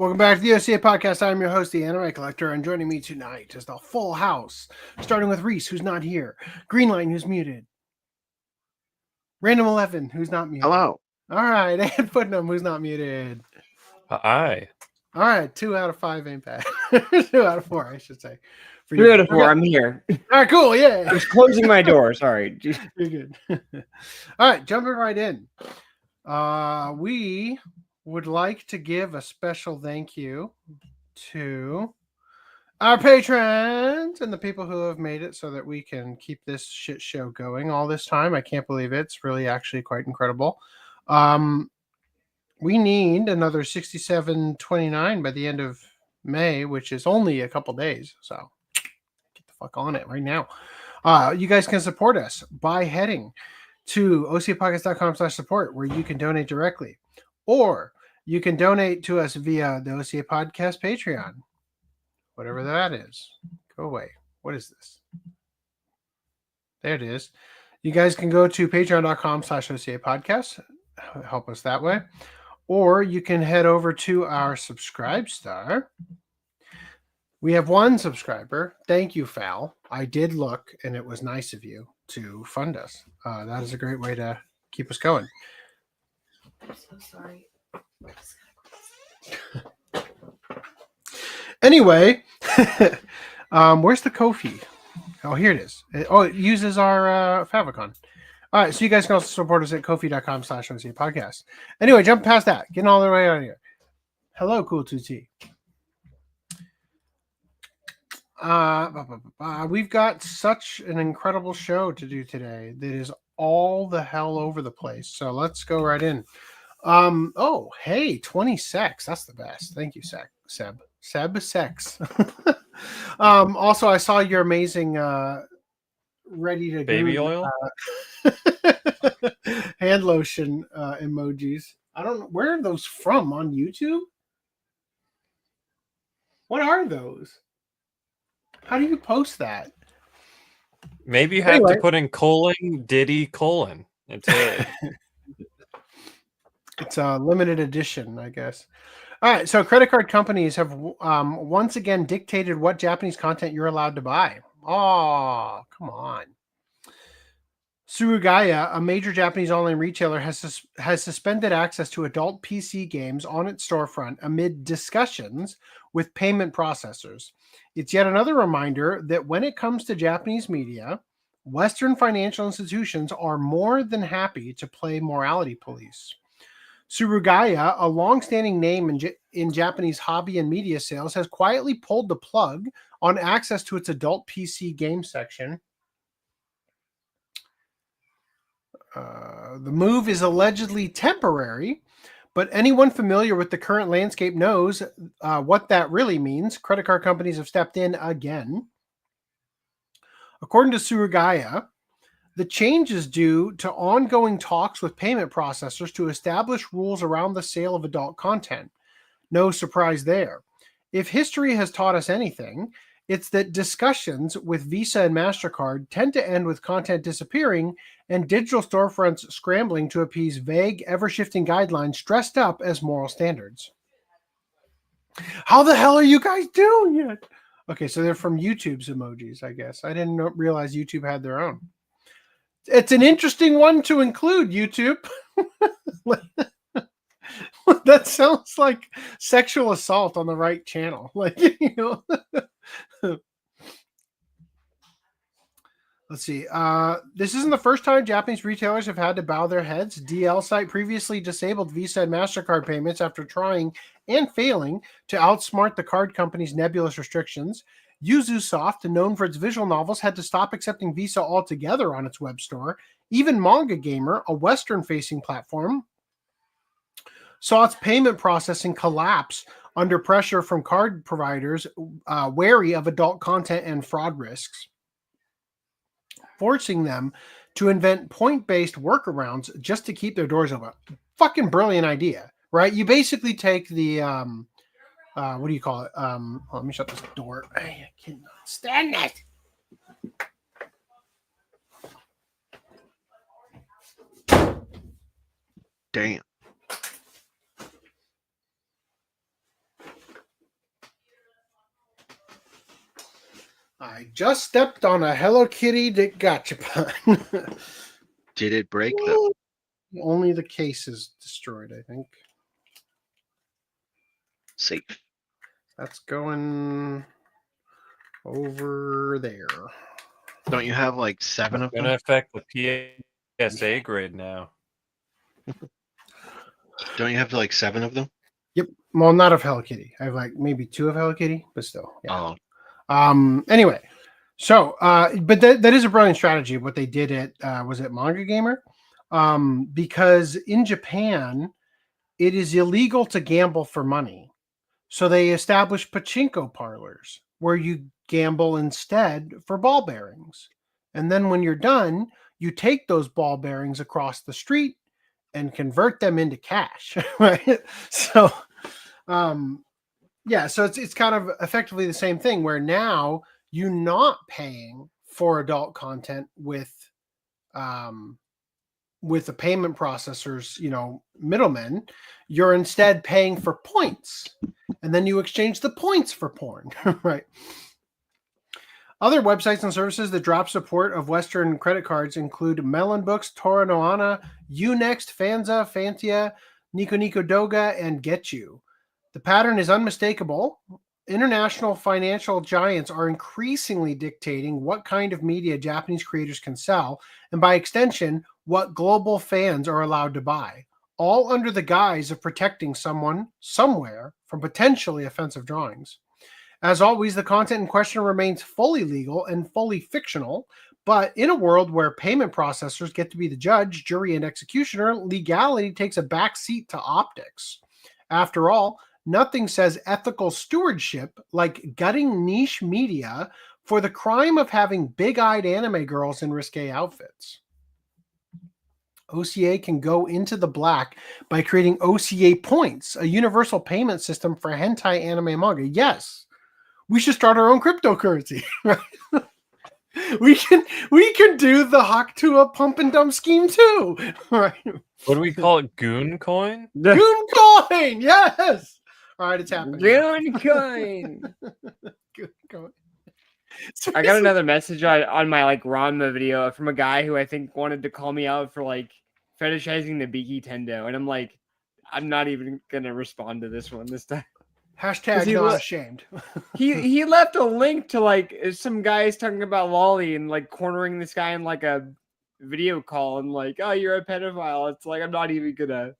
Welcome back to the OCA podcast. I'm your host, the Anime Collector, and joining me tonight is the full house, starting with Reese, who's not here, Greenline, who's muted, Random 11, who's not muted. Hello. All right, and Putnam, who's not muted. Hi. All right, 2 out of 5 ain't bad. 2 out of 4, I should say. For 2 out of 4, I'm here. All right, cool, yeah. I was closing my door, sorry. You're good. All right, jumping right in. We would like to give a special thank you to our patrons and the people who have made it so that we can keep this shit show going all this time. I can't believe it. It's really actually quite incredible. We need another 67.29 by the end of May, which is only a couple days. So get the fuck on it right now. You guys can support us by heading to ocapodcast.com/support, where you can donate directly, or you can donate to us via the OCA Podcast Patreon, whatever that is. Go away. What is this? There it is. You guys can go to patreon.com/OCA Podcast, help us that way, or you can head over to our Subscribe Star. We have one subscriber. Thank you, Fal. I did look, and it was nice of you to fund us. That is a great way to keep us going. I'm so sorry. Anyway, where's the Ko-fi? Oh, here it is. It uses our favicon. All right, so you guys can also support us at ko-fi.com/OCA Podcast. Anyway, jump past that. Getting all the way out of here. Hello, Cool 2T. We've got such an incredible show to do today that is all the hell over the place. So let's go right in. Oh, hey, 20 Sex. That's the best. Thank you, Seb Sex. Also, I saw your amazing ready to baby oil hand lotion emojis. I don't know, where are those from? On YouTube? What are those? How do you post that? Maybe you have to put in : Diddy : It's a limited edition, I guess. All right, so credit card companies have once again dictated what Japanese content you're allowed to buy. Oh, come on. Surugaya, a major Japanese online retailer, has suspended access to adult PC games on its storefront amid discussions with payment processors. It's yet another reminder that when it comes to Japanese media, Western financial institutions are more than happy to play morality police. Surugaya, a long-standing name in Japanese hobby and media sales, has quietly pulled the plug on access to its adult PC game section. The move is allegedly temporary, but anyone familiar with the current landscape knows what that really means. Credit card companies have stepped in again. According to Surugaya, the change is due to ongoing talks with payment processors to establish rules around the sale of adult content. No surprise there. If history has taught us anything, it's that discussions with Visa and MasterCard tend to end with content disappearing and digital storefronts scrambling to appease vague, ever-shifting guidelines dressed up as moral standards. How the hell are you guys doing yet? Okay, so they're from YouTube's emojis, I guess. I didn't realize YouTube had their own. It's an interesting one to include, YouTube. That sounds like sexual assault on the right channel. Like, you know. Let's see. This isn't the first time Japanese retailers have had to bow their heads. DL Site previously disabled Visa and MasterCard payments after trying and failing to outsmart the card company's nebulous restrictions. Yuzusoft, known for its visual novels, had to stop accepting Visa altogether on its web store. Even Manga Gamer, a Western-facing platform, saw its payment processing collapse under pressure from card providers wary of adult content and fraud risks, forcing them to invent point-based workarounds just to keep their doors open. Fucking brilliant idea, right? You basically take the what do you call it? Let me shut this door. I cannot stand it. Damn. I just stepped on a Hello Kitty that gachapon. Did it break though? Only the case is destroyed, I think. Safe. That's going over there. Don't you have like 7 of them? Gonna affect the PSA grade now. Don't you have like 7 of them? Yep. Well, not of Hello Kitty. I have like maybe 2 of Hello Kitty, but still. Yeah. Oh, Anyway, so but that is a brilliant strategy. What they did at was it Manga Gamer? Because in Japan, it is illegal to gamble for money. So they established pachinko parlors where you gamble instead for ball bearings. And then when you're done, you take those ball bearings across the street and convert them into cash. Right. So, yeah, so it's kind of effectively the same thing where now you're not paying for adult content with the payment processors, middlemen. You're instead paying for points, and then you exchange the points for porn. Right. Other websites and services that drop support of Western credit cards include Melon Books, Tora no Ana, Unext, Fanza, Fantia, Nico Nico Doga, and Getchu. The pattern is unmistakable. International financial giants are increasingly dictating what kind of media Japanese creators can sell, and by extension, what global fans are allowed to buy, all under the guise of protecting someone somewhere from potentially offensive drawings. As always, the content in question remains fully legal and fully fictional, but in a world where payment processors get to be the judge, jury, and executioner, legality takes a back seat to optics. After all, nothing says ethical stewardship like gutting niche media for the crime of having big-eyed anime girls in risque outfits. OCA can go into the black by creating OCA points, a universal payment system for hentai anime and manga. Yes, we should start our own cryptocurrency. we can do the Hakutua pump and dump scheme too. Right? What do we call it? Goon coin? Goon coin, yes. All right, it's happening. Goon coin. Goon coin. I got another message on my like Ranma video from a guy who I think wanted to call me out for like fetishizing the Biki Tendo, and I'm like, I'm not even gonna respond to this one this time. Hashtag not ashamed. he left a link to like some guys talking about lolly and like cornering this guy in like a video call and like, oh, you're a pedophile. It's like I'm not even gonna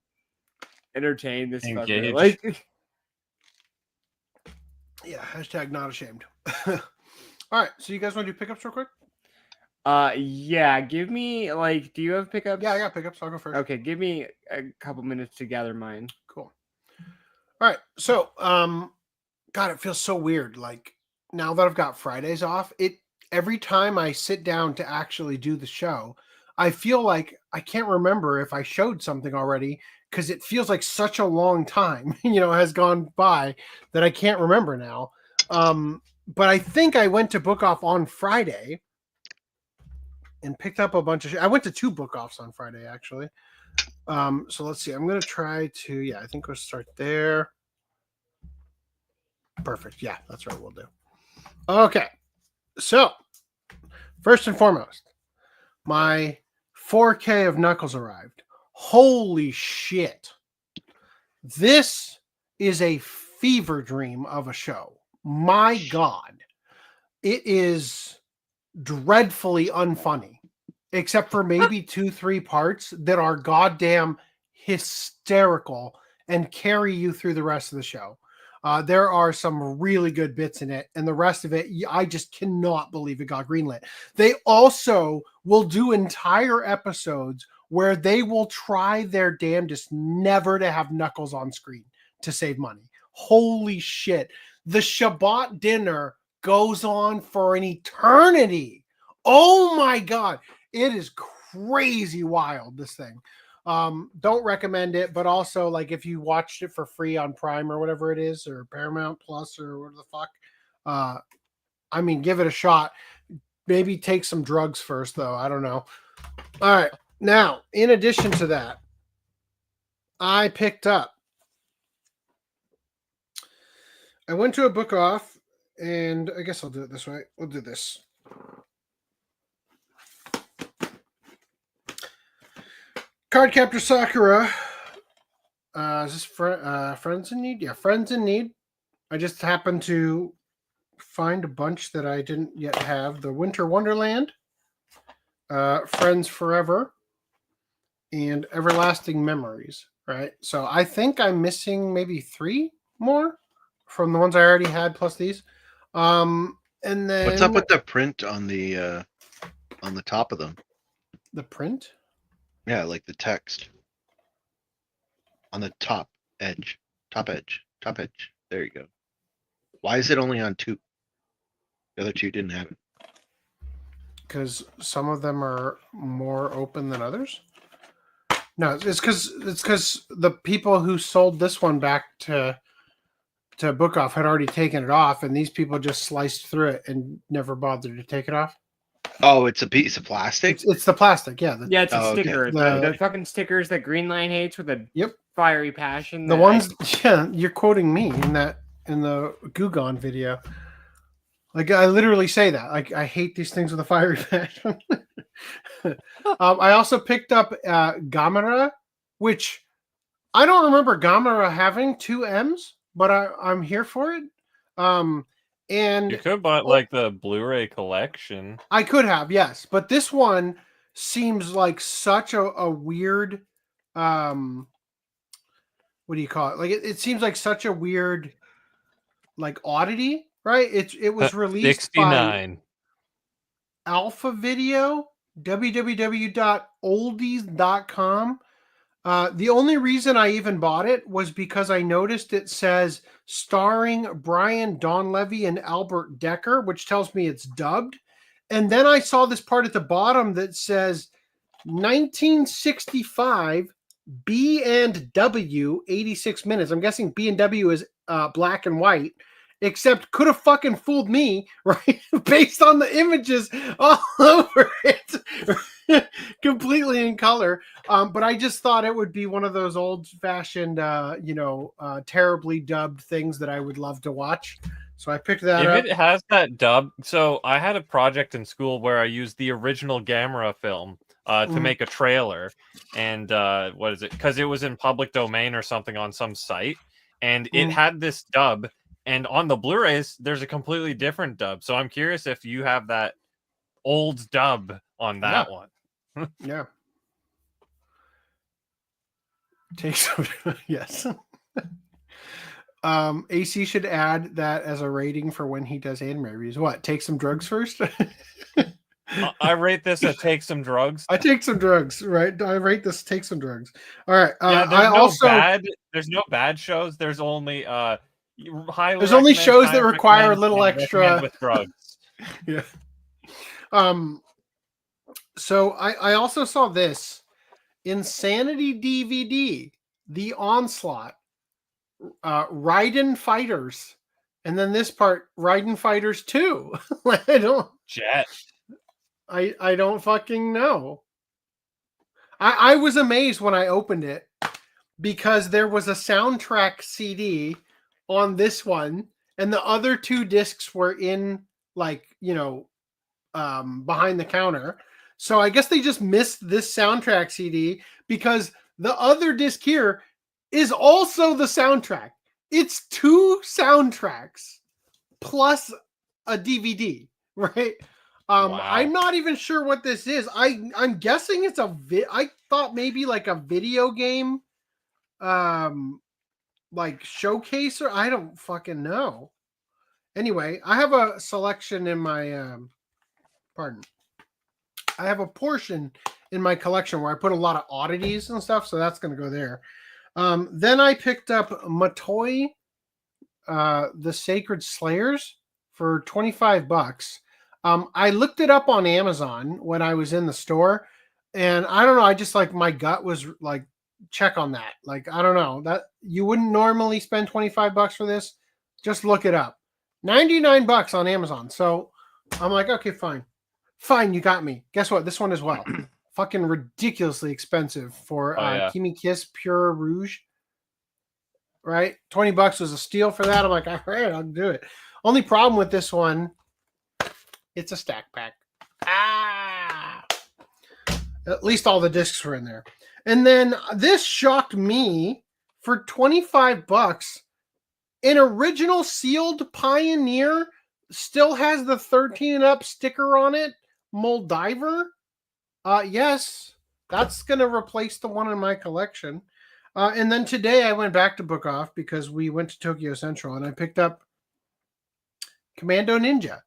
entertain this fucker. Like, yeah, hashtag not ashamed. All right, so you guys want to do pickups real quick? Yeah. Give me like, do you have pickups? Yeah, I got pickups. I'll go first. Okay, give me a couple minutes to gather mine. Cool. All right, so God, it feels so weird. Like now that I've got Fridays off, every time I sit down to actually do the show, I feel like I can't remember if I showed something already because it feels like such a long time, has gone by that I can't remember now. But I think I went to book off on Friday and picked up a bunch of I went to 2 book offs on Friday, actually. So let's see. I'm going to try to, I think we'll start there. Perfect. Yeah, that's right. We'll do. Okay. So first and foremost, my 4K of Knuckles arrived. Holy shit. This is a fever dream of a show. My God. It is dreadfully unfunny, except for maybe 2-3 parts that are goddamn hysterical and carry you through the rest of the show. There are some really good bits in it, and the rest of it, I just cannot believe it got greenlit. They also will do entire episodes where they will try their damnedest never to have Knuckles on screen to save money. Holy shit. The Shabbat dinner goes on for an eternity. Oh my God. It is crazy wild, this thing. Don't recommend it, but also like if you watched it for free on Prime or whatever it is, or Paramount Plus or whatever the fuck, give it a shot. Maybe take some drugs first though. I don't know. All right. Now, in addition to that, I went to a book off And I guess I'll do it this way. We'll do this. Cardcaptor Sakura. Is this Friends in Need? Yeah, Friends in Need. I just happened to find a bunch that I didn't yet have. The Winter Wonderland, Friends Forever, and Everlasting Memories. Right. So I think I'm missing maybe 3 more from the ones I already had plus these. And then What's up with the print on the top of them? the print? Yeah, like the text on the top edge. There you go. Why is it only on 2? The other 2 didn't have it. Because some of them are more open than others. No, it's because the people who sold this one back to Book Off had already taken it off, and these people just sliced through it and never bothered to take it off. Oh, it's a piece of plastic? It's the plastic, yeah. Yeah, it's a Oh, okay. sticker. The fucking stickers that Green Line hates with a fiery passion. The ones, yeah, you're quoting me in the Gugon video. Like, I literally say that. Like, I hate these things with a fiery passion. I also picked up Gamera, which I don't remember Gamera having 2 M's, but I'm here for it. And you could buy like the Blu-ray collection. I could have, yes, but this one seems like such a weird, what do you call it? Like it seems like such a weird, like oddity, right? It was released 69 by Alpha Video, www.oldies.com. The only reason I even bought it was because I noticed it says starring Brian Donlevy and Albert Decker, which tells me it's dubbed. And then I saw this part at the bottom that says 1965 B&W 86 minutes. I'm guessing B&W is black and white, except could have fucking fooled me, right? Based on the images all over it. Completely in color, but I just thought it would be one of those old-fashioned, terribly dubbed things that I would love to watch. So I picked that up. If it has that dub, so I had a project in school where I used the original Gamera film to make a trailer, and what is it? Because it was in public domain or something on some site, and it had this dub, and on the Blu-rays there's a completely different dub. So I'm curious if you have that old dub on that one. Yeah. Take some. Yes. AC should add that as a rating for when he does anime reviews. What? Take some drugs first? I rate this a take some drugs. I take some drugs, right? I rate this take some drugs. All right. There's no bad shows. There's only there's only shows that require a little extra with drugs. Yeah. So I also saw this Insanity DVD, The Onslaught, Raiden Fighters, and then this part, Raiden Fighters 2. I don't fucking know. I was amazed when I opened it because there was a soundtrack CD on this one, and the other 2 discs were in behind the counter. So I guess they just missed this soundtrack CD because the other disc here is also the soundtrack. It's 2 soundtracks plus a DVD, right? Wow. I'm not even sure what this is. I'm guessing it's I thought maybe like a video game, like showcase, or I don't fucking know. Anyway, I have a selection in my, I have a portion in my collection where I put a lot of oddities and stuff, so that's going to go there. Then I picked up Matoi, The Sacred Slayers for $25. I looked it up on Amazon when I was in the store, and I don't know, I just my gut was like, check on that. Like, I don't know, that you wouldn't normally spend $25 for this. Just look it up. $99 on Amazon. So I'm like, okay, fine, you got me. Guess what? This one as well. Fucking ridiculously expensive for Kimi Kiss Pure Rouge. right? $20 was a steal for that. I'm like, all right, I'll do it. Only problem with this one, it's a stack pack. At least all the discs were in there. And then this shocked me for $25. An original sealed Pioneer still has the 13 and up sticker on it. Moldiver. Yes, that's going to replace the one in my collection. And then today I went back to Book Off because we went to Tokyo Central and I picked up Commando Ninja.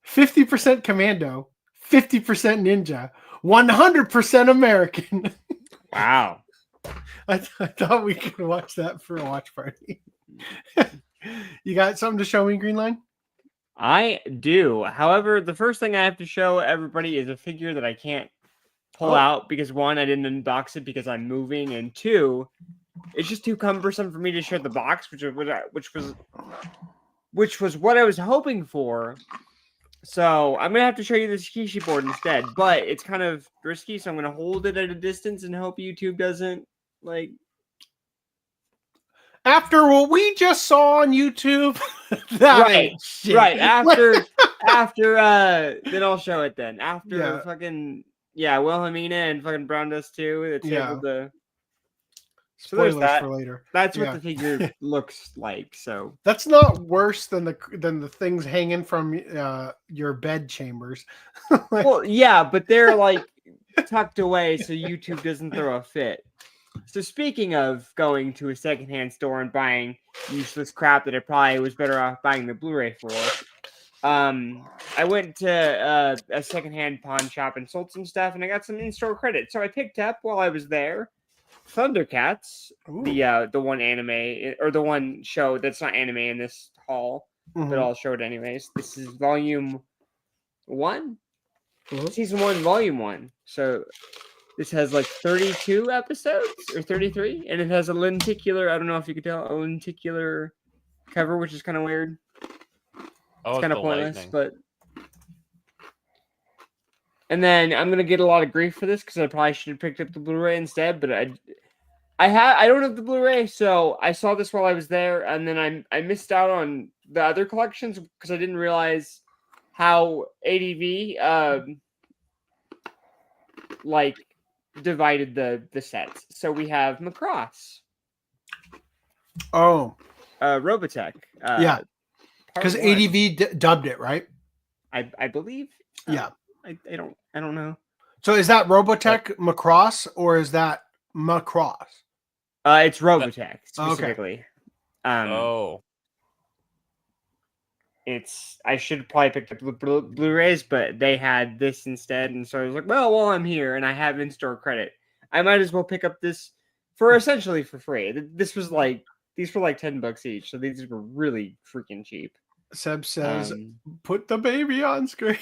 50% Commando, 50% Ninja, 100% American. Wow. I thought we could watch that for a watch party. You got something to show me, Greenline? I do. However, the first thing I have to show everybody is a figure that I can't pull out because one, I didn't unbox it because I'm moving, and two, it's just too cumbersome for me to share the box, which was what I was hoping for. So I'm gonna have to show you the Shikishi board instead, but it's kind of risky, so I'm gonna hold it at a distance and hope YouTube doesn't like. After what we just saw on YouTube, that Right, ain't shit. right. After then I'll show it then. After fucking Wilhelmina and fucking Brown Dust 2, it's able to. So there's Spoilers that. for later. That's what the figure looks like. So that's not worse than the things hanging from your bed chambers. Well, yeah, but they're like tucked away so YouTube doesn't throw a fit. So speaking of going to a secondhand store and buying useless crap that I probably was better off buying the Blu-ray for, I went to a secondhand pawn shop and sold some stuff, and I got some in-store credit. So I picked up while I was there Thundercats, the one anime or the one show that's not anime in this haul, but I'll show it anyways. This is volume 1, season 1, volume 1. So this has like 32 episodes or 33, and it has a lenticular. I don't know if you could tell, a lenticular cover, which is kind of weird. It's kind of pointless, lightning. But. And then I'm gonna get a lot of grief for this because I probably should have picked up the Blu-ray instead. But I don't have the Blu-ray, so I saw this while I was there, and then I missed out on the other collections because I didn't realize how ADV like divided the sets. So we have Macross. Robotech. Yeah. Because ADV dubbed it, right? I believe. Yeah. I don't know. So is that Robotech Macross or is that Macross? It's Robotech specifically. Okay. I should probably pick up the Blu-rays, but they had this instead, and so I was like, well, while I'm here and I have in-store credit, I might as well pick up this for essentially for free. These were like $10 each, so these were really freaking cheap. Seb says, "Put the baby on screen."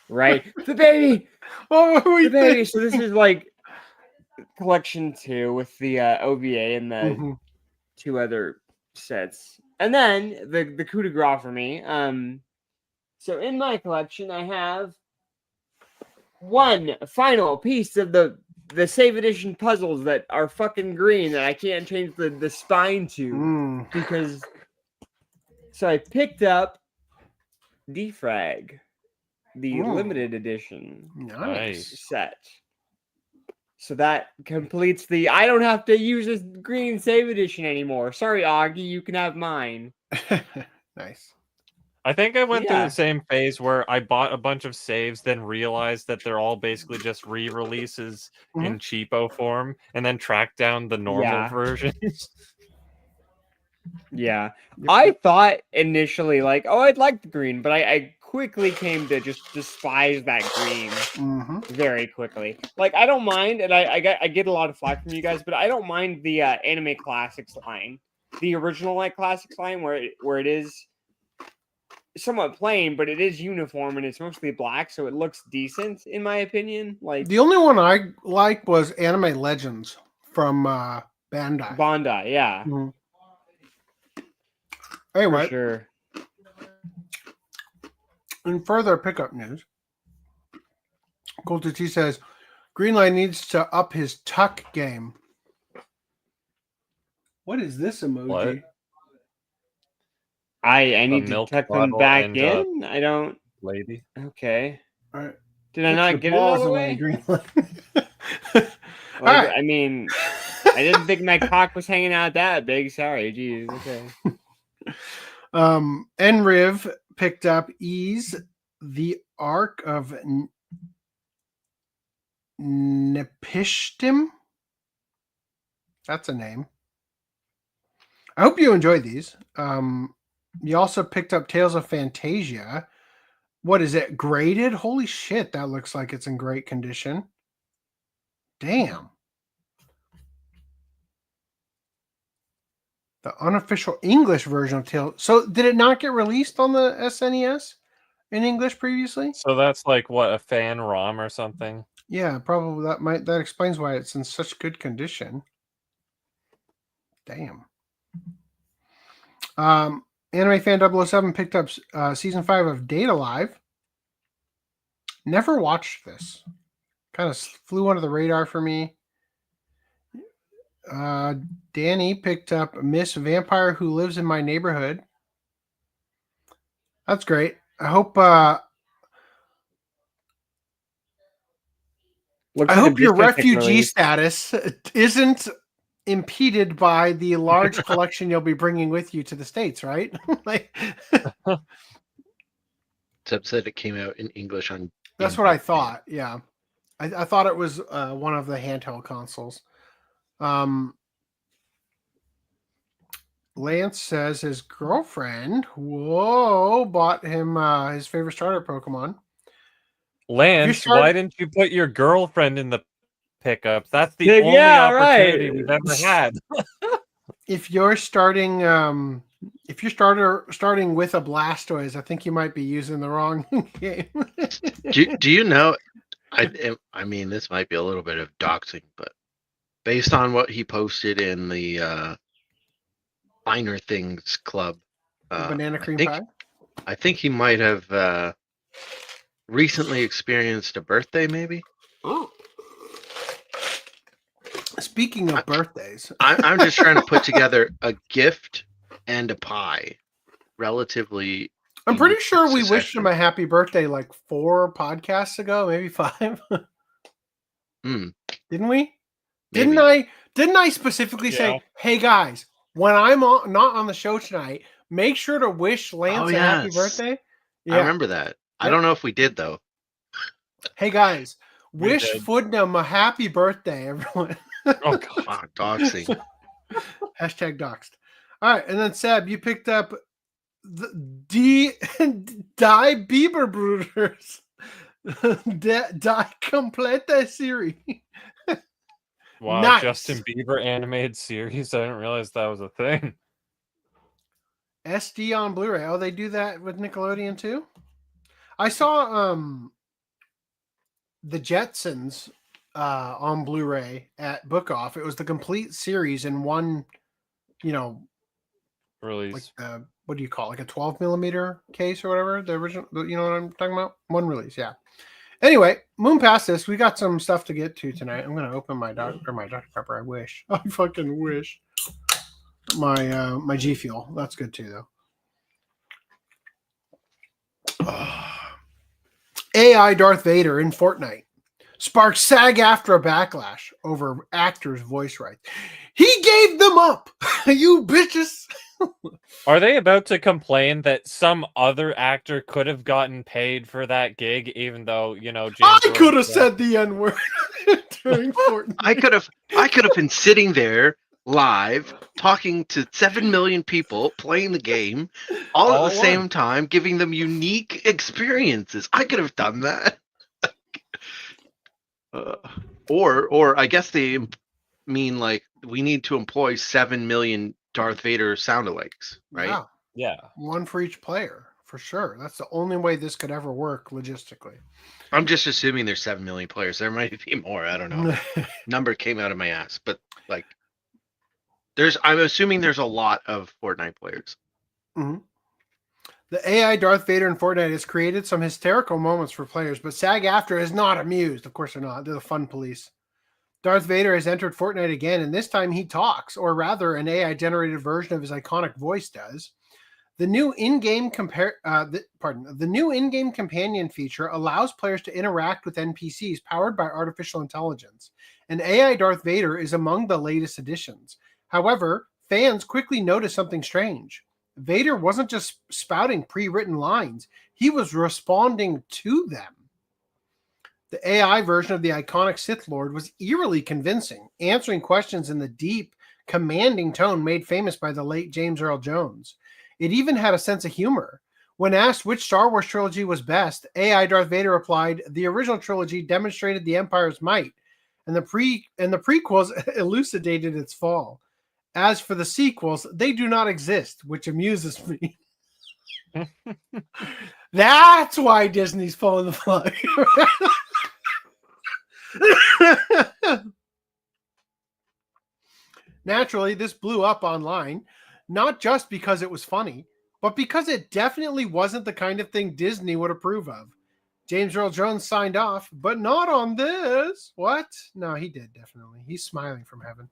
Right, the baby. What were we the baby. So this is like collection 2 with the OVA and the 2 other sets, and then the coup de grace for me. So in my collection, I have one final piece of the Save Edition puzzles that are fucking green that I can't change the spine to because. So I picked up Defrag, the limited edition set. So that completes the I don't have to use this green save edition anymore. Sorry, Augie, you can have mine. Nice. I think I went through the same phase where I bought a bunch of saves, then realized that they're all basically just re-releases in cheapo form, and then tracked down the normal versions. Yeah, I thought initially like, oh, I'd like the green, but I quickly came to just despise that green very quickly. Like, I don't mind, and I get a lot of flack from you guys, but I don't mind the anime classics line, the original like classics line where it is somewhat plain, but it is uniform and it's mostly black, so it looks decent in my opinion. Like the only one I like was Anime Legends from Bandai. Bandai, yeah. Anyway, for sure. In further pickup news, Colton T says Greenline needs to up his tuck game. What is this emoji? What? I need to milk tuck them bottle back and, in. I don't. Lady. Okay. All right. Did I Put not your get it all balls the in my way? green line. Like, All right. I mean, I didn't think my cock was hanging out that big. Sorry, geez. Okay. Enriv picked up Ease, the Arc of Nepishtim. That's a name. I hope you enjoyed these. You also picked up Tales of Fantasia. What is it? Graded? Holy shit, that looks like it's in great condition. Damn. The unofficial English version of Tales. So did it not get released on the SNES in English previously? So that's like what, a fan ROM or something? Yeah, probably that explains why it's in such good condition. Damn. Anime Fan 007 picked up season 5 of Data Live. Never watched this. Kind of flew under the radar for me. Danny picked up Miss Vampire Who Lives in My Neighborhood. That's great. I hope your refugee status isn't impeded by the large collection you'll be bringing with you to the States, right? Like, Except said it came out in English on. that's what I thought. Yeah, I thought it was one of the handheld consoles. Lance says his girlfriend, bought him his favorite starter Pokemon. Lance, why didn't you put your girlfriend in the pickups? That's the only opportunity we've ever had. If you're starting with a Blastoise, I think you might be using the wrong game. Do you know? I mean, this might be a little bit of doxing, but based on what he posted in the Finer Things Club, Banana cream pie. I think he might have recently experienced a birthday, maybe. Oh. Speaking of birthdays, I'm just trying to put together a gift and a pie, relatively. I'm pretty sure we wished him a happy birthday like 4 podcasts ago, maybe 5. Didn't we? Maybe. Didn't I specifically say, "Hey guys, when I'm not on the show tonight, make sure to wish Lance a happy birthday"? Yeah. I remember that. I don't know if we did though. Hey guys, wish Foodnum a happy birthday, everyone. Oh god, doxing. Hashtag doxed. All right, and then Seb, you picked up the Die Bieber Brothers Die Complete series. Wow, nice. Justin Bieber animated series. I didn't realize that was a thing. SD on Blu-ray. Oh, they do that with Nickelodeon too? I saw the Jetsons on Blu-ray at Book Off. It was the complete series in one, release. Like what do you call it? Like a 12 millimeter case or whatever. The original, you know what I'm talking about? One release, yeah. Anyway, moon past this. We got some stuff to get to tonight. I'm gonna open my Dr. Pepper. I wish. I fucking wish. My G Fuel. That's good too, though. AI Darth Vader in Fortnite sparks SAG-AFTRA backlash over actors' voice rights. He gave them up, you bitches. Are they about to complain that some other actor could have gotten paid for that gig, even though James I could have said the N-word during Fortnite? I could have been sitting there live talking to 7 million people playing the game all at the same time, giving them unique experiences. I could have done that. Or I guess they mean like we need to employ 7 million Darth Vader sound-alikes, right? Yeah. One for each player, for sure. That's the only way this could ever work logistically. I'm just assuming there's 7 million players. There might be more. I don't know. Number came out of my ass, but like, I'm assuming there's a lot of Fortnite players. Mm-hmm. The AI Darth Vader in Fortnite has created some hysterical moments for players, but SAG-AFTRA is not amused. Of course they're not. They're the fun police. Darth Vader has entered Fortnite again, and this time he talks, or rather, an AI-generated version of his iconic voice does. The new in-game the new in-game companion feature allows players to interact with NPCs powered by artificial intelligence, and AI Darth Vader is among the latest additions. However, fans quickly noticed something strange. Vader wasn't just spouting pre-written lines, he was responding to them. The AI version of the iconic Sith Lord was eerily convincing, answering questions in the deep, commanding tone made famous by the late James Earl Jones. It even had a sense of humor. When asked which Star Wars trilogy was best, AI Darth Vader replied, "The original trilogy demonstrated the Empire's might, and the prequels elucidated its fall. As for the sequels, they do not exist," which amuses me. That's why Disney's pulling the plug. Naturally, this blew up online, not just because it was funny, but because it definitely wasn't the kind of thing Disney would approve of. James Earl Jones signed off, but not on this. What? No, he did, definitely. He's smiling from heaven.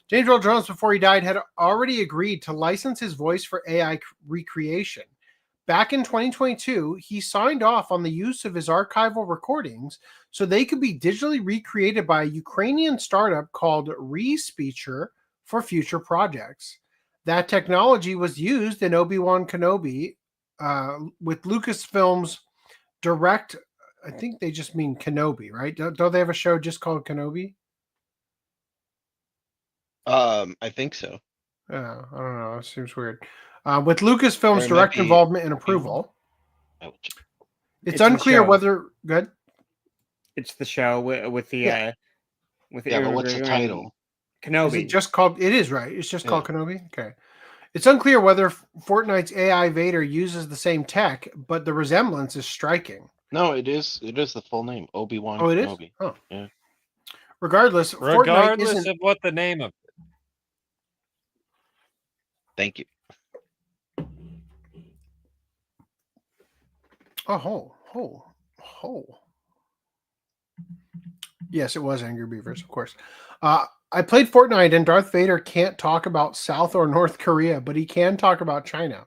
James Earl Jones, before he died, had already agreed to license his voice for AI recreation. Back in 2022, he signed off on the use of his archival recordings so they could be digitally recreated by a Ukrainian startup called Respeecher for future projects. That technology was used in Obi-Wan Kenobi with Lucasfilm's direct, I think they just mean Kenobi, right? Don't they have a show just called Kenobi? I think so. I don't know. It seems weird. With Lucasfilm's Or it direct might be involvement and approval, it's the unclear show. whether good. It's the show with the Yeah. with the Yeah, but what's the Aaron title? Kenobi. Is it just called? It is, right. It's just Yeah. called Kenobi. Okay. It's unclear whether Fortnite's AI Vader uses the same tech, but the resemblance is striking. No, it is the full name. Obi-Wan Oh, it is? Kenobi. Oh. Yeah. Regardless, Fortnite Regardless isn't. of what the name of Thank you. Oh. Yes, it was Angry Beavers, of course. I played Fortnite, and Darth Vader can't talk about South or North Korea, but he can talk about China.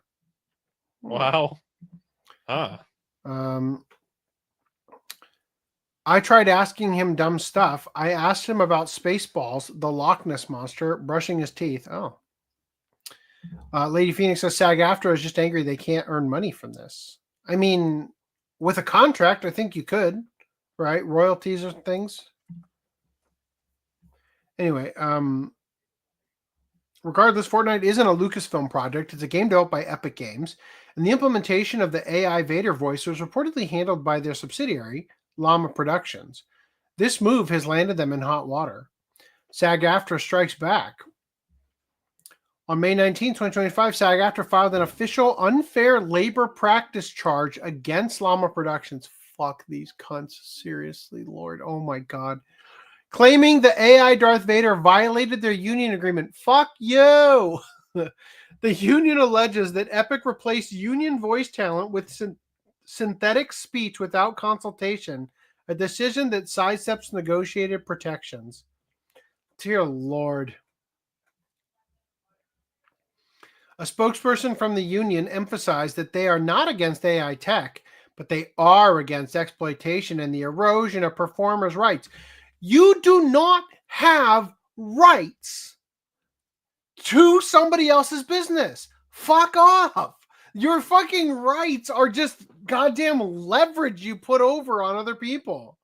Wow. Huh. I tried asking him dumb stuff. I asked him about Spaceballs, the Loch Ness Monster, brushing his teeth. Oh. Lady Phoenix says SAG-AFTRA is just angry they can't earn money from this. I mean, with a contract, I think you could, right? Royalties or things. Anyway, regardless, Fortnite isn't a Lucasfilm project. It's a game developed by Epic Games, and the implementation of the AI Vader voice was reportedly handled by their subsidiary, Llama Productions. This move has landed them in hot water. SAG-AFTRA strikes back. On May 19, 2025, SAG-AFTRA filed an official unfair labor practice charge against Llama Productions. Fuck these cunts. Seriously, Lord. Oh my God. Claiming the AI Darth Vader violated their union agreement. Fuck you! The union alleges that Epic replaced union voice talent with synthetic speech without consultation, a decision that sidesteps negotiated protections. Dear Lord. A spokesperson from the union emphasized that they are not against AI tech, but they are against exploitation and the erosion of performers' rights. You do not have rights to somebody else's business. Fuck off. Your fucking rights are just goddamn leverage you put over on other people.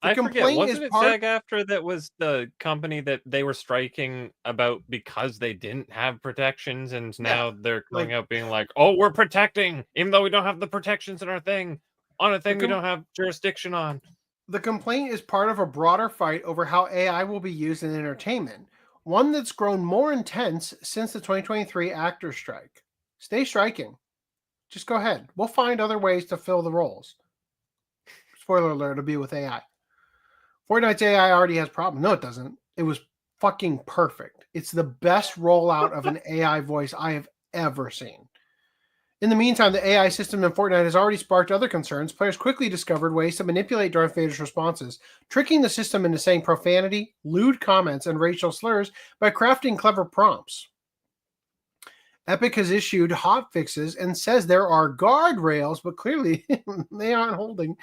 I forget, wasn't it SAG-AFTRA that was the company that they were striking about because they didn't have protections, and now they're coming out being like, oh, we're protecting, even though we don't have the protections in our thing, on a thing we don't have jurisdiction on. The complaint is part of a broader fight over how AI will be used in entertainment, one that's grown more intense since the 2023 actors strike. Stay striking. Just go ahead. We'll find other ways to fill the roles. Spoiler alert, it'll be with AI. Fortnite's AI already has problems. No, it doesn't. It was fucking perfect. It's the best rollout of an AI voice I have ever seen. In the meantime, the AI system in Fortnite has already sparked other concerns. Players quickly discovered ways to manipulate Darth Vader's responses, tricking the system into saying profanity, lewd comments, and racial slurs by crafting clever prompts. Epic has issued hot fixes and says there are guardrails, but clearly they aren't holding.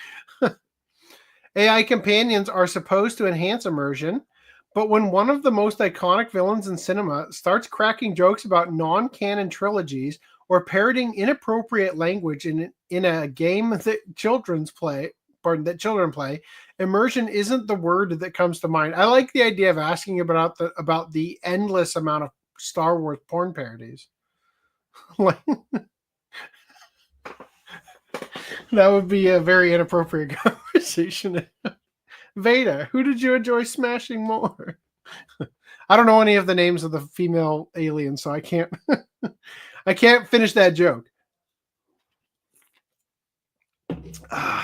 AI companions are supposed to enhance immersion, but when one of the most iconic villains in cinema starts cracking jokes about non-canon trilogies or parroting inappropriate language in a game that children play, immersion isn't the word that comes to mind. I like the idea of asking about the endless amount of Star Wars porn parodies. Like, that would be a very inappropriate conversation. Vader, who did you enjoy smashing more? I don't know any of the names of the female aliens, so I can't I can't finish that joke. All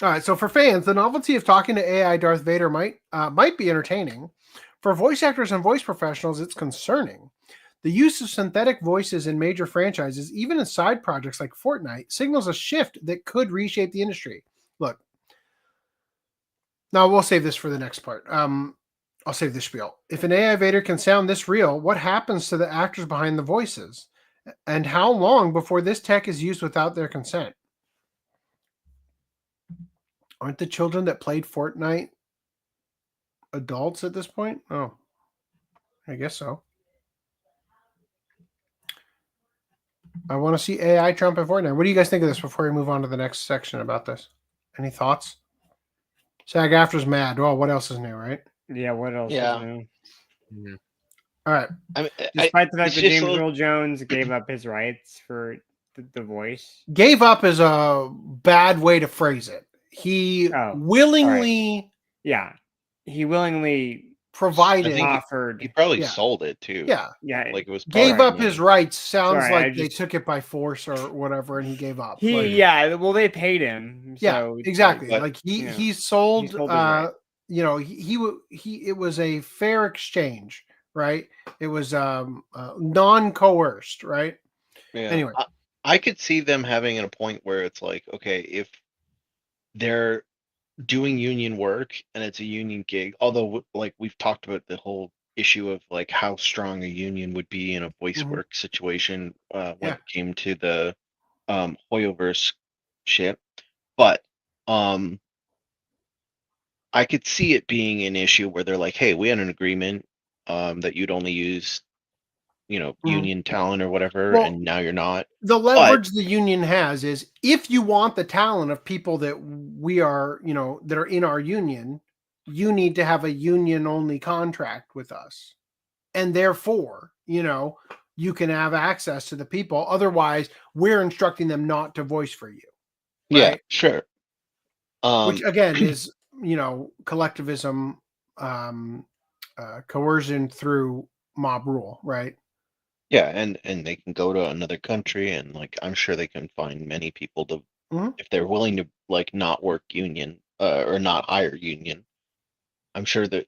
right, so for fans, the novelty of talking to AI Darth Vader might be entertaining. For voice actors and voice professionals, it's concerning. The use of synthetic voices in major franchises, even in side projects like Fortnite, signals a shift that could reshape the industry. Look, now we'll save this for the next part. I'll save the spiel. If an AI Vader can sound this real, what happens to the actors behind the voices? And how long before this tech is used without their consent? Aren't the children that played Fortnite adults at this point? Oh, I guess so. I want to see AI Trump in Fortnite. What do you guys think of this before we move on to the next section about this? Any thoughts? SAG-AFTRA's mad. Well, what else is new, right? Yeah, what else Yeah. is new? Mhm. All right. I mean, Despite the fact it's that just James a little- Earl Jones gave up his rights for the voice. Gave up is a bad way to phrase it. He Oh, willingly Yeah, he willingly provided. I think offered. he probably Yeah. sold it too. Yeah. Yeah, Like it was Gave probably up his rights. Sounds Sorry, I like they just- took it by force or whatever, and he gave up. he. Like, Yeah, well, they paid him. yeah, So exactly. but- Like he yeah. he sold. He sold his right. You know, he it was a fair exchange, right? It was non-coerced, right? Yeah. Anyway. I could see them having a point where it's like, okay, if they're doing union work and it's a union gig, although like we've talked about the whole issue of like how strong a union would be in a voice Mhm. work situation when Yeah. it came to the Hoyoverse shit. But I could see it being an issue where they're like, hey, we had an agreement that you'd only use, Mhm. union talent or whatever, Well, and now you're not. The leverage the union has is if you want the talent of people that we are, that are in our union, you need to have a union only contract with us. And therefore, you can have access to the people. Otherwise, we're instructing them not to voice for you. Yeah, Right? sure. Which again is, collectivism, coercion through mob rule, right? Yeah, and they can go to another country, and like I'm sure they can find many people to Mhm. if they're willing to like not work union or not hire union. I'm sure that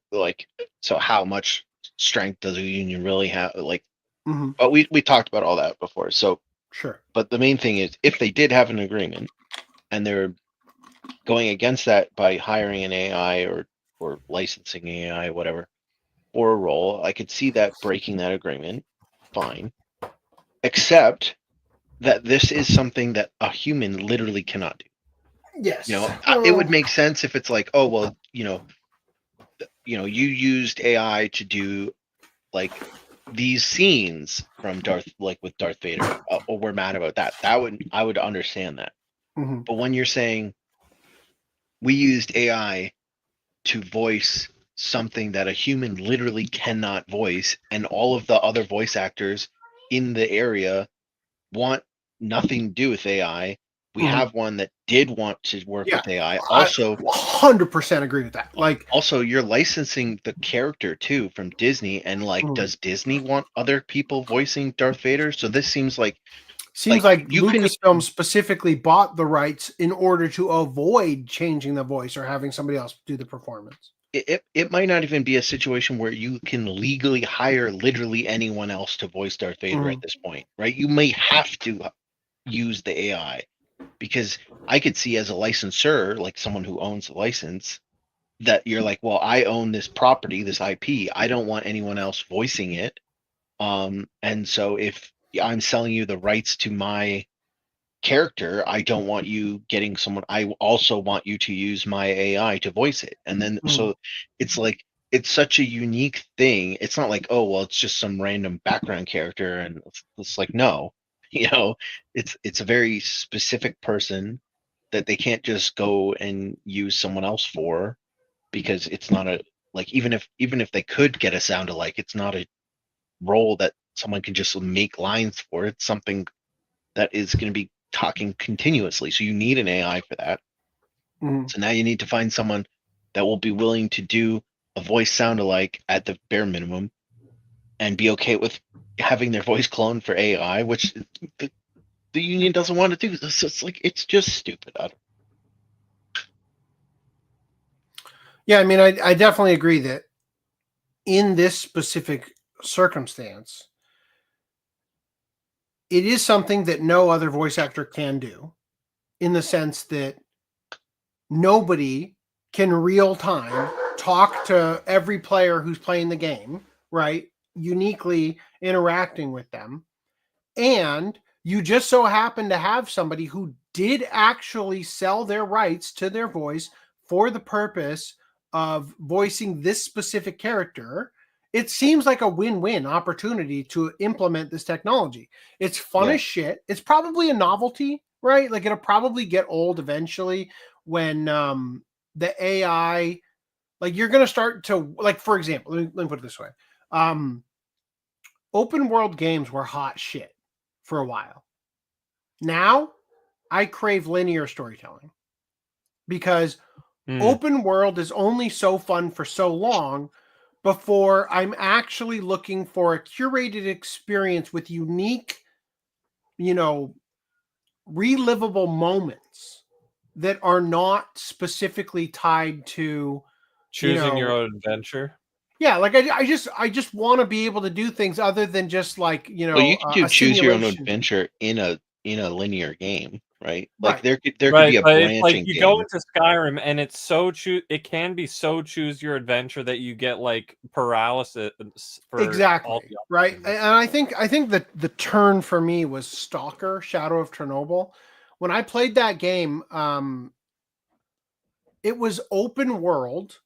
so how much strength does a union really have? Like, Mhm. but we talked about all that before. So, Sure. but the main thing is if they did have an agreement and they're going against that by hiring an AI or licensing AI, whatever, for a role, I could see that breaking that agreement. Fine. Except that this is something that a human literally cannot do. Yes. It would make sense if it's like, oh well, you used AI to do like these scenes from with Darth Vader. Or we're mad about that. I would understand that. Mhm. But when you're saying we used AI to voice something that a human literally cannot voice, and all of the other voice actors in the area want nothing to do with AI. We Mhm. have one that did want to work Yeah, with AI. I Also, 100% agree with that. Like, also, you're licensing the character too from Disney, and does Disney want other people voicing Darth Vader? So this seems like you can Lucasfilm specifically bought the rights in order to avoid changing the voice or having somebody else do the performance. it might not even be a situation where you can legally hire literally anyone else to voice Darth Vader at this point, right? You may have to use the AI, because I could see as a licensor, like someone who owns the license, that you're like, well, I own this property, this IP. I don't want anyone else voicing it. And so if I'm selling you the rights to my character, I don't want you getting someone. I also want you to use my AI to voice it. And then so it's like, it's such a unique thing. It's not like, oh, well, it's just some random background character, and it's like, no, it's a very specific person that they can't just go and use someone else for, because it's not a, like, even if they could get a sound alike, it's not a role that someone can just make lines for. It's something that is going to be talking continuously. So you need an AI for that. So now you need to find someone that will be willing to do a voice sound alike at the bare minimum, and be okay with having their voice cloned for AI, which the union doesn't want to do. So it's like, it's just stupid. Yeah, I mean, I definitely agree that in this specific circumstance, it is something that no other voice actor can do, in the sense that nobody can real time talk to every player who's playing the game, right? Uniquely interacting with them. And you just so happen to have somebody who did actually sell their rights to their voice for the purpose of voicing this specific character. It seems like a win-win opportunity to implement this technology. It's fun as shit. It's probably a novelty, right? Like, it'll probably get old eventually when the AI, like, you're going to start to, like, for example, let me put it this way. Open world games were hot shit for a while. Now, I crave linear storytelling, because open world is only so fun for so long before I'm actually looking for a curated experience with unique, relivable moments that are not specifically tied to choosing your own adventure. Yeah, like I just want to be able to do things other than just, like, Well, you can a choose your own simulation. adventure in a linear game, right? Like, Right. there could be a but it's branching like you game. go into Skyrim and it's so it can be so choose your adventure that you get like paralysis for Exactly. all the Right. options. And I think that the turn for me was Stalker: Shadow of Chernobyl. When I played that game, it was open world,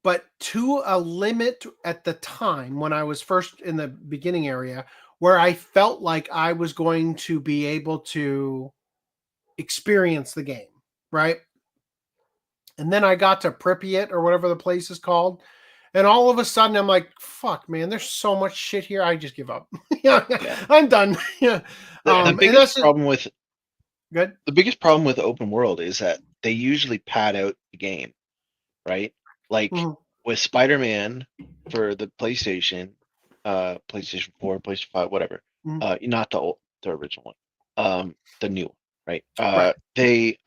but to a limit at the time when I was first in the beginning area, where I felt like I was going to be able to experience the game, right? And then I got to Pripyat, or whatever the place is called, and all of a sudden I'm like, fuck, man, there's so much shit here. I just give up. I'm done. Yeah. The biggest problem with good. The biggest problem with open world is that they usually pad out the game, right? Like with Spider-Man for the PlayStation 4, PlayStation 5, whatever. Not the original one. The new one, right? They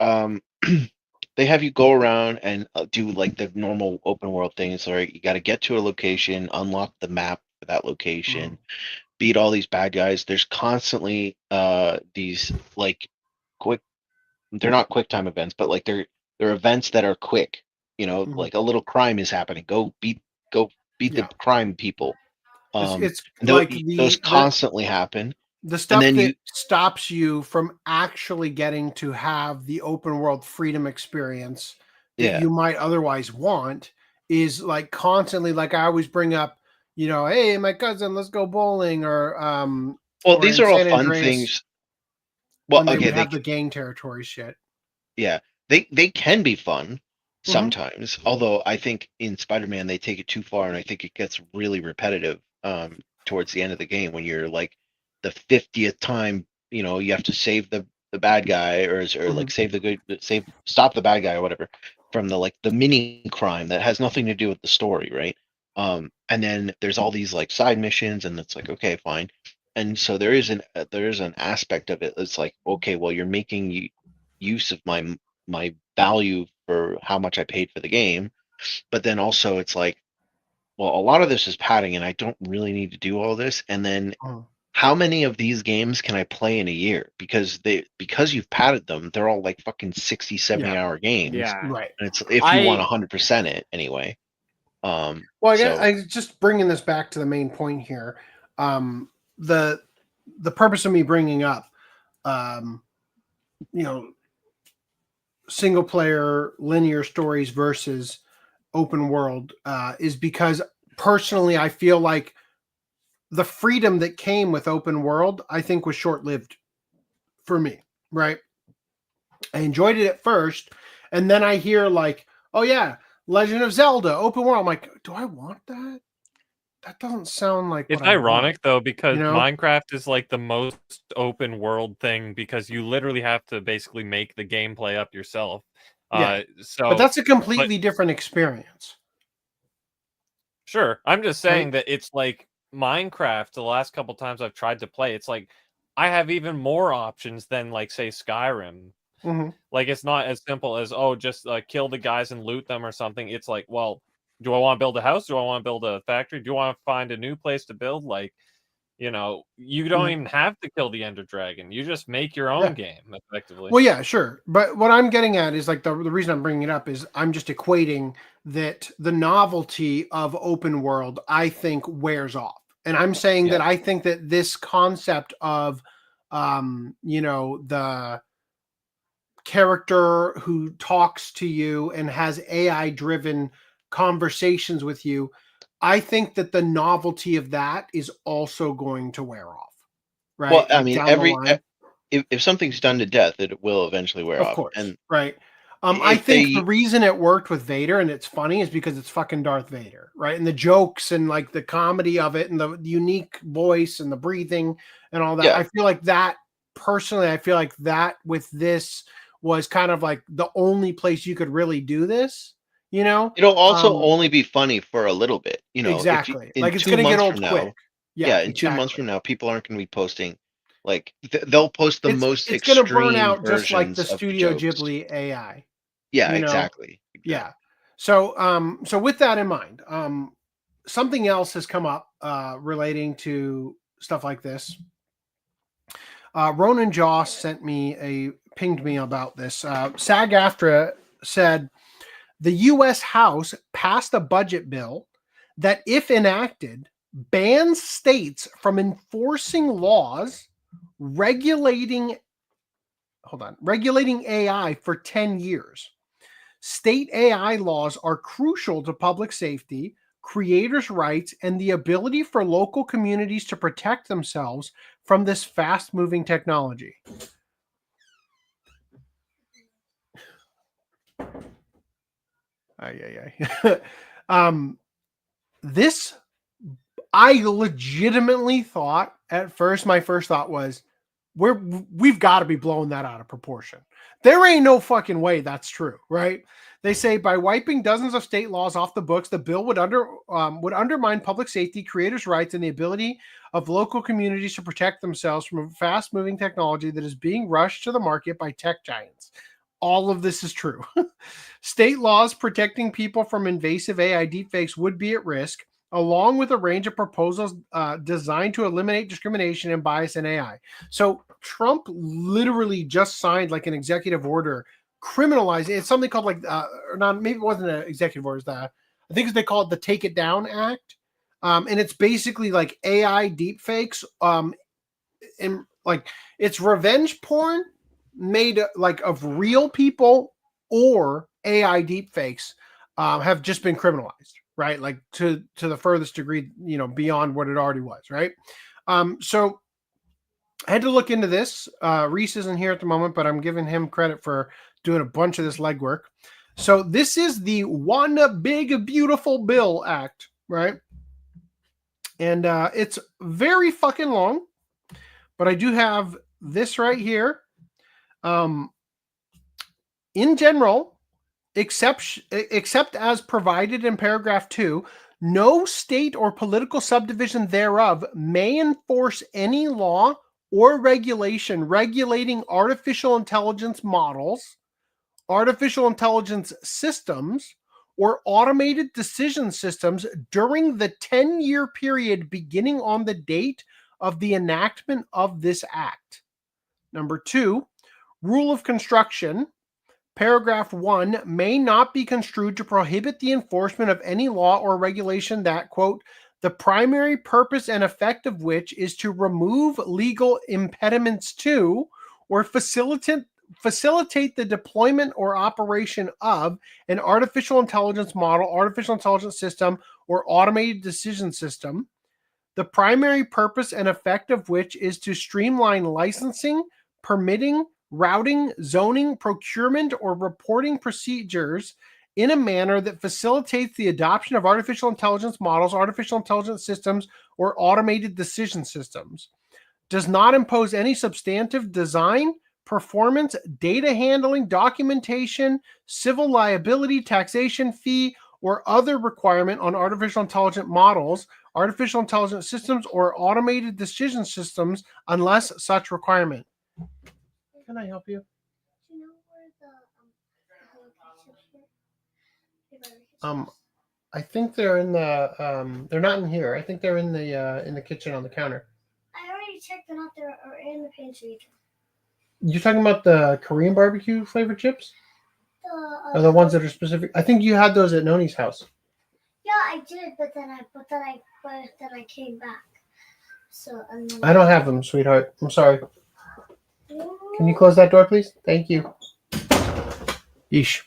they have you go around and do like the normal open world things. Right? You got to get to a location, unlock the map for that location, beat all these bad guys. There's constantly these like they're not quick time events, but like they're events that are quick. Like a little crime is happening. Go beat the crime people. It's and like those constantly happen. The stuff then that stops you from actually getting to have the open world freedom experience that you might otherwise want is like constantly, like I always bring up, hey, my cousin, let's go bowling, or well, these are all fun things. Well, when they have the gang territory shit. Yeah, they can be fun sometimes. Although I think in Spider-Man they take it too far, and I think it gets really repetitive towards the end of the game when you're like the 50th time. You have to save the bad guy, or like stop the bad guy or whatever from the mini crime that has nothing to do with the story, right? And then there's all these like side missions, and it's like, okay, fine. And so there is an aspect of it that's like, okay, well, you're making use of my value for how much I paid for the game, but then also it's like, well, a lot of this is padding, and I don't really need to do all this. And then how many of these games can I play in a year? Because you've padded them, they're all like fucking 60, 70-hour games. Yeah. Right. And it's if you want 100% it anyway. Well, I just bringing this back to the main point here. The purpose of me bringing up, single player linear stories versus open world is because personally I feel like the freedom that came with open world I think was short-lived for me, right? I enjoyed it at first, and then I hear like, oh yeah, Legend of Zelda open world. I'm like, do I want that? That doesn't sound like It's what I ironic want. though, because You know? Minecraft is like the most open world thing because you literally have to basically make the gameplay up yourself. Yeah. So But that's a completely different experience. Sure. I'm just saying that it's like Minecraft, the last couple times I've tried to play, it's like I have even more options than like say Skyrim. Mhm. Like it's not as simple as just kill the guys and loot them or something. It's like, well, do I want to build a house? Do I want to build a factory? Do I want to find a new place to build? Like, you don't even have to kill the Ender Dragon. You just make your own game effectively. Well, yeah, sure. But what I'm getting at is like the reason I'm bringing it up is I'm just equating that the novelty of open world, I think, wears off. And I'm saying that I think that this concept of, the character who talks to you and has AI driven conversations with you, I think that the novelty of that is also going to wear off. Right. Well, I mean, down the line. if something's done to death, it will eventually wear off. Of course, And right. I think the reason it worked with Vader and it's funny is because it's fucking Darth Vader, right? And the jokes and like the comedy of it and the unique voice and the breathing and all that. Yeah. I feel like that personally, I feel like that with this was kind of like the only place you could really do this, It'll also only be funny for a little bit, Exactly. Like it's going to get old quick. Yeah, in 2 months from now, people aren't going to be posting. Like they'll post the most it's extreme going to burn out just like the versions of Studio jokes. Ghibli AI. Yeah, exactly. Yeah. So with that in mind, something else has come up relating to stuff like this. Ronan Joss pinged me about this. SAG-AFTRA said the U.S. House passed a budget bill that, if enacted, bans states from enforcing laws regulating AI for 10 years. State AI laws are crucial to public safety, creators' rights, and the ability for local communities to protect themselves from this fast-moving technology. This, I legitimately thought at first, my first thought was, we've got to be blowing that out of proportion. There ain't no fucking way that's true, right? They say by wiping dozens of state laws off the books, the bill would undermine public safety, creators' rights, and the ability of local communities to protect themselves from a fast-moving technology that is being rushed to the market by tech giants. All of this is true. State laws protecting people from invasive AI deepfakes would be at risk, along with a range of proposals designed to eliminate discrimination and bias in AI. So Trump literally just signed like an executive order criminalizing. It's something called like, maybe it wasn't an executive order. I think they call it the Take It Down Act. And it's basically like AI deepfakes. And like it's revenge porn made like of real people or AI deepfakes have just been criminalized. Right, like to the furthest degree, beyond what it already was. Right, so I had to look into this. Reese isn't here at the moment, but I'm giving him credit for doing a bunch of this legwork. So this is the One Big Beautiful Bill Act, right? And it's very fucking long, but I do have this right here. In general, except as provided in paragraph 2, no state or political subdivision thereof may enforce any law or regulation regulating artificial intelligence models, artificial intelligence systems, or automated decision systems during the 10-year period beginning on the date of the enactment of this act. Number 2, rule of construction. Paragraph 1 may not be construed to prohibit the enforcement of any law or regulation that, quote, the primary purpose and effect of which is to remove legal impediments to or facilitate the deployment or operation of an artificial intelligence model, artificial intelligence system, or automated decision system, the primary purpose and effect of which is to streamline licensing, permitting, routing, zoning, procurement, or reporting procedures in a manner that facilitates the adoption of artificial intelligence models, artificial intelligence systems, or automated decision systems, does not impose any substantive design, performance, data handling, documentation, civil liability, taxation, fee, or other requirement on artificial intelligent models, artificial intelligence systems, or automated decision systems unless such requirement. Can I help you? Do you know where the I think they're in the they're not in here. I think they're in the kitchen on the counter. I already checked. They're not there or in the pantry. You're talking about the Korean barbecue flavored chips? Or the ones that are specific? I think you had those at Noni's house. Yeah, I did, but then I came back. So and then I don't have them, sweetheart. I'm sorry. Can you close that door, please? Thank you. Yeesh.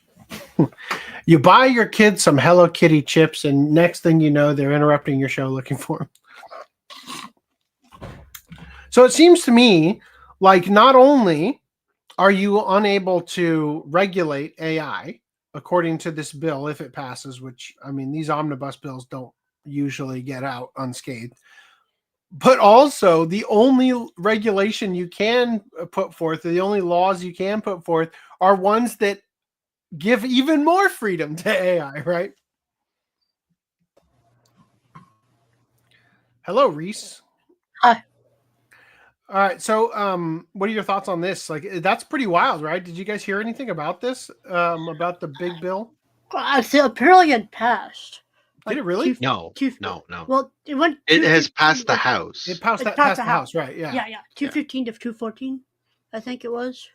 You buy your kids some Hello Kitty chips, and next thing you know, they're interrupting your show looking for them. So it seems to me like not only are you unable to regulate AI according to this bill, if it passes, which, I mean, these omnibus bills don't usually get out unscathed, but also the only regulation you can put forth, the only laws you can put forth are ones that give even more freedom to AI, right? Hello, Reese. Hi. All right, so what are your thoughts on this? Like, that's pretty wild, right? Did you guys hear anything about this? About the big bill? Apparently it passed. Did it really? No. Well, it went. It has 215 passed the to- House, It passed It the House, right? Yeah. Yeah, 215 to 214, I think it was.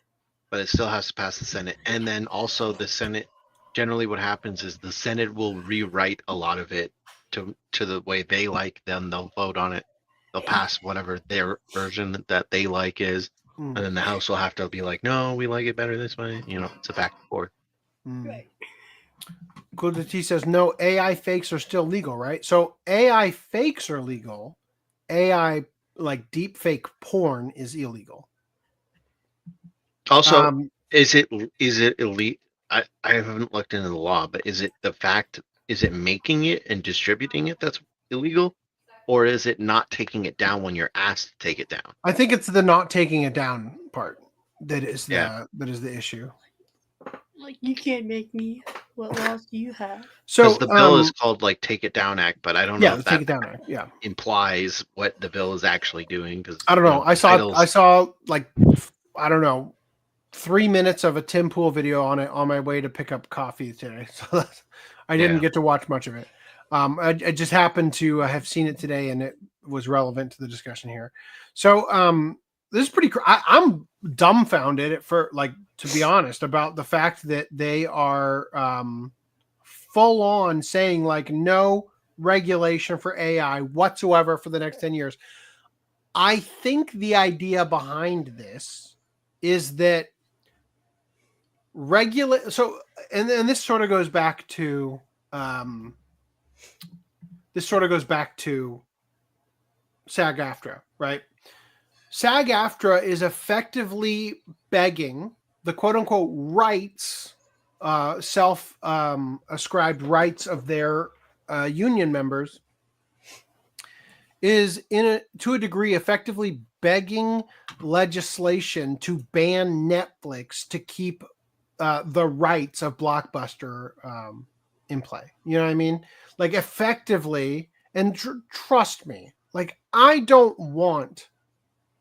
but it still has to pass the Senate. And then also the Senate, generally what happens is the Senate will rewrite a lot of it to the way they like, then they'll vote on it. They'll pass whatever their version that they like is. Mm. And then the House will have to be like, no, we like it better this way. You know, it's a back and forth. Mm. Right. Cool. T says no. AI fakes are still legal, right? So AI fakes are legal. AI like deep fake porn is illegal. Also, is it elite? I haven't looked into the law, but is it making it and distributing it that's illegal? Or is it not taking it down when you're asked to take it down? I think it's the not taking it down part that is Yeah. that is the issue. Like, you can't make me. What laws do you have? So Because the bill is called like Take It Down Act, but I don't know yeah, if the Take that It Down Act. Yeah, implies what the bill is actually doing. Because I don't know. I saw like I don't know 3 minutes of a Tim Pool video on it on my way to pick up coffee today. So I didn't get to watch much of it. I just happened to have seen it today, and it was relevant to the discussion here. So this is pretty. I'm dumbfounded to be honest, about the fact that they are full on saying like no regulation for AI whatsoever for the next 10 years. I think the idea behind this is that so and this sort of goes back to SAG-AFTRA, right? SAG-AFTRA is effectively begging the quote-unquote rights, self-ascribed rights of their union members, is to a degree effectively begging legislation to ban Netflix to keep the rights of Blockbuster in play. You know what I mean? Like effectively, and trust me, like I don't want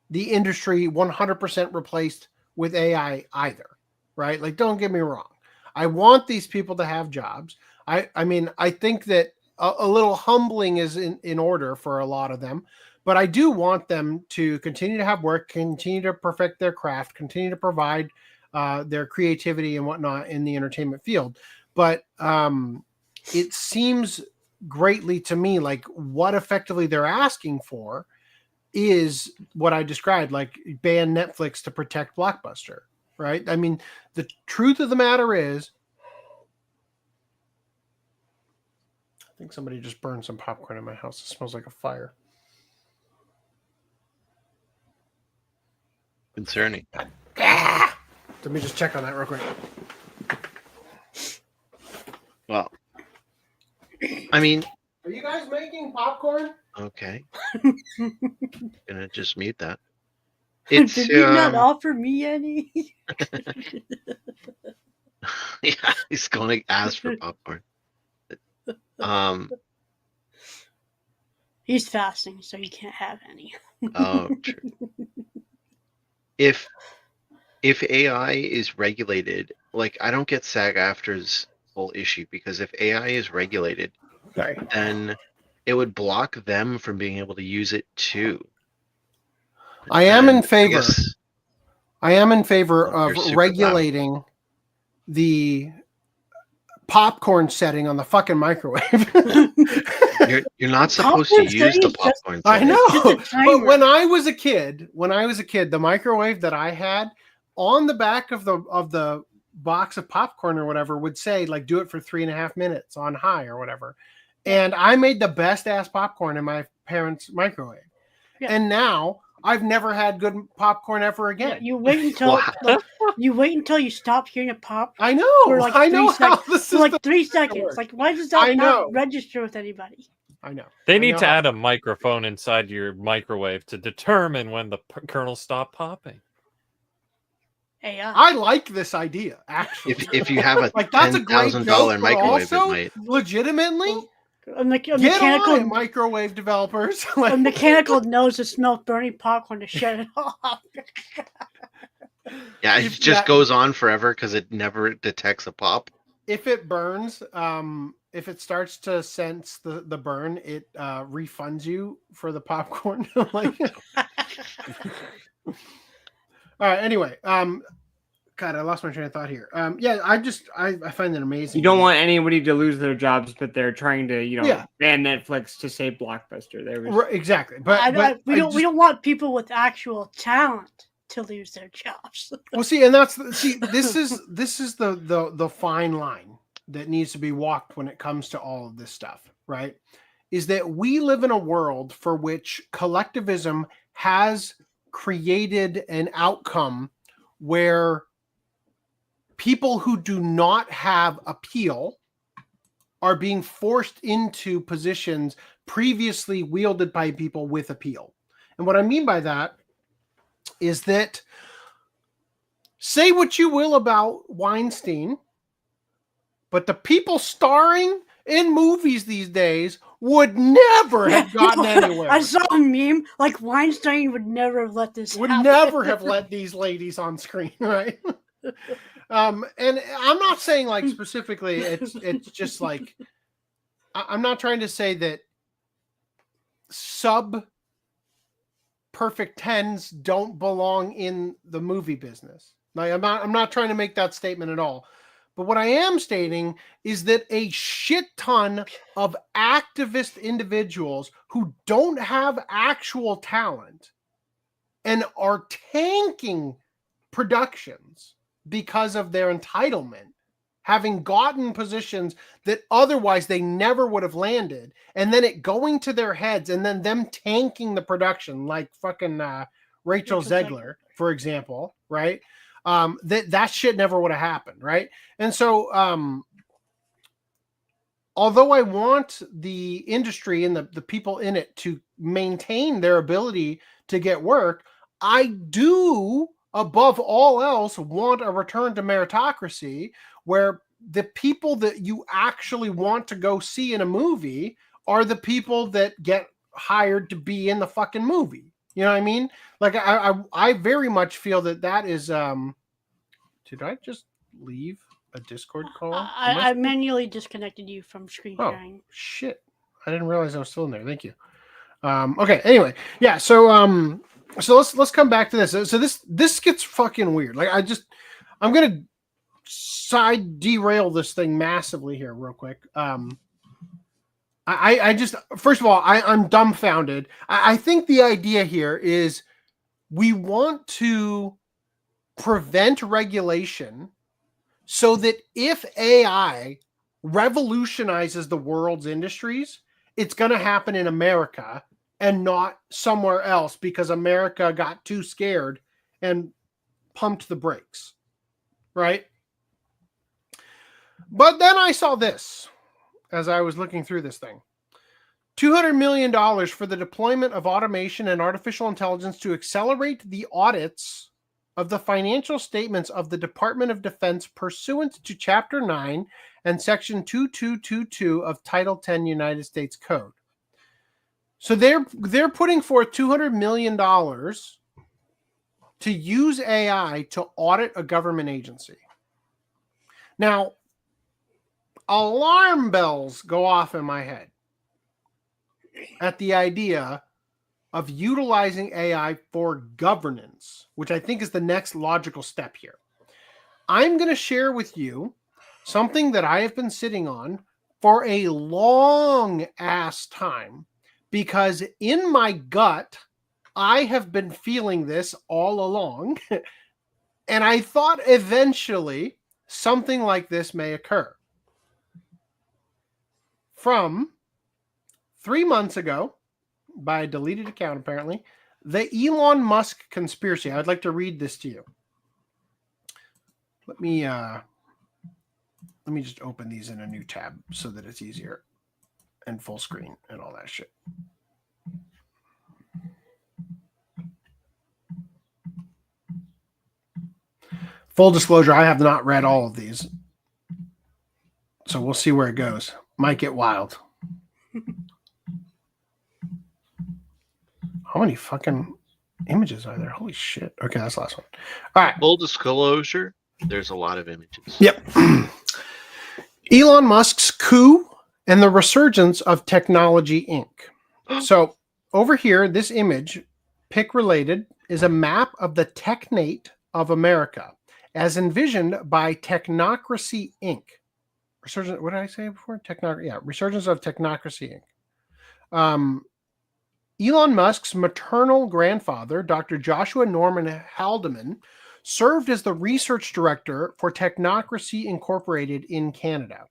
the industry 100% replaced with AI either, right? Like, don't get me wrong. I want these people to have jobs. I mean, I think that a little humbling is in order for a lot of them, But I do want them to continue to have work, continue to perfect their craft, continue to provide their creativity and whatnot in the entertainment field. But it seems greatly to me like what effectively they're asking for is what I described, like ban Netflix to protect Blockbuster, right? I mean, the truth of the matter is, I think somebody just burned some popcorn in my house. It smells like a fire. Concerning. Let me just check on that real quick. Well, I mean, Are you guys making popcorn? okay. Gonna just mute that. It's Did you not offer me any? yeah, he's going to ask for popcorn. He's fasting, so he can't have any. Oh, true. If AI is regulated, like I don't get SAG-AFTRA's whole issue, because if AI is regulated, Sorry. then it would block them from being able to use it too. I am in And favor. guess- I am in favor Oh, of you're super regulating the popcorn setting on the fucking microwave. You're not supposed to Popcorn use the setting is just- popcorn I setting. know. Just a But timer. when I was a kid, the microwave that I had on the back of the box of popcorn or whatever would say like do it for 3.5 minutes on high or whatever. And I made the best ass popcorn in my parents' microwave. Yeah. And now I've never had good popcorn ever again. Yeah, you wait until Wow. you stop hearing a pop I know. for like I know 3 how seconds. the For system like 3 seconds. works. Like, why does I that know. not register with anybody? I know. They I need know to how- add a microphone inside your microwave to determine when the kernels stop popping. AI. I like this idea, actually. If you have a like that's a great $10,000 joke, but microwave, also it might. legitimately a get on mechanical it, microwave developers. Like, a mechanical knows to smell burning popcorn to shut it off. Yeah, it if just that- goes on forever because it never detects a pop. if it burns, if it starts to sense the burn, it refunds you for the popcorn. Like, all right. Anyway, God, I lost my train of thought here. Yeah, I find that amazing. You don't want anybody to lose their jobs, but they're trying to, Yeah. ban Netflix to save Blockbuster. There was Right, exactly, but we don't want people with actual talent to lose their jobs. Well, see, and this is the fine line that needs to be walked when it comes to all of this stuff, right? Is that we live in a world for which collectivism has created an outcome where people who do not have appeal are being forced into positions previously wielded by people with appeal. And what I mean by that is that, say what you will about Weinstein, but the people starring in movies these days would never have gotten anywhere. I saw a meme like Weinstein would never have let this Would happen. never have let these ladies on screen, right? And I'm not saying like specifically, it's just like, I'm not trying to say that sub perfect 10s don't belong in the movie business. Like I'm not trying to make that statement at all. But what I am stating is that a shit ton of activist individuals who don't have actual talent and are tanking productions because of their entitlement, having gotten positions that otherwise they never would have landed, and then it going to their heads and then them tanking the production, like fucking Rachel Zegler, for example, right? That shit never would have happened, right? And so, although I want the industry and the people in it to maintain their ability to get work, I do, above all else, want a return to meritocracy where the people that you actually want to go see in a movie are the people that get hired to be in the fucking movie. You know what I mean? Like I very much feel that is. Did I just leave a Discord call? I manually disconnected you from screen Oh sharing. shit! I didn't realize I was still in there. Thank you. Okay. Anyway, yeah. So let's come back to this. So this gets fucking weird. Like I'm gonna side derail this thing massively here, real quick. I just first of all I'm dumbfounded. I think the idea here is we want to prevent regulation so that if AI revolutionizes the world's industries, it's going to happen in America and not somewhere else because America got too scared and pumped the brakes, right? But then I saw this as I was looking through this thing. $200 million for the deployment of automation and artificial intelligence to accelerate the audits of the financial statements of the Department of Defense pursuant to Chapter 9 and Section 2222 of Title 10 United States Code. So they're putting forth $200 million to use AI to audit a government agency. Now, alarm bells go off in my head at the idea of utilizing AI for governance, which I think is the next logical step here. I'm going to share with you something that I have been sitting on for a long ass time, because in my gut, I have been feeling this all along. And I thought eventually something like this may occur. From 3 months ago, by a deleted account apparently, the Elon Musk conspiracy. I'd like to read this to you. Let me just open these in a new tab so that it's easier and full screen and all that shit. Full disclosure, I have not read all of these. So we'll see where it goes. Might get wild. How many fucking images are there? Holy shit. Okay, that's the last one. All right. Full disclosure, there's a lot of images. Yep. Elon Musk's coup and the resurgence of Technology Inc. So over here, this image, pic related, is a map of the Technate of America as envisioned by Technocracy Inc. Resurgence, what did I say before? Resurgence of Technocracy Inc. Elon Musk's maternal grandfather, Dr. Joshua Norman Haldeman, served as the research director for Technocracy Incorporated in Canada.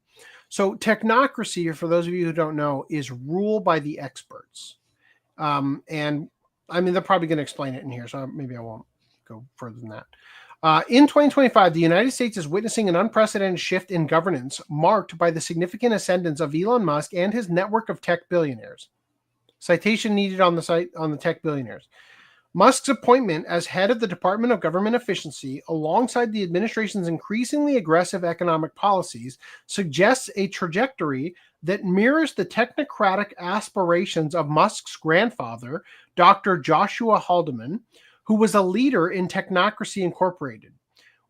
So Technocracy, for those of you who don't know, is rule by the experts. And I mean, they're probably going to explain it in here, so maybe I won't go further than that. In 2025, the United States is witnessing an unprecedented shift in governance marked by the significant ascendance of Elon Musk and his network of tech billionaires. Citation needed on the site on the tech billionaires. Musk's appointment as head of the Department of Government Efficiency, alongside the administration's increasingly aggressive economic policies, suggests a trajectory that mirrors the technocratic aspirations of Musk's grandfather, Dr. Joshua Haldeman, who was a leader in Technocracy Incorporated.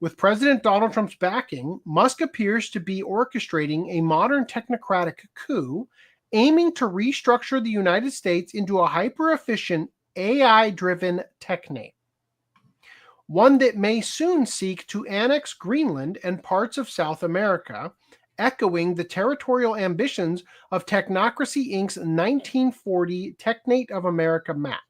With President Donald Trump's backing, Musk appears to be orchestrating a modern technocratic coup aiming to restructure the United States into a hyper-efficient, AI-driven technate. One that may soon seek to annex Greenland and parts of South America, echoing the territorial ambitions of Technocracy Inc.'s 1940 Technate of America map.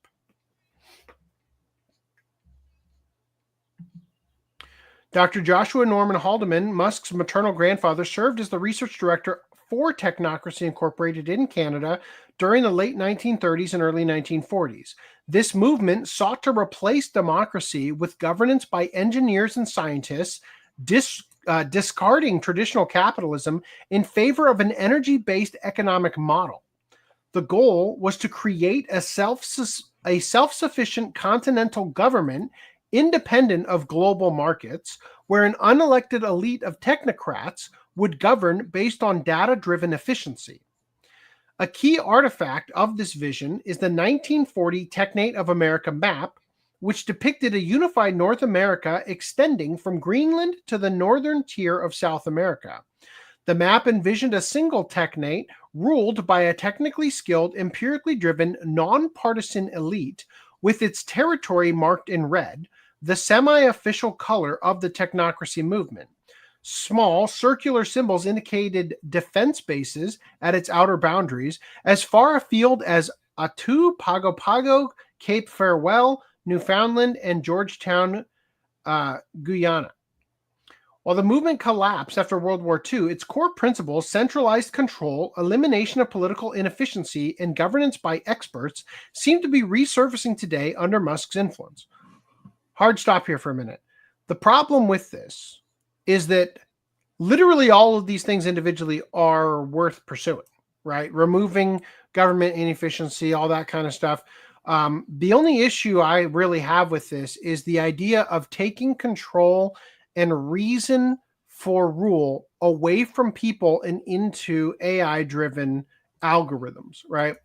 Dr. Joshua Norman Haldeman, Musk's maternal grandfather, served as the research director for Technocracy Incorporated in Canada during the late 1930s and early 1940s. This movement sought to replace democracy with governance by engineers and scientists, discarding traditional capitalism in favor of an energy-based economic model. The goal was to create a self-sufficient continental government independent of global markets, where an unelected elite of technocrats would govern based on data-driven efficiency. A key artifact of this vision is the 1940 Technate of America map, which depicted a unified North America extending from Greenland to the northern tier of South America. The map envisioned a single technate ruled by a technically skilled, empirically driven, non-partisan elite with its territory marked in red, the semi-official color of the technocracy movement. Small circular symbols indicated defense bases at its outer boundaries, as far afield as Attu, Pago Pago, Cape Farewell, Newfoundland, and Georgetown, Guyana. While the movement collapsed after World War II, its core principles, centralized control, elimination of political inefficiency, and governance by experts, seem to be resurfacing today under Musk's influence. Hard stop here for a minute. The problem with this is that literally all of these things individually are worth pursuing, right? Removing government inefficiency, all that kind of stuff. The only issue I really have with this is the idea of taking control and reason for rule away from people and into AI-driven algorithms, right?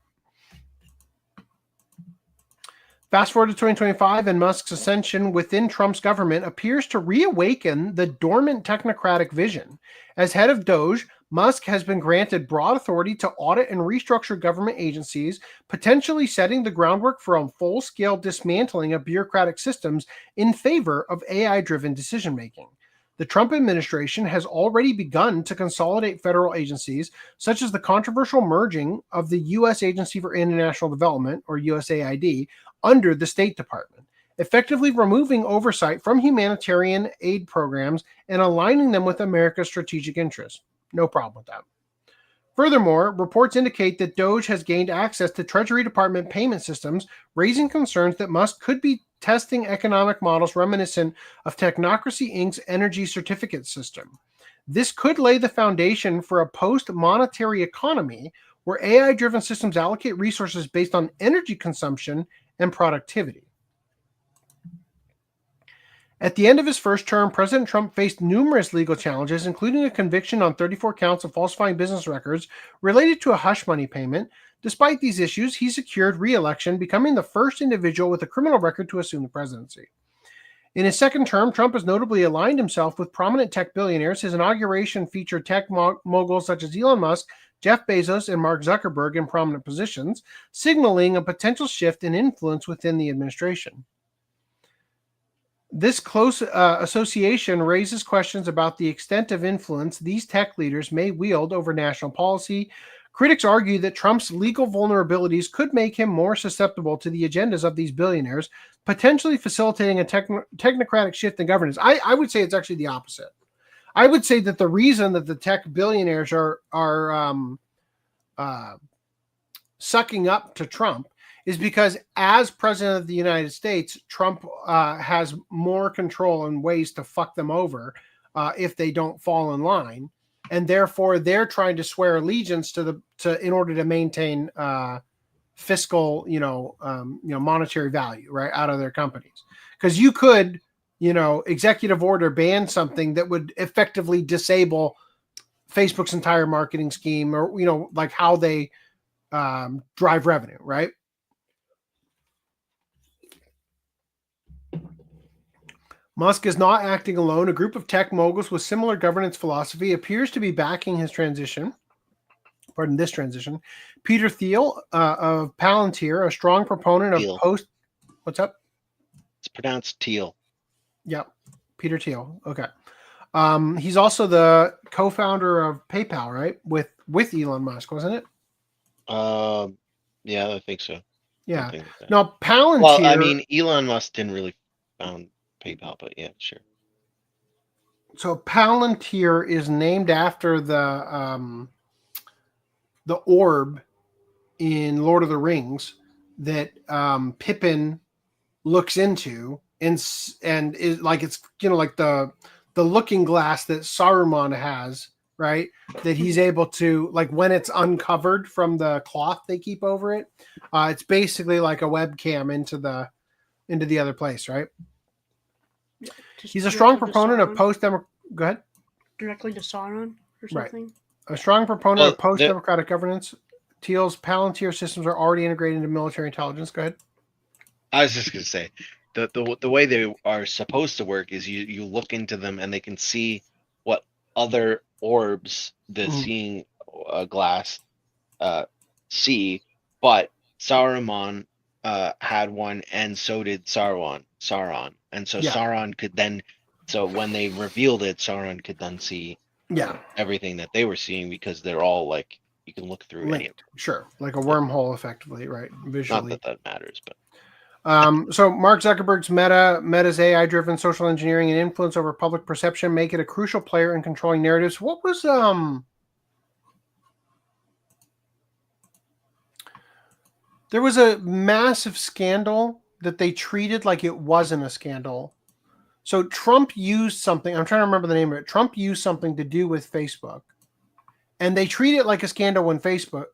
Fast forward to 2025, and Musk's ascension within Trump's government appears to reawaken the dormant technocratic vision. As head of DOGE, Musk has been granted broad authority to audit and restructure government agencies, potentially setting the groundwork for a full-scale dismantling of bureaucratic systems in favor of AI-driven decision-making. The Trump administration has already begun to consolidate federal agencies, such as the controversial merging of the U.S. Agency for International Development, or USAID, under the State Department, effectively removing oversight from humanitarian aid programs and aligning them with America's strategic interests. No problem with that. Furthermore, reports indicate that DOGE has gained access to Treasury Department payment systems, raising concerns that Musk could be testing economic models reminiscent of Technocracy Inc.'s energy certificate system. This could lay the foundation for a post-monetary economy where AI-driven systems allocate resources based on energy consumption and productivity. At the end of his first term, President Trump faced numerous legal challenges, including a conviction on 34 counts of falsifying business records related to a hush money payment. Despite these issues, he secured re-election, becoming the first individual with a criminal record to assume the presidency. In his second term, Trump has notably aligned himself with prominent tech billionaires. His inauguration featured tech moguls such as Elon Musk, Jeff Bezos, and Mark Zuckerberg in prominent positions, signaling a potential shift in influence within the administration. This close association raises questions about the extent of influence these tech leaders may wield over national policy. Critics argue that Trump's legal vulnerabilities could make him more susceptible to the agendas of these billionaires, potentially facilitating a technocratic shift in governance. I would say it's actually the opposite. I would say that the reason that the tech billionaires are sucking up to Trump is because as president of the United States, Trump has more control and ways to fuck them over if they don't fall in line. And therefore they're trying to swear allegiance to in order to maintain fiscal, monetary value, right, out of their companies. Because you could, executive order ban something that would effectively disable Facebook's entire marketing scheme, or, like how they drive revenue, right? Musk is not acting alone. A group of tech moguls with similar governance philosophy appears to be backing his transition. Pardon this transition. Peter Thiel of Palantir, a strong proponent of post. What's up? It's pronounced Thiel. Yep, Peter Thiel. Okay. He's also the co-founder of PayPal, right? With Elon Musk, wasn't it? Yeah, I think so. Yeah. Like that. Now Palantir. Well, I mean, Elon Musk didn't really found PayPal, but yeah, sure. So Palantir is named after the orb in Lord of the Rings that Pippin looks into, and is like, it's like the looking glass that Saruman has, right? That he's able to, like, when it's uncovered from the cloth they keep over it, it's basically like a webcam into the other place, right? He's a strong proponent of post-democratic. Go ahead. Directly to Sauron or something. Right. A strong proponent of post-democratic governance. Thiel's Palantir systems are already integrated into military intelligence. Go ahead. I was just going to say, the way they are supposed to work is you look into them and they can see what other orbs, the Mhm. seeing glass see, but Saruman had one, and so did Sauron, and so Yeah. Sauron could then. So when they revealed it, Sauron could then see Yeah. everything that they were seeing because they're all like you can look through any of Linked. Sure. Like a wormhole, effectively, right? them. Not Visually. that matters, but So Mark Zuckerberg's Meta's AI-driven social engineering and influence over public perception make it a crucial player in controlling narratives. What was there was a massive scandal that they treated like it wasn't a scandal. So Trump used something. I'm trying to remember the name of it. Trump used something to do with Facebook, and they treat it like a scandal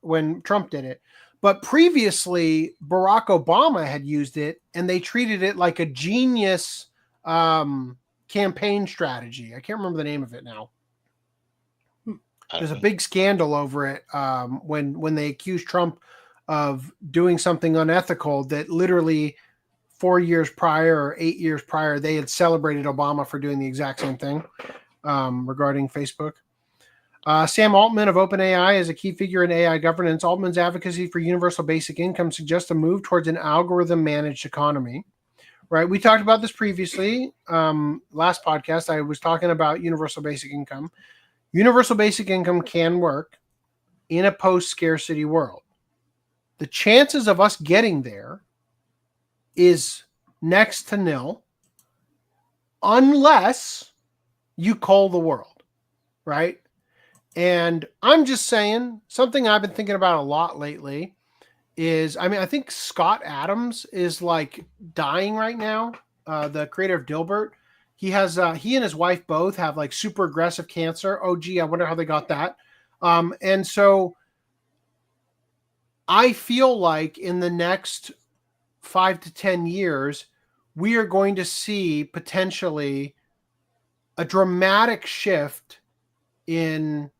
when Trump did it. But previously, Barack Obama had used it, and they treated it like a genius campaign strategy. I can't remember the name of it now. There's a big scandal over it when they accused Trump of doing something unethical that literally 4 years prior or 8 years prior, they had celebrated Obama for doing the exact same thing regarding Facebook. Sam Altman of OpenAI is a key figure in AI governance. Altman's advocacy for universal basic income suggests a move towards an algorithm-managed economy. Right? We talked about this previously. Last podcast, I was talking about universal basic income. Universal basic income can work in a post-scarcity world. The chances of us getting there is next to nil unless you cull the world, right? And I'm just saying, something I've been thinking about a lot lately is, I think Scott Adams is like dying right now, the creator of Dilbert. He and his wife both have like super aggressive cancer. Oh, gee, I wonder how they got that. And so I feel like in the next 5 to 10 years, we are going to see potentially a dramatic shift in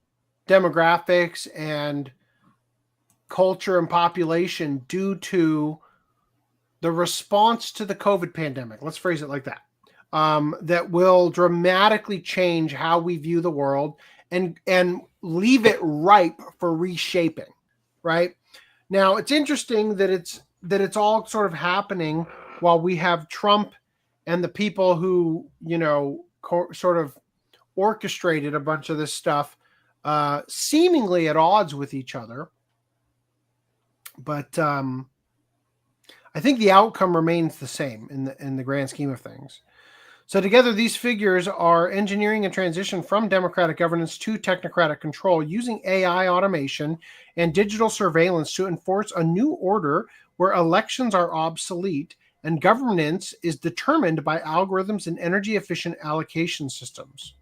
demographics and culture and population due to the response to the COVID pandemic. Let's phrase it like that. That will dramatically change how we view the world and leave it ripe for reshaping. Right now, it's interesting that it's all sort of happening while we have Trump and the people who sort of orchestrated a bunch of this stuff, seemingly at odds with each other. But I think the outcome remains the same in the grand scheme of things. So together, these figures are engineering a transition from democratic governance to technocratic control using AI automation and digital surveillance to enforce a new order where elections are obsolete and governance is determined by algorithms and energy-efficient allocation systems.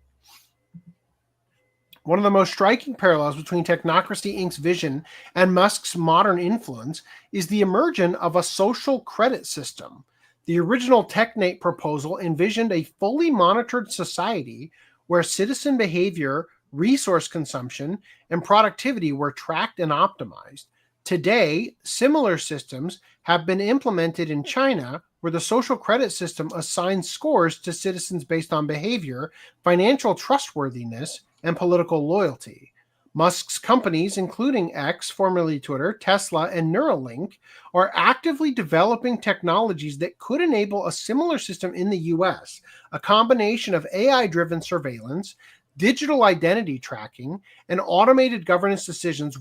One of the most striking parallels between Technocracy Inc.'s vision and Musk's modern influence is the emergence of a social credit system. The original TechNate proposal envisioned a fully monitored society where citizen behavior, resource consumption, and productivity were tracked and optimized. Today, similar systems have been implemented in China, where the social credit system assigns scores to citizens based on behavior, financial trustworthiness, and political loyalty. Musk's companies, including X, formerly Twitter, Tesla, and Neuralink, are actively developing technologies that could enable a similar system in the US. A combination of AI-driven surveillance, digital identity tracking, and automated governance decisions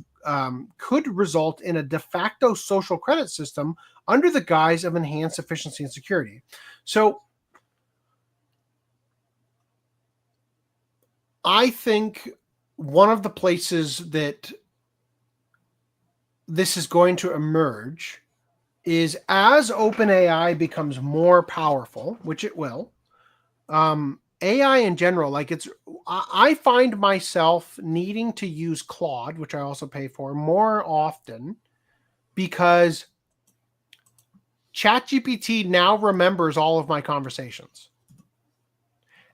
could result in a de facto social credit system under the guise of enhanced efficiency and security. So I think one of the places that this is going to emerge is as OpenAI becomes more powerful, which it will, AI in general, I find myself needing to use Claude, which I also pay for, more often because ChatGPT now remembers all of my conversations.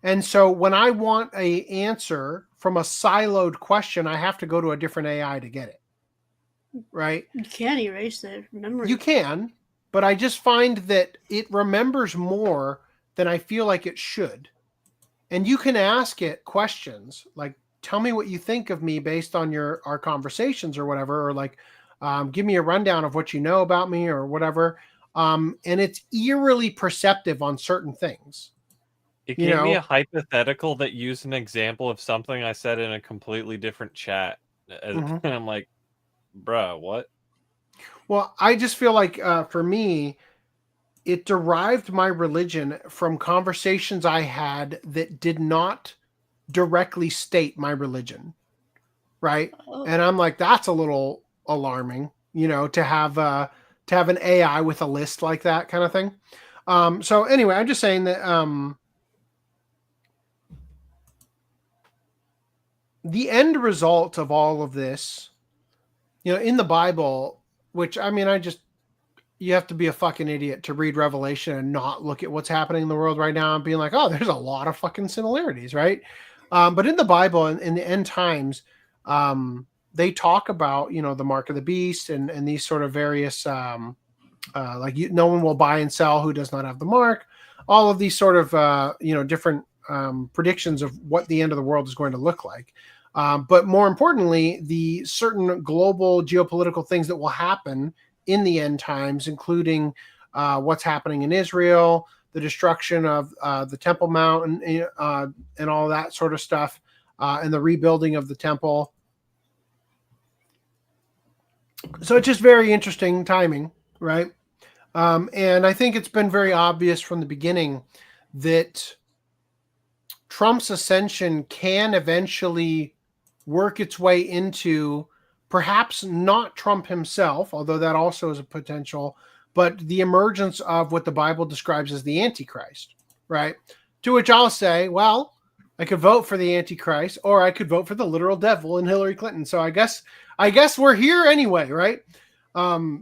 And so when I want an answer from a siloed question, I have to go to a different AI to get it. Right? You can erase the memory. You can, but I just find that it remembers more than I feel like it should. And you can ask it questions like, tell me what you think of me based on our conversations or whatever, or like, give me a rundown of what you know about me or whatever. And it's eerily perceptive on certain things. It You gave me know? a hypothetical that used an example of something I said in a completely different chat. And I'm like, bruh, what? Well, I just feel like for me, it derived my religion from conversations I had that did not directly state my religion. Right. Oh. And I'm like, that's a little alarming, you know, to have an AI with a list like that kind of thing. So anyway, I'm just saying that the end result of all of this, you know, in the Bible, which I mean, you have to be a fucking idiot to read Revelation and not look at what's happening in the world right now and being like, oh, there's a lot of fucking similarities, right? But in the Bible, in the end times, they talk about, you know, the mark of the beast and these sort of various, no one will buy and sell who does not have the mark. All of these sort of, different predictions of what the end of the world is going to look like. But more importantly, the certain global geopolitical things that will happen in the end times, including what's happening in Israel, the destruction of the Temple Mount, and all that sort of stuff, and the rebuilding of the temple. So it's just very interesting timing, right? And I think it's been very obvious from the beginning that Trump's ascension can eventually work its way into perhaps not Trump himself, although that also is a potential, but the emergence of what the Bible describes as the Antichrist, right? To which I'll say, well, I could vote for the Antichrist, or I could vote for the literal devil in Hillary Clinton. So I guess we're here anyway, right? But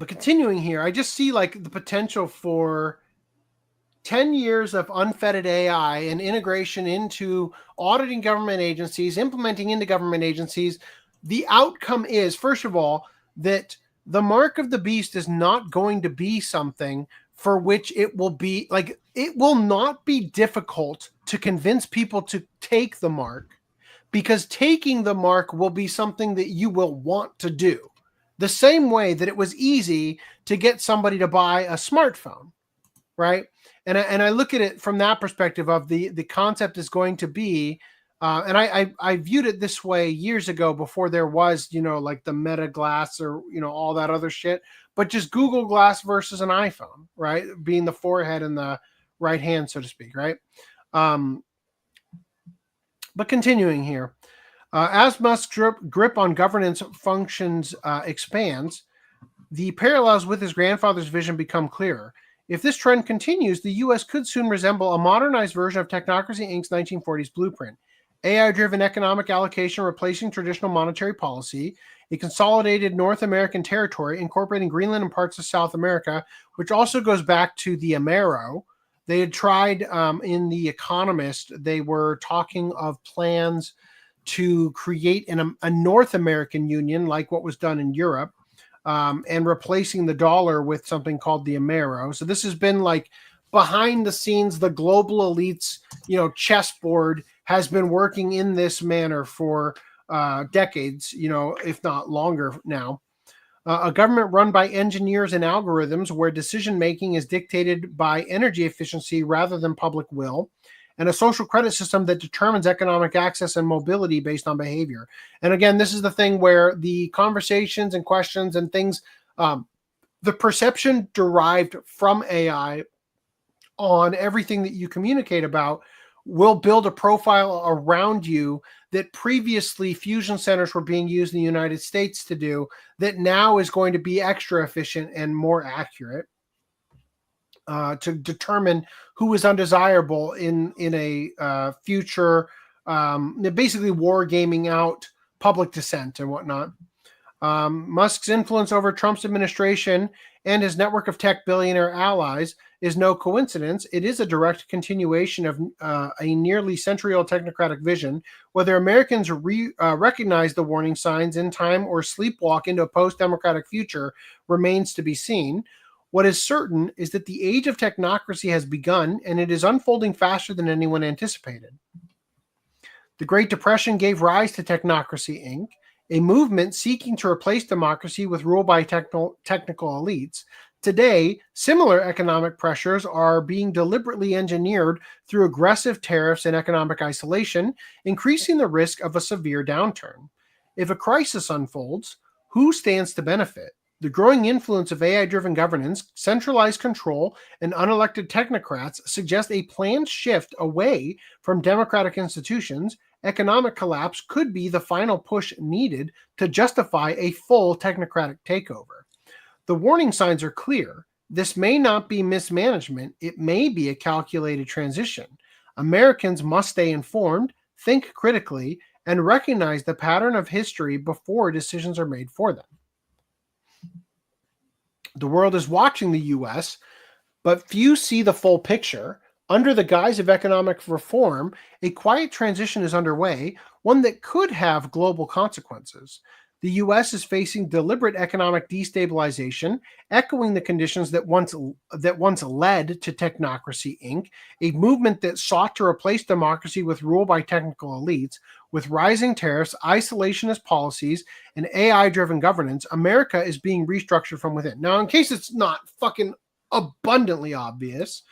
continuing here, I just see like the potential for 10 years of unfettered AI and integration into auditing government agencies, implementing into government agencies. The outcome is, first of all, that the mark of the beast is not going to be something for which it will be like, it will not be difficult to convince people to take the mark, because taking the mark will be something that you will want to do. The same way that it was easy to get somebody to buy a smartphone, right? And I look at it from that perspective of the concept is going to be, and I viewed it this way years ago before there was, you know, like the Meta Glass or, you know, all that other shit, but just Google Glass versus an iPhone, right? Being the forehead and the right hand, so to speak, right? But continuing here, as Musk's grip on governance functions expands, the parallels with his grandfather's vision become clearer. If this trend continues, the U.S. could soon resemble a modernized version of Technocracy Inc.'s 1940s blueprint. AI-driven economic allocation replacing traditional monetary policy, a consolidated North American territory incorporating Greenland and parts of South America, which also goes back to the Amero. They had tried in The Economist, they were talking of plans to create a North American union like what was done in Europe, and replacing the dollar with something called the Amero. So this has been like behind the scenes, the global elites, you know, chessboard has been working in this manner for decades, you know, if not longer now. A government run by engineers and algorithms where decision-making is dictated by energy efficiency rather than public will, and a social credit system that determines economic access and mobility based on behavior. And again, this is the thing where the conversations and questions and things, the perception derived from AI on everything that you communicate about will build a profile around you that previously fusion centers were being used in the United States to do, that now is going to be extra efficient and more accurate to determine who is undesirable in a future, basically war gaming out public dissent and whatnot. Musk's influence over Trump's administration and his network of tech billionaire allies is no coincidence. It is a direct continuation of a nearly century-old technocratic vision. Whether Americans recognize the warning signs in time or sleepwalk into a post-democratic future remains to be seen. What is certain is that the age of technocracy has begun, and it is unfolding faster than anyone anticipated. The Great Depression gave rise to Technocracy Inc., a movement seeking to replace democracy with rule by technical elites. Today, similar economic pressures are being deliberately engineered through aggressive tariffs and economic isolation, increasing the risk of a severe downturn. If a crisis unfolds, who stands to benefit? The growing influence of AI-driven governance, centralized control, and unelected technocrats suggest a planned shift away from democratic institutions. Economic collapse could be the final push needed to justify a full technocratic takeover. The warning signs are clear. This may not be mismanagement. It may be a calculated transition. Americans must stay informed, think critically, and recognize the pattern of history before decisions are made for them. The world is watching the U.S., but few see the full picture. Under the guise of economic reform, a quiet transition is underway, one that could have global consequences. The U.S. is facing deliberate economic destabilization, echoing the conditions that once led to Technocracy Inc., a movement that sought to replace democracy with rule by technical elites. With rising tariffs, isolationist policies, and AI-driven governance, America is being restructured from within. Now, in case it's not fucking abundantly obvious,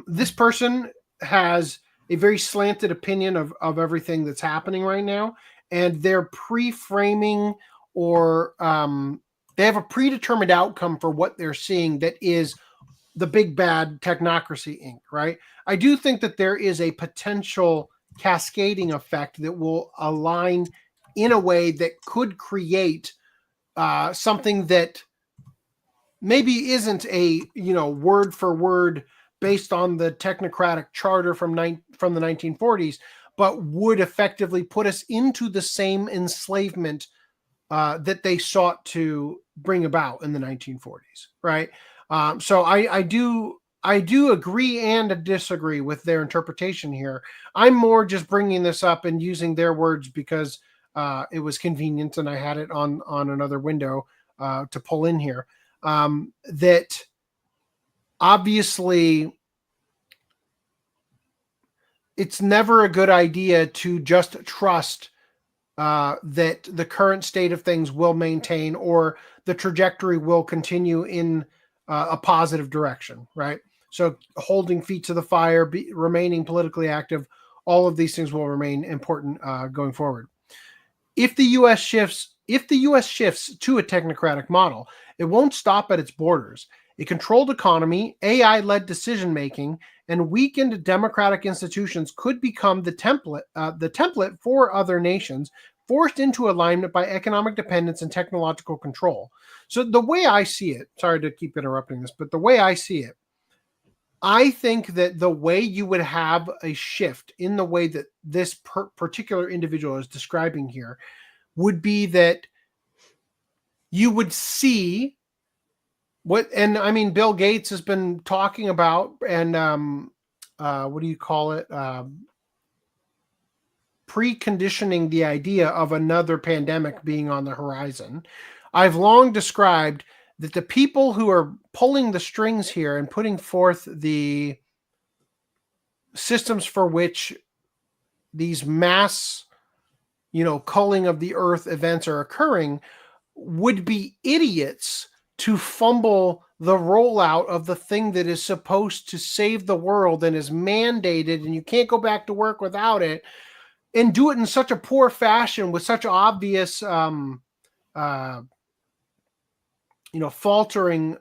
this person has a very slanted opinion of everything that's happening right now, and they're pre-framing or they have a predetermined outcome for what they're seeing that is the big bad Technocracy Inc., right? I do think that there is a potential cascading effect that will align in a way that could create something that maybe isn't a, word for word based on the technocratic charter from the 1940s, but would effectively put us into the same enslavement that they sought to bring about in the 1940s, right? So I do agree and disagree with their interpretation here. I'm more just bringing this up and using their words because it was convenient and I had it on another window to pull in here. That obviously it's never a good idea to just trust that the current state of things will maintain or the trajectory will continue in a positive direction, right? So holding feet to the fire, remaining politically active, all of these things will remain important going forward. If the U.S. shifts to a technocratic model, it won't stop at its borders. A controlled economy, AI-led decision-making, and weakened democratic institutions could become the template for other nations, forced into alignment by economic dependence and technological control. So the way I see it, sorry to keep interrupting this, but the way I see it, I think that the way you would have a shift in the way that this particular individual is describing here would be that you would see Bill Gates has been talking about, and what do you call it? Preconditioning the idea of another pandemic being on the horizon. I've long described that the people who are pulling the strings here and putting forth the systems for which these mass, culling of the earth events are occurring would be idiots to fumble the rollout of the thing that is supposed to save the world and is mandated and you can't go back to work without it, and do it in such a poor fashion with such obvious faltering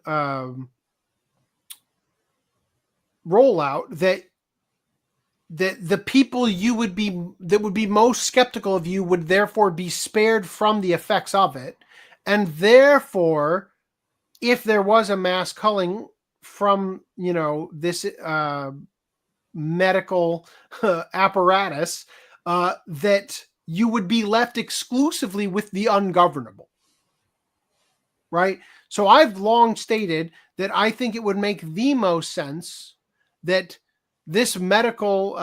rollout that the people that would be most skeptical of you would therefore be spared from the effects of it. And therefore, if there was a mass culling from, this medical apparatus, that you would be left exclusively with the ungovernable, right? So I've long stated that I think it would make the most sense that this medical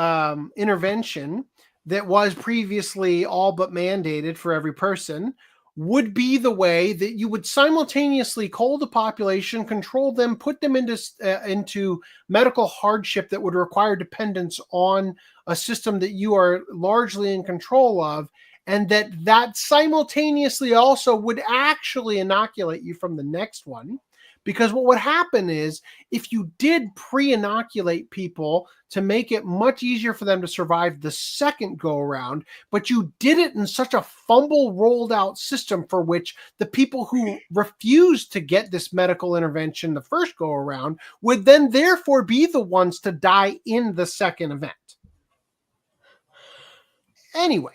intervention that was previously all but mandated for every person would be the way that you would simultaneously cull the population, control them, put them into medical hardship that would require dependence on a system that you are largely in control of, and that simultaneously also would actually inoculate you from the next one. Because what would happen is, if you did pre-inoculate people to make it much easier for them to survive the second go-around, but you did it in such a fumble rolled out system for which the people who refused to get this medical intervention the first go-around would then therefore be the ones to die in the second event. Anyway,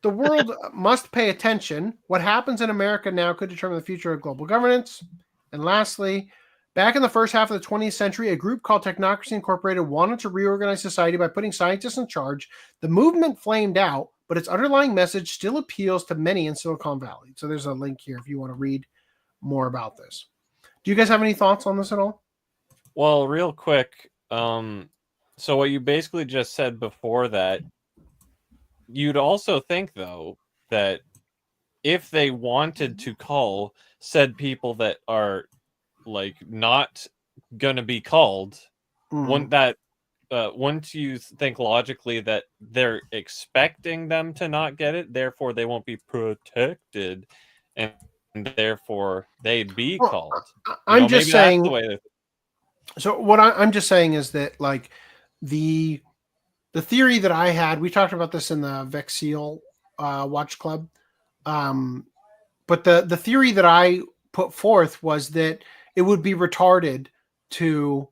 the world must pay attention. What happens in America now could determine the future of global governance. And lastly, back in the first half of the 20th century, a group called Technocracy Incorporated wanted to reorganize society by putting scientists in charge. The movement flamed out, but its underlying message still appeals to many in Silicon Valley. So there's a link here if you want to read more about this. Do you guys have any thoughts on this at all? Well, real quick, so what you basically just said before that, you'd also think, though, that if they wanted to cull said people that are like not going to be culled, wouldn't you think logically that they're expecting them to not get it, therefore they won't be protected, and therefore they'd be culled? I'm just saying. So what I'm just saying is that, like, the theory that I had, we talked about this in the Vexil Watch Club. But the theory that I put forth was that it would be retarded to,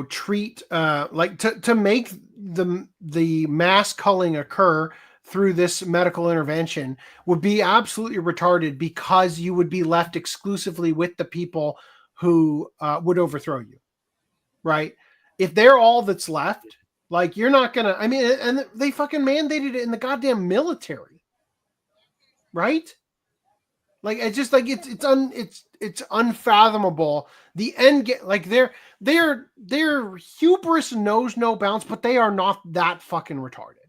treat to make the mass culling occur through this medical intervention would be absolutely retarded, because you would be left exclusively with the people who would overthrow you, right? If they're all that's left, like, you're not gonna. I mean, and they fucking mandated it in the goddamn military. Right? Like, it's just like it's unfathomable. The end their hubris knows no bounds, but they are not that fucking retarded.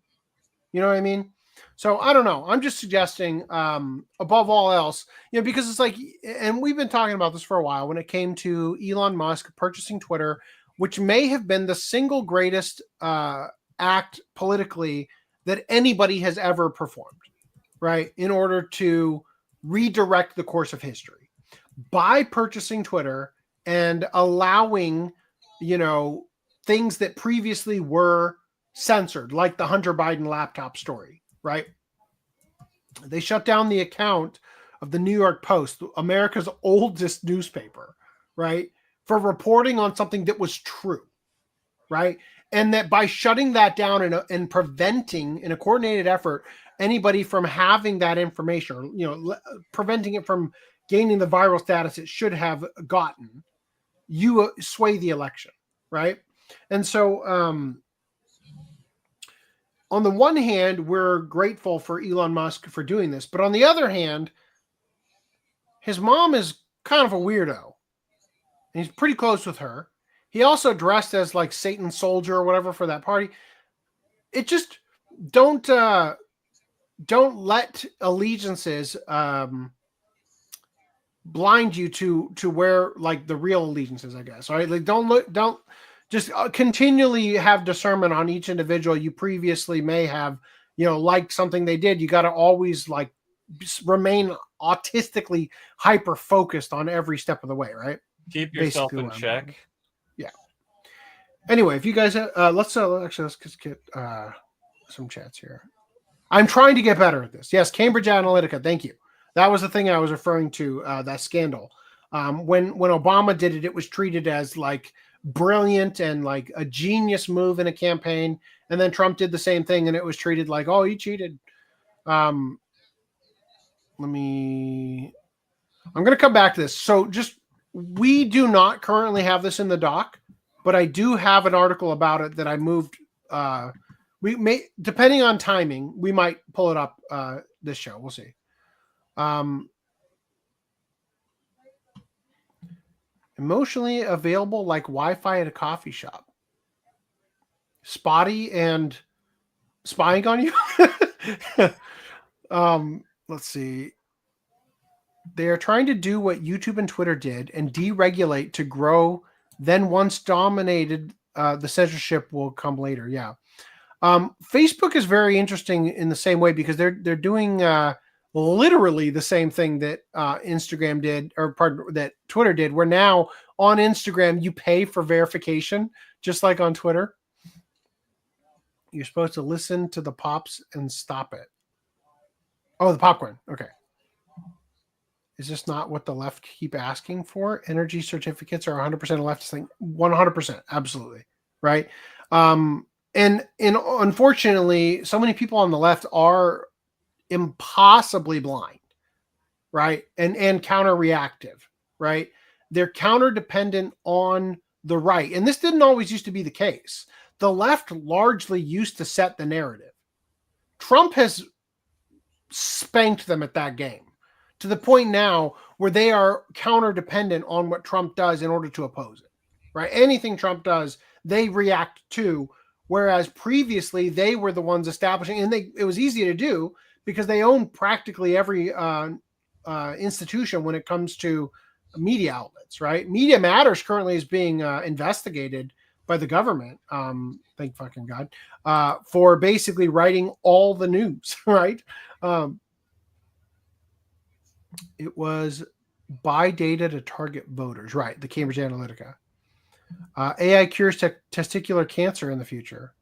You know what I mean? So I don't know. I'm just suggesting, above all else, because it's like, and we've been talking about this for a while when it came to Elon Musk purchasing Twitter, which may have been the single greatest act politically that anybody has ever performed. Right, in order to redirect the course of history by purchasing Twitter and allowing, things that previously were censored, like the Hunter Biden laptop story, right? They shut down the account of the New York Post, America's oldest newspaper, right, for reporting on something that was true, right? And that by shutting that down and preventing, in a coordinated effort, anybody from having that information, or preventing it from gaining the viral status it should have gotten, you sway the election, right? And so, on the one hand, we're grateful for Elon Musk for doing this, but on the other hand, his mom is kind of a weirdo, and he's pretty close with her. He also dressed as like Satan's soldier or whatever for that party. It just don't let allegiances blind you to where, like, the real allegiances, I guess. All right, like, don't just continually have discernment on each individual. You previously may have, liked something they did. You got to always, like, remain autistically hyper focused on every step of the way, right? Keep yourself in check. Yeah. Anyway, if you guys let's get some chats here. I'm trying to get better at this. Yes, Cambridge Analytica. Thank you. That was the thing I was referring to, that scandal. When Obama did it, it was treated as like brilliant and like a genius move in a campaign. And then Trump did the same thing and it was treated like, oh, he cheated. I'm going to come back to this. So we do not currently have this in the doc, but I do have an article about it that I moved. We may, depending on timing, we might pull it up this show. We'll see. Emotionally available like Wi-Fi at a coffee shop. Spotty and spying on you. let's see. They are trying to do what YouTube and Twitter did and deregulate to grow. Then once dominated, the censorship will come later. Yeah. Facebook is very interesting in the same way because they're doing literally the same thing that Instagram did, or pardon, that Twitter did. Where now on Instagram you pay for verification, just like on Twitter. You're supposed to listen to the pops and stop it. Oh, the popcorn. Okay. Is this not what the left keep asking for? Energy certificates are 100% a leftist thing. 100%, absolutely, right? And unfortunately, so many people on the left are impossibly blind, right? And counter-reactive, right? They're counter-dependent on the right. And this didn't always used to be the case. The left largely used to set the narrative. Trump has spanked them at that game to the point now where they are counter-dependent on what Trump does in order to oppose it, right? Anything Trump does, they react to, whereas previously they were the ones establishing, and it was easy to do because they own practically every institution when it comes to media outlets, right? Media Matters currently is being investigated by the government, thank fucking God, for basically writing all the news, right? It was buy data to target voters, right? The Cambridge Analytica. AI cures testicular cancer in the future.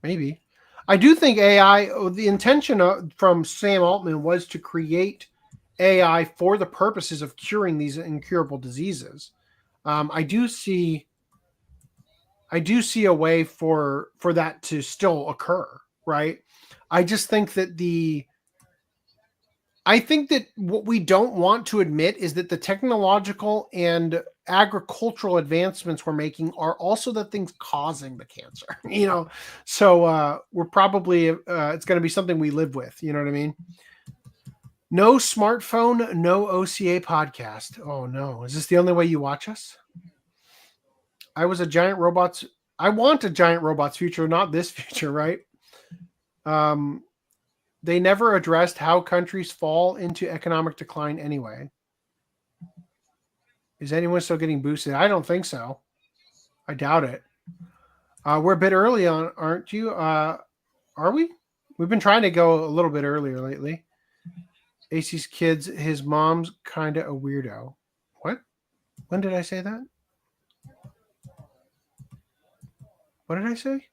Maybe. I do think AI, the intention from Sam Altman was to create AI for the purposes of curing these incurable diseases. I do see a way for that to still occur, right? I just think that what we don't want to admit is that the technological and agricultural advancements we're making are also the things causing the cancer, you know? So we're probably, it's going to be something we live with. You know what I mean? No smartphone, no OCA podcast. Oh no. Is this the only way you watch us? I want a giant robots future, not this future, right? They never addressed how countries fall into economic decline anyway. Is anyone still getting boosted? I don't think so. I doubt it. We're a bit early on, aren't you? Are we? We've been trying to go a little bit earlier lately. AC's kids, his mom's kind of a weirdo. What? When did I say that? What did I say?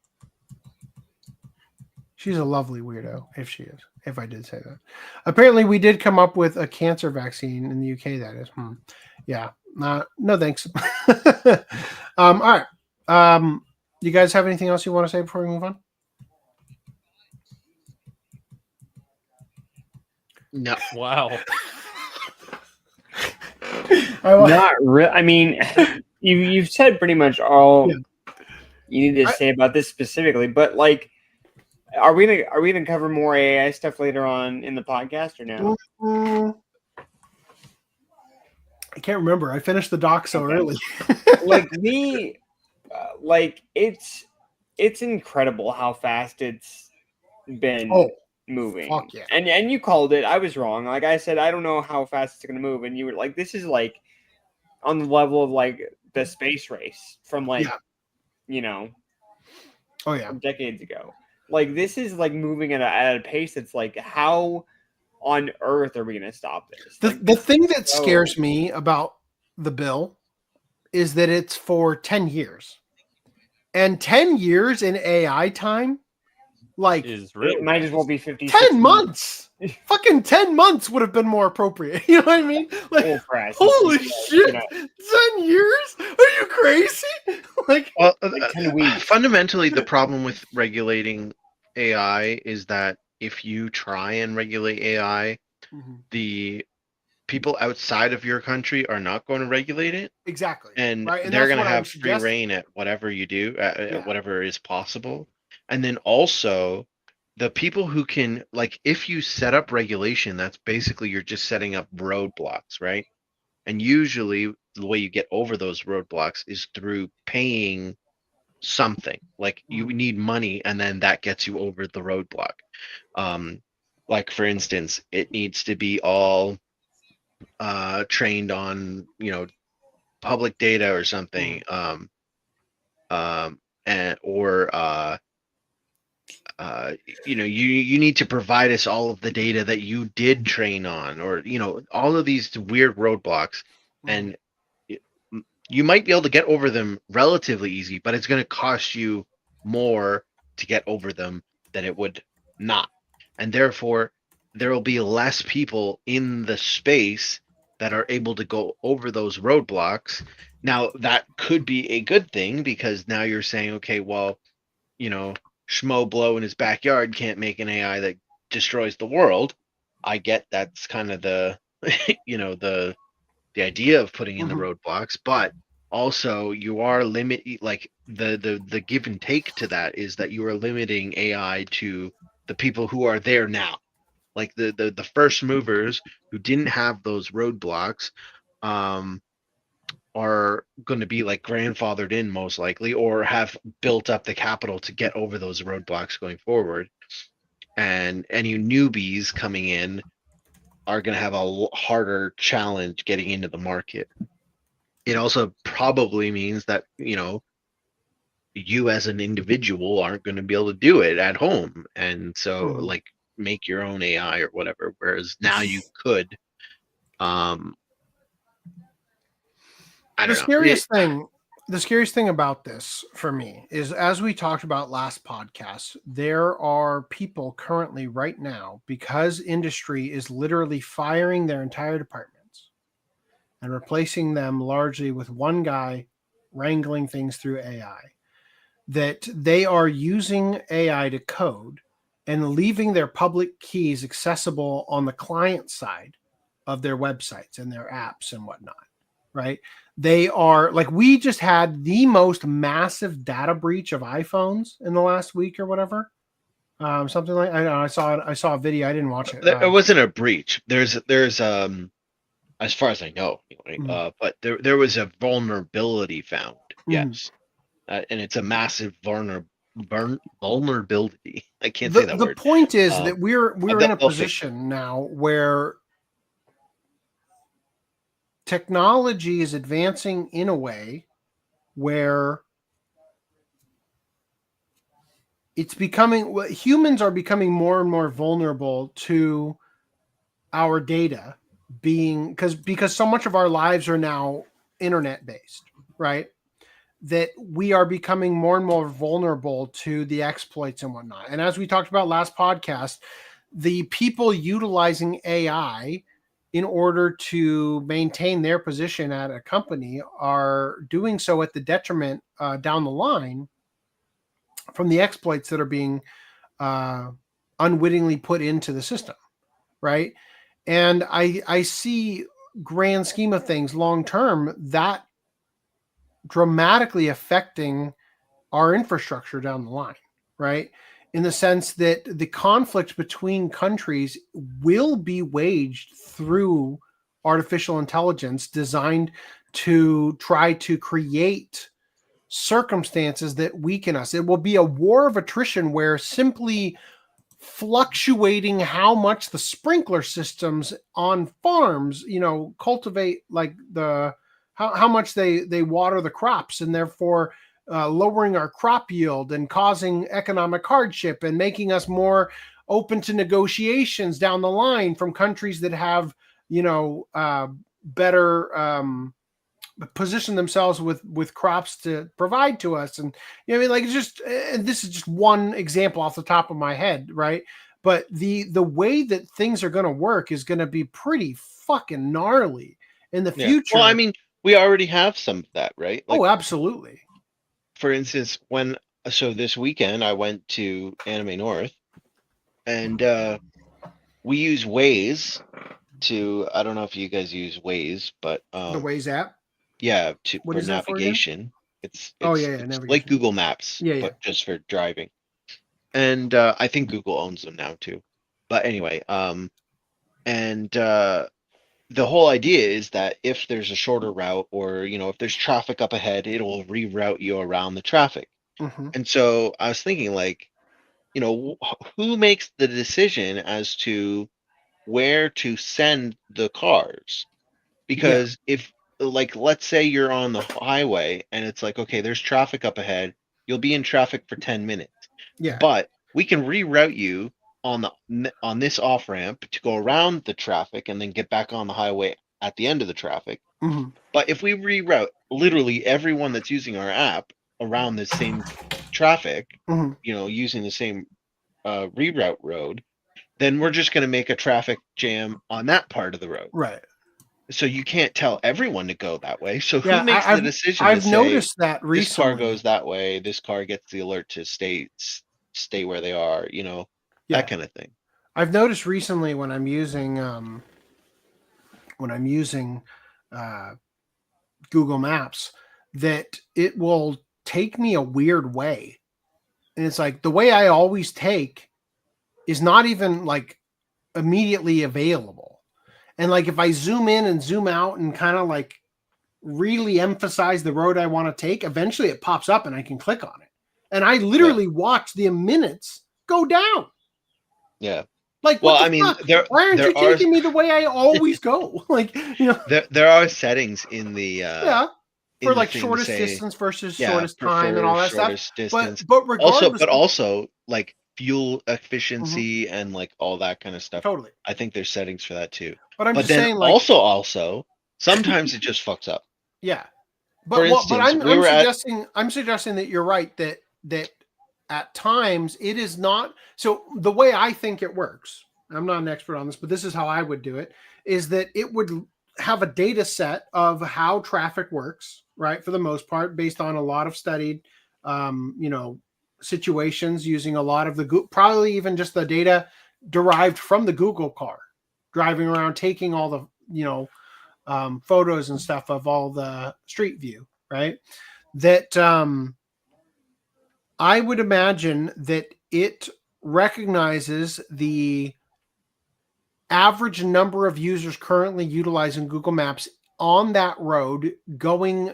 She's a lovely weirdo, if she is. If I did say that. Apparently, we did come up with a cancer vaccine in the UK, that is. Yeah. No, thanks. All right. You guys have anything else you want to say before we move on? No. Wow. Not really. I mean, you've said pretty much all you need to say about this specifically, but like, are we gonna cover more AI stuff later on in the podcast or no? I can't remember. I finished the doc so early. It's incredible how fast it's been moving. Fuck yeah. And you called it. I was wrong. Like I said, I don't know how fast it's gonna move, and you were like, this is like on the level of like the space race from decades ago. Like this is like moving at a pace that's like, how on earth are we going to stop this? The thing that scares me about the bill is that it's for 10 years. And 10 years in AI time, like, is really it might as well be 50 10 months. Fucking 10 months would have been more appropriate. You know what I mean? Like, holy shit. 10 years? Are you crazy? Like, well, 10 weeks. Fundamentally, the problem with regulating AI is that if you try and regulate AI, the people outside of your country are not going to regulate it. Exactly. And right? they're going to have free reign at whatever you do, at whatever is possible. And then also, the people who can, like, if you set up regulation, that's basically you're just setting up roadblocks, right? And usually the way you get over those roadblocks is through paying something. Like, you need money, and then that gets you over the roadblock. like for instance, it needs to be all trained on, public data or something, and or you need to provide us all of the data that you did train on, or all of these weird roadblocks, and you might be able to get over them relatively easy, but it's going to cost you more to get over them than it would not, and therefore there will be less people in the space that are able to go over those roadblocks. Now that could be a good thing, because now you're saying, okay, well, Schmo Blow in his backyard can't make an AI that destroys the world. I get that's kind of the the idea of putting in the roadblocks, but also you are like the give and take to that is that you are limiting AI to the people who are there now, like the first movers who didn't have those roadblocks are going to be like grandfathered in most likely, or have built up the capital to get over those roadblocks going forward. And any newbies coming in are going to have a harder challenge getting into the market. It also probably means that, you as an individual aren't going to be able to do it at home. And so like make your own AI or whatever. Whereas now you could, The scariest thing about this for me is, as we talked about last podcast, there are people currently right now, because industry is literally firing their entire departments and replacing them largely with one guy wrangling things through AI, that they are using AI to code and leaving their public keys accessible on the client side of their websites and their apps and whatnot, right? They are like, we just had the most massive data breach of iPhones in the last week or whatever. Something like, I know, I saw a video. I didn't watch it. It wasn't a breach. There's as far as I know, but there was a vulnerability found. Yes. And it's a massive vulnerability. I can't say that word. The point is that we're in a position now where technology is advancing in a way where humans are becoming more and more vulnerable to our data being, because so much of our lives are now internet based, right? That we are becoming more and more vulnerable to the exploits and whatnot. And as we talked about last podcast, the people utilizing AI in order to maintain their position at a company are doing so at the detriment down the line from the exploits that are being unwittingly put into the system, right? And I see, grand scheme of things, long term, that dramatically affecting our infrastructure down the line, right? In the sense that the conflict between countries will be waged through artificial intelligence designed to try to create circumstances that weaken us. It will be a war of attrition where simply fluctuating how much the sprinkler systems on farms, cultivate, like how much they water the crops, and therefore lowering our crop yield and causing economic hardship and making us more open to negotiations down the line from countries that have, better position themselves with crops to provide to us. And it's just, and this is just one example off the top of my head, right? But the way that things are going to work is going to be pretty fucking gnarly in the future. Well, I mean, we already have some of that, right? Like, absolutely. For instance, this weekend I went to Anime North, and we use Waze to, I don't know if you guys use Waze, but the Waze app. Yeah, for navigation. It's like Google Maps, but just for driving. And I think Google owns them now too. But anyway, the whole idea is that if there's a shorter route, or if there's traffic up ahead, it'll reroute you around the traffic. And so I was thinking, like, who makes the decision as to where to send the cars? Because if, like, let's say you're on the highway and it's like, okay, there's traffic up ahead, you'll be in traffic for 10 minutes. Yeah. But we can reroute you on this off ramp to go around the traffic and then get back on the highway at the end of the traffic. Mhm. But if we reroute literally everyone that's using our app around the same traffic, Mhm. using the same reroute road, then we're just going to make a traffic jam on that part of the road. Right. So you can't tell everyone to go that way. So Yeah, who makes the decision? I've to noticed say, that this car recently. goes that way. This car gets the alert to stay where they are. That kind of thing. I've noticed recently when I'm using Google Maps that it will take me a weird way, and it's like the way I always take is not even like immediately available. And like if I zoom in and zoom out and kind of like really emphasize the road I want to take, eventually it pops up and I can click on it. And I literally watch the minutes go down. Yeah. Like, well, what the I mean, fuck? Why aren't you taking me the way I always go? Like, there are settings in the for like shortest distance versus shortest time and all that stuff. Distance. But regardless, also like fuel efficiency and like all that kind of stuff. Totally. I think there's settings for that too. But I'm just saying, like, also sometimes it just fucks up. Yeah. For instance, I'm suggesting that you're right that at times it is not. So the way I think it works, I'm not an expert on this, but this is how I would do it, is that it would have a data set of how traffic works, right? For the most part, based on a lot of studied, situations using a lot of probably even just the data derived from the Google car, driving around, taking all the, photos and stuff of all the street view, right? That I would imagine that it recognizes the average number of users currently utilizing Google Maps on that road going,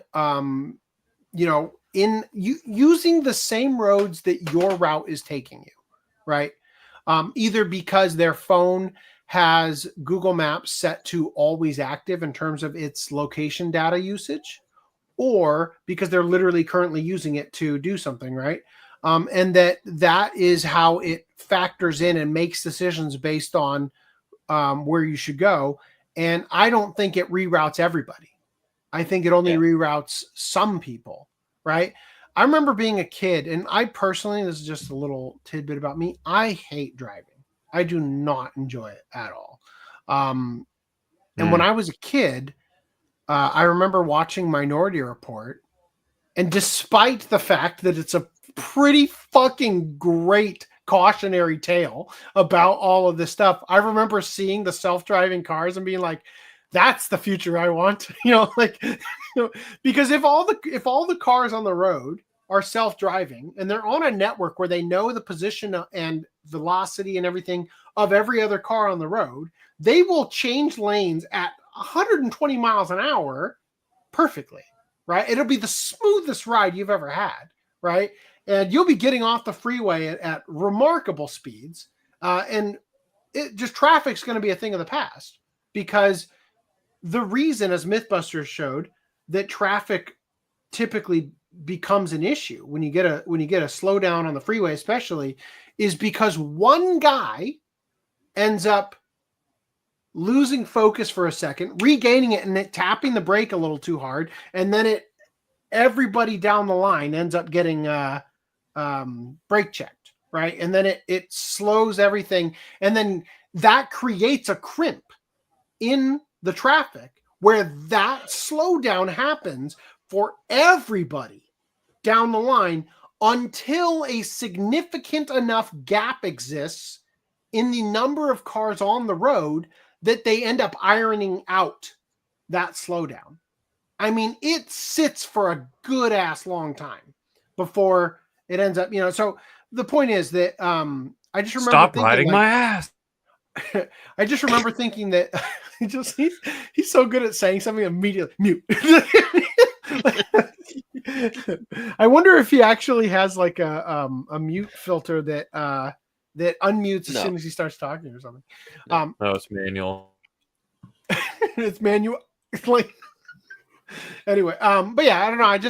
using the same roads that your route is taking you, right? Either because their phone has Google Maps set to always active in terms of its location data usage, or because they're literally currently using it to do something, right? And that is how it factors in and makes decisions based on where you should go. And I don't think it reroutes everybody. I think it only reroutes some people, right? I remember being a kid, and I personally, this is just a little tidbit about me, I hate driving. I do not enjoy it at all. And when I was a kid, I remember watching Minority Report, and despite the fact that it's a pretty fucking great cautionary tale about all of this stuff, I remember seeing the self-driving cars and being like, that's the future I want, because if all the cars on the road are self-driving and they're on a network where they know the position and velocity and everything of every other car on the road, they will change lanes at 120 miles an hour perfectly, right? It'll be the smoothest ride you've ever had, right? And you'll be getting off the freeway at remarkable speeds. And traffic's going to be a thing of the past, because the reason, as Mythbusters showed, that traffic typically becomes an issue when you get a slowdown on the freeway, especially, is because one guy ends up losing focus for a second, regaining it, and tapping the brake a little too hard, and then everybody down the line ends up getting brake checked, right? And then it slows everything, and then that creates a crimp in the traffic where that slowdown happens for everybody down the line until a significant enough gap exists in the number of cars on the road that they end up ironing out that slowdown. I mean, it sits for a good ass long time before it ends up, so the point is that I just remember stop riding my ass. I just remember thinking that he's so good at saying something immediately mute. I wonder if he actually has like a mute filter that that unmutes as No. soon as he starts talking or something. No, it's manual. It's manual. It's like anyway. But yeah, I don't know. I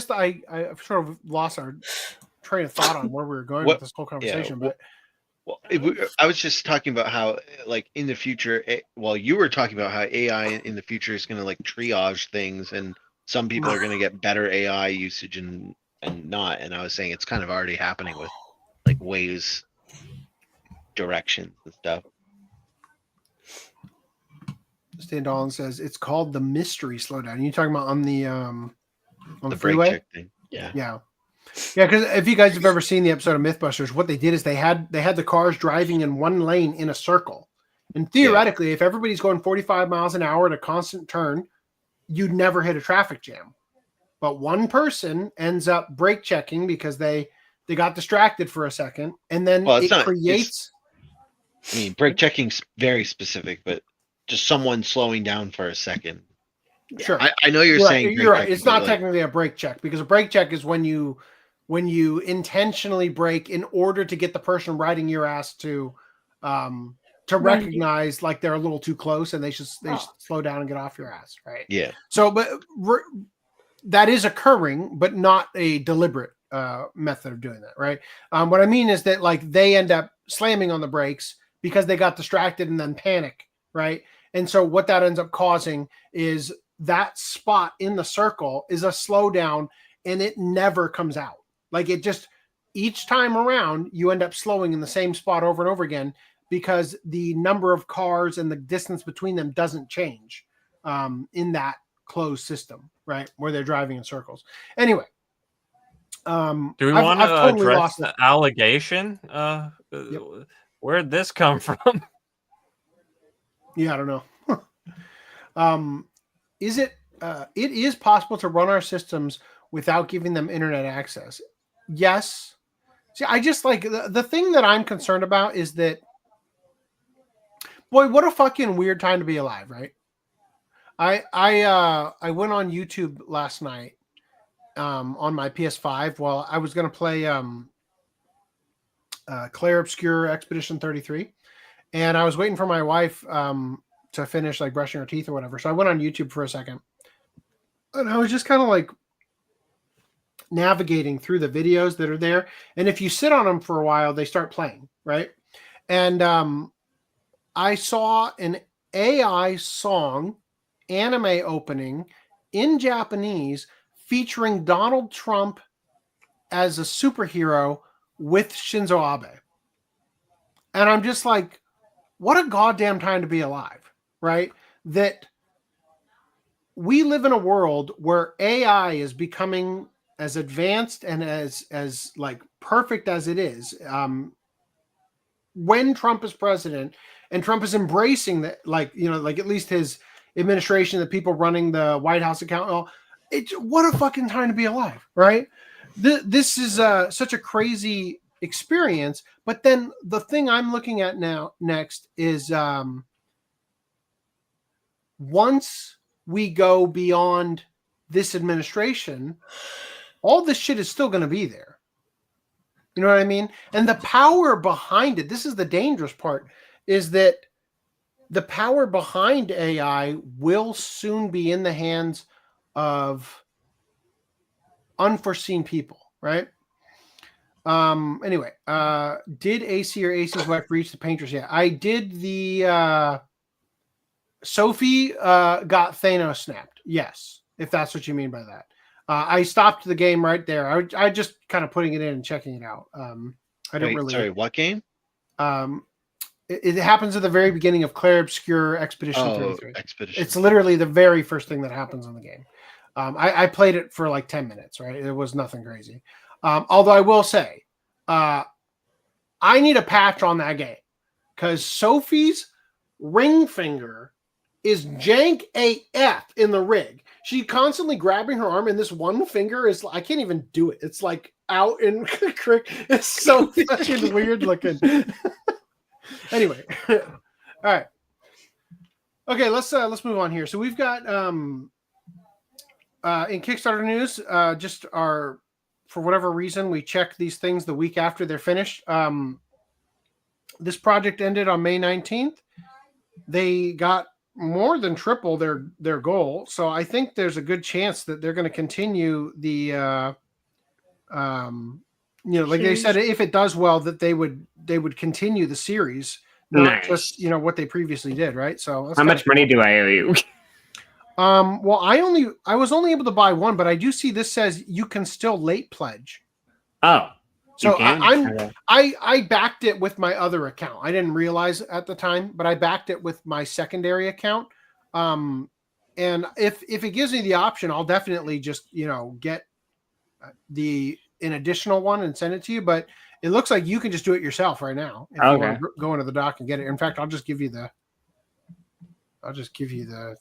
sort of lost our train of thought on where we were going with this whole conversation. But Well, I was just talking about how, like, in the future, you were talking about how AI in the future is going to like triage things, and some people are going to get better AI usage and not. And I was saying it's kind of already happening with like ways, directions and stuff. Stan Dolan says it's called the mystery slowdown. You talking about on the The freeway? brake check thing. Yeah. Yeah. Yeah, because if you guys have ever seen the episode of Mythbusters, what they did is they had the cars driving in one lane in a circle. And theoretically, if everybody's going 45 miles an hour at a constant turn, you'd never hit a traffic jam. But one person ends up brake checking because they got distracted for a second, and then creates. I mean, brake checking's very specific, but just someone slowing down for a second. Sure. I know you're saying you're right. It's not technically a brake check, because a brake check is when you intentionally brake in order to get the person riding your ass to recognize like they're a little too close and they should slow down and get off your ass, right? Yeah. So, but that is occurring, but not a deliberate method of doing that, right? What I mean is that like they end up slamming on the brakes because they got distracted and then panic, right? And so what that ends up causing is that spot in the circle is a slowdown, and it never comes out. Like it just, each time around, you end up slowing in the same spot over and over again because the number of cars and the distance between them doesn't change in that closed system, right? Where they're driving in circles. Anyway. Do we want to totally address the allegation? Yep. Where'd this come from? Yeah, I don't know. It is possible to run our systems without giving them internet access. Yes. See, I just like the thing that I'm concerned about is that, boy, what a fucking weird time to be alive, right? I went on YouTube last night on my PS5 while I was going to play Claire Obscure Expedition 33, and I was waiting for my wife to finish like brushing her teeth or whatever. So I went on YouTube for a second, and I was just kind of like navigating through the videos that are there. And if you sit on them for a while, they start playing, right? And I saw an AI song anime opening in Japanese featuring Donald Trump as a superhero with Shinzo Abe. And I'm just like, what a goddamn time to be alive, right? That we live in a world where AI is becoming as advanced and as like perfect as it is. When Trump is president and Trump is embracing that, like, you know, like at least his administration, the people running the White House account, what a fucking time to be alive, right? This is such a crazy experience. But then the thing I'm looking at next is once we go beyond this administration, all this shit is still going to be there. You know what I mean? And the power behind it, this is the dangerous part, is that the power behind AI will soon be in the hands of unforeseen people, right? Anyway, did AC or AC's wife reach the painters yet? I did the Sophie got Thanos snapped. Yes, if that's what you mean by that. I stopped the game right there. I just kind of putting it in and checking it out. I don't really. Sorry, what game? It happens at the very beginning of Claire Obscure Expedition 33. Expedition. It's literally the very first thing that happens in the game. I played it for like 10 minutes, right? It was nothing crazy. Although I will say, I need a patch on that game because Sophie's ring finger is jank AF in the rig. She's constantly grabbing her arm, and this one finger is, I can't even do it. It's like out in crick. It's so fucking weird looking. Anyway, all right. Okay, let's move on here. So we've got in Kickstarter news, just our for whatever reason we check these things the week after they're finished. This project ended on May 19th. They got more than triple their goal, so I think there's a good chance that they're going to continue the like they said, if it does well, that they would continue the series, not just what they previously did, right? So how much money do I owe you? Well, I was only able to buy one, but I do see this says you can still late pledge. Oh, so I backed it with my other account. I didn't realize at the time, but I backed it with my secondary account. And if it gives me the option, I'll definitely just get an additional one and send it to you. But it looks like you can just do it yourself right now. If you want to go into the doc and get it. In fact, I'll just give you the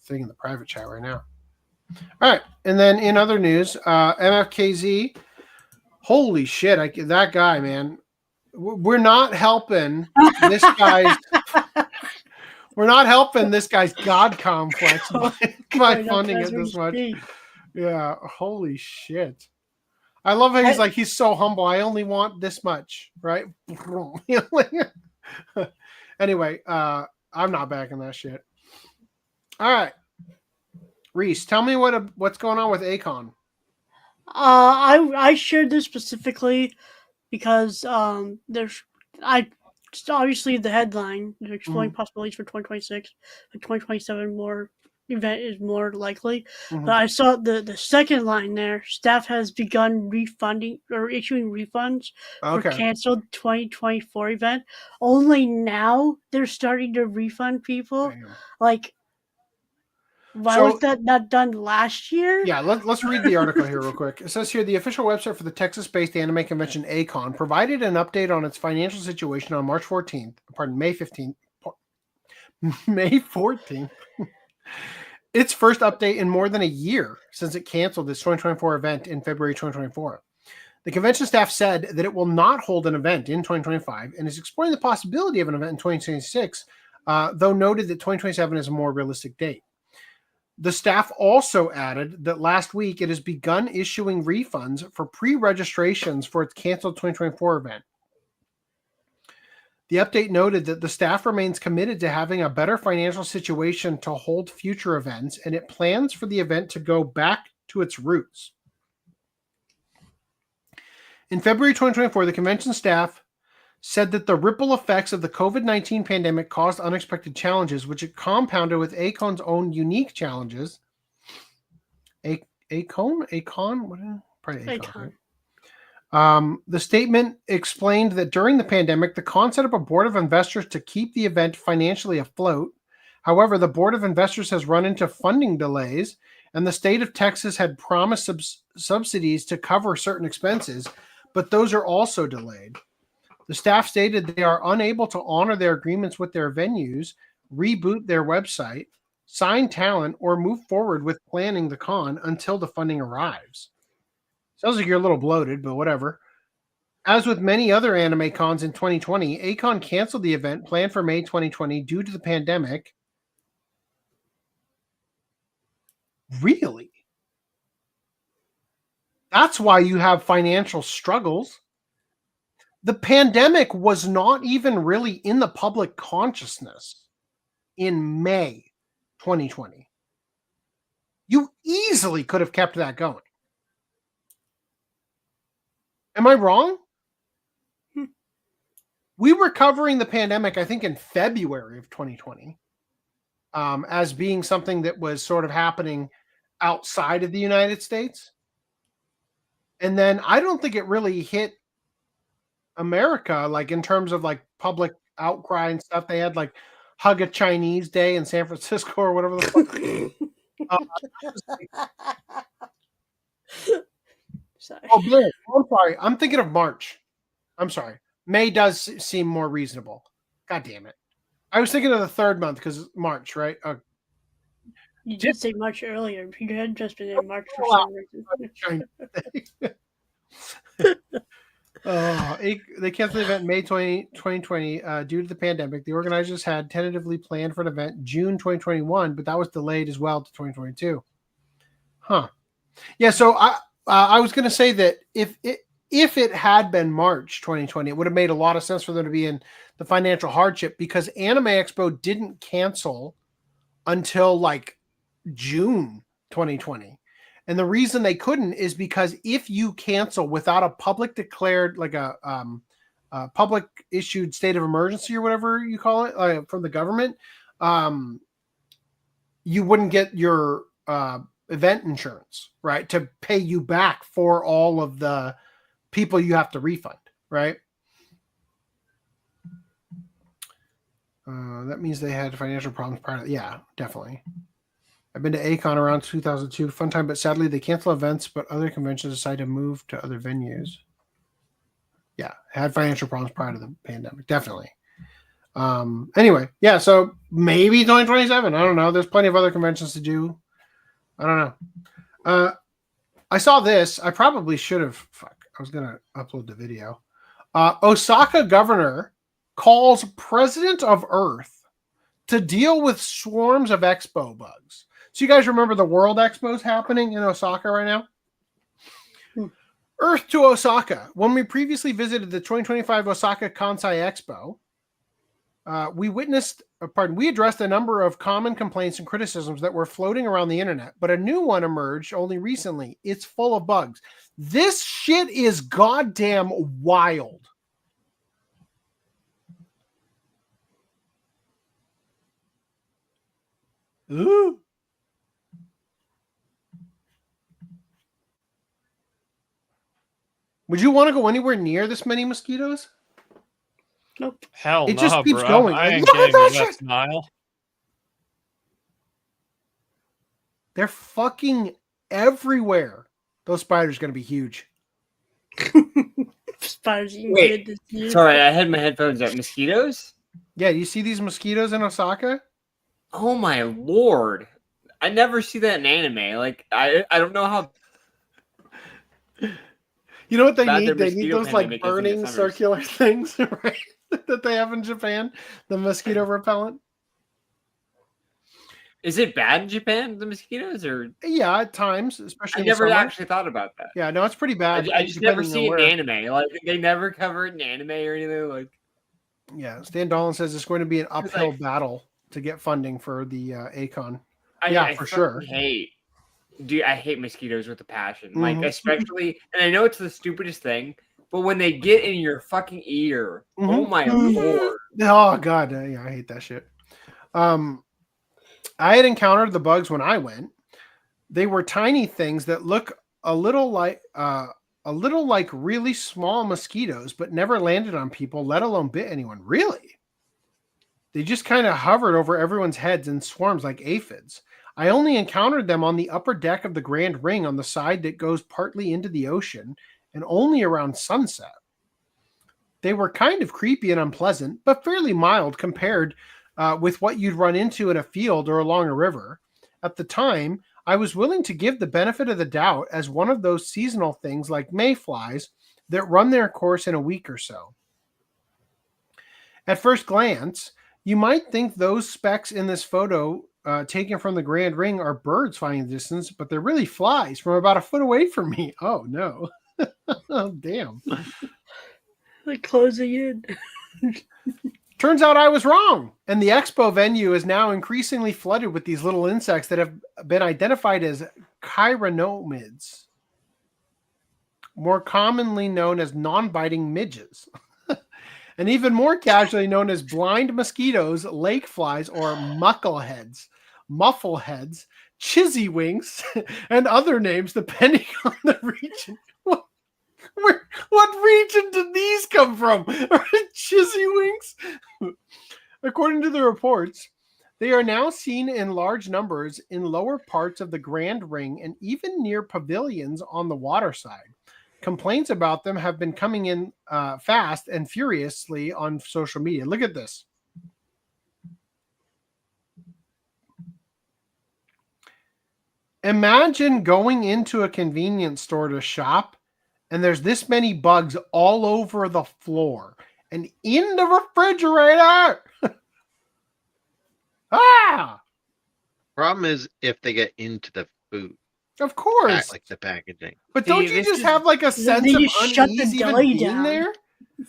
thing in the private chat right now. All right. And then in other news, MFKZ, holy shit. that guy, man, we're not helping this guy's, God complex by funding it this much. Yeah. Holy shit. I love how he's so humble. I only want this much. Right. Anyway, I'm not backing that shit. All right, Reese, tell me what's going on with A-Kon. I shared this specifically because there's obviously the headline they're exploring possibilities for 2026, but 2027 more event is more likely. But I saw the second line there. Staff has begun refunding or issuing refunds for canceled 2024 event. Only now they're starting to refund people. Damn. Like, why was that not done last year? Yeah, let's read the article here real quick. It says here, the official website for the Texas-based anime convention A-Kon provided an update on its financial situation on May 15th. May 14th. Its first update in more than a year since it canceled its 2024 event in February 2024. The convention staff said that it will not hold an event in 2025 and is exploring the possibility of an event in 2026, though noted that 2027 is a more realistic date. The staff also added that last week it has begun issuing refunds for pre-registrations for its canceled 2024 event. The update noted that the staff remains committed to having a better financial situation to hold future events, and it plans for the event to go back to its roots. In February 2024, the convention staff said that the ripple effects of the COVID-19 pandemic caused unexpected challenges, which it compounded with A-Kon's own unique challenges. A-Kon? What? Probably A-Kon. Right? The statement explained that during the pandemic, the concept of a board of investors to keep the event financially afloat. However, the board of investors has run into funding delays, and the state of Texas had promised subsidies to cover certain expenses, but those are also delayed. The staff stated they are unable to honor their agreements with their venues, reboot their website, sign talent, or move forward with planning the con until the funding arrives. Sounds like you're a little bloated, but whatever. As with many other anime cons in 2020, A-Kon canceled the event planned for May 2020 due to the pandemic. Really? That's why you have financial struggles. The pandemic was not even really in the public consciousness in May 2020. You easily could have kept that going. Am I wrong? We were covering the pandemic, I think, in February of 2020 as being something that was sort of happening outside of the United States. And then I don't think it really hit America, like in terms of like public outcry and stuff. They had like Hug a Chinese Day in San Francisco or whatever the fuck. Sorry. Oh, man. I'm sorry. I'm thinking of March. I'm sorry. May does seem more reasonable. God damn it. I was thinking of the third month because March, right? You did say March earlier. You had just been in March for some reason. They canceled the event in May 2020 due to the pandemic. The organizers had tentatively planned for an event June 2021, but that was delayed as well to 2022. Huh. Yeah, so I was going to say that if it had been March 2020, it would have made a lot of sense for them to be in the financial hardship because Anime Expo didn't cancel until like June 2020. And the reason they couldn't is because if you cancel without a public declared, like a public issued state of emergency or whatever you call it from the government, you wouldn't get your event insurance, right, to pay you back for all of the people you have to refund, right? That means they had financial problems prior to, yeah, definitely. I've been to A-Kon around 2002, fun time, but sadly they cancel events, but other conventions decide to move to other venues. Yeah, had financial problems prior to the pandemic, definitely. Anyway, yeah, so maybe 2027. I don't know. There's plenty of other conventions to do. I don't know. I saw this. I probably should have. Fuck. I was going to upload the video. Osaka governor calls president of Earth to deal with swarms of expo bugs. So you guys remember the World Expos happening in Osaka right now? Earth to Osaka. When we previously visited the 2025 Osaka Kansai Expo, we addressed a number of common complaints and criticisms that were floating around the internet, but a new one emerged only recently. It's full of bugs. This shit is goddamn wild. Ooh. Would you want to go anywhere near this many mosquitoes? Nope. Hell It just no, keeps bro. going. I ain't Look at getting that the shit! next Nile. They're fucking everywhere. Those spiders are going to be huge. Spiders eating Wait, good this year. Sorry, I had my headphones up. Mosquitoes? Yeah, you see these mosquitoes in Osaka? Oh my lord! I never see that in anime. Like I don't know how. You know what they Bad need? their They need mosquito those like pandemic is in the burning summers. circular things, right? That they have in Japan. The mosquito repellent. Is it bad in Japan, the mosquitoes, or Yeah, at times, especially I in the never summer. actually thought about that. Yeah, no, it's pretty bad. I just never depending see on it in where. anime. Like they never cover it in anime or anything. Like Yeah, Stan Dolan says it's going to be an uphill like- battle to get funding for the A-Kon. I For fucking sure. Dude, I hate mosquitoes with a passion. Mhm. Like especially, and I know it's the stupidest thing, but when they get in your fucking ear, oh Mhm. my lord! Oh god, yeah, I hate that shit. I had encountered the bugs when I went. They were tiny things that look a little like really small mosquitoes, but never landed on people, let alone bit anyone. Really? They just kind of hovered over everyone's heads in swarms like aphids. I only encountered them on the upper deck of the Grand Ring on the side that goes partly into the ocean and only around sunset. They were kind of creepy and unpleasant, but fairly mild compared with what you'd run into in a field or along a river. At the time, I was willing to give the benefit of the doubt as one of those seasonal things like mayflies that run their course in a week or so. At first glance, you might think those specks in this photo taken from the Grand Ring are birds flying in the distance, but they're really flies from about a foot away from me. Oh, no. Oh, damn. Like closing in. Turns out I was wrong, and the expo venue is now increasingly flooded with these little insects that have been identified as chironomids, more commonly known as non-biting midges, and even more casually known as blind mosquitoes, lake flies, or muckleheads, muffleheads, chizzywinks, and other names depending on the region. What region did these come from? Chizzywinks? According to the reports, they are now seen in large numbers in lower parts of the Grand Ring and even near pavilions on the water side. Complaints about them have been coming in fast and furiously on social media. Look at this. Imagine going into a convenience store to shop and there's this many bugs all over the floor and in the refrigerator. Problem is if they get into the food. Of course. Like the packaging. But See, don't you this just is- have like a sense Then of you shut the unease even deli being down. there?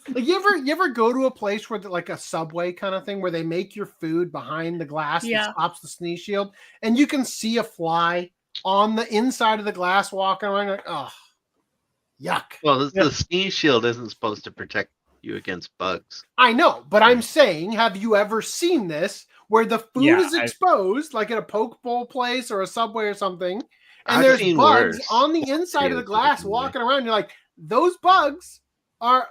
Like you ever go to a place where like a Subway kind of thing where they make your food behind the glass Yeah. that stops the sneeze shield, and you can see a fly on the inside of the glass walking around, like, oh, yuck. Well, the sneeze shield isn't supposed to protect you against bugs. I know, but I'm saying, have you ever seen this where the food Yeah, is exposed, like at a poke bowl place or a Subway or something, and I've there's seen bugs worse on the inside of the videos glass of it. walking around? You're like, those bugs are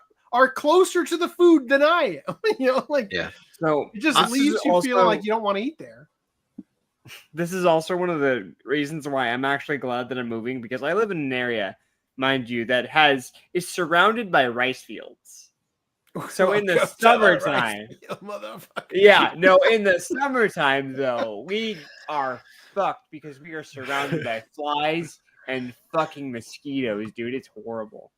closer to the food than I am. Like Yeah. So it just this leaves is you feeling also- like you don't want to eat there. This is also one of the reasons why I'm actually glad that I'm moving, because I live in an area, mind you, that is surrounded by rice fields. So in the Welcome to our rice summertime, field, motherfucker. yeah, no, in the summertime though, we are fucked because we are surrounded by flies and fucking mosquitoes, dude. It's horrible.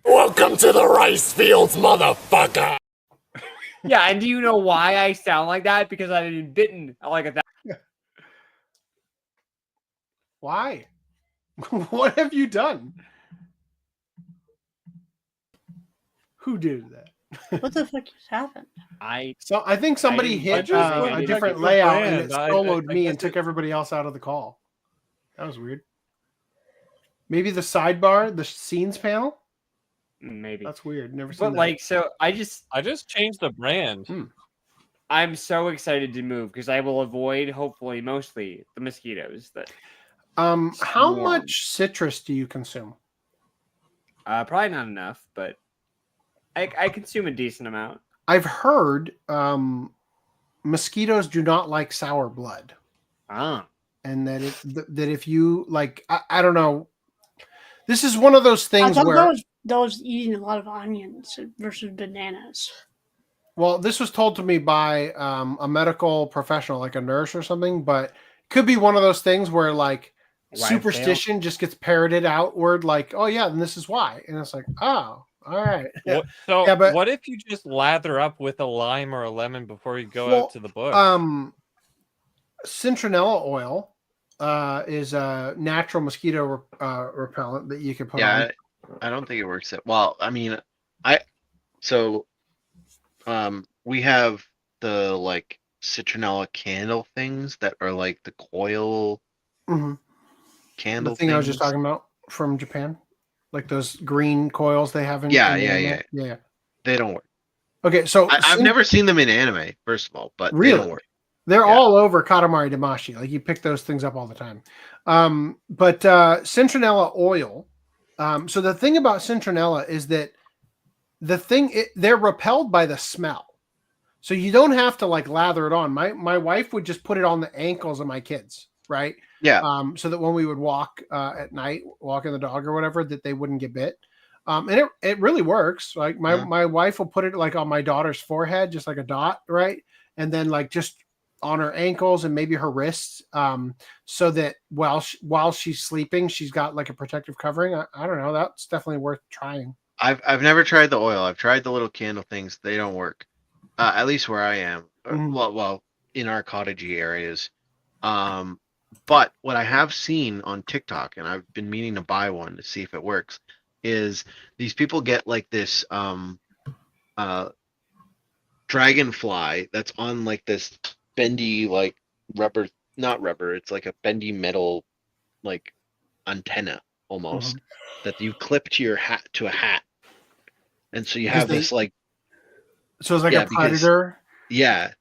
Welcome to the rice fields, motherfucker! Yeah, and do you know why I sound like that? Because I've been bitten like a Why? What have you done? Who did that? What the fuck just happened? So I think somebody I hit just a went different to the layout and it brand. I soloed me guess and took everybody else out of the call. That was weird. Maybe the sidebar, the scenes panel. maybe. That's weird. Never seen But that. like, so I just changed the brand. I'm so excited to move because I will avoid, hopefully, mostly the mosquitoes. That how swarm. much citrus do you consume? probably not enough, but I consume a decent amount. I've heard mosquitoes do not like sour blood, Ah, and that if you like, I don't know. This is one of those I things thought where that was eating a lot of onions versus bananas. well, this was told to me by a medical professional, like a nurse or something, but it could be one of those things where like Wives' superstition just gets parroted outward, like, oh yeah, and this is why. And it's like, oh, all right. Yeah. So Yeah, but- what if you just lather up with a lime or a lemon before you go Well, out to the bush? Citronella oil is a natural mosquito repellent that you can put on. Yeah, I don't think it works that well. I mean, we have the like citronella candle things that are like the coil Mhm. candle The thing I was just things. talking about from Japan, like those green coils they have in Yeah, in the yeah, anime. yeah. They don't work. Okay, so I've never seen them in anime, first of all, but they Really? don't work. They're Yeah. all over Katamari Damashi. Like you pick those things up all the time. But citronella oil. So the thing about citronella is that they're repelled by the smell. So you don't have to like lather it on. My wife would just put it on the ankles of my kids, right? Yeah. So that when we would walk at night, walking the dog or whatever, that they wouldn't get bit. And it really works. Like my wife will put it like on my daughter's forehead, just like a dot, right? And then like just on her ankles and maybe her wrists, so that while she's sleeping, she's got like a protective covering. I don't know. That's definitely worth trying. I've never tried the oil. I've tried the little candle things. They don't work. At least where I am. Mhm. Well, in our cottagey areas. But what I have seen on TikTok, and I've been meaning to buy one to see if it works, is these people get like this dragonfly that's on like this bendy like rubber, not rubber, it's like a bendy metal like antenna almost that you clip to your hat, to a hat. And so you Because have this like, So it's like Yeah, a because- predator. yeah.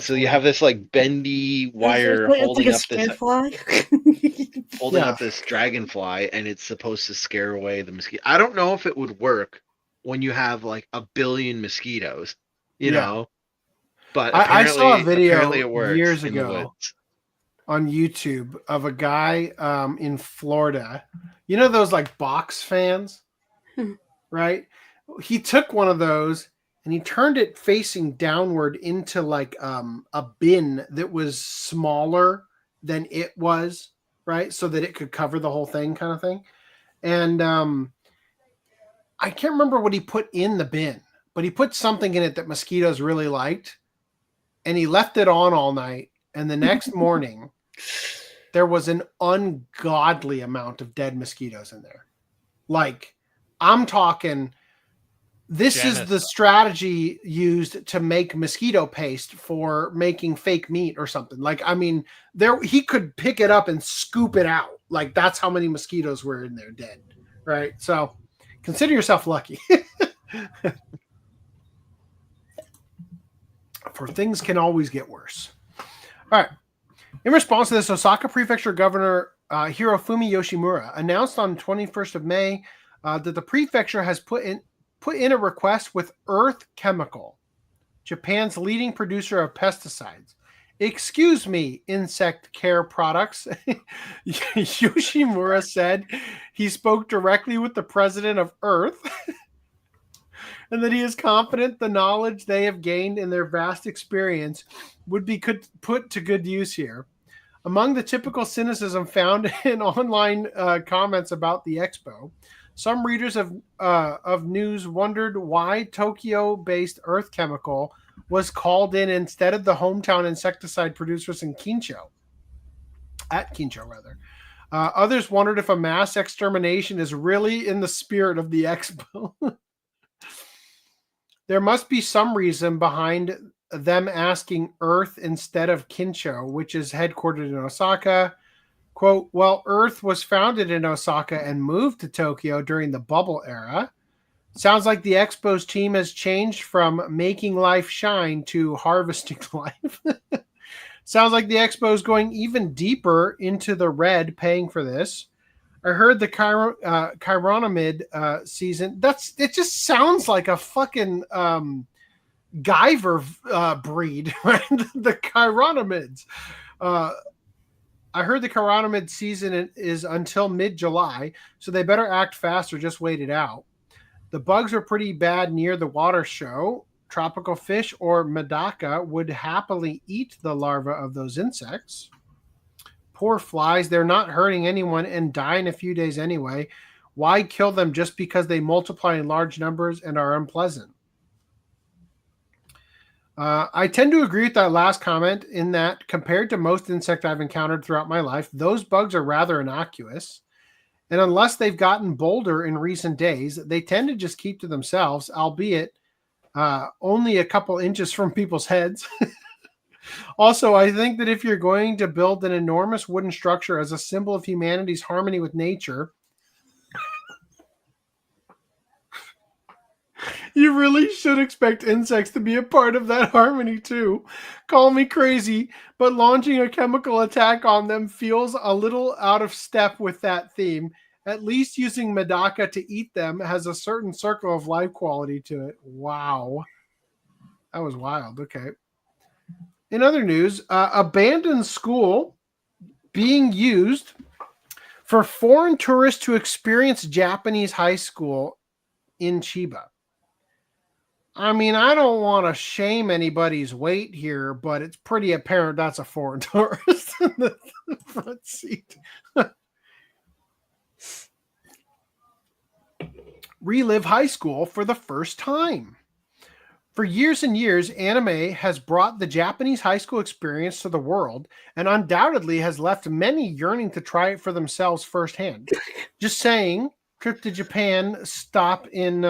So you have this like bendy wire holding up this holding Yeah. up this dragonfly, and it's supposed to scare away the mosquito. I don't know if it would work when you have like a billion mosquitoes, you Yeah. know. But I saw a apparently video it works years in the ago woods. on YouTube of a guy in Florida. You know those like box fans, right? He took one of those and he turned it facing downward into like a bin that was smaller than it was, right? So that it could cover the whole thing, kind of thing. And I can't remember what he put in the bin, but he put something in it that mosquitoes really liked. And he left it on all night. And the next morning, there was an ungodly amount of dead mosquitoes in there. Like, I'm talking, this is the strategy used to make mosquito paste for making fake meat or something. Like, I mean, he could pick it up and scoop it out. Like, that's how many mosquitoes were in there dead, right? So consider yourself lucky. For things can always get worse. All right. In response to this, Osaka Prefecture Governor Hirofumi Yoshimura announced on 21st of May that the prefecture has put in a request with Earth Chemical, Japan's leading producer of pesticides. Excuse me, insect care products. Yoshimura said he spoke directly with the president of Earth and that he is confident the knowledge they have gained in their vast experience would be put to good use here. Among the typical cynicism found in online comments about the expo, some readers of news wondered why Tokyo-based Earth Chemical was called in instead of the hometown insecticide producers in Kincho. Others wondered if a mass extermination is really in the spirit of the expo. There must be some reason behind them asking Earth instead of Kincho, which is headquartered in Osaka. Quote, well, Earth was founded in Osaka and moved to Tokyo during the bubble era. Sounds like the Expo's team has changed from making life shine to harvesting life. Sounds like the Expo is going even deeper into the red paying for this. I heard the Chironomid season. It just sounds like a fucking Guyver breed, right? The Chironomids. I heard the Chironomid season is until mid-July, so they better act fast or just wait it out. The bugs are pretty bad near the water show. Tropical fish or Medaka would happily eat the larvae of those insects. Poor flies, they're not hurting anyone and die in a few days anyway. Why kill them just because they multiply in large numbers and are unpleasant? I tend to agree with that last comment in that compared to most insect I've encountered throughout my life, those bugs are rather innocuous. And unless they've gotten bolder in recent days, they tend to just keep to themselves, albeit only a couple inches from people's heads. Also, I think that if you're going to build an enormous wooden structure as a symbol of humanity's harmony with nature, you really should expect insects to be a part of that harmony too. Call me crazy, but launching a chemical attack on them feels a little out of step with that theme. At least using Medaka to eat them has a certain circle of life quality to it. Wow. That was wild. Okay. In other news, abandoned school being used for foreign tourists to experience Japanese high school in Chiba. I mean, I don't want to shame anybody's weight here, but it's pretty apparent that's a foreign tourist in the front seat. Relive high school for the first time. For years and years, anime has brought the Japanese high school experience to the world and undoubtedly has left many yearning to try it for themselves firsthand. Just saying, trip to Japan, stop in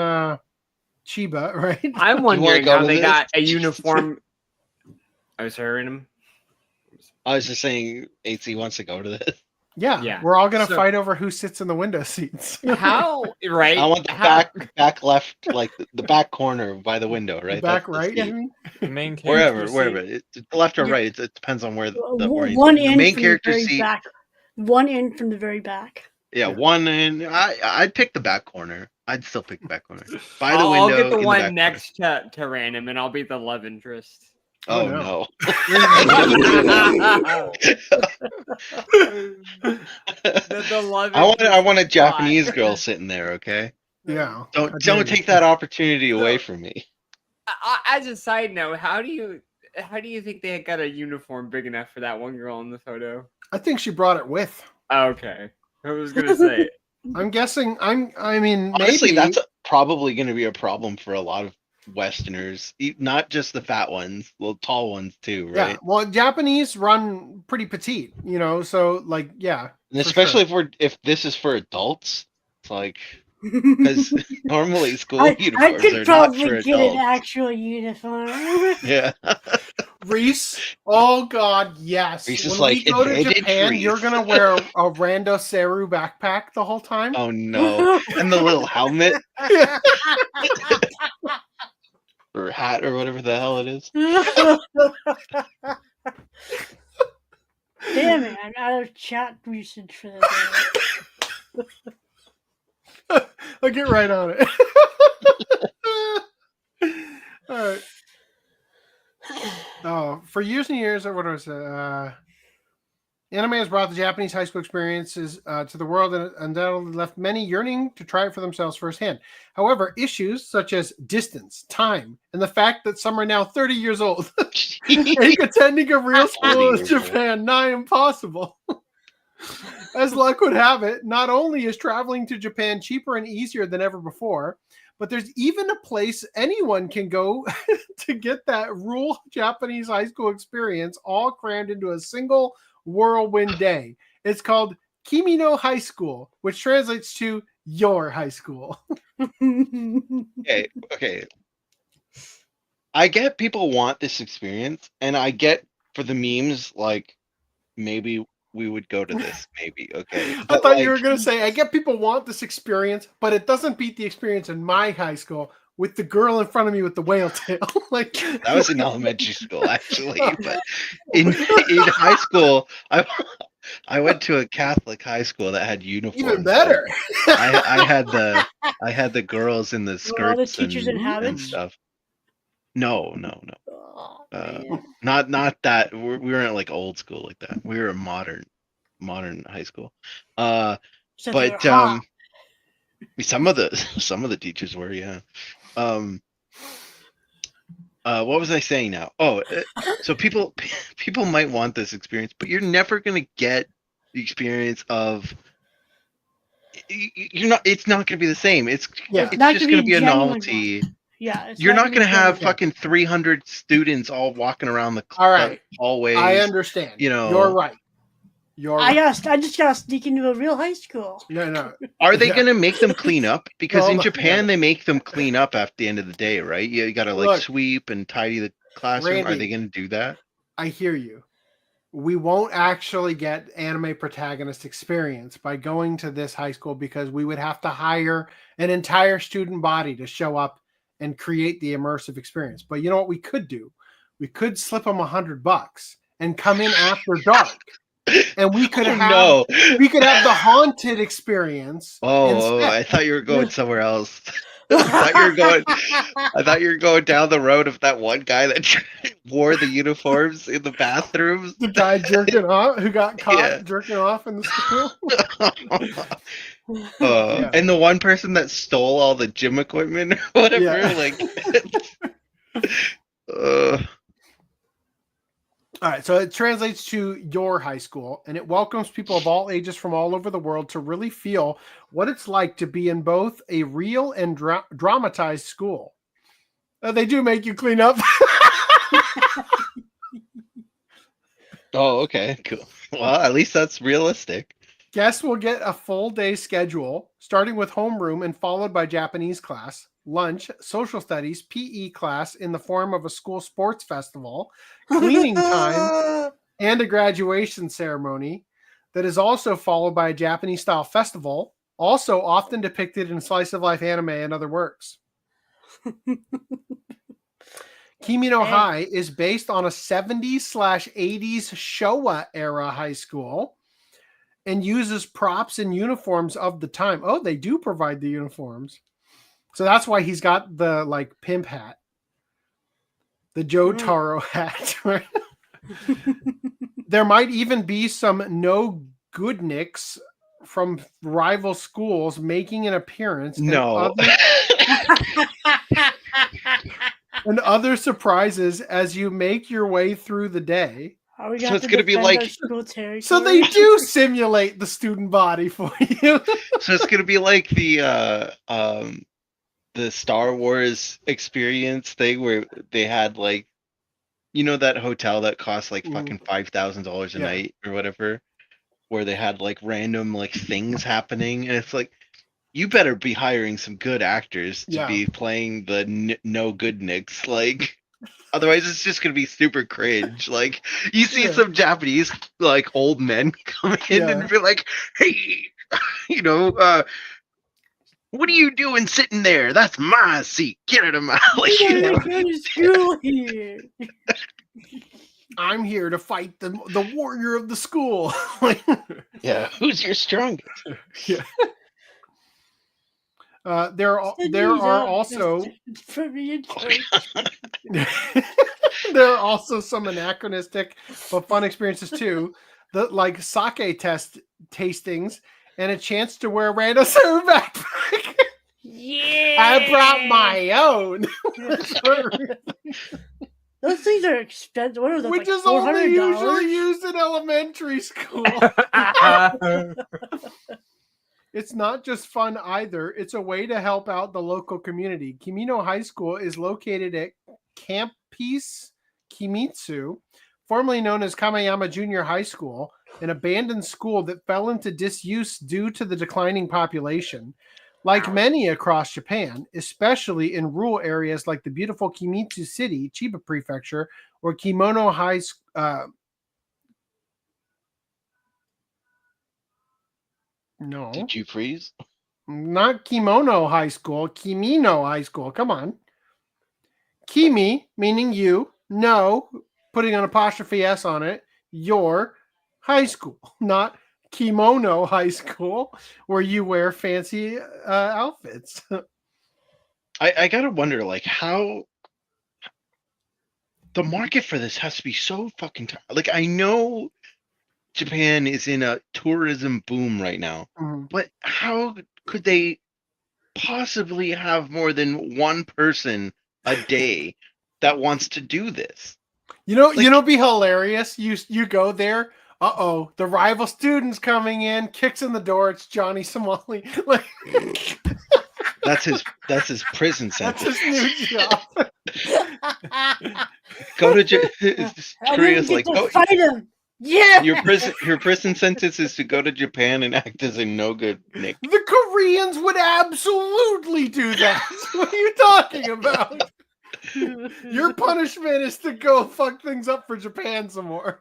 Chiba, right? I'm wondering how they got a uniform. I was hearing him. I was just saying, AC wants to go to this. Yeah, we're all gonna fight over who sits in the window seats. How right? I want the back left, like the back corner by the window, right? Back right. The main wherever. It's left or right. It depends on where the main character seat. One in from the very back. Yeah, one in. I'd pick the back corner. I'd still pick the back corner. By the window. I'll get the one next to random, and I'll be the love interest. Oh no! I want a Japanese girl sitting there. Okay. Yeah. Don't take that opportunity away from me. As a side note, how do you think they got a uniform big enough for that one girl in the photo? I think she brought it with. Okay. I was gonna say it. I'm guessing. I mean, honestly, maybe that's probably going to be a problem for a lot of Westerners, not just the fat ones, well, tall ones too, right? Yeah, well, Japanese run pretty petite, you know, so like, yeah. And for especially sure. if this is for adults, it's like because normally school I uniforms could are not probably for get an adults. actual uniform. Yeah. Reese, oh god, yes. Reese is When like, we go to "Advantage, Japan, you're Reese." gonna wear a rando seru backpack the whole time. Oh no! And the little helmet or hat or whatever the hell it is. Damn it, I'm out of chat usage for this. I'll get right on it. All right. Oh, for years and years, what was it? Anime has brought the Japanese high school experiences to the world and undoubtedly left many yearning to try it for themselves firsthand. However, issues such as distance, time, and the fact that some are now 30 years old make attending a real school in Japan nigh impossible. As luck would have it, not only is traveling to Japan cheaper and easier than ever before, but there's even a place anyone can go to get that rural Japanese high school experience all crammed into a single whirlwind day. It's called Kimi no High School, which translates to your high school. Okay. I get people want this experience, and I get for the memes, like maybe we would go to this, maybe. Okay. I thought you were going to say, I get people want this experience, but it doesn't beat the experience in my high school with the girl in front of me with the whale tail. Like that was in elementary school, actually. But in high school, I went to a Catholic high school that had uniforms. Even better. I had the girls in the skirts all the teachers in and habits? stuff. No. Oh, man. Not that we weren't like old school like that. We were a modern high school. So they But were hot. some of the teachers were, yeah. What was I saying now? Oh, so people might want this experience, but you're never gonna get the experience of. You're not. It's not gonna be the same. It's not just gonna be a genuine novelty. Yeah, it's You're not gonna have genuine. fucking 300 students all walking around the All right. hallways. I understand. You know, you're right. I just gotta sneak into a real high school. No. Are they going to make them clean up? Because in No. Japan, they make them clean up at the end of the day, right? You got to like Look, sweep and tidy the classroom. Are Randy, they going to do that? I hear you. We won't actually get anime protagonist experience by going to this high school because we would have to hire an entire student body to show up and create the immersive experience. But you know what we could do? We could slip them $100 and come in after dark. And we could have we could have the haunted experience. Oh, I thought you were going somewhere else. I thought you were going down the road of that one guy that wore the uniforms in the bathrooms. The guy jerking off who got caught jerking off in the school. And the one person that stole all the gym equipment or whatever, All right, so it translates to your high school, and it welcomes people of all ages from all over the world to really feel what it's like to be in both a real and dramatized school. They do make you clean up. Oh, okay, cool. Well, at least that's realistic. Guests will get a full day schedule, starting with homeroom and followed by Japanese class, lunch, social studies, PE class in the form of a school sports festival, cleaning time, and a graduation ceremony that is also followed by a Japanese-style festival, also often depicted in slice-of-life anime and other works. Kimi no High is based on a 70s/80s Showa era high school and uses props and uniforms of the time. Oh, they do provide the uniforms. So that's why he's got the like pimp hat. The Jotaro hat. There might even be some no goodniks from rival schools making an appearance. No. And other surprises as you make your way through the day. So it's going to be like... So they do simulate the student body for you. So it's going to be like the the Star Wars experience thing where they had like, that hotel that costs like fucking $5,000 a Yeah. night or whatever, where they had like random like things happening, and it's like, you better be hiring some good actors to be playing the no good nicks, like. Otherwise, it's just gonna be super cringe. Like, you see some Japanese like old men come in and be like, "Hey, what are you doing sitting there? That's my seat. Get out of my School here. I'm here to fight the warrior of the school." Yeah, who's your strongest? Yeah. There are also there are also some anachronistic but fun experiences too. Like sake tastings and a chance to wear a random server backpack. Yeah, I brought my own. Those things are expensive. What are those? Which like is only $400? usually used in elementary school. It's not just fun either. It's a way to help out the local community. Kimino High School is located at Camp Peace Kimitsu, formerly known as Kamayama Junior High School, an abandoned school that fell into disuse due to the declining population. Like many across Japan, especially in rural areas like the beautiful Kimitsu City, Chiba Prefecture, or Kimono High No. Did you freeze? Not Kimono High School, Kimino High School. Come on. Kimi, meaning you, no, putting an apostrophe S on it, your high school, not Kimono High School, where you wear fancy outfits. I gotta wonder, like, how the market for this has to be so fucking like, I know Japan is in a tourism boom right now, but how could they possibly have more than one person a day that wants to do this? It'd be hilarious. You go there. The rival student's coming in, kicks in the door. It's Johnny Somali. Like, that's his prison sentence. That's his new job. Go to Korea's like, fight him. Yeah. Your prison sentence is to go to Japan and act as a no good Nick. The Koreans would absolutely do that. What are you talking about? Your punishment is to go fuck things up for Japan some more.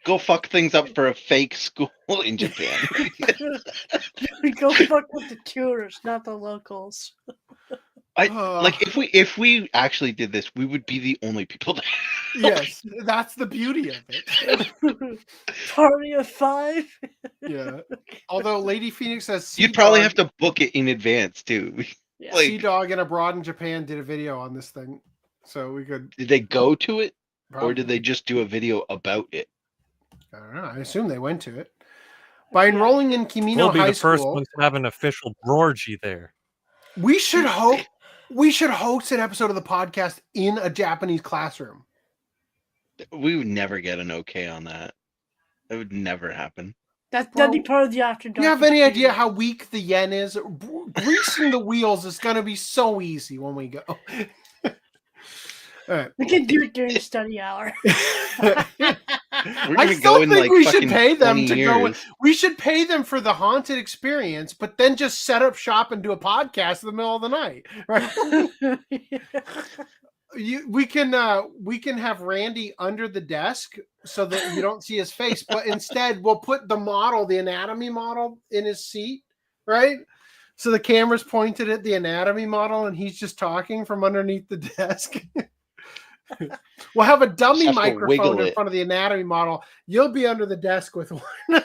Go fuck things up for a fake school in Japan. Go fuck with the tourists, not the locals. Like if we actually did this, we would be the only people there. Yes, that's the beauty of it. Party of 5. Yeah. Although Lady Phoenix says you'd probably have to book it in advance too. Yeah. Like, Sea Dog and Abroad in Japan did a video on this thing, so we could. Did they go to it, probably. Or did they just do a video about it? I don't know. I assume they went to it. By enrolling in Kimino We'll be High the first School, ones to have an official orgy there. we should host an episode of the podcast in a Japanese classroom. We would never get an okay on that. That would never happen. That'd be part of the after dark. Do you have any idea how weak the yen is? Greasing the wheels is going to be so easy when we go. All right. We can do it during study hour. We're I still think we should pay them to go. years. We should pay them for the haunted experience, but then just set up shop and do a podcast in the middle of the night. Right? We can have Randy under the desk so that you don't see his face, but instead we'll put the anatomy model in his seat, right? So the camera's pointed at the anatomy model and he's just talking from underneath the desk. We'll have a dummy microphone in front of the anatomy model. You'll be under the desk with one.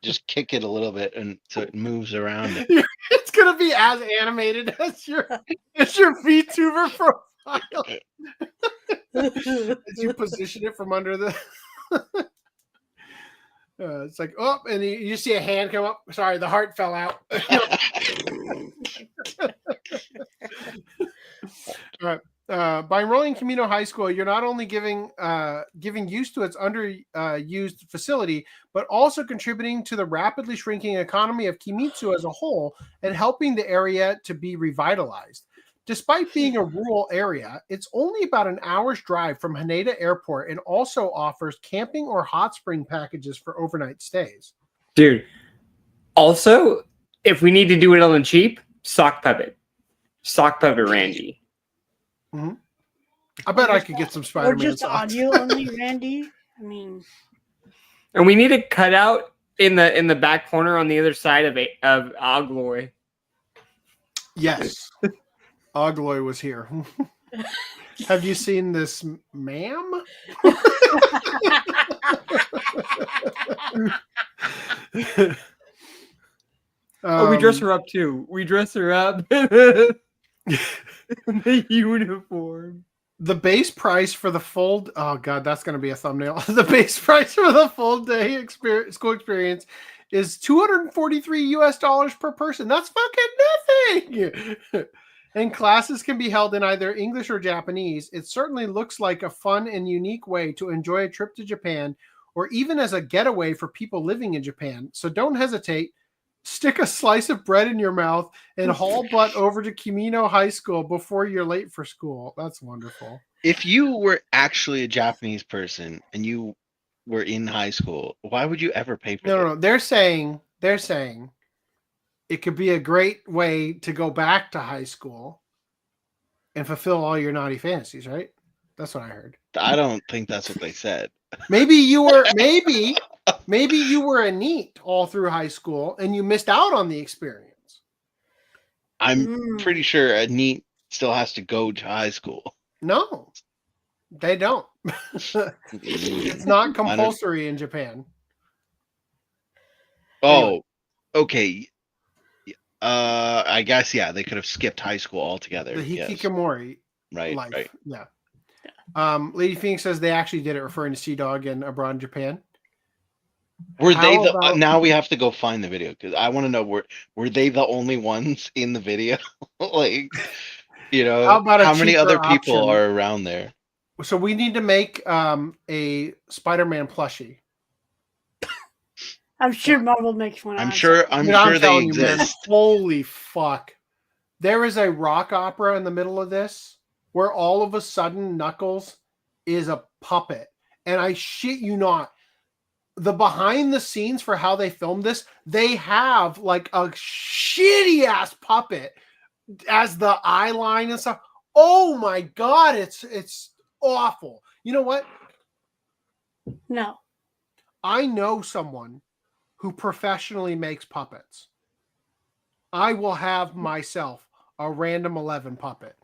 Just kick it a little bit and so it moves around it. It's gonna be as animated as your VTuber profile. As you position it from under the it's like, oh, and you see a hand come up. Sorry, the heart fell out. All right. By enrolling in Camino High School, you're not only giving use to its underused facility, but also contributing to the rapidly shrinking economy of Kimitsu as a whole and helping the area to be revitalized. Despite being a rural area, it's only about an hour's drive from Haneda Airport and also offers camping or hot spring packages for overnight stays. Dude. Also, if we need to do it on the cheap, sock puppet Randy. Mm-hmm. I bet I could get some Or Spider-Man just socks. audio only, Randy. I mean, And we need a cutout in the back corner on the other side of Ogloy. Yes. Ogloy was here. Have you seen this, ma'am? We dress her up too. We dress her up in the uniform. The base price for the full that's going to be a thumbnail. The base price for the full day school experience is $243 per person. That's fucking nothing. And classes can be held in either English or Japanese. It certainly looks like a fun and unique way to enjoy a trip to Japan, or even as a getaway for people living in Japan. So don't hesitate. Stick a slice of bread in your mouth and haul butt over to Kimino High School before you're late for school. That's wonderful. If you were actually a Japanese person and you were in high school, why would you ever pay for that? No. They're saying it could be a great way to go back to high school and fulfill all your naughty fantasies, right? That's what I heard. I don't think that's what they said. Maybe you were a NEET all through high school and you missed out on the experience. I'm pretty sure a NEET still has to go to high school. No, they don't. It's not compulsory in Japan. Oh, okay. I guess, yeah, they could have skipped high school altogether. The yes. Hikikomori Right, life. right. Yeah. Lady Phoenix says they actually did it, referring to Sea Dog and abroad in Japan. Were How they the? about- Now we have to go find the video because I want to know were they the only ones in the video? Like, How about a how many other cheaper people option? are around there? So we need to make a Spider-Man plushie. I'm sure Marvel makes one. I'm on sure. something. I'm Dude, sure they telling you, man, exist. holy fuck. There is a rock opera in the middle of this where all of a sudden Knuckles is a puppet. And I shit you not, the behind the scenes for how they filmed this, they have like a shitty ass puppet as the eye line and stuff. Oh my God, it's awful. You know what? No. I know someone who professionally makes puppets. I will have myself a random 11 puppet.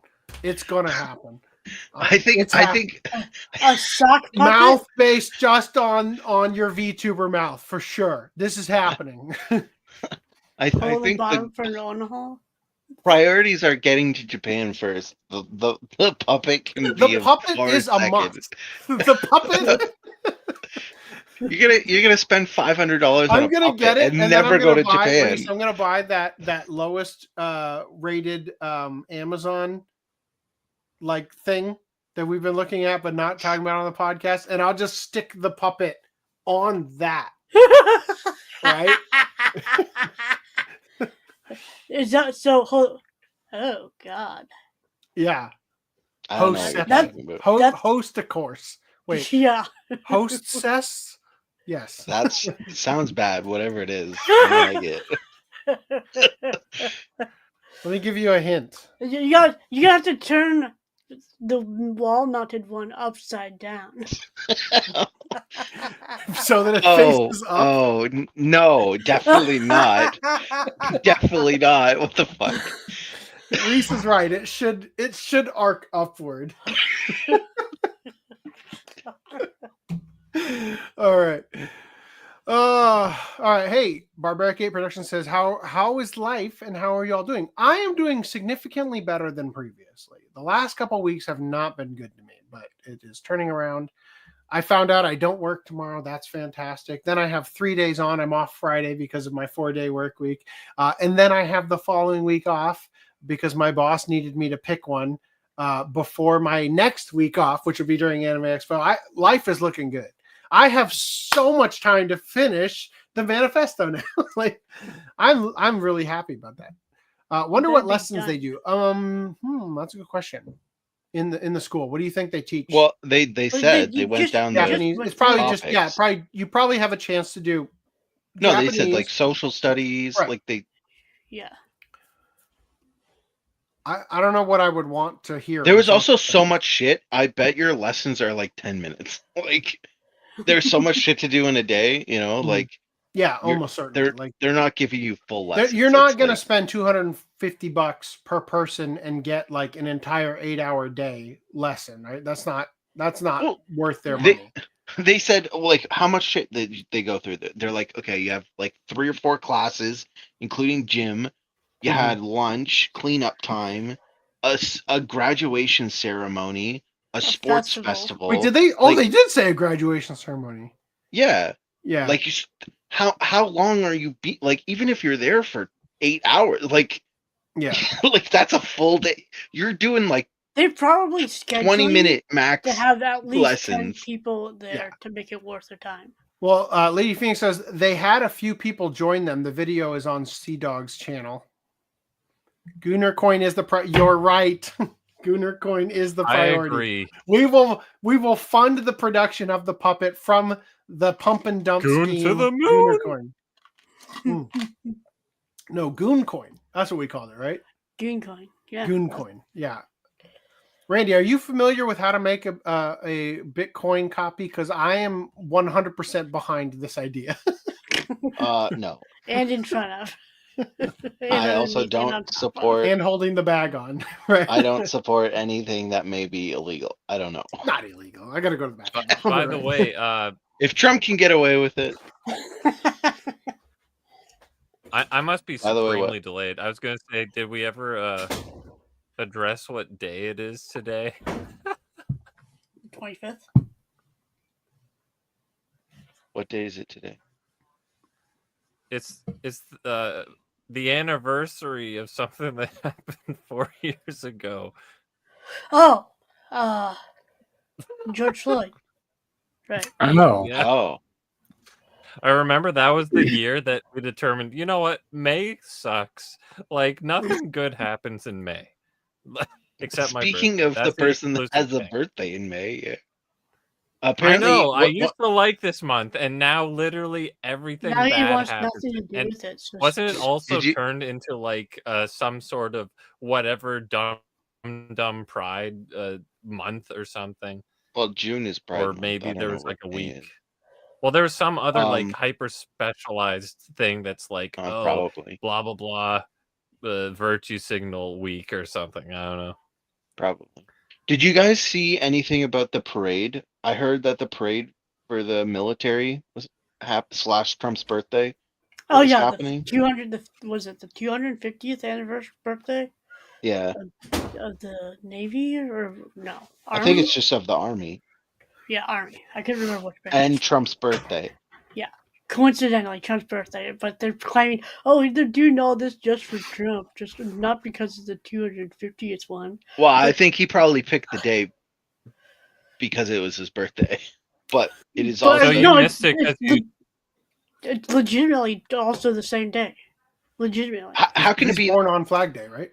It's gonna happen. I think. A sock puppet? Mouth based just on your VTuber mouth for sure. This is happening. I Hold the think bottom the for an hole. priorities are getting to Japan first. The puppet can be The a puppet far is a second. must. The puppet. You're gonna spend $500 on I'm a gonna puppet get it and then never I'm go gonna to buy, Japan. Reese, I'm gonna buy that lowest rated Amazon like thing that we've been looking at but not talking about on the podcast, and I'll just stick the puppet on that. Right? Is that so? Oh God. Yeah. I don't know what you're That- talking about. Host a course. Wait, Yeah. hostess? Yes. That sounds bad. Whatever it is, I like it. Let me give you a hint. You got have to turn the wall-mounted one upside down. So that it Oh, faces up. No, definitely not. Definitely not. What the fuck? Reese is right. It should arc upward. All right. All right. Hey, Barbaric 8 Production says, how is life and how are y'all doing? I am doing significantly better than previously. The last couple of weeks have not been good to me, but it is turning around. I found out I don't work tomorrow. That's fantastic. Then I have 3 days on. I'm off Friday because of my 4-day work week. And then I have the following week off because my boss needed me to pick one. before my next week off, which will be during Anime Expo. Life is looking good. I have so much time to finish the manifesto now. Like, I'm really happy about that. Wonder what lessons they do. That's a good question. In the school, what do you think they teach? Well, they said they went down the Japanese. It's probably topics. just you probably have a chance to do. No, Japanese. they said like social studies, Right. like they. Yeah. I don't know what I would want to hear. There was also so much shit. I bet your lessons are like 10 minutes. Like, there's so much shit to do in a day. You know, like. Yeah, almost certainly. They're not giving you full lessons. You're not going to spend $250 per person and get like an entire 8-hour day lesson, right? That's not worth their money. They said like how much shit they go through. They're like, okay, you have like 3 or 4 classes, including gym. You had lunch, cleanup time, a graduation ceremony, a sports festival. Wait, did they? Oh, they did say a graduation ceremony. Yeah. Yeah. Like how long are you like even if you're there for 8 hours, like yeah, like that's a full day. You're doing like they probably schedule 20-minute max to have at least lessons. 10 people there to make it worth their time. Well, Lady Phoenix says they had a few people join them. The video is on Sea Dog's channel. Gunner Coin is you're right. Gunner Coin is the priority. I agree. We will fund the production of the puppet from the pump and dump Goon scheme. to the moon. Coin. No, Goon Coin. That's what we called it, right? Goon Coin. Yeah. Goon Coin. Yeah. Randy, are you familiar with how to make a Bitcoin copy? Because I am 100% behind this idea. No. And in front of. I also don't support and holding the bag on. Right. I don't support anything that may be illegal. I don't know. Not illegal. I gotta go to the bathroom. By the way, if Trump can get away with it, I must be supremely delayed. I was gonna say, did we ever address what day it is today? 25th. What day is it today? It's the anniversary of something that happened 4 years ago. Oh, George Floyd. Right. I know. Yeah. Oh. I remember that was the year that we determined, you know what, May sucks. Like, nothing good happens in May. Except my birthday. Speaking of the person that has a birthday in May, yeah. Apparently, I know. I used to like this month, and now literally everything Now bad wants happens. nothing to do And with it. So wasn't it also you- turned into like some sort of whatever dumb pride month or something? Well, June is Pride Or month. I maybe don't there know was like a what day week. it is. Well, there was some other like hyper specialized thing that's like probably blah blah blah, virtue signal week or something. I don't know. probably. Did you guys see anything about the parade? I heard that the parade for the military was / Trump's birthday. Oh yeah, happening? Was it the 250th anniversary birthday? Yeah, Of the Navy or no? I think Army? it's just of the Army Yeah, Army. I couldn't remember which branch. and Trump's birthday. Yeah, coincidentally, Trump's birthday. But they're claiming, oh, they're doing all this just for Trump, just not because of the 250th one. Well, I think he probably picked the day because it was his birthday, but it is But, also. So you no, missed it because you. It's legitimately also the same day. Legitimately. How can it He's be? born on Flag Day, right?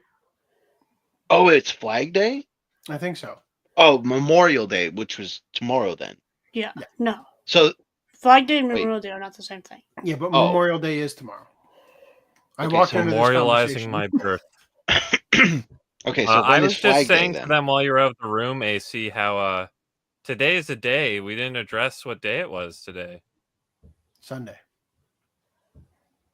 Oh, it's Flag Day. I think so. Oh, Memorial Day, which was tomorrow then. Yeah. No. So Flag Day and Memorial Day are not the same thing. Yeah, but Oh. Memorial Day is tomorrow. I Okay, walked so into this Memorializing conversation. my birth. okay, so I when was is Flag just Day saying to then? them while you were out of the room, AC, how today is a day. We didn't address what day it was today. Sunday.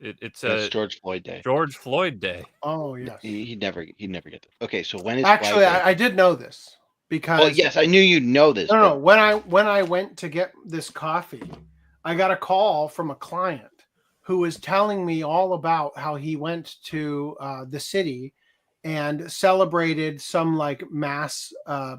It's It's a George Floyd Day. George Floyd Day. Oh yes. He'd never get this. Okay, so when is Actually, Flag Day? I did know this because Well, yes, I knew you'd know this. no. but- When I went to get this coffee, I got a call from a client who was telling me all about how he went to the city and celebrated some like mass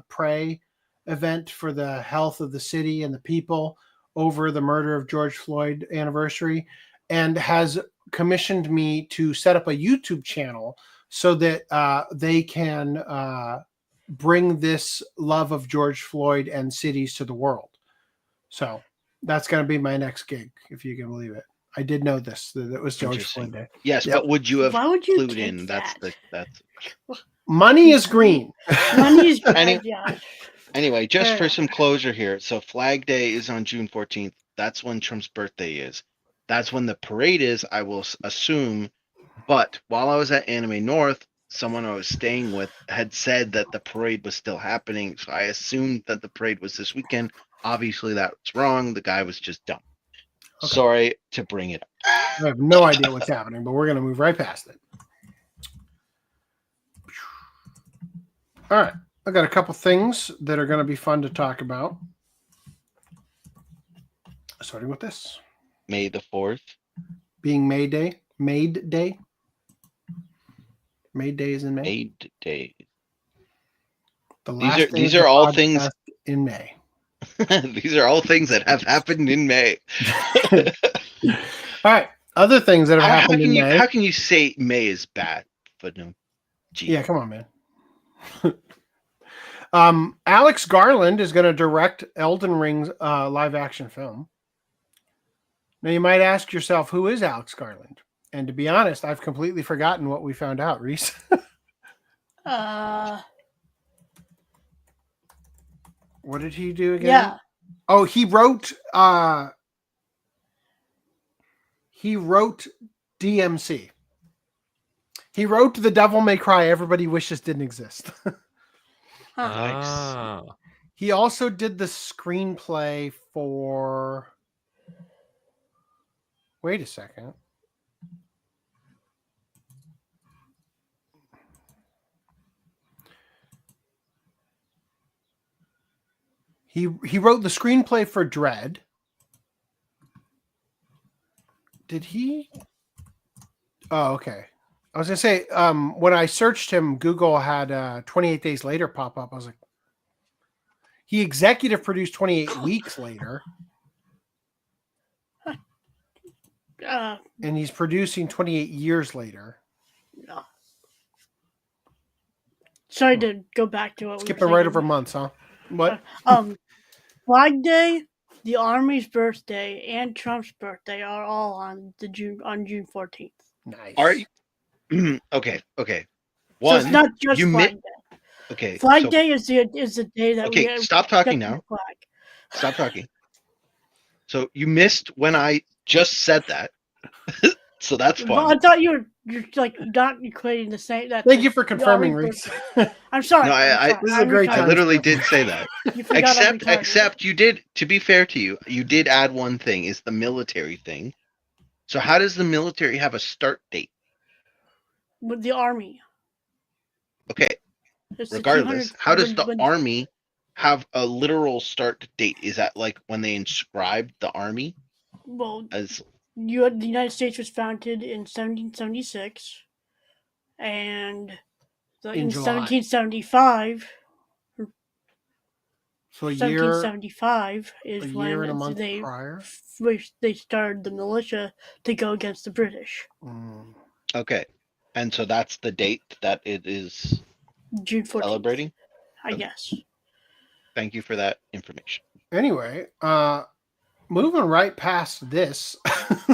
pray event for the health of the city and the people over the murder of George Floyd anniversary, and has commissioned me to set up a YouTube channel so that they can bring this love of George Floyd and cities to the world. So that's going to be my next gig, if you can believe it. I did know this, that it was George Interesting. Floyd Day. Yes, Yep. but would you have Why would you clued take in? That's that? Money is green. Money is Any- yeah. Anyway, just Fair for enough. some closure here. So Flag Day is on June 14th. That's when Trump's birthday is. That's when the parade is, I will assume. But while I was at Anime North, someone I was staying with had said that the parade was still happening. So I assumed that the parade was this weekend. Obviously, that's wrong. The guy was just dumb. Okay. Sorry to bring it up. I have no idea what's happening, but we're going to move right past it. All right. I got a couple things that are going to be fun to talk about. Starting with this. May the 4th. Being May Day. Maid Day. Maid Day is in May. Maid Day. The These last are- day these of the are all podcast things- in May. These are all things that have happened in May. All right. Other things that have How happened can in you May. how can you say May is bad? But no. Gee. Yeah, come on, man. Alex Garland is going to direct Elden Ring's live action film. Now, you might ask yourself, who is Alex Garland? And to be honest, I've completely forgotten what we found out, Reese. What did he do again? Yeah. Oh, he wrote DMC. He wrote The Devil May Cry Everybody Wishes Didn't Exist. Ah. He also did the screenplay for... Wait a second. He wrote the screenplay for Dread. Did he? Oh, okay. I was gonna say, when I searched him, Google had 28 Days Later pop up. I was like, he executive produced 28 Weeks Later, and he's producing 28 Years Later. No. Sorry to go back to what Skipping we were right saying. over months, huh? What? Flag Day, the Army's birthday, and Trump's birthday are all on June 14th. Nice. Are you okay? So One, it's not just you Flag Day. okay. Flag so- Day is the day that Okay, we stop talking get the now. Flag. Stop talking. So you missed when I just said that. So that's Well, I fun. thought you're like not equating the same. That Thank you for confirming, Army Reese. I'm sorry. No, I'm sorry. this is a great I time. literally did say that. You forgot I'm retarded. Except you did, to be fair to you, you did add one thing, is the military thing. So how does the military have a start date? With the Army. Okay, It's the regardless, 200 how does the when- army have a literal start date? Is that like when they inscribed the army Well, as the United States was founded in 1776, and in July. 1775. So a year 1775 is and a when month they prior. they started the militia to go against the British. Mm. okay? And so that's the date that it is June 14th. celebrating. I guess. Thank you for that information. Anyway, moving right past this,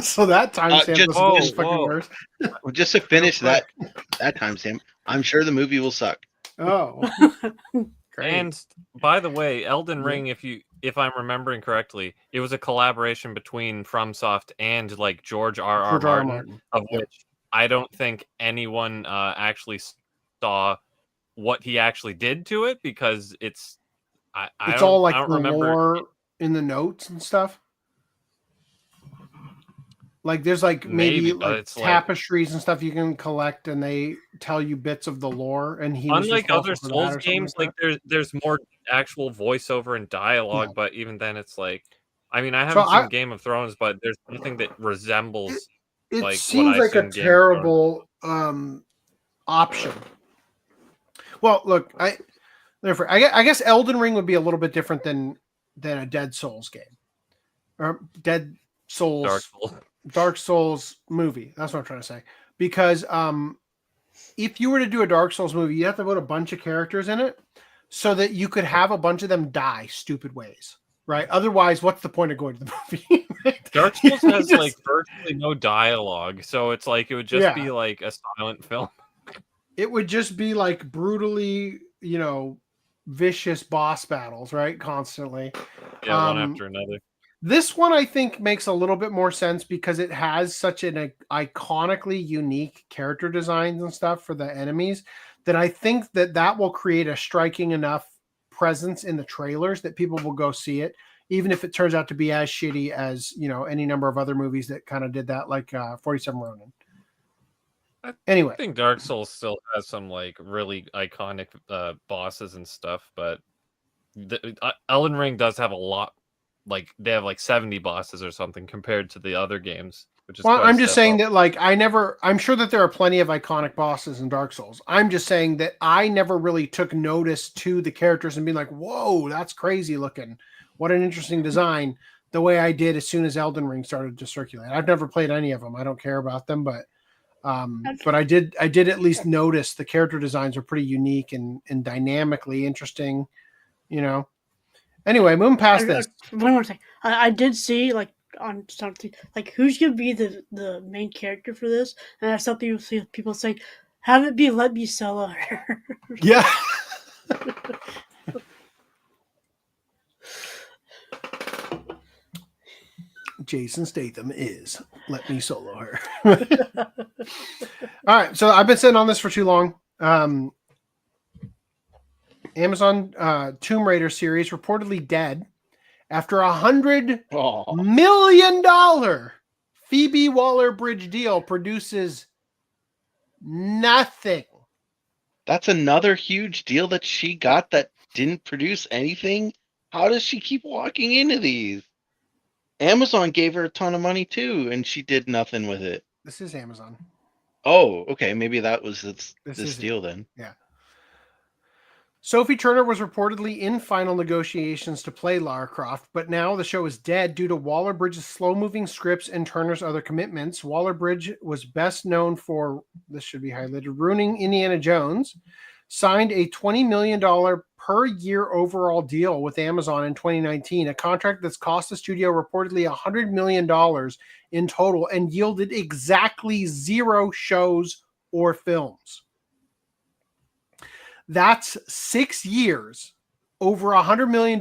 so that timestamp just- was whoa, really fucking whoa. worse. Well, just to finish that timestamp, I'm sure the movie will suck. Oh, great. And by the way, Elden Yeah. Ring, if I'm remembering correctly, it was a collaboration between FromSoft and like George R. George R. R. Martin, Martin. of Yep. which I don't think anyone actually saw what he actually did to it, because it's I It's don't, all like I don't the remember. lore in the notes and stuff. Like there's like maybe Maybe, but like it's like- tapestries and stuff you can collect, and they tell you bits of the lore. And he was Unlike other responsible for that Souls or something games, like like there's more actual voiceover and dialogue, Yeah. but even then, it's like, I mean, I haven't I- seen Game of Thrones, but there's nothing that resembles. it like, what seems I've like seen a in Game of terrible option. Well, look, I guess Elden Ring would be a little bit different than a Dead Souls game or Dead Souls Dark Souls. Dark Souls movie. That's what I'm trying to say. Because if you were to do a Dark Souls movie, you have to put a bunch of characters in it so that you could have a bunch of them die stupid ways, right? Otherwise, what's the point of going to the movie? Right? Dark Souls has Just- like virtually no dialogue, so it's like it would just Yeah. be like a silent film. It would just be like brutally, vicious boss battles, right? Constantly. Yeah, one after another. This one, I think, makes a little bit more sense because it has such an iconically unique character designs and stuff for the enemies that I think that will create a striking enough presence in the trailers that people will go see it, even if it turns out to be as shitty as, any number of other movies that kind of did that, like 47 Ronin. Anyway. I think Dark Souls still has some like really iconic bosses and stuff, but Elden Ring does have a lot. Like they have like 70 bosses or something compared to the other games, which is. Well, I'm just saying that I'm sure that there are plenty of iconic bosses in Dark Souls. I'm just saying that I never really took notice to the characters and being like, whoa, that's crazy looking. What an interesting design. The way I did as soon as Elden Ring started to circulate. I've never played any of them. I don't care about them, but I did at least notice the character designs are pretty unique and dynamically interesting, Anyway, moving past this. One more thing. I did see on something who's gonna be the main character for this, and I saw people say, have it be Let Me Solo her. Yeah. Jason Statham is Let Me Solo her. All right, so I've been sitting on this for too long. Amazon Tomb Raider series reportedly dead after $100 million Phoebe Waller-Bridge deal produces nothing. That's another huge deal that she got that didn't produce anything. How does she keep walking into these? Amazon gave her a ton of money too, and she did nothing with it. This is Amazon. Oh, okay. Maybe that was this is deal then. Yeah. Sophie Turner was reportedly in final negotiations to play Lara Croft, but now the show is dead due to Waller-Bridge's slow-moving scripts and Turner's other commitments. Waller-Bridge was best known for, this should be highlighted, ruining Indiana Jones, signed a $20 million per year overall deal with Amazon in 2019, a contract that's cost the studio reportedly $100 million in total and yielded exactly 0 shows or films. That's 6 years, over $100 million,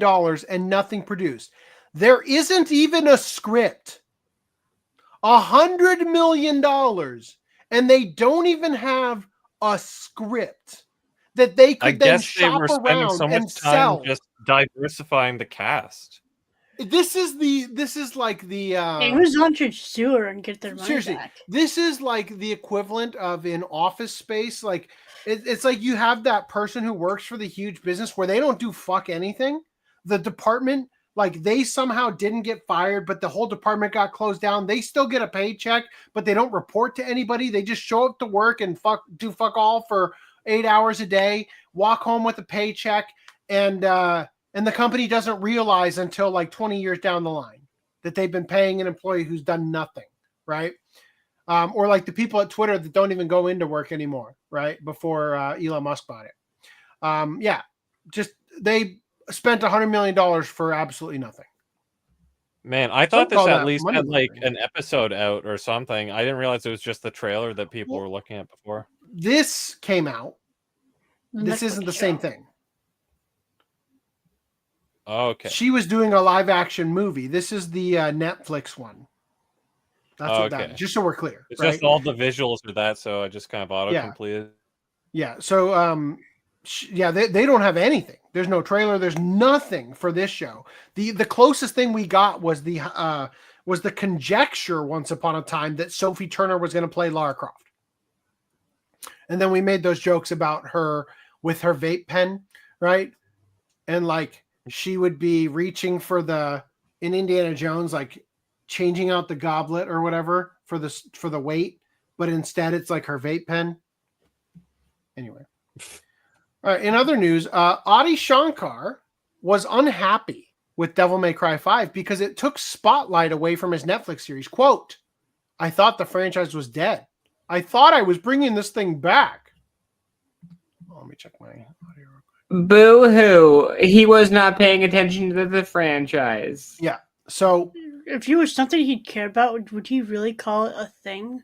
and nothing produced. There isn't even a script. $100 million, and they don't even have a script that they could then shop around and sell. Just diversifying the cast. This is like the Amazon should sue her and get their money seriously, back. this is like the equivalent of in Office Space. Like it's like you have that person who works for the huge business where they don't do fuck anything. The department, like they somehow didn't get fired, but the whole department got closed down. They still get a paycheck, but they don't report to anybody. They just show up to work and do fuck all for 8 hours a day, walk home with a paycheck, and the company doesn't realize until like 20 years down the line that they've been paying an employee who's done nothing, right? Or like the people at Twitter that don't even go into work anymore, right? Before Elon Musk bought it. Yeah, just they spent $100 million for absolutely nothing. Man, I thought Some call this at that least money had like laundering. an episode out or something. I didn't realize it was just the trailer that people were looking at before. This came out. This Netflix isn't the show. same thing. Okay. She was doing a live action movie. This is the Netflix one. That's what that Okay. is, just so we're clear. It's right? just all the visuals for that, so I just kind of auto Yeah. completed. Yeah. So, they don't have anything. There's no trailer. There's nothing for this show. The closest thing we got was the conjecture once upon a time that Sophie Turner was going to play Lara Croft. And then we made those jokes about her with her vape pen, right? And like she would be reaching for in Indiana Jones, like changing out the goblet or whatever for the weight, but instead it's like her vape pen. Anyway. All right, in other news, Adi Shankar was unhappy with Devil May Cry 5 because it took spotlight away from his Netflix series. Quote, "I thought the franchise was dead. I thought I was bringing this thing back. Let me check my audio real quick. Boo hoo! He was not paying attention to the franchise. Yeah. So, If it was something he'd care about, would he really call it a thing?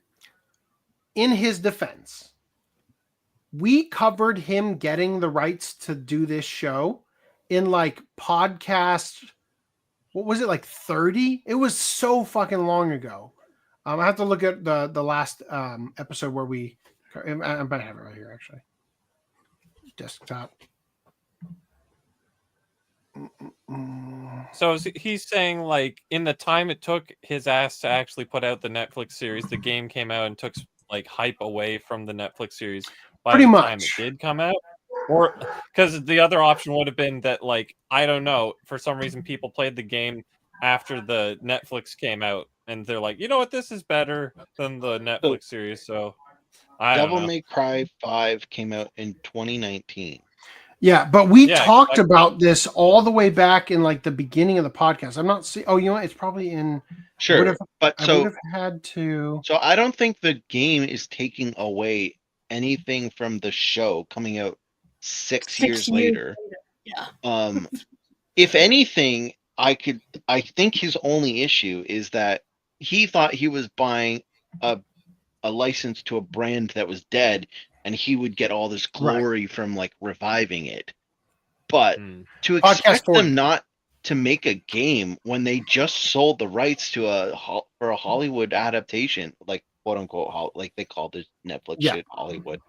in his defense, we covered him getting the rights to do this show in like podcast. What was it, like 30? It was so fucking long ago. I have to look at the last episode where we. I might have it right here actually. Desktop. So he's saying, like, in the time it took his ass to actually put out the Netflix series, the game came out and took like hype away from the Netflix series by Pretty the much. time it did come out. Or because the other option would have been that, like, I don't know, for some reason people played the game after the Netflix came out and they're like, you know what, this is better than the Netflix series. So I don't Devil know. May Cry 5 came out in 2019. Yeah, but we Yeah, talked exactly. about this all the way back in like the beginning of the podcast. I'm not seeing. Oh, you know what? It's probably in. Sure, Would've- but I so would have had to. so I don't think the game is taking away anything from the show coming out 6 years later. Yeah. If anything, I think his only issue is that he thought he was buying a license to a brand that was dead, and he would get all this glory from like reviving it. But to Podcast expect 40. them not to make a game when they just sold the rights to for a Hollywood adaptation, like quote unquote, like they called it Netflix shit Hollywood,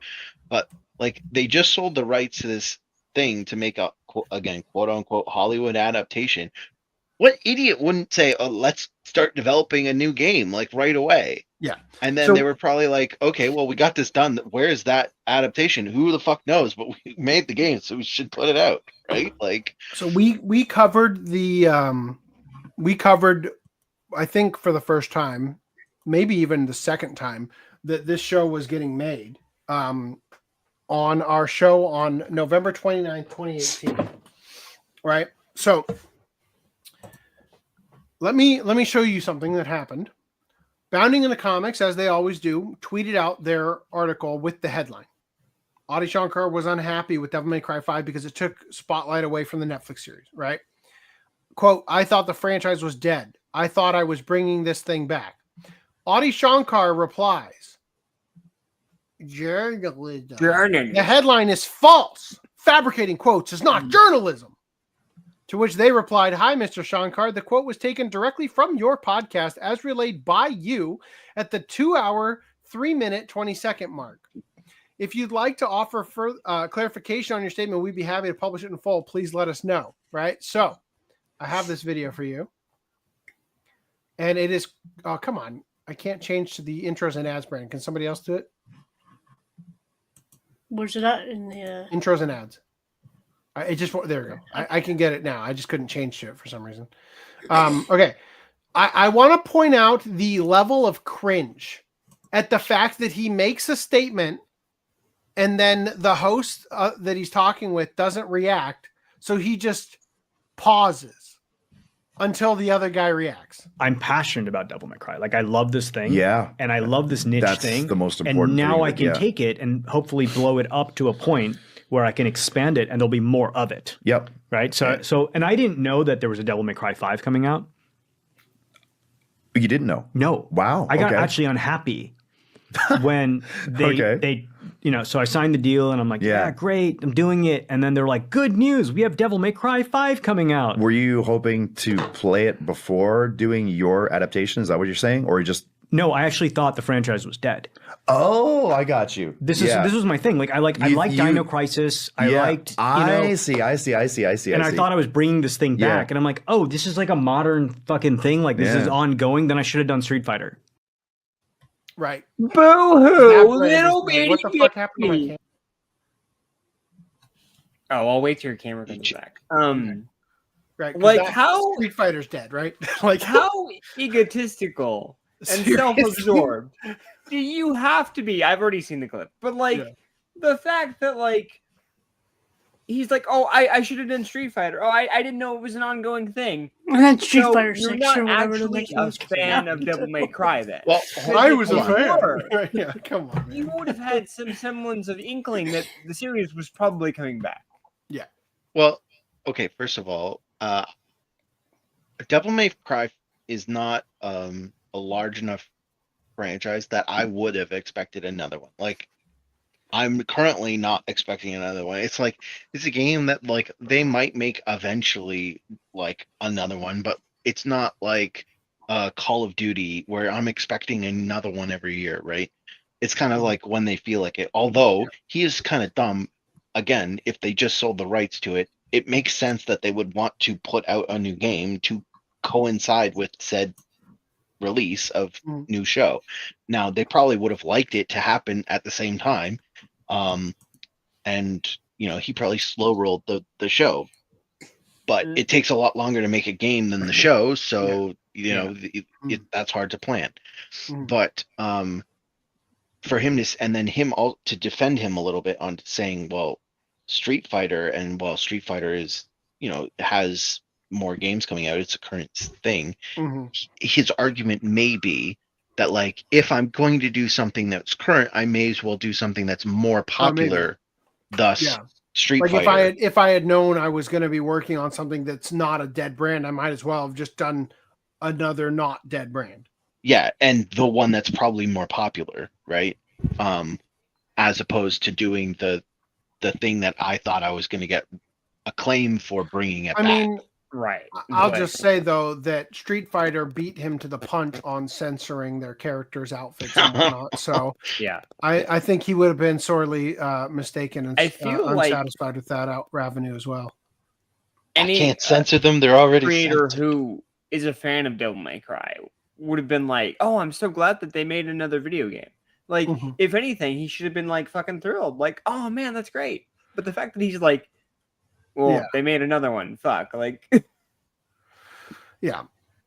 but like they just sold the rights to this thing to make a again quote unquote Hollywood adaptation. What idiot wouldn't say, "Oh, let's start developing a new game like right away"? Yeah. And then So- they were probably like, "Okay, well, we got this done. Where's that adaptation? Who the fuck knows? But we made the game, so we should put it out, right?" Like, So we covered the I think for the first time, maybe even the second time, that this show was getting made on our show on November 29th, 2018. Right? So let me show you something that happened. Bounding in the Comics, as they always do, tweeted out their article with the headline. Adi Shankar was unhappy with Devil May Cry 5 because it took spotlight away from the Netflix series, right? Quote, I thought the franchise was dead. I thought I was bringing this thing back. Adi Shankar replies, journalism. The headline is false. Fabricating quotes is not journalism. To which they replied, hi, Mr. Shankar. The quote was taken directly from your podcast as relayed by you at the 2-hour, 3-minute, 20-second mark. If you'd like to offer further clarification on your statement, we'd be happy to publish it in full. Please let us know. Right? So I have this video for you. And it is, oh, come on. I can't change to the intros and ads brand. Can somebody else do it? Where's it at in the Intros and ads. It just, there we go. I can get it now. I just couldn't change to it for some reason. Okay. I want to point out the level of cringe at the fact that he makes a statement and then the host that he's talking with doesn't react. So he just pauses until the other guy reacts. I'm passionate about Devil May Cry. Like, I love this thing. Yeah. And I love this niche That's thing. the most important And now thing I that- can yeah. take it and hopefully blow it up to a point where I can expand it and there'll be more of it. Yep. Right? So and I didn't know that there was a Devil May Cry 5 coming out. You didn't know? No. Wow. I got okay. actually unhappy when Okay. they so I signed the deal and I'm like, Yeah. yeah, great, I'm doing it. And then they're like, good news, we have Devil May Cry 5 coming out. Were you hoping to play it before doing your adaptation? Is that what you're saying? Or just... No, I actually thought the franchise was dead. Oh, I got you. This Yeah. was my thing. Like I liked Dino Crisis. I Yeah. liked I see. And I thought I was bringing this thing Yeah. back, and I'm like, oh, this is like a modern fucking thing. Like this is ongoing. Then I should have done Street Fighter. Right. Boo-hoo, little bitty What the fuck happened to my baby. camera? Oh, I'll wait till your camera comes back. Right. 'cause Like, that how- Street Fighter's dead, right? Like How egotistical and Seriously? self-absorbed do you have to be? I've already seen the clip, but like Yeah. the fact that like he's like, oh, I should have done Street Fighter. Oh, I didn't know it was an ongoing thing. And then Street So Fighter you're 6 not or whatever the actually next a one was. fan of Devil May Cry then. Well, I was a If you fan. were, Yeah, come on, man. you would have had some semblance of inkling that the series was probably coming back. well, okay. First of all, Devil May Cry is not a large enough franchise that I would have expected another one. Like, I'm currently not expecting another one. It's like it's a game that like they might make eventually like another one, but it's not like Call of Duty where I'm expecting another one every year, right? It's kind of like when they feel like it. Although he is kind of dumb. Again, if they just sold the rights to it, it makes sense that they would want to put out a new game to coincide with said release of new show. Now they probably would have liked it to happen at the same time, and you know he probably slow rolled the show, but it takes a lot longer to make a game than the show, so you know that's hard to plan. But for him to and then him all to defend him a little bit on saying, well, Street Fighter, and while Street Fighter is, you know, has more games coming out, it's a current thing. His argument may be that like if I'm going to do something that's current, I may as well do something that's more popular. Thus, Street like Fighter. if I had known I was going to be working on something that's not a dead brand, I might as well have just done another not dead brand. Yeah, and the one that's probably more popular, right? As opposed to doing the thing that I thought I was going to get acclaim for bringing it back. mean, right. I'll just say though that Street Fighter beat him to the punch on censoring their characters' outfits and whatnot. So yeah, I think he would have been sorely mistaken and I feel like unsatisfied with that revenue as well. I can't censor them; they're already creator censored. who is a fan of Devil May Cry would have been like, "Oh, I'm so glad that they made another video game." Like, if anything, he should have been like fucking thrilled. Like, "Oh man, that's great." But the fact that he's like, "Well, they made another one." Fuck, like, yeah.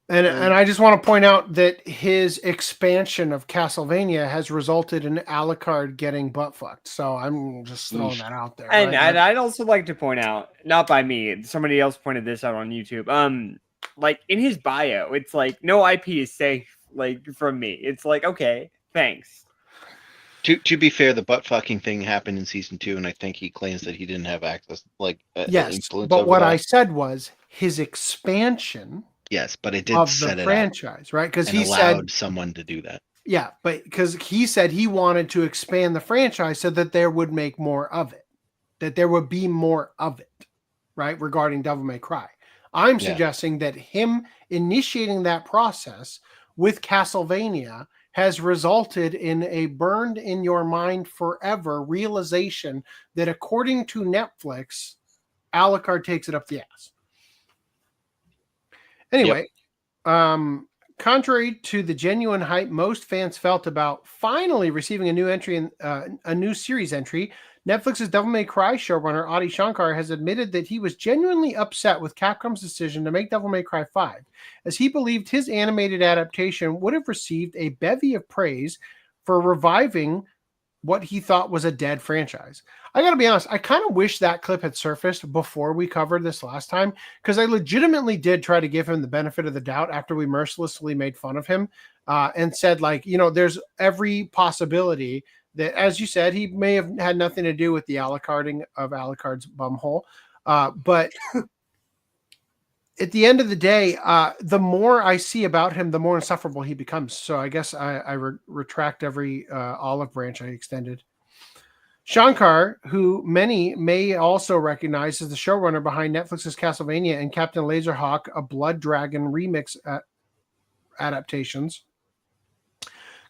And I just want to point out that his expansion of Castlevania has resulted in Alucard getting butt fucked. So I'm just throwing that out there. And right? I'd also like to point out, not by me, somebody else pointed this out on YouTube. Like in his bio, it's like no IP is safe. Like from me, it's like okay, thanks. To be fair, the butt fucking thing happened in season 2, and I think he claims that he didn't have access, like influence. But over what that. I said was his expansion. Yes, but it did of set the it franchise, right? Because he allowed said someone to do that. Yeah, but because he said he wanted to expand the franchise so that there would make more of it, that there would be more of it, right? Regarding Devil May Cry. I'm suggesting that him initiating that process with Castlevania has resulted in a burned in your mind forever realization that according to Netflix, Alucard takes it up the ass. Anyway, contrary to the genuine hype most fans felt about finally receiving a new entry in a new series entry, Netflix's Devil May Cry showrunner Adi Shankar has admitted that he was genuinely upset with Capcom's decision to make Devil May Cry 5, as he believed his animated adaptation would have received a bevy of praise for reviving what he thought was a dead franchise. I gotta be honest, I kind of wish that clip had surfaced before we covered this last time, because I legitimately did try to give him the benefit of the doubt after we mercilessly made fun of him and said, like, you know, there's every possibility that, as you said, he may have had nothing to do with the Alucarding of Alucard's bumhole. But at the end of the day, the more I see about him, the more insufferable he becomes. So I guess I retract every olive branch I extended. Shankar, who many may also recognize as the showrunner behind Netflix's Castlevania and Captain Laserhawk, a Blood Dragon remix adaptations,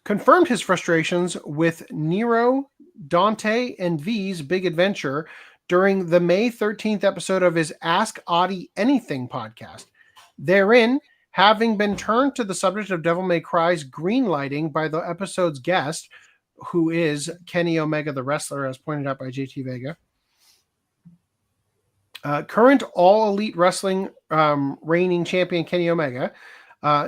confirmed his frustrations with Nero, Dante, and V's Big Adventure during the May 13th episode of his Ask Adi Anything podcast. Therein, having been turned to the subject of Devil May Cry's greenlighting by the episode's guest, who is Kenny Omega the Wrestler, as pointed out by JT Vega. Current All Elite Wrestling reigning champion Kenny Omega,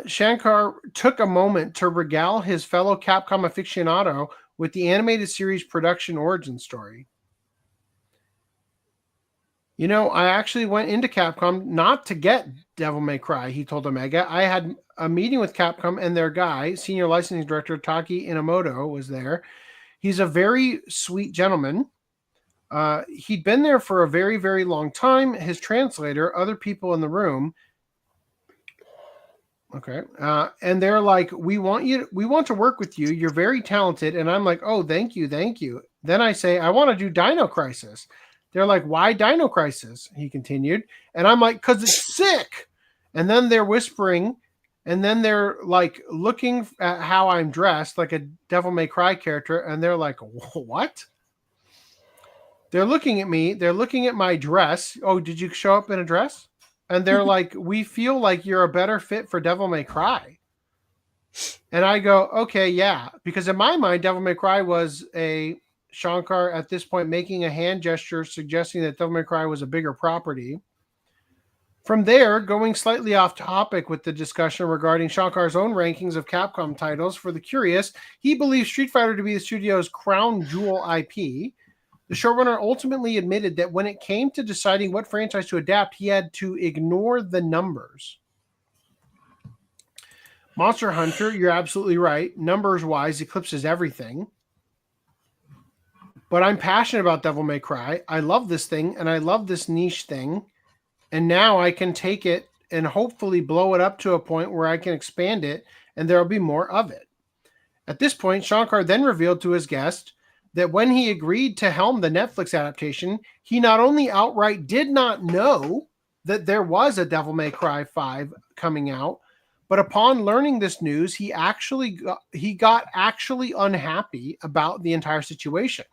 Shankar took a moment to regale his fellow Capcom aficionado with the animated series production origin story. You know, I actually went into Capcom not to get Devil May Cry, he told Omega. I had a meeting with Capcom and their guy, senior licensing director Taki Inamoto, was there. He's a very sweet gentleman. He'd been there for a very, very long time. His translator, other people in the room. Okay. And they're like, we want to work with you. You're very talented. And I'm like, oh, thank you. Thank you. Then I say, I want to do Dino Crisis. They're like, why Dino Crisis? He continued. And I'm like, because it's sick. And then they're whispering. And then they're like looking at how I'm dressed, like a Devil May Cry character. And they're like, what? They're looking at me. They're looking at my dress. Oh, did you show up in a dress? And they're like, we feel like you're a better fit for Devil May Cry. And I go, okay, yeah. Because in my mind, Devil May Cry was a Shankar at this point making a hand gesture suggesting that Devil May Cry was a bigger property. From there, going slightly off topic with the discussion regarding Shankar's own rankings of Capcom titles, for the curious, he believes Street Fighter to be the studio's crown jewel IP. The showrunner ultimately admitted that when it came to deciding what franchise to adapt, he had to ignore the numbers. Monster Hunter, you're absolutely right. Numbers-wise, eclipses everything. But I'm passionate about Devil May Cry. I love this thing, and I love this niche thing. And now I can take it and hopefully blow it up to a point where I can expand it, and there will be more of it. At this point, Shankar then revealed to his guest that when he agreed to helm the Netflix adaptation, he not only outright did not know that there was a Devil May Cry 5 coming out, but upon learning this news, he got actually unhappy about the entire situation.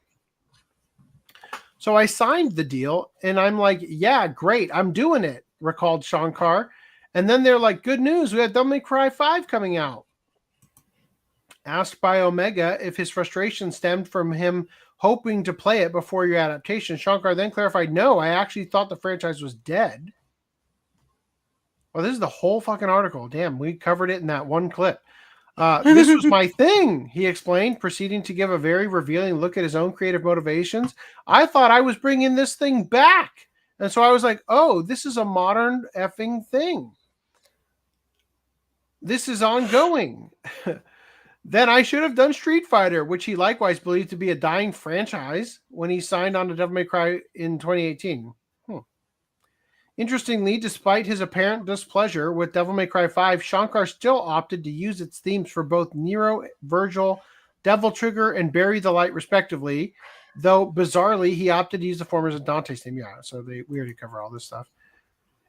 So I signed the deal, and I'm like, yeah, great, I'm doing it, recalled Shankar. And then they're like, good news, we have Devil May Cry 5 coming out. Asked by Omega if his frustration stemmed from him hoping to play it before your adaptation, Shankar then clarified, no, I actually thought the franchise was dead. Well, this is the whole fucking article. Damn, we covered it in that one clip. This was my thing, he explained, proceeding to give a very revealing look at his own creative motivations. I thought I was bringing this thing back. And so I was like, oh, this is a modern effing thing. This is ongoing. Then I should have done Street Fighter, which he likewise believed to be a dying franchise when he signed on to Devil May Cry in 2018. Interestingly, despite his apparent displeasure with Devil May Cry 5, Shankar still opted to use its themes for both Nero, Virgil, Devil Trigger, and Bury the Light, respectively, though bizarrely, he opted to use the former as Dante's theme. Yeah, so we already cover all this stuff.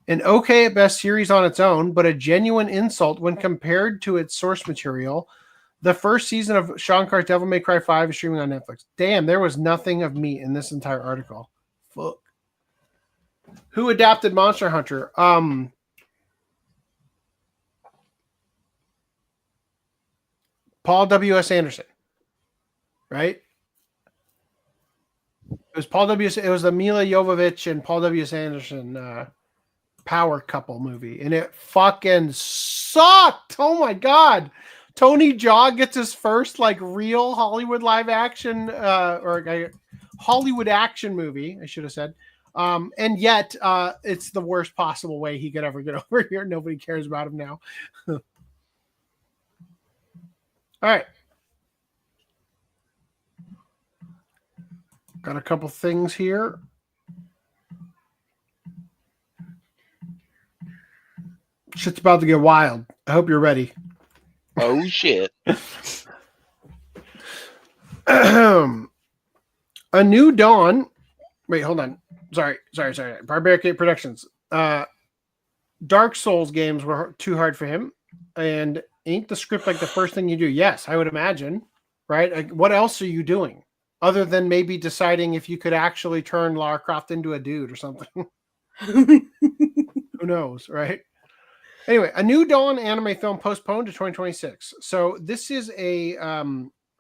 An okay at best series on its own, but a genuine insult when compared to its source material. The first season of Shankar's Devil May Cry 5 is streaming on Netflix. Damn, there was nothing of meat in this entire article. Fuck. Who adapted Monster Hunter? Paul W.S. Anderson. Right? It was Paul W.S. It was the Mila Jovovich and Paul W.S. Anderson power couple movie. And it fucking sucked. Oh my God. Tony Jaa gets his first like real Hollywood live action or Hollywood action movie, I should have said. And yet it's the worst possible way he could ever get over here. Nobody cares about him now. All right. Got a couple things here. Shit's about to get wild. I hope you're ready. Oh, shit. A New Dawn. Wait, hold on. Sorry. Barbaric 8 Productions. Dark Souls games were too hard for him. And ain't the script like the first thing you do? Yes, I would imagine. Right? Like, what else are you doing? Other than maybe deciding if you could actually turn Lara Croft into a dude or something. Who knows, right? Anyway, A New Dawn anime film postponed to 2026. So this is a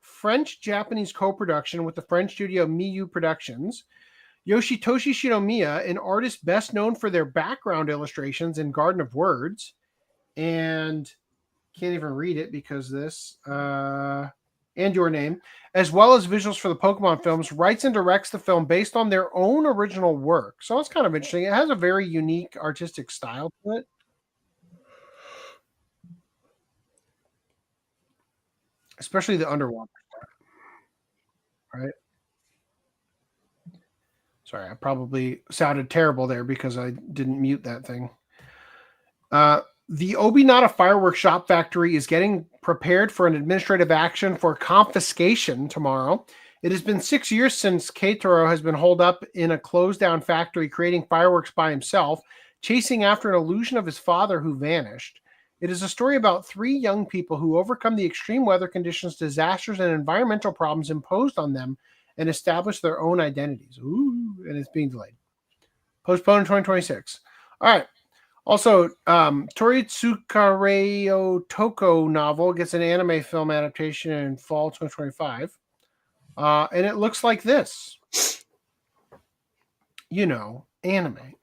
French-Japanese co-production with the French studio Miyu Productions. Yoshitoshi Shinomiya, an artist best known for their background illustrations in Garden of Words. And can't even read it because this... and Your Name, as well as visuals for the Pokemon films, writes and directs the film based on their own original work. So it's kind of interesting. It has a very unique artistic style to it. Especially the underwater part. Right? Sorry, I probably sounded terrible there because I didn't mute that thing. The Obinata Fireworks Shop Factory is getting prepared for an administrative action for confiscation tomorrow. It has been 6 years since Keitaro has been holed up in a closed-down factory creating fireworks by himself, chasing after an illusion of his father who vanished. It is a story about 3 young people who overcome the extreme weather conditions, disasters, and environmental problems imposed on them and establish their own identities. Ooh, and it's being delayed. Postponed in 2026. All right. Also, Toritsukareotoko novel gets an anime film adaptation in fall 2025. And it looks like this. You know, anime.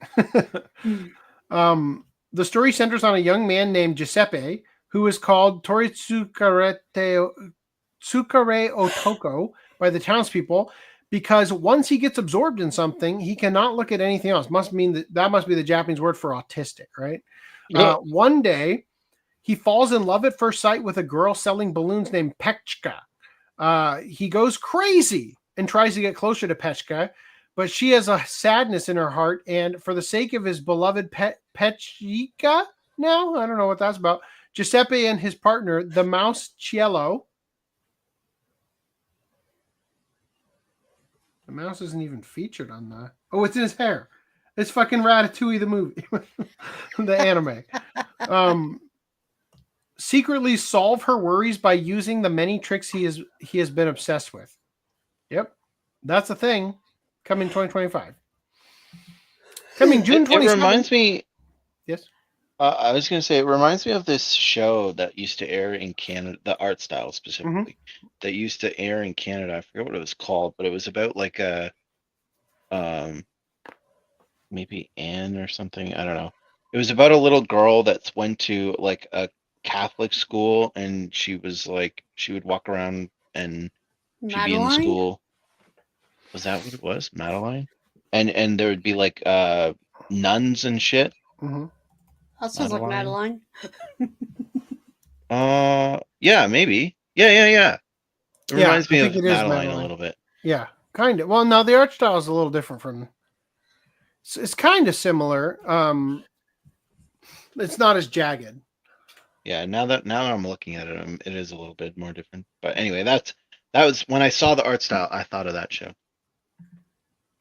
The story centers on a young man named Giuseppe, who is called Toritsukareotoko by the townspeople, because once he gets absorbed in something, he cannot look at anything else. Must mean that must be the Japanese word for autistic, right? Yeah. One day, he falls in love at first sight with a girl selling balloons named Pechka. He goes crazy and tries to get closer to Pechka, but she has a sadness in her heart, and for the sake of his beloved Pechka, now I don't know what that's about, Giuseppe and his partner, the mouse Cielo. The mouse isn't even featured on the... Oh, it's in his hair. It's fucking Ratatouille the movie. The anime. Secretly solve her worries by using the many tricks he has been obsessed with. Yep. That's a thing. Coming 2025. Coming June 27th. It reminds me... Yes? I was going to say, it reminds me of this show that used to air in Canada, the art style specifically, that used to air in Canada. I forget what it was called, but it was about like a, maybe Anne or something. I don't know. It was about a little girl that went to like a Catholic school, and she was like, she would walk around and she'd be in the school. Was that what it was? Madeline? And there would be like nuns and shit. Mm-hmm. That sounds like Madeline. Yeah, maybe. Yeah. It reminds me of Madeline a little bit. Yeah, kind of. Well, no, the art style is a little different from... It's kind of similar. It's not as jagged. Yeah, now I'm looking at it, it is a little bit more different. But anyway, that was when I saw the art style, I thought of that show.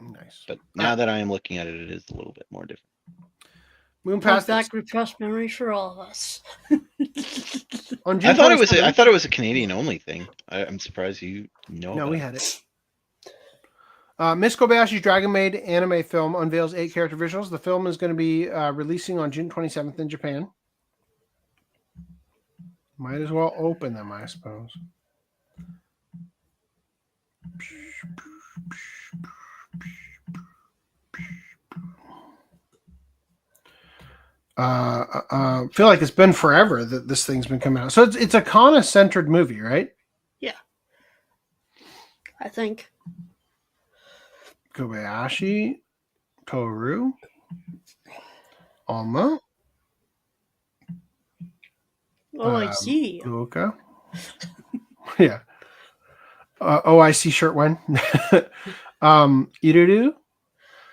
Nice. But now that I am looking at it, it is a little bit more different. Moon past back repressed memories for all of us. On June I thought it was a Canadian only thing. I'm surprised you know. No, we had it. Miss Kobayashi's Dragon Maid anime film unveils 8 character visuals. The film is going to be releasing on June 27th in Japan. Might as well open them, I suppose. Feel like it's been forever that this thing's been coming out. So it's a Kana-centered movie, right? Yeah. I think. Kobayashi, Toru, Alma. OIC. Luca. Yeah. OIC shirt one. Iruru.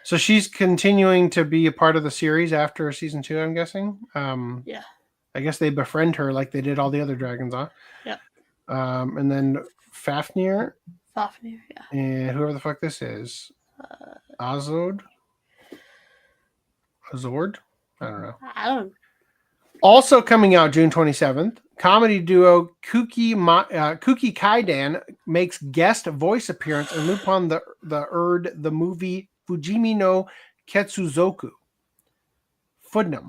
So she's continuing to be a part of the series after season 2, I'm guessing. Yeah. I guess they befriend her like they did all the other dragons, huh? Yeah. And then Fafnir. Fafnir, yeah. And whoever the fuck this is. Azord? I don't know. I don't. Also coming out June 27th, comedy duo Kuki Kaidan makes guest voice appearance in Lupin the IIrd, the movie Fujimi no Ketsuzoku. Footnote.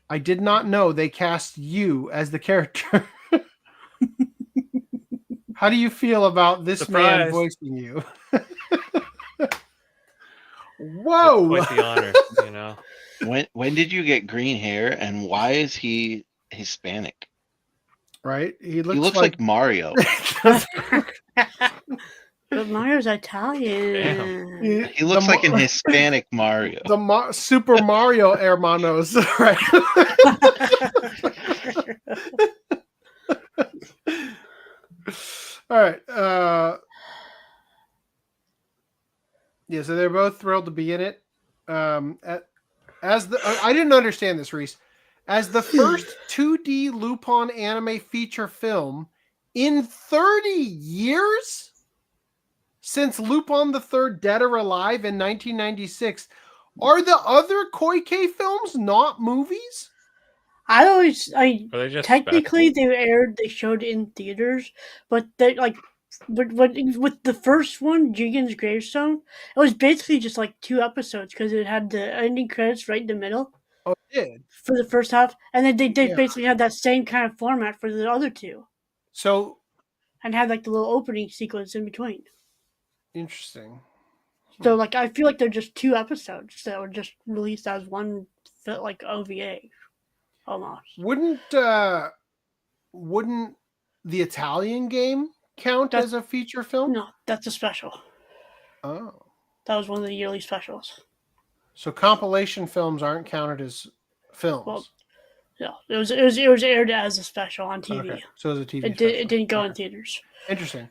I did not know they cast you as the character. How do you feel about this man voicing you? Whoa! It's quite the honor, you know. When did you get green hair, and why is he Hispanic? right? He looks like Mario. But Mario's Italian. He looks like an Hispanic Mario. The Super Mario hermanos, right? All right. Yeah, so they're both thrilled to be in it. I didn't understand this, Reese. As the first 2D Lupin anime feature film in 30 years since Lupin the Third Dead or Alive in 1996, are the other Koike films not movies? Are they just technically they showed in theaters, but they with the first one, Jigen's Gravestone, it was basically just like 2 episodes because it had the ending credits right in the middle. Oh, it did? For the first half, and then they basically had that same kind of format for the other 2. So, and had like the little opening sequence in between. Interesting. So like I feel like they're just 2 episodes that were just released as one like OVA almost. Wouldn't the Italian game count as a feature film? No, that's a special. Oh. That was one of the yearly specials. So compilation films aren't counted as films. Well, yeah, it was aired as a special on TV. Okay. So it was a TV special. It didn't go in theaters. Interesting.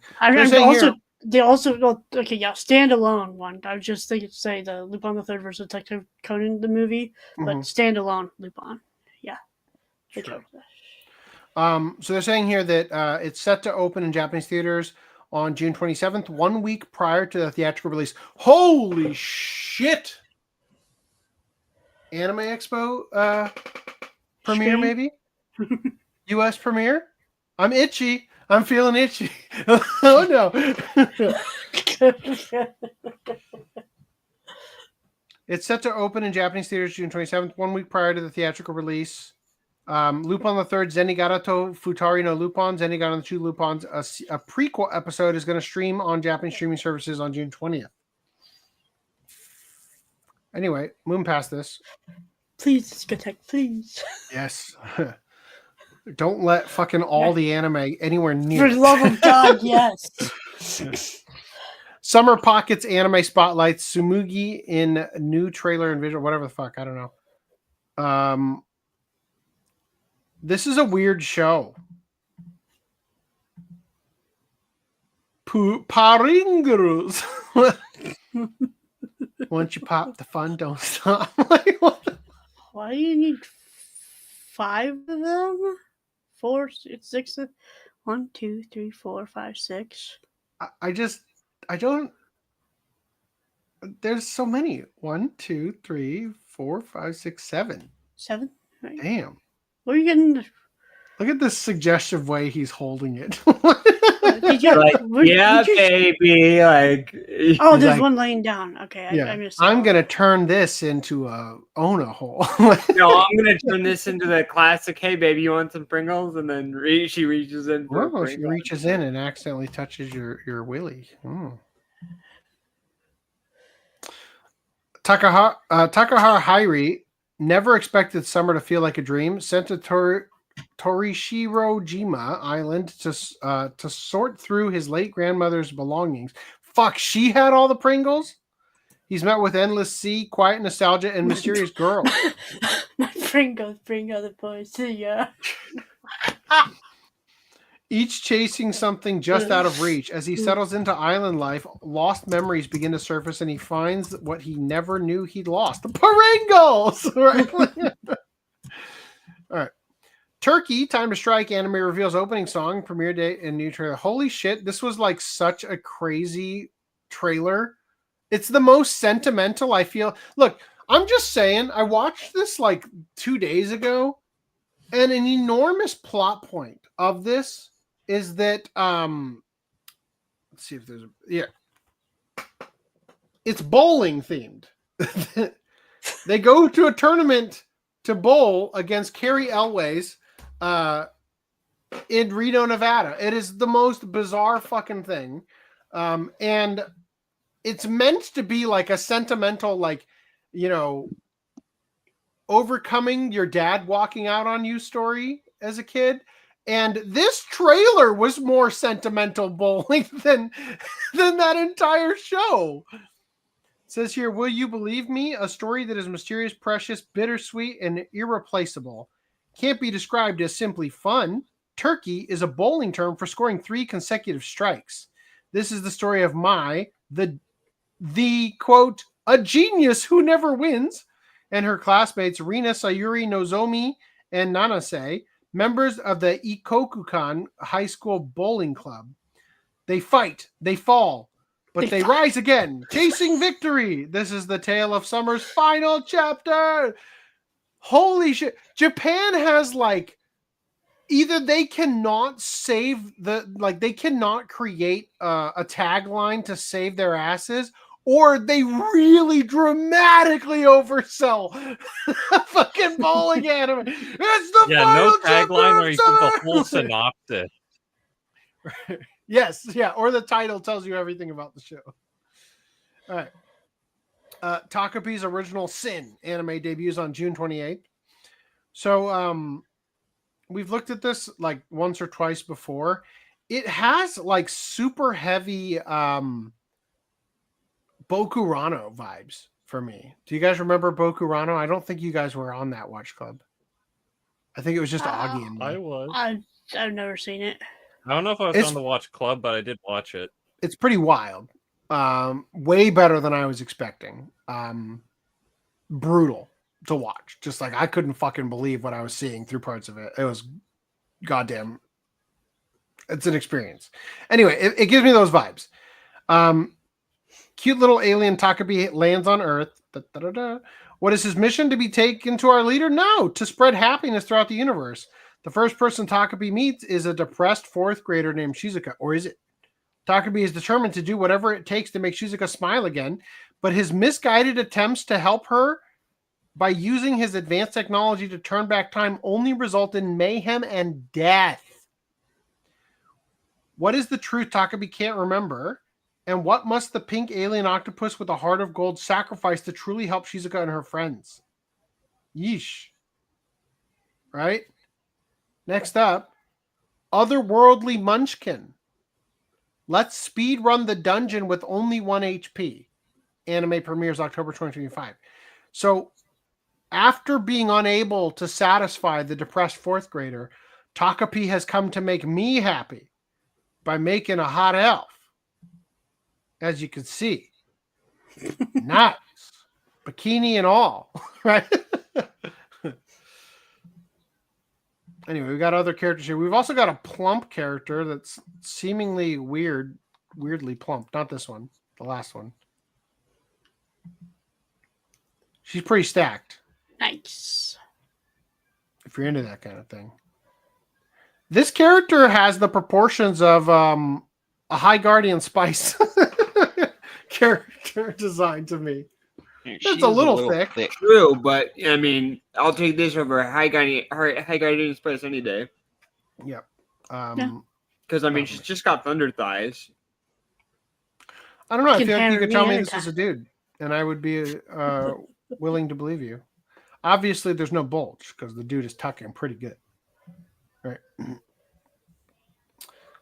They also standalone one. I was just thinking to say the Lupin the Third versus Detective Conan the movie, but standalone Lupin. Yeah. Sure. So they're saying here that it's set to open in Japanese theaters on June 27th, 1 week prior to the theatrical release. Holy shit! Anime Expo premiere, maybe? US premiere? I'm itchy. I'm feeling itchy. Oh no. It's set to open in Japanese theaters June 27th, 1 week prior to the theatrical release. Lupin the Third, Zenigata to Futari no Lupin, Zenigata the Two Lupins, a prequel episode is going to stream on Japanese streaming services on June 20th. Anyway, moving past this. Please, Skatek, please. Yes. Don't let fucking all the anime anywhere near. For the love of God, yes. Summer Pockets anime spotlights Sumugi in new trailer and visual, whatever the fuck, I don't know. This is a weird show. Paringrus. Once you pop, the fun don't stop. Like, what? Why do you need 5 of them? 4, 6. 1, 2, 3, 4, 5, 6. I don't. There's so many. 1, 2, 3, 4, 5, 6, 7. 7? Right. Damn. What are you getting? Look at this suggestive way he's holding it. Baby. Like, oh, there's one laying down. Okay, I missed. I'm gonna turn this into a Ona hole. No, I'm gonna turn this into the classic. Hey, baby, you want some Pringles? And then she reaches in. She reaches in and accidentally touches your willy. Takahara Hairi never expected summer to feel like a dream. Sent to Torishirojima Island to sort through his late grandmother's belongings. Fuck, she had all the Pringles? He's met with endless sea, quiet nostalgia, and mysterious girl. My Pringles bring other boys to you. Each chasing something just out of reach. As he settles into island life, lost memories begin to surface, and he finds what he never knew he'd lost. The Pringles! Right? All right. Turkey, Time to Strike anime reveals opening song, premiere date, and new trailer. Holy shit, this was like such a crazy trailer. It's the most sentimental I feel. Look, I'm just saying, I watched this like 2 days ago, and an enormous plot point of this is that, let's see if there's it's bowling themed. They go to a tournament to bowl against Carrie Elways, in Reno, Nevada. It is the most bizarre fucking thing. And it's meant to be like a sentimental, like, you know, overcoming your dad walking out on you story as a kid. And this trailer was more sentimental bowling than that entire show. It says here, will you believe me? A story that is mysterious, precious, bittersweet, and irreplaceable. Can't be described as simply fun. Turkey is a bowling term for scoring 3 consecutive strikes. This is the story of the quote, a genius who never wins, and her classmates Rina, Sayuri, Nozomi, and Nanase, members of the Ikokukan High School Bowling Club. They fight, they fall, but they rise again, chasing victory. This is the tale of summer's final chapter. Holy shit. Japan has like, either they cannot save they cannot create a tagline to save their asses, or they really dramatically oversell fucking bowling anime. It's the final tagline or even the whole synopsis. Yes, yeah, or the title tells you everything about the show. All right. Takapi's original Sin anime debuts on June 28th. So we've looked at this like once or twice before. It has like super heavy Bokurano vibes for me. Do you guys remember Bokurano? I don't think you guys were on that watch club. I think it was just Augie and me. I was. I've never seen it. I don't know if I was on the watch club, but I did watch it. It's pretty wild. Way better than I was expecting. Brutal to watch. Just like I couldn't fucking believe what I was seeing through parts of it. It was goddamn. It's an experience. Anyway, it gives me those vibes. Cute little alien Takabi lands on Earth. What is his mission? To be taken to our leader? No, to spread happiness throughout the universe. The first person Takabi meets is a depressed 4th grader named Shizuka. Or is it? Takabi is determined to do whatever it takes to make Shizuka smile again, but his misguided attempts to help her by using his advanced technology to turn back time only result in mayhem and death. What is the truth Takabi can't remember? And what must the pink alien octopus with a heart of gold sacrifice to truly help Shizuka and her friends? Yeesh. Right? Next up, Otherworldly Munchkin. Let's speedrun the dungeon with only 1 HP. Anime premieres October 2025. So, after being unable to satisfy the depressed 4th grader, Takapi has come to make me happy by making a hot elf. As you can see. Nice. Bikini and all. Right? Anyway, we got other characters here. We've also got a plump character that's seemingly weirdly plump. Not this one. The last one. She's pretty stacked. Nice. If you're into that kind of thing. This character has the proportions of a High Guardian Spice character design to me. It's a little thick. True, but I mean, I'll take this over High Guardian Spice any day. Yep. Because I mean, she's just got thunder thighs. I don't know. I feel like you could tell me this is a dude, and I would be willing to believe you. Obviously, there's no bulge because the dude is tucking pretty good. Right.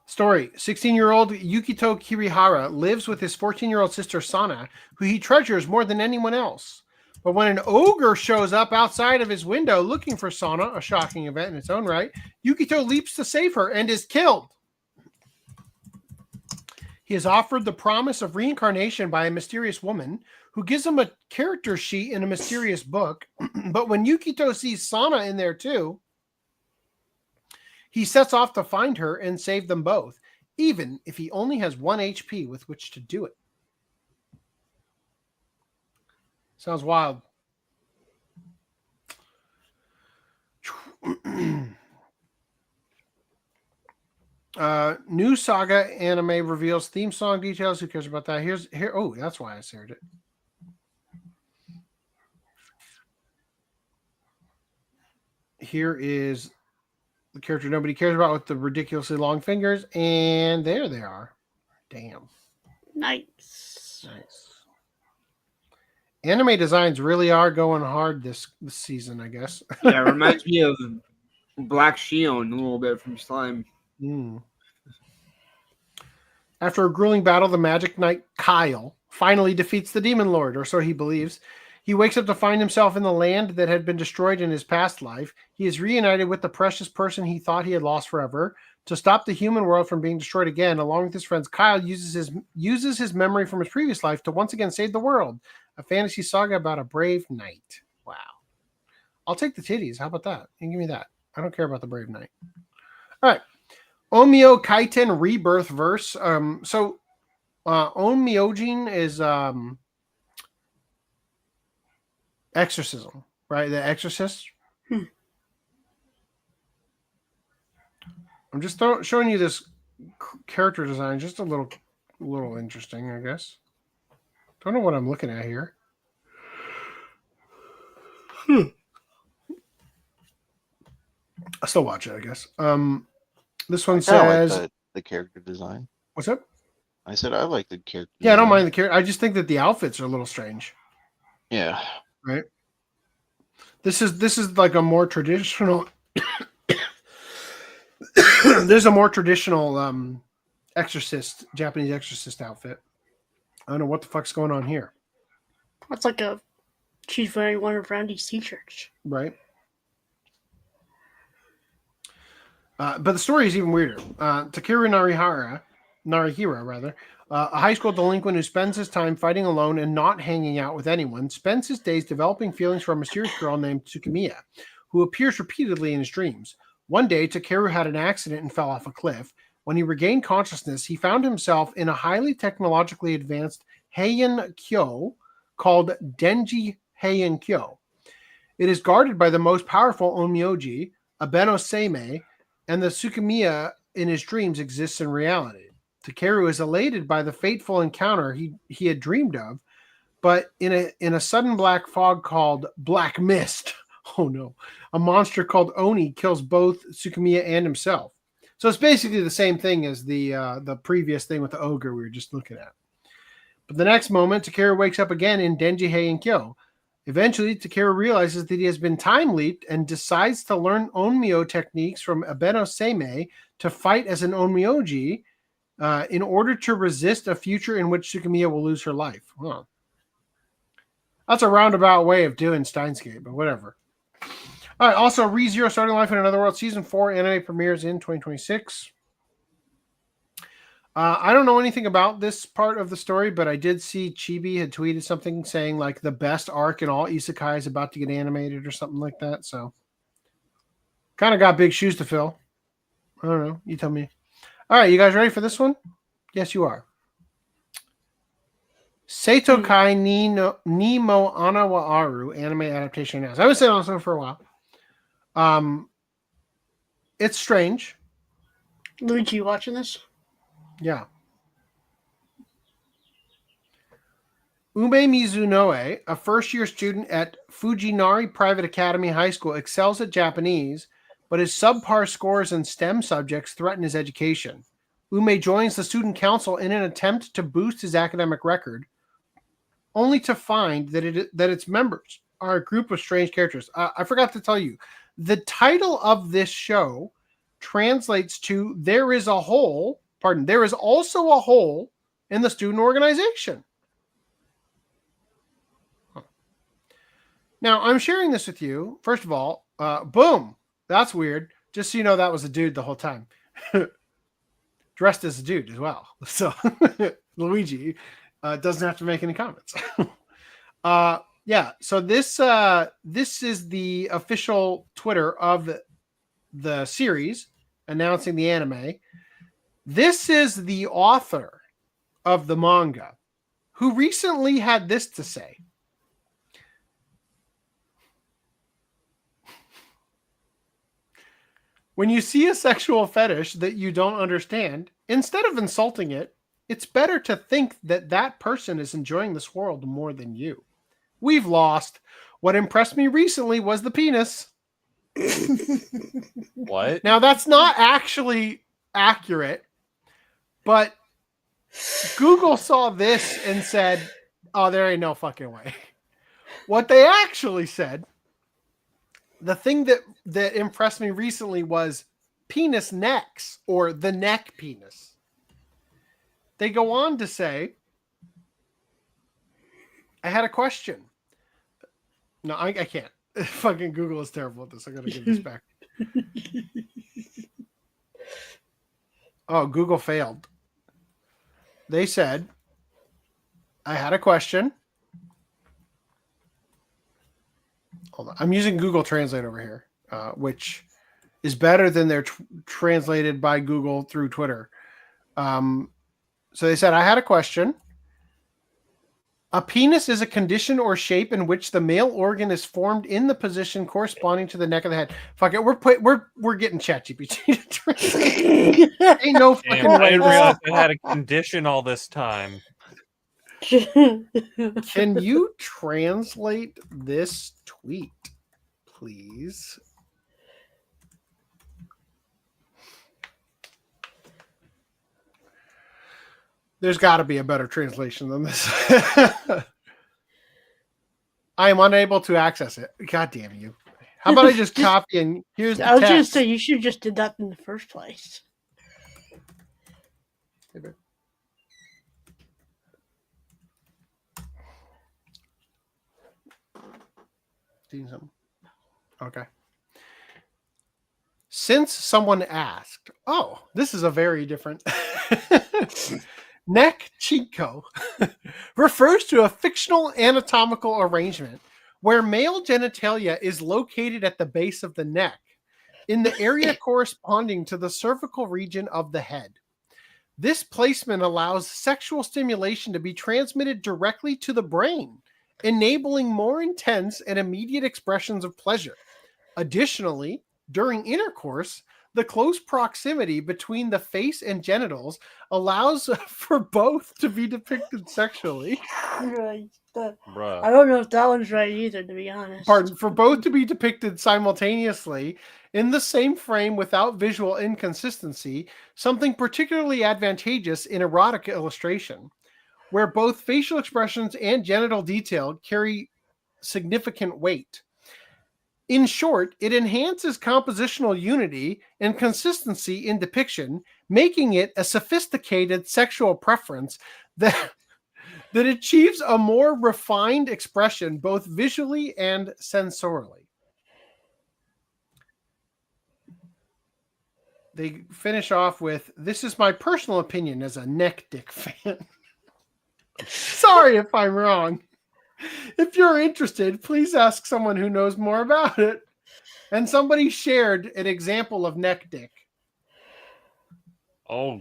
Story. 16-year-old Yukito Kirihara lives with his 14-year-old sister Sana, who he treasures more than anyone else. But when an ogre shows up outside of his window looking for Sana, a shocking event in its own right, Yukito leaps to save her and is killed. He is offered the promise of reincarnation by a mysterious woman who gives him a character sheet in a mysterious book. But when Yukito sees Sana in there too, he sets off to find her and save them both, even if he only has 1 HP with which to do it. Sounds wild. New Saga anime reveals theme song details. Who cares about that? Here. Oh, that's why I shared it. Here is the character nobody cares about with the ridiculously long fingers, and there they are. Damn. Nice. Anime designs really are going hard this season, I guess. Yeah, it reminds me of Black Shion a little bit from Slime. Mm. After a grueling battle, the Magic Knight Kyle finally defeats the Demon Lord, or so he believes. He wakes up to find himself in the land that had been destroyed in his past life. He is reunited with the precious person he thought he had lost forever. To stop the human world from being destroyed again, along with his friends, Kyle uses his memory from his previous life to once again save the world. A fantasy saga about a brave knight. Wow. I'll take the titties. How about that? You give me that. I don't care about the brave knight. All right. Omio Kaiten Rebirth verse. Onmyojin is exorcism, right? The Exorcist. I'm just showing you this character design, just a little interesting, I guess. Don't know what I'm looking at here. I'll still watch it, I guess. This one says like the character design. What's up? I said I like the character. Yeah, I don't design. mind the character. I just think that the outfits are a little strange. Yeah. Right. This is like a more traditional. There's a more traditional Japanese exorcist outfit. I don't know what the fuck's going on here. That's like she's wearing one of Randy's t-shirts. Right. But the story is even weirder. Takeru Narihira, a high school delinquent who spends his time fighting alone and not hanging out with anyone, spends his days developing feelings for a mysterious girl named Tsukumiya, who appears repeatedly in his dreams. One day, Takeru had an accident and fell off a cliff. When he regained consciousness, he found himself in a highly technologically advanced Heian Kyo called Denji Heian Kyo. It is guarded by the most powerful Onmyoji, Abeno Seimei, and the Tsukumiya in his dreams exists in reality. Takeru is elated by the fateful encounter he had dreamed of, but in a sudden black fog called Black Mist, oh no, a monster called Oni kills both Tsukumiya and himself. So it's basically the same thing as the previous thing with the ogre we were just looking at. But the next moment, Takeru wakes up again in Denji Heian Kyo. Eventually, Takeru realizes that he has been time-leaped and decides to learn Onmyo techniques from Abeno Seimei to fight as an Onmyoji in order to resist a future in which Tsukumiya will lose her life. Huh. That's a roundabout way of doing Steins Gate, but whatever. All right, also, ReZero Starting Life in Another World Season 4 anime premieres in 2026. I don't know anything about this part of the story, but I did see Chibi had tweeted something saying like the best arc in all isekai is about to get animated or something like that. So kind of got big shoes to fill. I don't know. You tell me. All right, you guys ready for this one? Yes, you are. Seitokai ni mo ana wa aru anime adaptation announced. I've been saying also for a while. It's strange. Luigi, you watching this? Yeah. Ume Mizunoe, a first-year student at Fujinari Private Academy High School, excels at Japanese, but his subpar scores in STEM subjects threaten his education. Ume joins the student council in an attempt to boost his academic record, only to find that its members are a group of strange characters. I forgot to tell you, the title of this show translates to "There is a hole." Pardon. There is also a hole in the student organization. Huh. Now, I'm sharing this with you. First of all, boom. That's weird. Just so you know, that was a dude the whole time. Dressed as a dude as well. So, Luigi doesn't have to make any comments. Yeah. So this is the official Twitter of the series announcing the anime. This is the author of the manga who recently had this to say. When you see a sexual fetish that you don't understand, instead of insulting it, it's better to think that that person is enjoying this world more than you. We've lost. What impressed me recently was the penis. What? Now, that's not actually accurate. But Google saw this and said, oh, there ain't no fucking way. What they actually said the thing that impressed me recently was penis necks, or the neck penis. They go on to say, I had a question. No, I can't. Fucking Google is terrible at this. I gotta give this back. Oh, Google failed. They said, I had a question. Hold on. I'm using Google Translate over here, which is better than their translated by Google through Twitter. So they said, I had a question. A penis is a condition or shape in which the male organ is formed in the position corresponding to the neck of the head. Fuck it, we're getting ChatGPT to translate. Ain't no fucking Damn, I way. didn't realize I had a condition all this time. Can you translate this tweet, please? There's got to be a better translation than this. I am unable to access it. God damn you. How about I just copy and here's the I was going to text. say, you should have just did that in the first place. Okay. Since someone asked, oh, this is a very different neck chinko refers to a fictional anatomical arrangement where male genitalia is located at the base of the neck in the area corresponding to the cervical region of the head. This placement allows sexual stimulation to be transmitted directly to the brain, enabling more intense and immediate expressions of pleasure. Additionally, during intercourse, the close proximity between the face and genitals allows for both to be depicted sexually. Right. Bruh. I don't know if that one's right either, to be honest. Pardon, for both to be depicted simultaneously in the same frame without visual inconsistency, something particularly advantageous in erotic illustration, where both facial expressions and genital detail carry significant weight. In short, it enhances compositional unity and consistency in depiction, making it a sophisticated sexual preference that achieves a more refined expression both visually and sensorially. They finish off with, this is my personal opinion as a neck dick fan. Sorry if I'm wrong. If you're interested, please ask someone who knows more about it. And somebody shared an example of neck dick. Oh,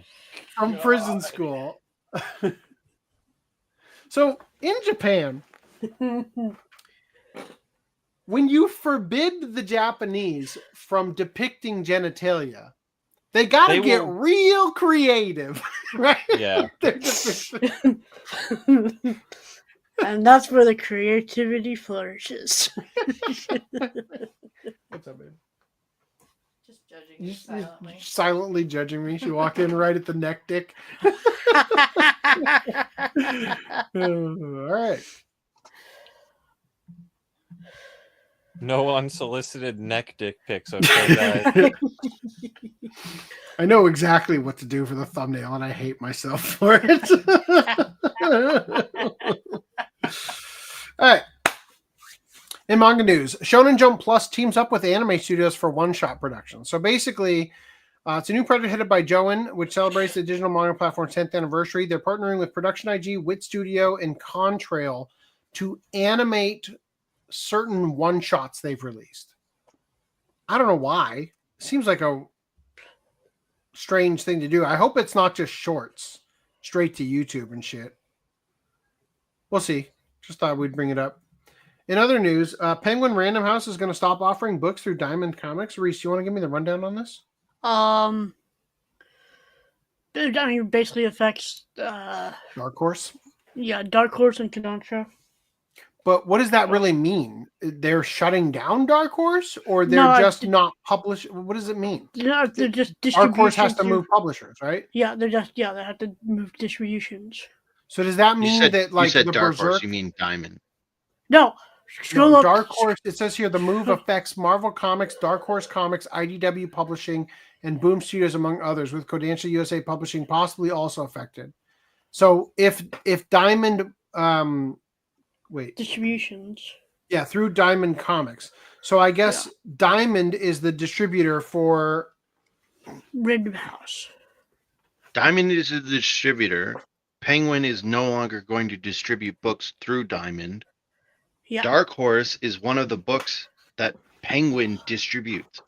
from God. Prison school. So in Japan, when you forbid the Japanese from depicting genitalia, they got to get real creative, right? Yeah. And that's where the creativity flourishes. What's up, babe? Just judging you silently. Silently judging me. She walked in right at the neck dick. All right. No unsolicited neck dick pics, okay, guys? I know exactly what to do for the thumbnail, and I hate myself for it. All right. In manga news, Shonen Jump Plus teams up with anime studios for one-shot production. So basically, it's a new project headed by Joen, which celebrates the digital manga platform's 10th anniversary. They're partnering with Production IG, Wit Studio, and Contrail to animate certain one-shots they've released. I don't know why. Seems like a strange thing to do. I hope it's not just shorts straight to YouTube and shit. We'll see. Just thought we'd bring it up. In other news, Penguin Random House is going to stop offering books through Diamond Comics. Reese, you want to give me the rundown on this? I mean, it basically affects Dark Horse. Yeah, Dark Horse and Kodansha. But what does that really mean? They're shutting down Dark Horse, or they're just not publishing? What does it mean? No, they're just Dark Horse has to move publishers, right? Yeah, they have to move distributions. So does that mean that, like, you said the Dark Berserk... Horse, you mean Diamond? No, Scroll up. Dark Horse. It says here the move affects Marvel Comics, Dark Horse Comics, IDW Publishing, and Boom Studios, among others, with Kodansha USA Publishing possibly also affected. So if Diamond, distributions. Yeah, through Diamond Comics. So I guess Diamond is the distributor for Random House. Diamond is the distributor. Penguin is no longer going to distribute books through Diamond. Yeah. Dark Horse is one of the books that Penguin distributes,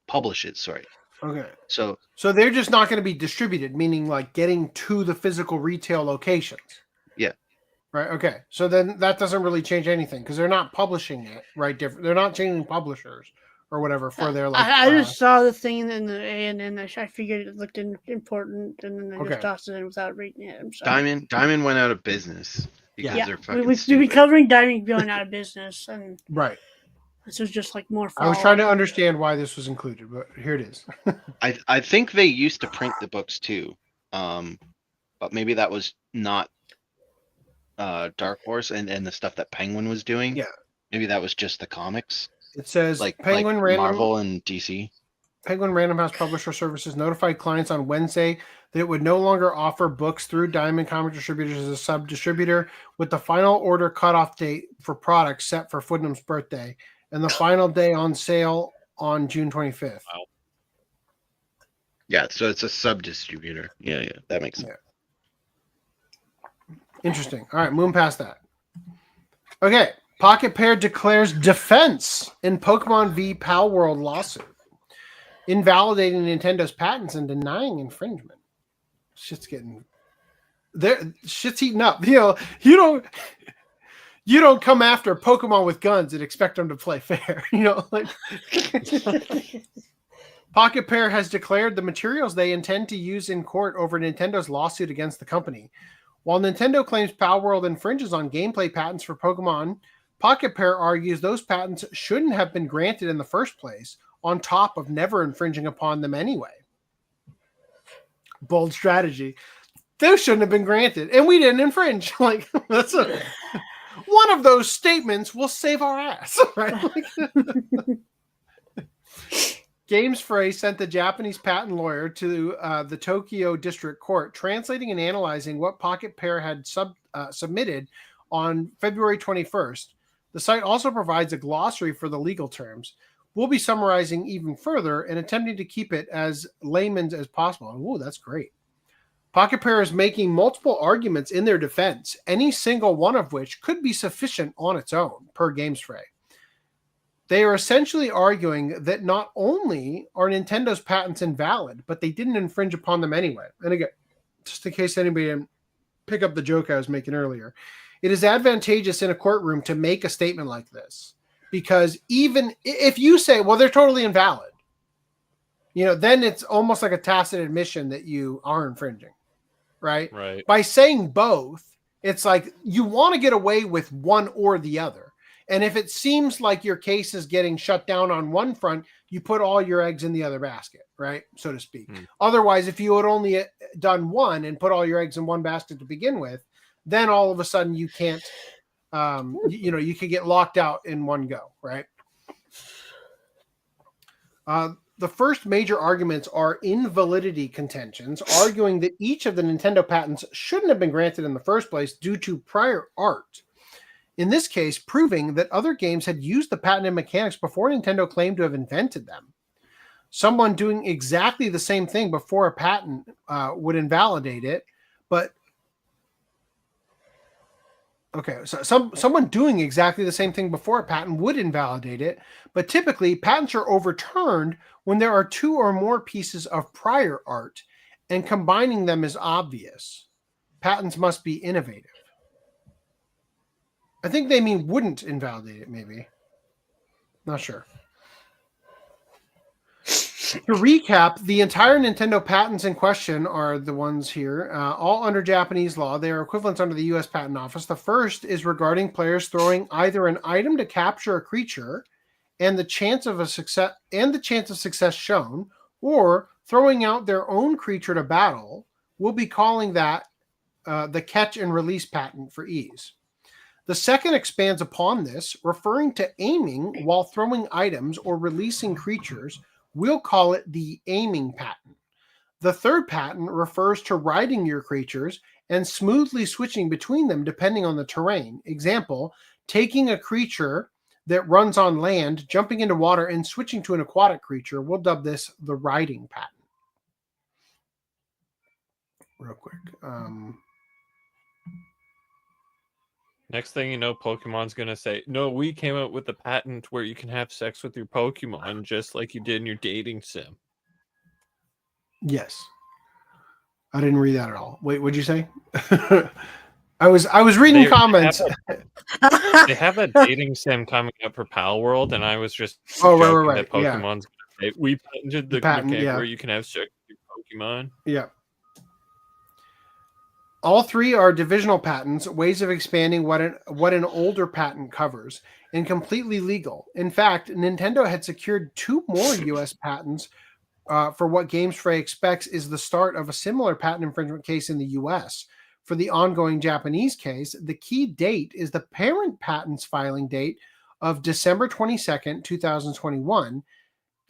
publishes. Sorry. Okay. So they're just not going to be distributed, meaning like getting to the physical retail locations. Yeah. Right. Okay. So then that doesn't really change anything because they're not publishing it, right? Different. They're not changing publishers or whatever for their like. I just saw the thing in the A&N. I figured it looked important, and then I just tossed it in without reading it. I'm sorry. Diamond went out of business because they're fucking we've stupid. been covering Diamond going out of business, and right. This was just like more. I was trying to understand why this was included, but here it is. I think they used to print the books too, but maybe that was not Dark Horse and the stuff that Penguin was doing. Yeah, maybe that was just the comics. It says like Penguin like Random Marvel and DC. Penguin Random House Publisher Services notified clients on Wednesday that it would no longer offer books through Diamond Comic Distributors as a sub-distributor, with the final order cutoff date for products set for Footnum's birthday and the final day on sale on June 25th. Wow. Yeah, so it's a sub-distributor. Yeah, that makes sense. Interesting. All right, moving past that. Okay, Pocket Pair declares defense in Pokemon v Pal World lawsuit, invalidating Nintendo's patents and denying infringement. Shit's getting there. Shit's heating up. You don't come after Pokemon with guns and expect them to play fair. Pocket Pair has declared the materials they intend to use in court over Nintendo's lawsuit against the company. While Nintendo claims Pal World infringes on gameplay patents for Pokemon, Pocket Pair argues those patents shouldn't have been granted in the first place, on top of never infringing upon them anyway. Bold strategy. Those shouldn't have been granted, and we didn't infringe. That's one of those statements will save our ass, right? Games Fray sent the Japanese patent lawyer to the Tokyo District Court, translating and analyzing what Pocket Pair had submitted on February 21st. The site also provides a glossary for the legal terms. We'll be summarizing even further and attempting to keep it as layman's as possible. Ooh, that's great. Pocket Pair is making multiple arguments in their defense, any single one of which could be sufficient on its own, per Games Fray. They are essentially arguing that not only are Nintendo's patents invalid, but they didn't infringe upon them anyway. And again, just in case anybody didn't pick up the joke I was making earlier, it is advantageous in a courtroom to make a statement like this. Because even if you say, well, they're totally invalid, then it's almost like a tacit admission that you are infringing, right? Right. By saying both, it's like you want to get away with one or the other. And if it seems like your case is getting shut down on one front, you put all your eggs in the other basket, right? So to speak. Otherwise, if you had only done one and put all your eggs in one basket to begin with, then all of a sudden you can't, you could get locked out in one go, right? The first major arguments are invalidity contentions, arguing that each of the Nintendo patents shouldn't have been granted in the first place due to prior art. In this case, proving that other games had used the patented mechanics before Nintendo claimed to have invented them. Someone doing exactly the same thing before a patent would invalidate it, but someone doing exactly the same thing before a patent would invalidate it, but typically patents are overturned when there are two or more pieces of prior art, and combining them is obvious. Patents must be innovative. I think they mean wouldn't invalidate it, maybe. Not sure. To recap, the entire Nintendo patents in question are the ones here, all under Japanese law. They are equivalents under the U.S. Patent Office. The first is regarding players throwing either an item to capture a creature and the chance of success shown, or throwing out their own creature to battle. We'll be calling that the catch and release patent for ease. The second expands upon this, referring to aiming while throwing items or releasing creatures. We'll call it the aiming pattern. The third pattern refers to riding your creatures and smoothly switching between them depending on the terrain. Example, taking a creature that runs on land, jumping into water, and switching to an aquatic creature. We'll dub this the riding pattern. Real quick. Next thing you know, Pokemon's going to say, no, we came out with a patent where you can have sex with your Pokemon just like you did in your dating sim. Yes. I didn't read that at all. Wait, what'd you say? I was reading comments. They have a dating sim coming up for Pal World, and I was just joking that right. Pokemon's gonna say, we patented the mechanic where you can have sex with your Pokemon. Yeah. All three are divisional patents, ways of expanding what an older patent covers, and completely legal. In fact, Nintendo had secured 2 more U.S. patents for what Games Fray expects is the start of a similar patent infringement case in the U.S. For the ongoing Japanese case, the key date is the parent patent's filing date of December 22nd, 2021,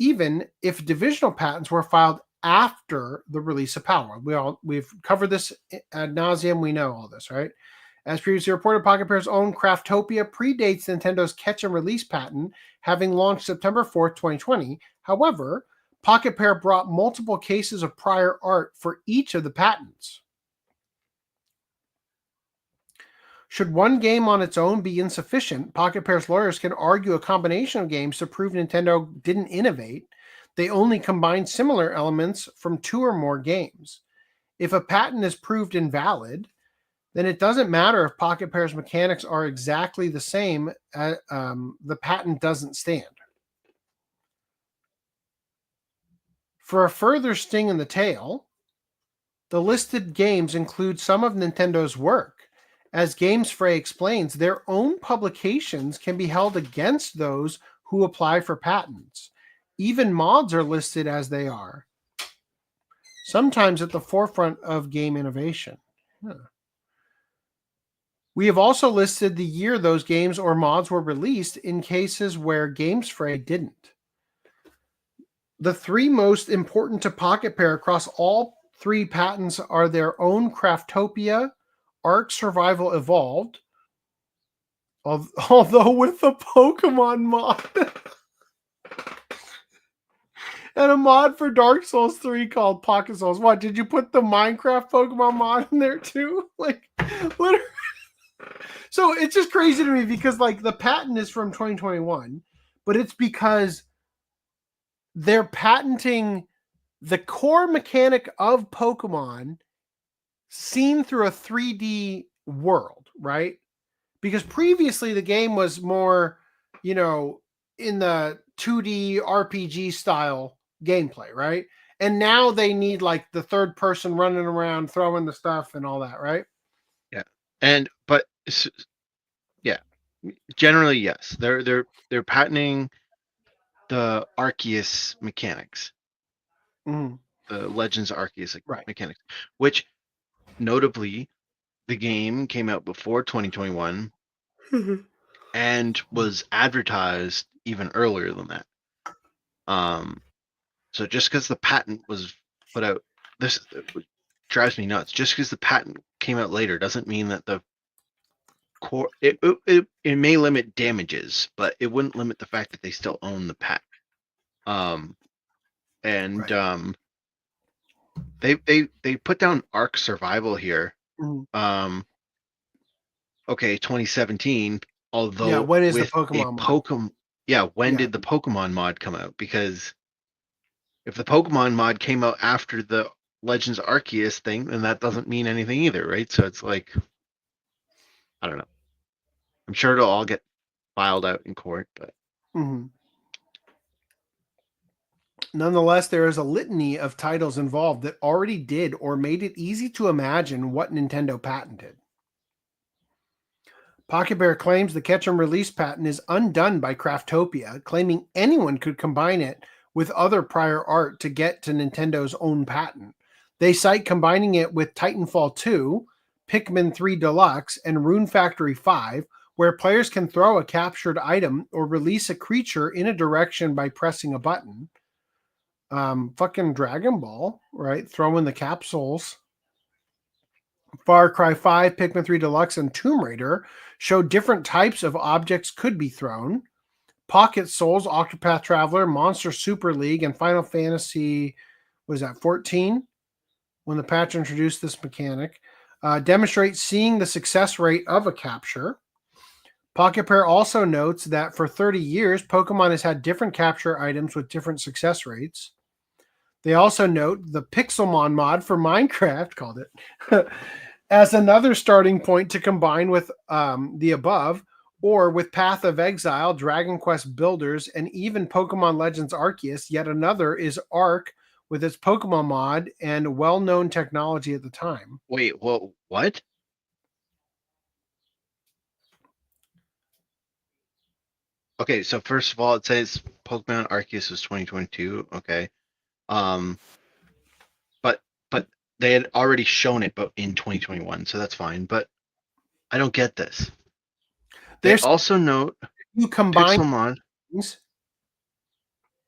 even if divisional patents were filed after the release of Power. We've covered this ad nauseum. We know all this, right? As previously reported, Pocket Pair's own Craftopia predates Nintendo's catch and release patent, having launched September 4th, 2020. However, Pocket Pair brought multiple cases of prior art for each of the patents. Should one game on its own be insufficient, Pocket Pair's lawyers can argue a combination of games to prove Nintendo didn't innovate. They only combine similar elements from 2 or more games. If a patent is proved invalid, then it doesn't matter if Pocket Pair's mechanics are exactly the same. The patent doesn't stand. For a further sting in the tail, the listed games include some of Nintendo's work. As Games Fray explains, their own publications can be held against those who apply for patents. Even mods are listed as they are, sometimes at the forefront of game innovation. We have also listed the year those games or mods were released in cases where Games Fray didn't. The 3 most important to Pocket Pair across all 3 patents are their own Craftopia, Ark Survival Evolved, although with the Pokemon mod. And a mod for Dark Souls 3 called Pocket Souls. What, did you put the Minecraft Pokemon mod in there too? Like, literally. So it's just crazy to me because, like, the patent is from 2021, but it's because they're patenting the core mechanic of Pokemon seen through a 3D world, right? Because previously the game was more, in the 2D RPG style gameplay, right? And now they need like the third person running around throwing the stuff and all that, right? Yeah. Generally yes. They're patenting the Arceus mechanics. Mm-hmm. The Legends Arceus Right. mechanics, which notably the game came out before 2021 and was advertised even earlier than that. So just because the patent was put out, this drives me nuts. Just because the patent came out later doesn't mean that the core it may limit damages, but it wouldn't limit the fact that they still own the patent. They put down Ark Survival here. Mm-hmm. Okay, 2017. Although when is the with Pokemon mod? When did the Pokemon mod come out? Because if the Pokemon mod came out after the Legends Arceus thing, then that doesn't mean anything either, right? So it's like, I don't know. I'm sure it'll all get filed out in court, but nonetheless, there is a litany of titles involved that already did or made it easy to imagine what Nintendo patented. Pocket Bear claims the catch and release patent is undone by Craftopia, claiming anyone could combine it with other prior art to get to Nintendo's own patent. They cite combining it with Titanfall 2, Pikmin 3 Deluxe, and Rune Factory 5, where players can throw a captured item or release a creature in a direction by pressing a button. Fucking Dragon Ball, right? Throwing the capsules. Far Cry 5, Pikmin 3 Deluxe, and Tomb Raider show different types of objects could be thrown. Pocket Souls, Octopath Traveler, Monster Super League, and Final Fantasy, 14? When the patch introduced this mechanic, demonstrate seeing the success rate of a capture. Pocket Pair also notes that for 30 years, Pokemon has had different capture items with different success rates. They also note the Pixelmon mod for Minecraft, called it, as another starting point to combine with the above, or with Path of Exile, Dragon Quest Builders, and even Pokemon Legends Arceus. Yet another is Arc with its Pokemon mod and well-known technology at the time. Wait, well, what? Okay, so first of all, it says Pokemon Arceus was 2022. Okay, but they had already shown it, but in 2021, so that's fine. But I don't get this. They also note you combine Pixelmon.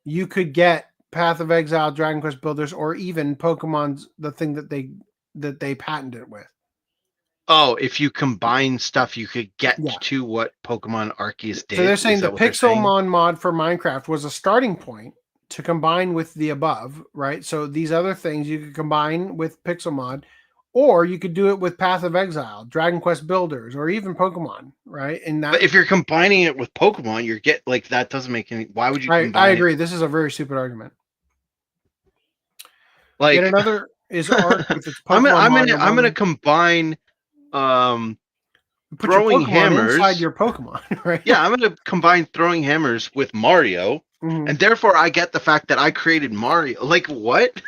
You could get Path of Exile, Dragon Quest Builders, or even Pokemon's the thing that they patented it with. Oh, if you combine stuff, you could get to what Pokemon Arceus did. So they're saying the Pixelmon mod for Minecraft was a starting point to combine with the above, right? So these other things you could combine with Pixelmon, or you could do it with Path of Exile, Dragon Quest Builders, or even Pokemon, right? And that, but if you're combining it with Pokemon, you're that doesn't make any. Why would you? I agree. This is a very stupid argument. Like yet another is Arc with its Pokemon. I'm gonna combine. Put throwing your Pokemon hammers inside your Pokemon, right? Yeah, I'm going to combine throwing hammers with Mario, and therefore I get the fact that I created Mario. Like what?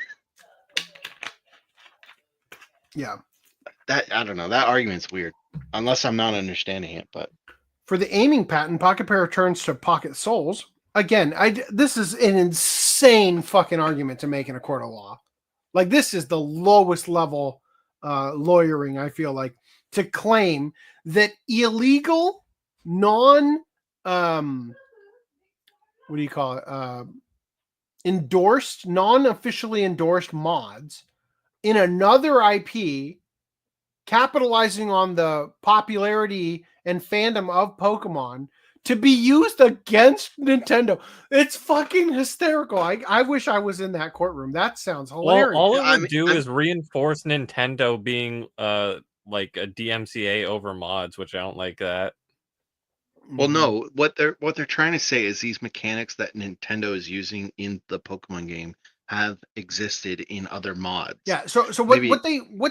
Yeah, that I don't know. That argument's weird, unless I'm not understanding it. But for the aiming patent, Pocket Pair returns to Pocket Souls again. This is an insane fucking argument to make in a court of law. Like this is the lowest level lawyering, I feel like, to claim that illegal endorsed, non-officially endorsed mods in another IP, capitalizing on the popularity and fandom of Pokemon, to be used against Nintendo. It's fucking hysterical. I wish I was in that courtroom. That sounds hilarious. Well, all it would do is reinforce Nintendo being like a DMCA over mods, which I don't like that. Well, no, what they're trying to say is these mechanics that Nintendo is using in the Pokemon game have existed in other mods. Yeah, so what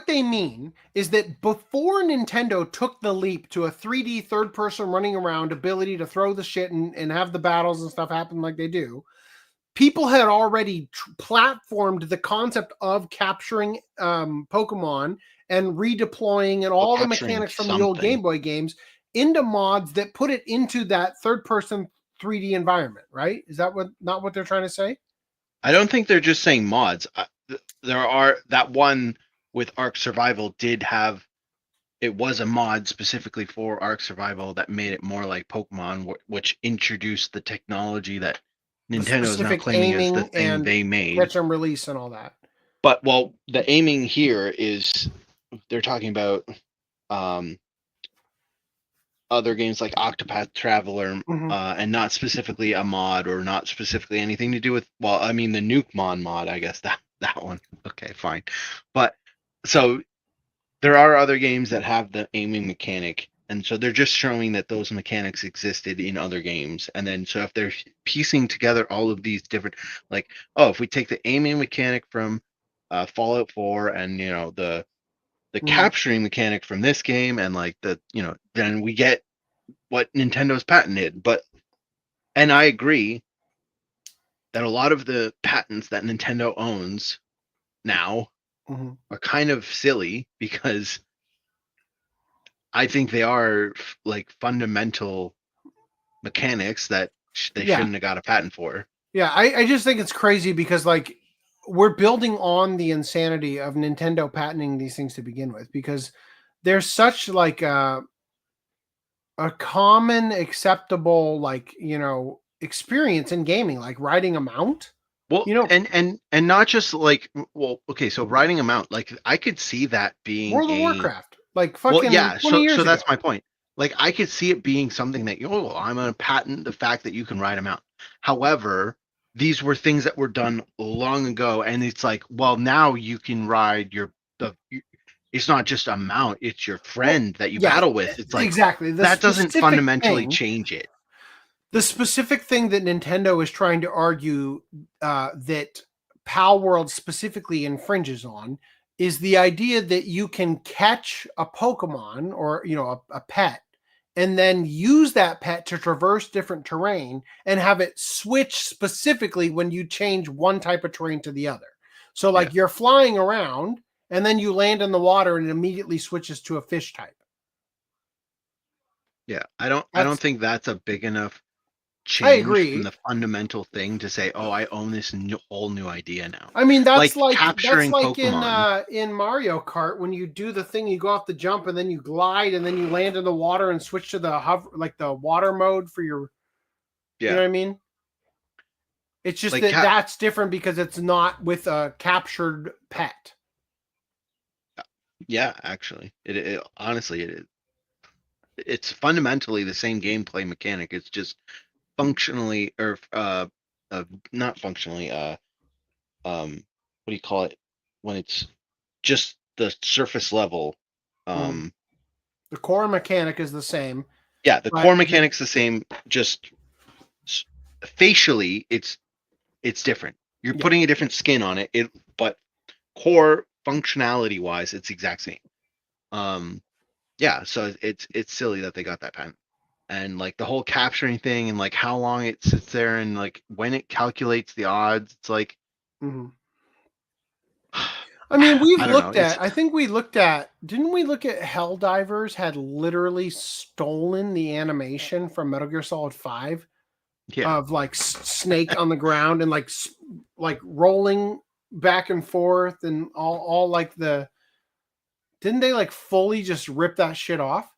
they mean is that before Nintendo took the leap to a 3D third person running around ability to throw the shit and have the battles and stuff happen like they do, people had already platformed the concept of capturing Pokemon and redeploying and all the mechanics from the old Game Boy games into mods that put it into that third person 3D environment, right? Is that not what they're trying to say? I don't think they're just saying mods. There are that one with Ark Survival it was a mod specifically for Ark Survival that made it more like Pokemon, which introduced the technology that Nintendo is now claiming is the thing they made. Catch and release and all that. But the aiming here is they're talking about other games like Octopath Traveler, and not specifically a mod or not specifically anything to do with, the Nukemon mod, I guess that one. Okay, fine. But so there are other games that have the aiming mechanic, and so they're just showing that those mechanics existed in other games. And then so if they're piecing together all of these different, like, if we take the aiming mechanic from Fallout 4 and the capturing mechanic from this game, and then we get what Nintendo's patented. And I agree that a lot of the patents that Nintendo owns now are kind of silly, because I think they are like fundamental mechanics that they shouldn't have got a patent for. Yeah, I just think it's crazy because we're building on the insanity of Nintendo patenting these things to begin with, because there's such a common acceptable experience in gaming, like riding a mount. Well, and not just like, well, okay, so riding a mount, like I could see that being World of Warcraft, like fucking well, yeah, 20 years so ago. that's my point. Like I could see it being something that I'm gonna patent the fact that you can ride a mount. However, these were things that were done long ago, and it's like, well, now you can ride it's not just a mount, it's your friend that you battle with. It's like exactly that doesn't fundamentally change it. The specific thing that Nintendo is trying to argue that Pal World specifically infringes on is the idea that you can catch a Pokemon or a pet and then use that pet to traverse different terrain and have it switch specifically when you change one type of terrain to the other. So like you're flying around and then you land in the water and it immediately switches to a fish type. Yeah, I don't think that's a big enough change from the fundamental thing to say, oh, I own this whole new idea now. I mean, that's like capturing Pokemon. in Mario Kart when you do the thing, you go off the jump and then you glide and then you land in the water and switch to the the water mode for your. You know what I mean? It's just like that's different because it's not with a captured pet. Yeah, actually, it honestly it is. It's fundamentally the same gameplay mechanic. It's just functionally or not functionally what do you call it when it's just the surface level. The core mechanic is the same. Yeah, the core mechanic's the same, just facially it's different. You're putting a different skin on it, but core functionality wise it's the exact same. So it's silly that they got that patent. And like the whole capturing thing and like how long it sits there and like when it calculates the odds, it's like I mean, didn't we look at Helldivers had literally stolen the animation from Metal Gear Solid 5 of like Snake on the ground and like rolling back and forth and all like didn't they like fully just rip that shit off?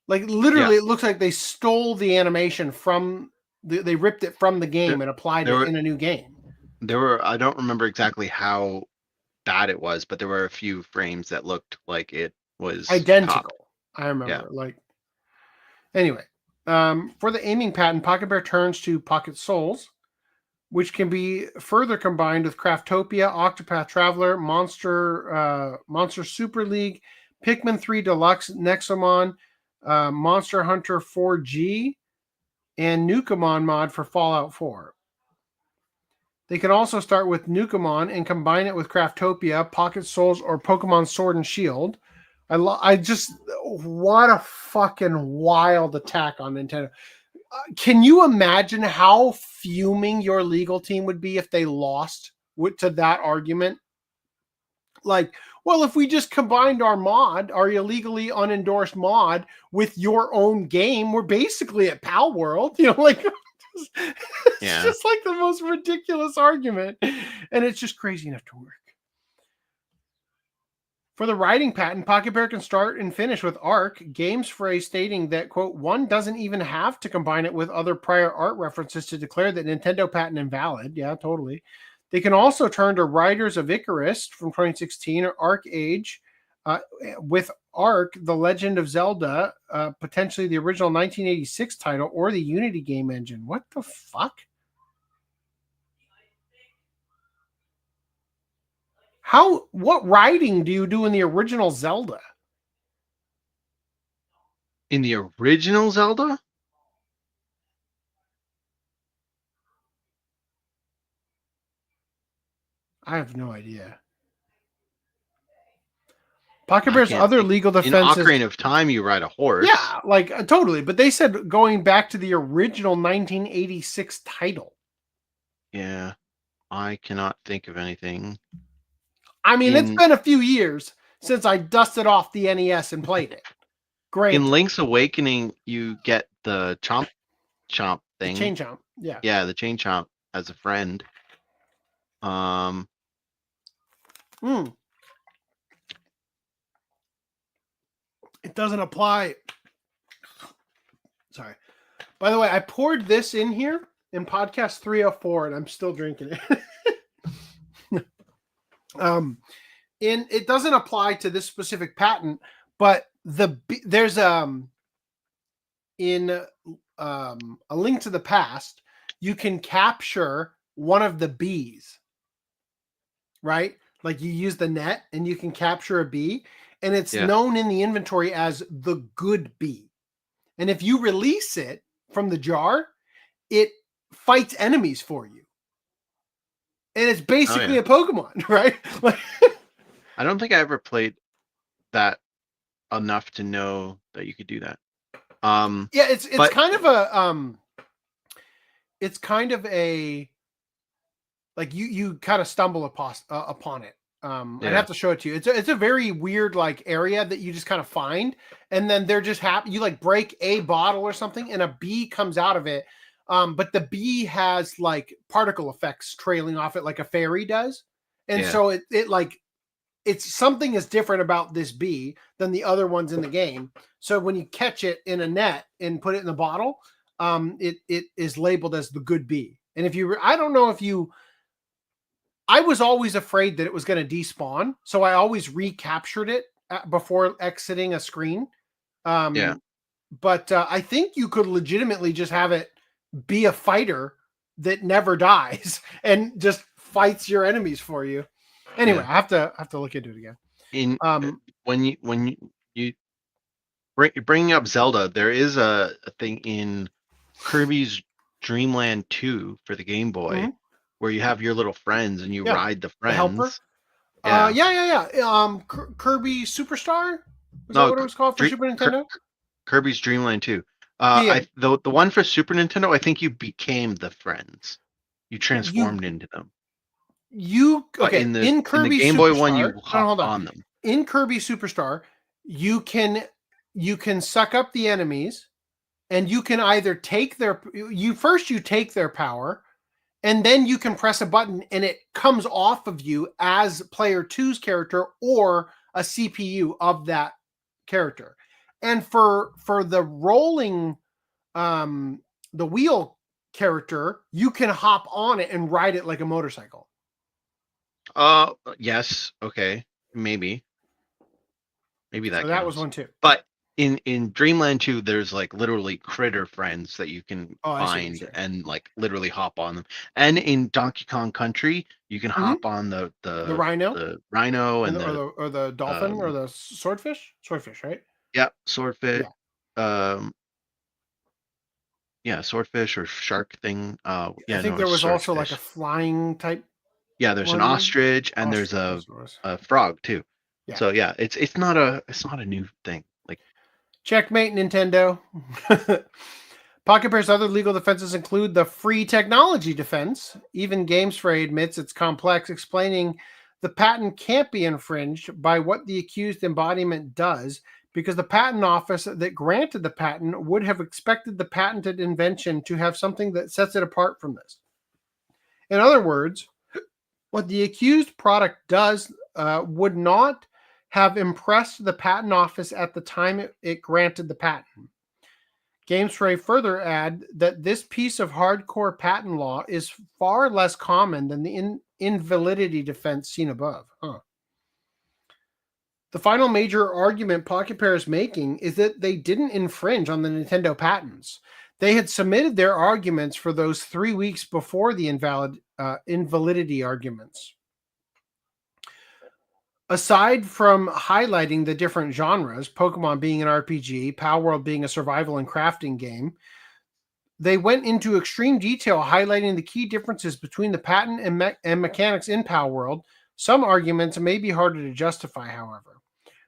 Like literally, it looks like they stole the animation from they ripped it from the game and applied it in a new game. I don't remember exactly how bad it was, but there were a few frames that looked like it was identical. top. I remember anyway, for the aiming patent, Pocket Bear turns to Pocket Souls, which can be further combined with Craftopia, Octopath Traveler, Monster Super League, Pikmin 3 Deluxe, Nexomon, Monster Hunter 4G, and Nukamon mod for Fallout 4. They can also start with Nukamon and combine it with Craftopia, Pocket Souls, or Pokemon Sword and Shield. What a fucking wild attack on Nintendo. Can you imagine how fuming your legal team would be if they lost to that argument? Like, well, if we just combined our illegally unendorsed mod with your own game, we're basically at Pal World. It's just like the most ridiculous argument. And it's just crazy enough to work. For the writing patent, Pocket Bear can start and finish with ARC, Games phrase stating that, quote, one doesn't even have to combine it with other prior art references to declare that Nintendo patent invalid. Yeah, totally. They can also turn to Riders of Icarus from 2016 or Arc Age with Arc, The Legend of Zelda, potentially the original 1986 title or the Unity game engine. What the fuck? What writing do you do in the original Zelda? In the original Zelda? I have no idea. Pocket Bear's other legal defense in Ocarina of Time, you ride a horse. Yeah, like totally. But they said going back to the original 1986 title. Yeah, I cannot think of anything. I mean, it's been a few years since I dusted off the NES and played it. Great. In Link's Awakening, you get the Chomp thing. The Chain Chomp, yeah. Yeah, the Chain Chomp as a friend. It doesn't apply Sorry. By the way, I poured this in here in podcast 304, and I'm still drinking it. And it doesn't apply to this specific patent, but there's in A Link to the Past, you can capture one of the bees, right? Like you use the net and you can capture a bee, and it's known in the inventory as the good bee. And if you release it from the jar, it fights enemies for you. And it's basically a Pokemon, right? Like, I don't think I ever played that enough to know that you could do that. it's kind of a like you kind of stumble upon it. I'd have to show it to you. It's a very weird like area that you just kind of find, and then they're just happy. You like break a bottle or something, and a bee comes out of it. But the bee has like particle effects trailing off it, like a fairy does, and so it like it's something is different about this bee than the other ones in the game. So when you catch it in a net and put it in the bottle, it is labeled as the good bee. And if you, I don't know if you. I was always afraid that it was going to despawn, so I always recaptured it before exiting a screen. But I think you could legitimately just have it be a fighter that never dies and just fights your enemies for you. Anyway, I have to look into it again. When you bringing up Zelda, there is a thing in Kirby's Dream Land 2 for the Game Boy. Where you have your little friends and you ride the friends. The helper. Kirby Superstar? Was that what it was called for Super Nintendo? Kirby's Dream Land 2. The one for Super Nintendo, I think you became the friends. You transformed into them. In the Game Boy one, you hop on them. In Kirby Superstar, you can suck up the enemies, and you can either take their take their power. And then you can press a button and it comes off of you as player 2's character or a CPU of that character. And for the rolling, the wheel character, you can hop on it and ride it like a motorcycle. Yes. Okay. Maybe that. So that was one too. But in Dreamland 2, there's like literally critter friends that you can find and like literally hop on them. And in Donkey Kong Country, you can hop on the rhino, and the dolphin or the swordfish, right? Yeah, swordfish. Yeah. Swordfish or shark thing. I think there was also like a flying type. Yeah, there's an ostrich and there's a frog too. Yeah. So yeah, it's not a new thing. Like. Checkmate, Nintendo. Pocket Pair's other legal defenses include the free technology defense. Even Games Fray admits it's complex, explaining the patent can't be infringed by what the accused embodiment does, because the patent office that granted the patent would have expected the patented invention to have something that sets it apart from this. In other words, what the accused product does would not have impressed the patent office at the time it granted the patent. GamesFray further add that this piece of hardcore patent law is far less common than the invalidity defense seen above. The final major argument Pocket Pair is making is that they didn't infringe on the Nintendo patents. They had submitted their arguments for those 3 weeks before the invalidity arguments. Aside from highlighting the different genres, Pokemon being an RPG, Palworld being a survival and crafting game, they went into extreme detail highlighting the key differences between the patent and mechanics in Palworld. Some arguments may be harder to justify, however.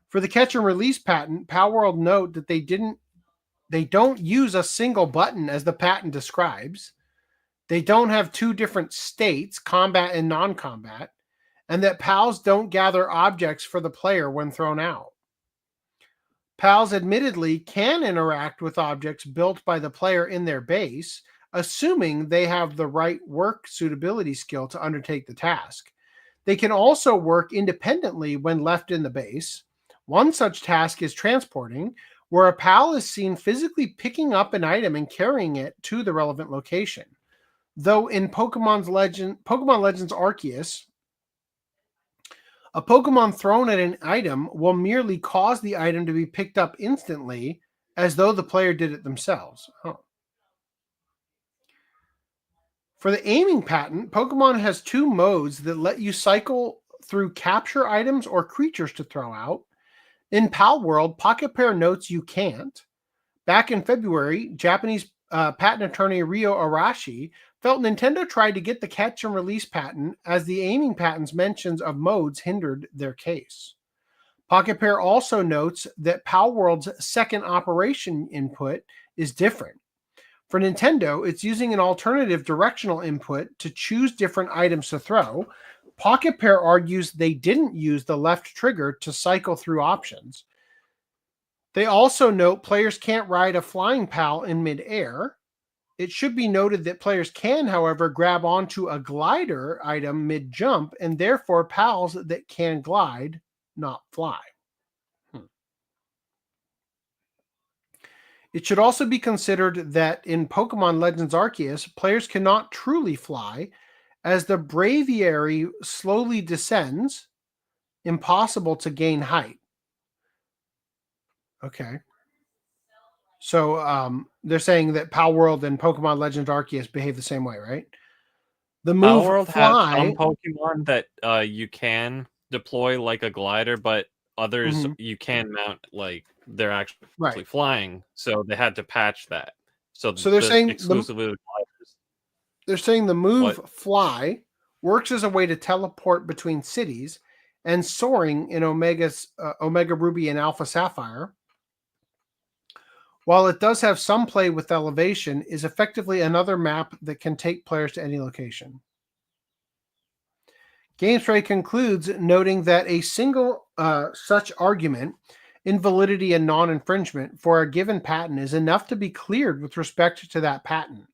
For the catch and release patent, Palworld note that they don't use a single button as the patent describes. They don't have two different states, combat and non-combat. And that pals don't gather objects for the player when thrown out. Pals admittedly can interact with objects built by the player in their base, assuming they have the right work suitability skill to undertake the task. They can also work independently when left in the base. One such task is transporting, where a PAL is seen physically picking up an item and carrying it to the relevant location. Though in Pokemon Legends Arceus, a Pokemon thrown at an item will merely cause the item to be picked up instantly, as though the player did it themselves. Oh. For the aiming pattern, Pokemon has 2 modes that let you cycle through capture items or creatures to throw out. In PAL World, Pocket Pair notes you can't. Back in February, Japanese patent attorney Ryo Arashi felt Nintendo tried to get the catch and release patent, as the aiming patent's mentions of modes hindered their case. Pocket Pair also notes that PAL World's second operation input is different. For Nintendo, it's using an alternative directional input to choose different items to throw. Pocket Pair argues they didn't use the left trigger to cycle through options. They also note players can't ride a flying PAL in midair. It should be noted that players can, however, grab onto a glider item mid-jump, and therefore PALs that can glide, not fly. It should also be considered that in Pokemon Legends Arceus, players cannot truly fly, as the Braviary slowly descends, impossible to gain height. Okay. So they're saying that PAL World and Pokemon Legends Arceus behave the same way, right? The move PAL World fly. has some Pokemon that you can deploy like a glider, but others you can mount like they're actually flying. So they had to patch that. So they're saying exclusively the gliders. They're saying the move fly works as a way to teleport between cities, and soaring in Omega Ruby and Alpha Sapphire, while it does have some play with elevation, is effectively another map that can take players to any location. GameSpray concludes, noting that a single such argument, invalidity and non-infringement, for a given patent is enough to be cleared with respect to that patent,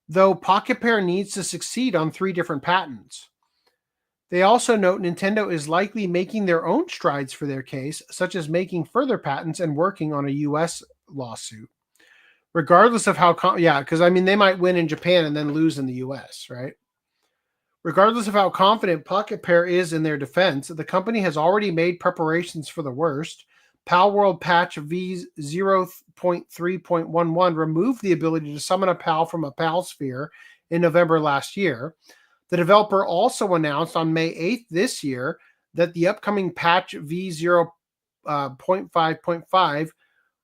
though Pocket Pair needs to succeed on 3 different patents. They also note Nintendo is likely making their own strides for their case, such as making further patents and working on a U.S. lawsuit. Regardless of how... because, I mean, they might win in Japan and then lose in the U.S., right? Regardless of how confident Pocket Pair is in their defense, the company has already made preparations for the worst. PAL World Patch V0.3.11 removed the ability to summon a PAL from a PAL sphere in November last year. The developer also announced on May 8th this year that the upcoming patch V0.5.5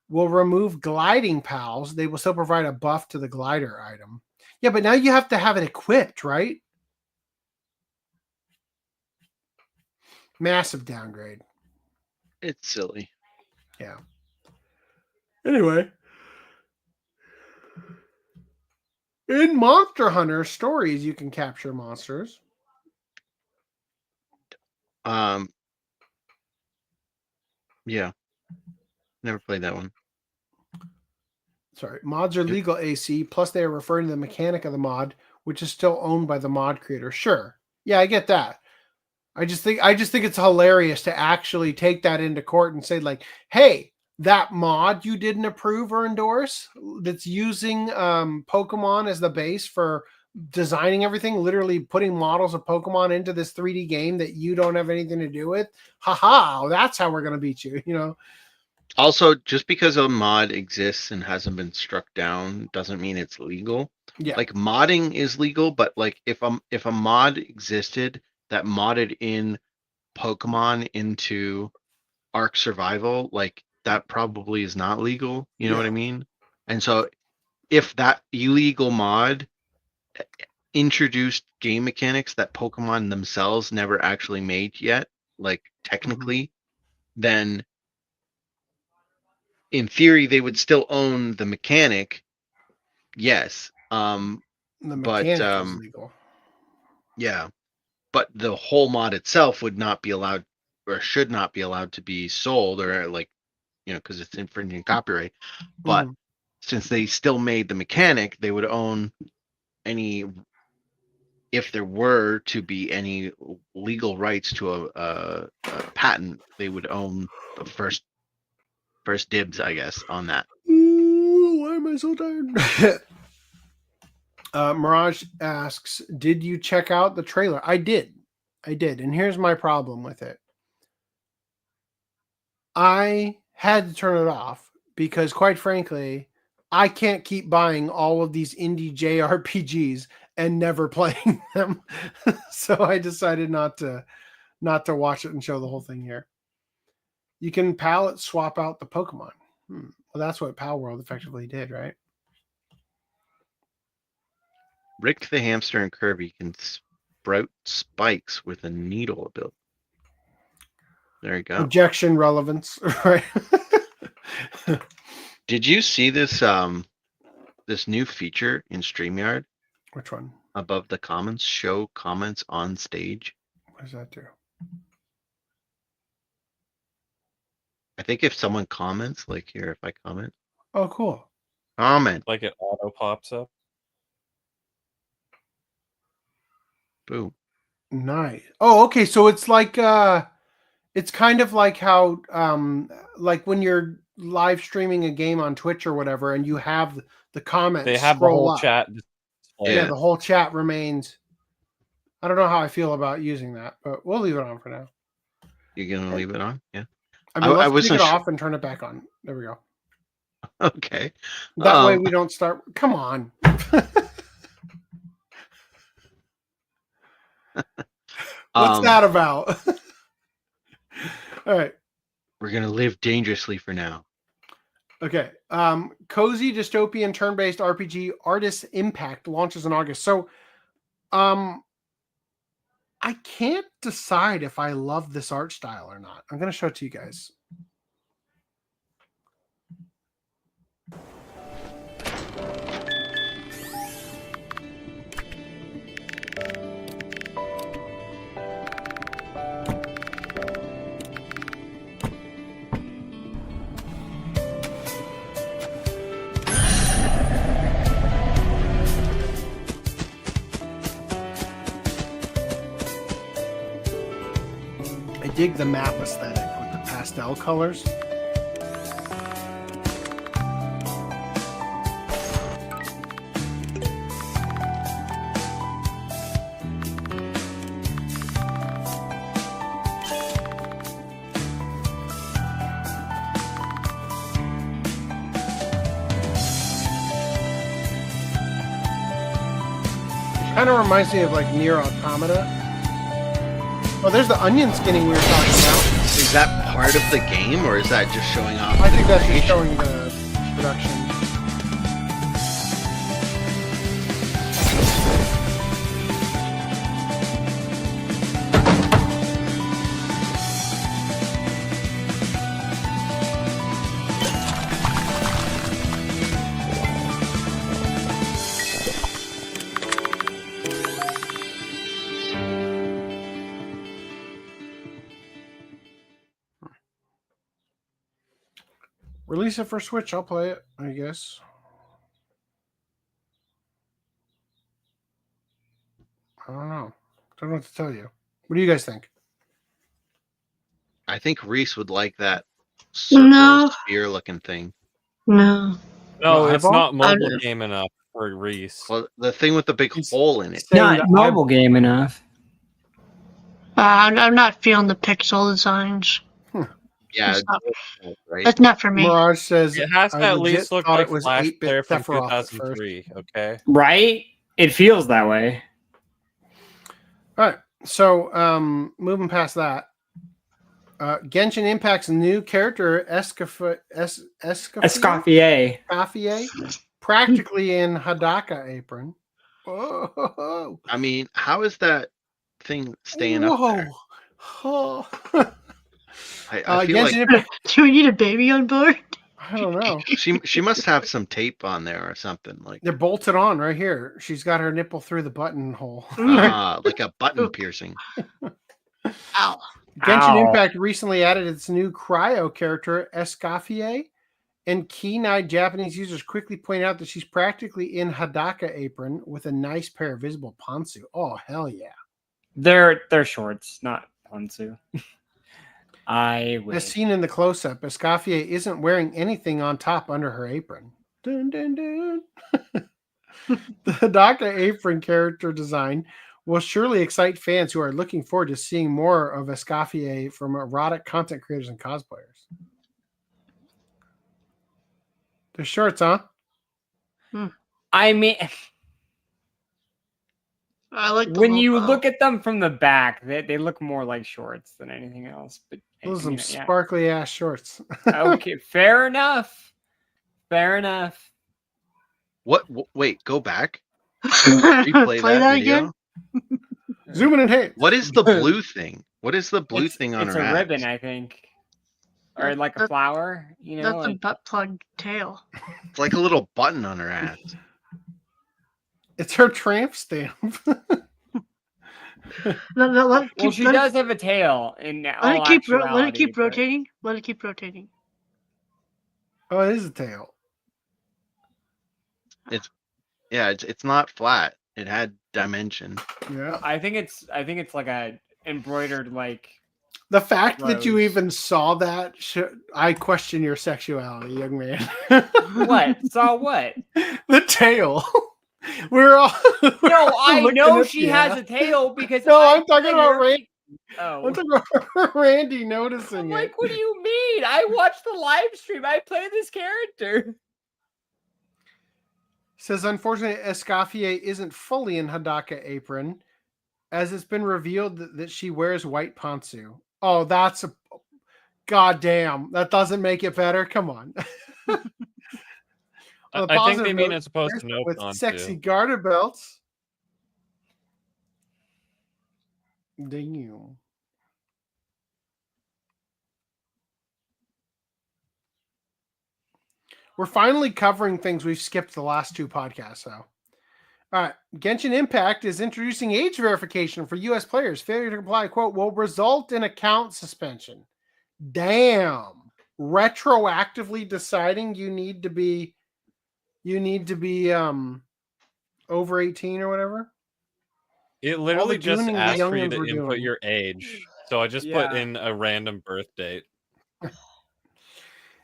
will remove gliding PALs. They will still provide a buff to the glider item. Yeah, but now you have to have it equipped, right? Massive downgrade. It's silly. Yeah. Anyway. In Monster Hunter stories, you can capture monsters. Yeah. Never played that one. Sorry. Mods are legal, AC, plus they are referring to the mechanic of the mod, which is still owned by the mod creator. Sure. Yeah, I get that. I just think it's hilarious to actually take that into court and say, like, hey, that mod you didn't approve or endorse that's using Pokemon as the base for designing everything, literally putting models of Pokemon into this 3D game that you don't have anything to do with. Haha, that's how we're going to beat you, you know? Also, just because a mod exists and hasn't been struck down doesn't mean it's legal. Yeah. Like modding is legal, but like if a mod existed that modded in Pokemon into Ark Survival, like that probably is not legal. You know what I mean? And so if that illegal mod introduced game mechanics that Pokemon themselves never actually made yet, like technically, then in theory they would still own the mechanic. Yes. The mechanic is legal. Yeah. But the whole mod itself would not be allowed or should not be allowed to be sold or like, you know, because it's infringing copyright. But since they still made the mechanic, they would own any, if there were to be any legal rights to a patent, they would own the first first dibs, I guess, on that. Ooh, why am I so tired? Mirage asks, did you check out the trailer? I did. And here's my problem with it. I had to turn it off because, quite frankly, I can't keep buying all of these indie JRPGs and never playing them. So I decided not to watch it and show the whole thing here. You can palette swap out the Pokemon. Well, that's what Pal World effectively did, right? Rick the Hamster and Kirby can sprout spikes with a needle ability. There you go. Objection relevance, right? Did you see this this new feature in StreamYard? Which one? Above the comments, show comments on stage. What does that do? I think if someone comments, like here, if I comment. Oh, cool. Comment. Like it auto pops up. Boom. Nice. Oh, okay. So it's like it's kind of like how like when you're live streaming a game on Twitch or whatever, and you have the comments. They have the whole chat. Yeah, the whole chat remains. I don't know how I feel about using that, but we'll leave it on for now. You're gonna leave it on? Yeah. I mean, let's wasn't take it off and turn it back on. There we go. Okay. That way we don't start. Come on. What's that about? All right. We're gonna live dangerously for now. Okay. Cozy dystopian turn-based RPG Artis Impact launches in August. So I can't decide if I love this art style or not. I'm gonna show it to you guys. I dig the map aesthetic with the pastel colors. Kind of reminds me of like Nier Automata. Oh, there's the onion skinning we were talking about. Is that part of the game, or is that just showing off? I think that's just showing the production. Release it for Switch. I'll play it, I guess. I don't know. Don't know what to tell you. What do you guys think? I think Reese would like that circle spear-looking thing. No. No, Well, it's not mobile game enough for Reese. Well, the thing with the big hole in it. Not mobile game enough. I'm not feeling the pixel designs. Yeah, right. That's not for me. Mirage says it has to I at legit least look thought like it was Flash 8-bit there from Sephiroth at 2003. Okay. Right? It feels that way. All right. So moving past that. Genshin Impact's new character, Escoffier, practically in Hadaka apron. Whoa. I mean, how is that thing staying up there? Oh. I feel like do we need a baby on board? I don't know. she must have some tape on there or something like. They're bolted on right here. She's got her nipple through the buttonhole. Like a button piercing. Ow. Genshin Impact recently added its new cryo character, Escoffier, and keen-eyed Japanese users quickly point out that she's practically in Hadaka apron with a nice pair of visible pantsu. Oh, hell yeah. They're shorts, not pantsu. I As win. seen in the close-up, Escoffier isn't wearing anything on top under her apron. Dun, dun, dun. The Hadaka apron character design will surely excite fans who are looking forward to seeing more of Escoffier from erotic content creators and cosplayers. The shorts, huh? I mean, I like the when you logo. look at them from the back, they look more like shorts than anything else. But Those I mean, are some sparkly ass shorts. Okay, fair enough. Fair enough. What? Wait, go back. Replay Play that video. again? Zoom in and hit. What is the blue thing? What is the blue thing on It's her a ass? ribbon, I think, or like a flower. You know, That's a like, butt plug tail. It's like a little button on her ass. It's her tramp stamp. No, let it keep, well, she does have a tail. In let all it keep actuality, but- rotating. Let it keep rotating. Oh, it is a tail. It's not flat. It had dimension. Yeah. I think it's like a embroidered like. The fact that you Rose. even saw that, I question your sexuality, young man. What? Saw what? The tail. We're all. No, I looking know at she the has ass. a tail because. No, I I'm talking play about her- Randy. Oh. I'm talking about Randy noticing I'm it. like, what do you mean? I watched the live stream. I play this character. Says, unfortunately, Escoffier isn't fully in Hadaka apron, as it's been revealed that she wears white pantsu. Oh, that's a goddamn. That doesn't make it better. Come on. On a I think positive they mean note, it's supposed to know with pantsu. sexy garter belts. Damn. We're finally covering things we've skipped the last two podcasts, so. All right. Genshin Impact is introducing age verification for U.S. players. Failure to comply, quote, will result in account suspension. Damn. Retroactively deciding you need to be over 18 or whatever. It literally just gooning the asked for you youngins to were input doing. your age. So I just put in a random birth date.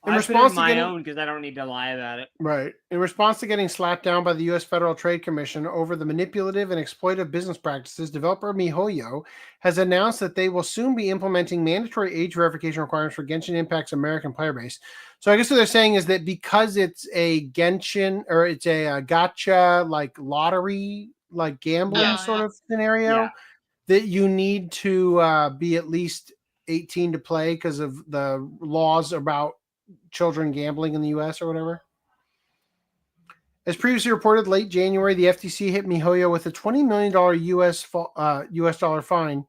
In I response put to in my getting- own because I don't need to lie about it. Right. In response to getting slapped down by the U.S. Federal Trade Commission over the manipulative and exploitive business practices, developer MiHoYo has announced that they will soon be implementing mandatory age verification requirements for Genshin Impact's American player base. So I guess what they're saying is that because it's a Genshin or it's a gacha like lottery, like gambling sort of scenario, that you need to be at least 18 to play because of the laws about children gambling in the U.S. or whatever. As previously reported, late January, the FTC hit MiHoYo with a $20 million US dollar fine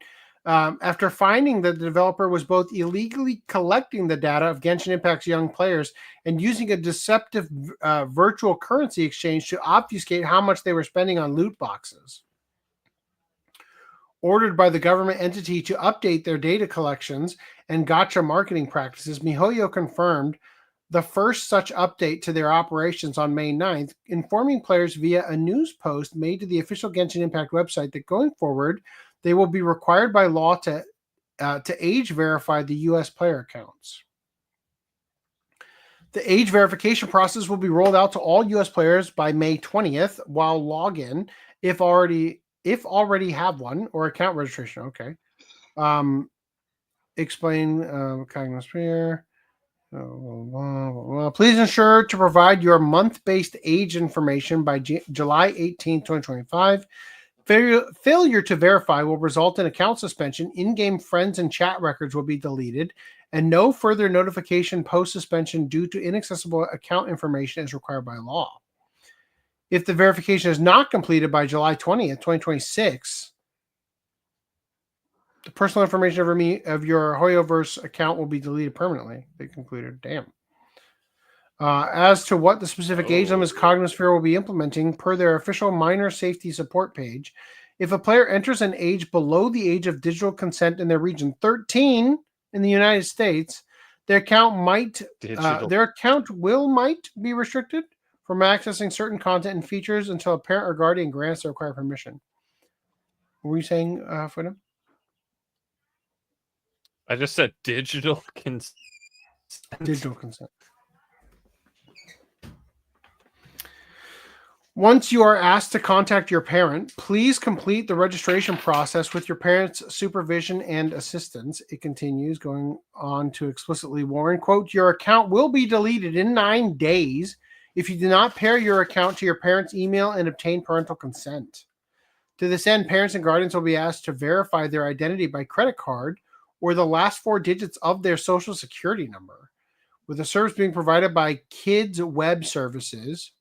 after finding that the developer was both illegally collecting the data of Genshin Impact's young players and using a deceptive virtual currency exchange to obfuscate how much they were spending on loot boxes. Ordered by the government entity to update their data collections and gacha marketing practices, MiHoYo confirmed the first such update to their operations on May 9th, informing players via a news post made to the official Genshin Impact website that going forward, they will be required by law to age verify the U.S. player accounts. The age verification process will be rolled out to all U.S. players by May 20th, while login, if already have one, or account registration. Okay. Explain Cognosphere. Please ensure to provide your month-based age information by July 18, 2025. Failure to verify will result in account suspension. In-game friends and chat records will be deleted, and no further notification post-suspension due to inaccessible account information is required by law. If the verification is not completed by July 20th, 2026, the personal information of your Hoyoverse account will be deleted permanently. They concluded. Damn. As to what the specific age limits Cognosphere will be implementing, per their official minor safety support page, if a player enters an age below the age of digital consent in their region, 13 in the United States, their account might be restricted from accessing certain content and features until a parent or guardian grants the required permission. What were you saying, Fuda? I just said digital consent. Digital consent. Once you are asked to contact your parent, please complete the registration process with your parent's supervision and assistance. It continues, going on to explicitly warn, quote, your account will be deleted in 9 days if you do not pair your account to your parent's email and obtain parental consent. To this end, parents and guardians will be asked to verify their identity by credit card or the last 4 digits of their social security number, with the service being provided by Kids Web Services,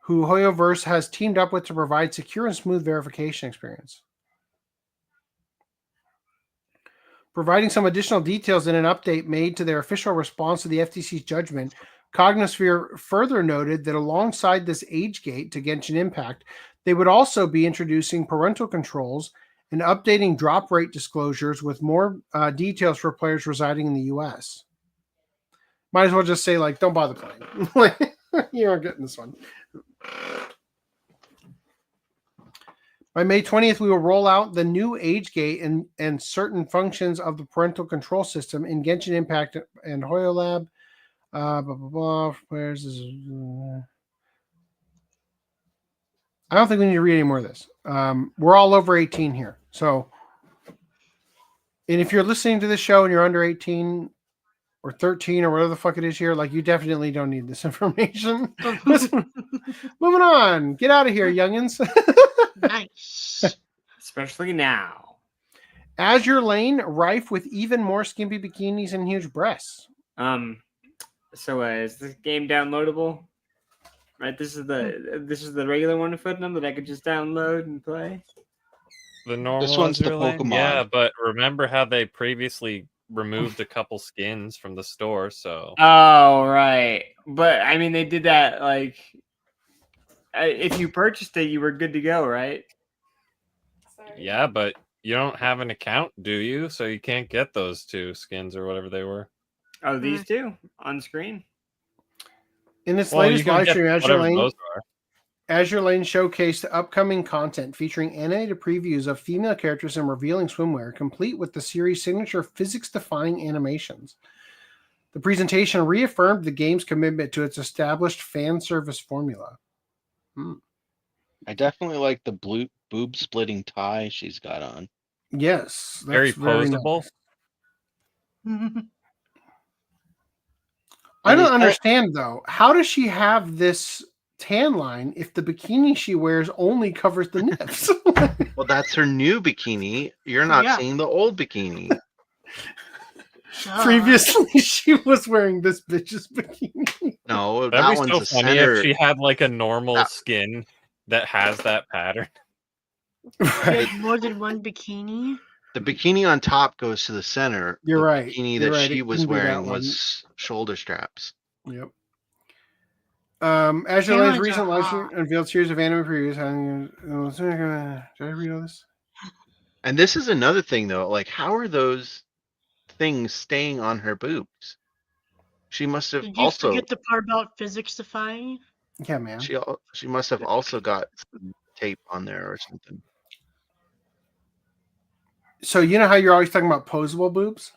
who Hoyoverse has teamed up with to provide secure and smooth verification experience. Providing some additional details in an update made to their official response to the FTC's judgment, Cognisphere further noted that alongside this age gate to Genshin Impact, they would also be introducing parental controls and updating drop rate disclosures with more details for players residing in the US. Might as well just say, like, don't bother playing. You aren't getting this one. By May 20th, we will roll out the new age gate and certain functions of the parental control system in Genshin Impact and HoYoLab. Blah, blah, blah. Where's this? I don't think we need to read any more of this. We're all over 18 here. So, and if you're listening to this show and you're under 18 or 13 or whatever the fuck it is here, like, you definitely don't need this information. Moving on. Get out of here, youngins. Nice. Especially now. Azure Lane, rife with even more skimpy bikinis and huge breasts. So is this game downloadable? Right, this is the regular one of Footnum that I could just download and play. The normal. This one's the Azure Lane? Pokemon. Yeah, but remember how they previously removed a couple skins from the store, so. Oh, right. But I mean, they did that like if you purchased it, you were good to go, right? Sorry. Yeah, but you don't have an account, do you? So you can't get those 2 skins or whatever they were. Oh, these two on screen. In its latest live stream, Azure Lane Lane showcased upcoming content featuring animated previews of female characters in revealing swimwear, complete with the series' signature physics-defying animations. The presentation reaffirmed the game's commitment to its established fan service formula. I definitely like the blue boob-splitting tie she's got on. Yes. Very posable. Nice. I don't understand, though. How does she have this tan line if the bikini she wears only covers the nips? Well, that's her new bikini. You're not seeing the old bikini. Previously, she was wearing this bitch's bikini. No, That'd that be one's so a funny center. if she had like a normal skin that has that pattern. Like more than one bikini. The bikini on top goes to the center. You're the right. Bikini You're that right. she It was couldn't be that wearing one. was shoulder straps. Yep. Azure Parents Lane's are recent live stream hot. unveiled series of anime previews. Did I read all this? And this is another thing, though. Like, how are those things staying on her boobs? She must have Did you also. forget the part about physics defying? Yeah, man. She must have also got some tape on there or something. So you know how you're always talking about posable boobs?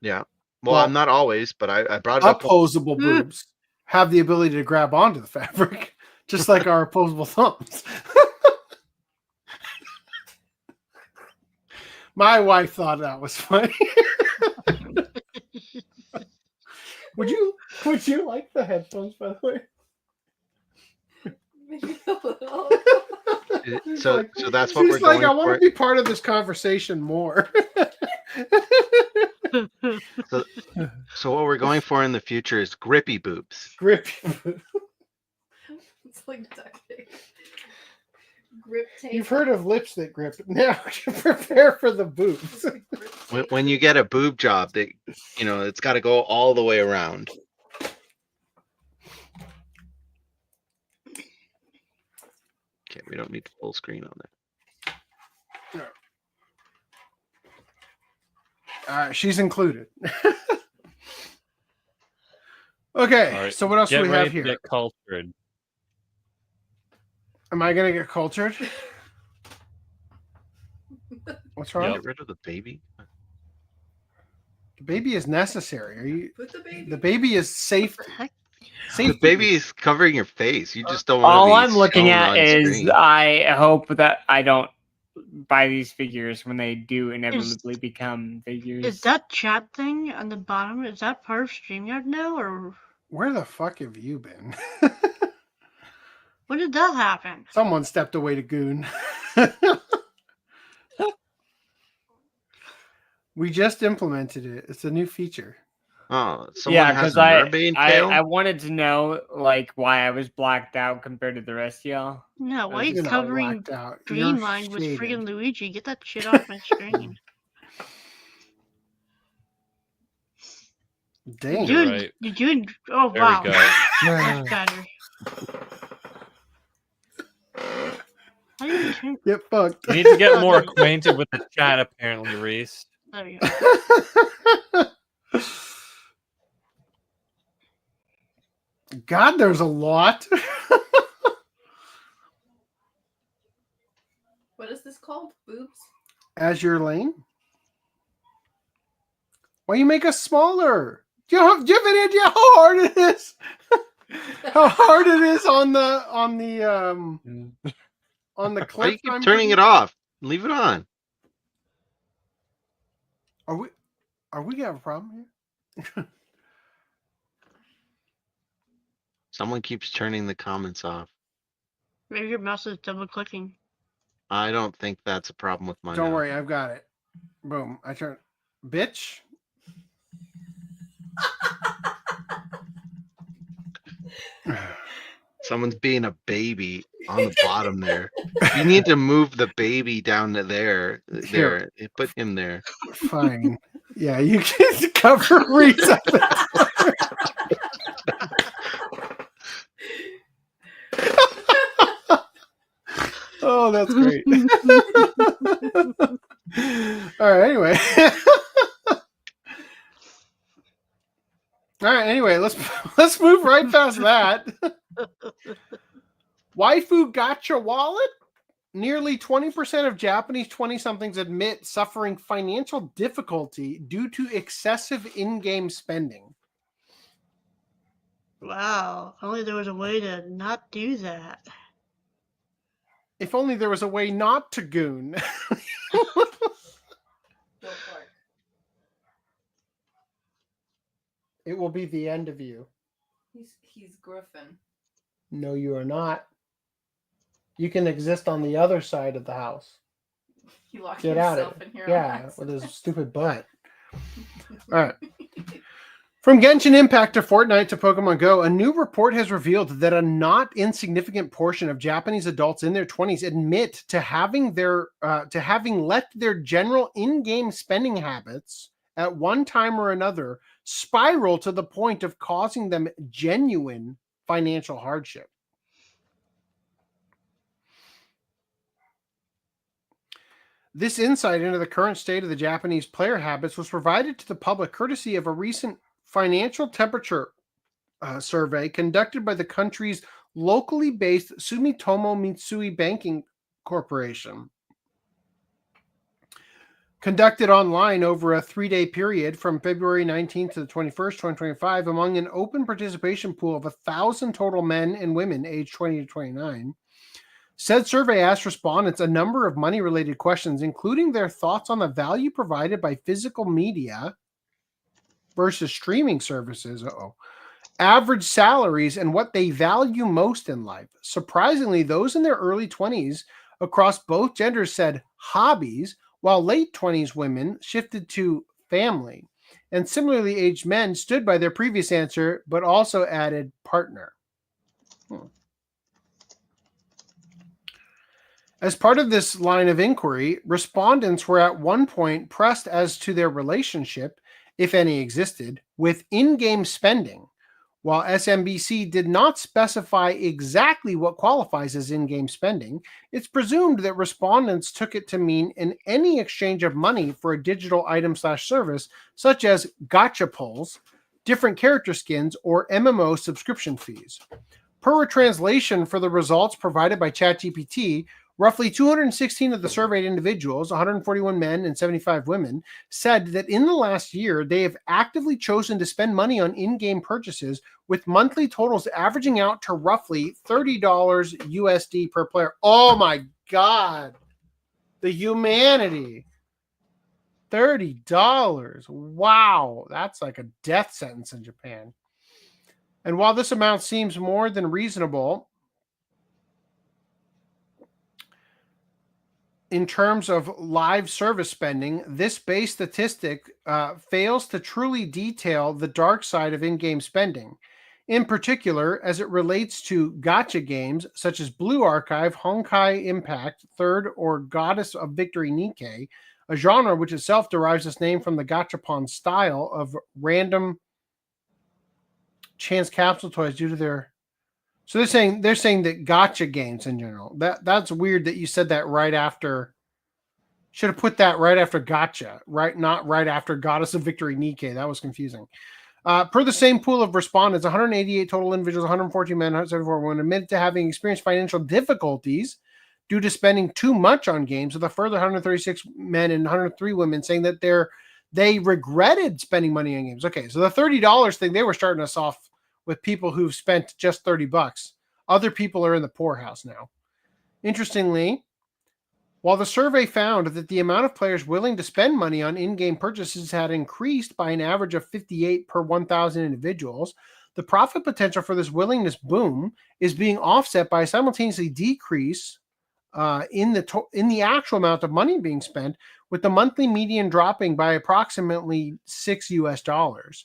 Yeah. Well, Well, I'm not always, but I brought it up. Opposable boobs have the ability to grab onto the fabric, just like our opposable thumbs. My wife thought that was funny. Would you like the headphones, by the way? Maybe a little. So that's what we're She's like, going I want for. to be part of this conversation more. So what we're going for in the future is grippy boobs. Grippy. It's like duct tape. Grip tape. You've heard of lips that grip. Now prepare for the boobs. When you get a boob job, it's got to go all the way around. Okay, we don't need full screen on that. She's included. Okay, All right, so what else do get we ready have to here? Get cultured. Am I going to get cultured? What's wrong? Get rid of the baby. The baby is necessary. Are you? Put the baby. The baby is safe. What the heck? The baby is covering your face. You just don't want All to be I'm looking shown at on is screen. I hope that I don't buy these figures when they do inevitably become figures. Is that chat thing on the bottom? Is that part of StreamYard now, or Where the fuck have you been? when did that happen? Someone stepped away to goon. We just implemented it. It's a new feature. Oh, someone Yeah, has because a mermaid tail? I wanted to know like why I was blacked out compared to the rest of y'all. No, why You're you not covering blacked out. Dreamline with shaded. freaking Luigi? Get that shit off my screen. Dang. You're right. doing. Oh There wow. we go. That's better. How do you turn? Get fucked. You need to get more acquainted with the chat, apparently, Reese. There you go. God, there's a lot. What is this called? Boobs? Azure Lane. Why you make us smaller? Do you have any idea how hard it is? How hard it is on the Why do clip? you keep turning it off? Leave it on. Are we gonna have a problem here? Someone keeps turning the comments off. Maybe your mouse is double clicking. I don't think that's a problem with my Don't mouse. worry, I've got it. Boom. I turn. Bitch. Someone's being a baby on the bottom there. You need to move the baby down to there. There. Put him there. Fine. Yeah, you can cover Reese up. Oh, that's great. All right, anyway. All right, anyway, let's move right past that. Waifu gotcha wallet? Nearly 20% of Japanese 20-somethings admit suffering financial difficulty due to excessive in-game spending. Wow. If only there was a way to not do that. If only there was a way not to goon. Go for it. It will be the end of you. He's Griffin. No, you are not. You can exist on the other side of the house. He locked Get out himself of it. in here. Yeah, with his stupid butt. All right. From Genshin Impact to Fortnite to Pokemon Go, a new report has revealed that a not insignificant portion of Japanese adults in their 20s admit to having let their general in-game spending habits at one time or another spiral to the point of causing them genuine financial hardship. This insight into the current state of the Japanese player habits was provided to the public courtesy of a recent financial temperature survey conducted by the country's locally based Sumitomo Mitsui Banking Corporation. Conducted online over a 3-day period from February 19th to the 21st, 2025, among an open participation pool of 1,000 total men and women aged 20 to 29. Said survey asked respondents a number of money-related questions, including their thoughts on the value provided by physical media versus streaming services, average salaries, and what they value most in life. Surprisingly, those in their early 20s across both genders said hobbies, while late 20s women shifted to family. And similarly aged men stood by their previous answer, but also added partner. As part of this line of inquiry, respondents were at one point pressed as to their relationship, if any existed, with in-game spending. While SMBC did not specify exactly what qualifies as in-game spending, it's presumed that respondents took it to mean in any exchange of money for a digital item/service, such as gacha pulls, different character skins, or MMO subscription fees. Per a translation for the results provided by ChatGPT, Roughly 216 of the surveyed individuals, 141 men and 75 women, said that in the last year, they have actively chosen to spend money on in-game purchases, with monthly totals averaging out to roughly $30 USD per player. Oh my God. The humanity. $30. Wow. That's like a death sentence in Japan. And while this amount seems more than reasonable, in terms of live service spending, this base statistic fails to truly detail the dark side of in-game spending. In particular, as it relates to gacha games such as Blue Archive, Honkai Impact, Third, or Goddess of Victory Nikkei, a genre which itself derives its name from the gachapon style of random chance capsule toys due to their... So they're saying that gacha games in general. That's weird that you said that right after. Should have put that right after gacha, right? Not right after Goddess of Victory Nikkei. That was confusing. Per the same pool of respondents, 188 total individuals, 114 men, 174 women admitted to having experienced financial difficulties due to spending too much on games, with a further 136 men and 103 women saying that they regretted spending money on games. Okay, so the $30 thing, they were starting us off with people who've spent just $30. Other people are in the poorhouse now. Interestingly, while the survey found that the amount of players willing to spend money on in-game purchases had increased by an average of 58 per 1,000 individuals, the profit potential for this willingness boom is being offset by a simultaneously decrease in the actual amount of money being spent, with the monthly median dropping by approximately $6.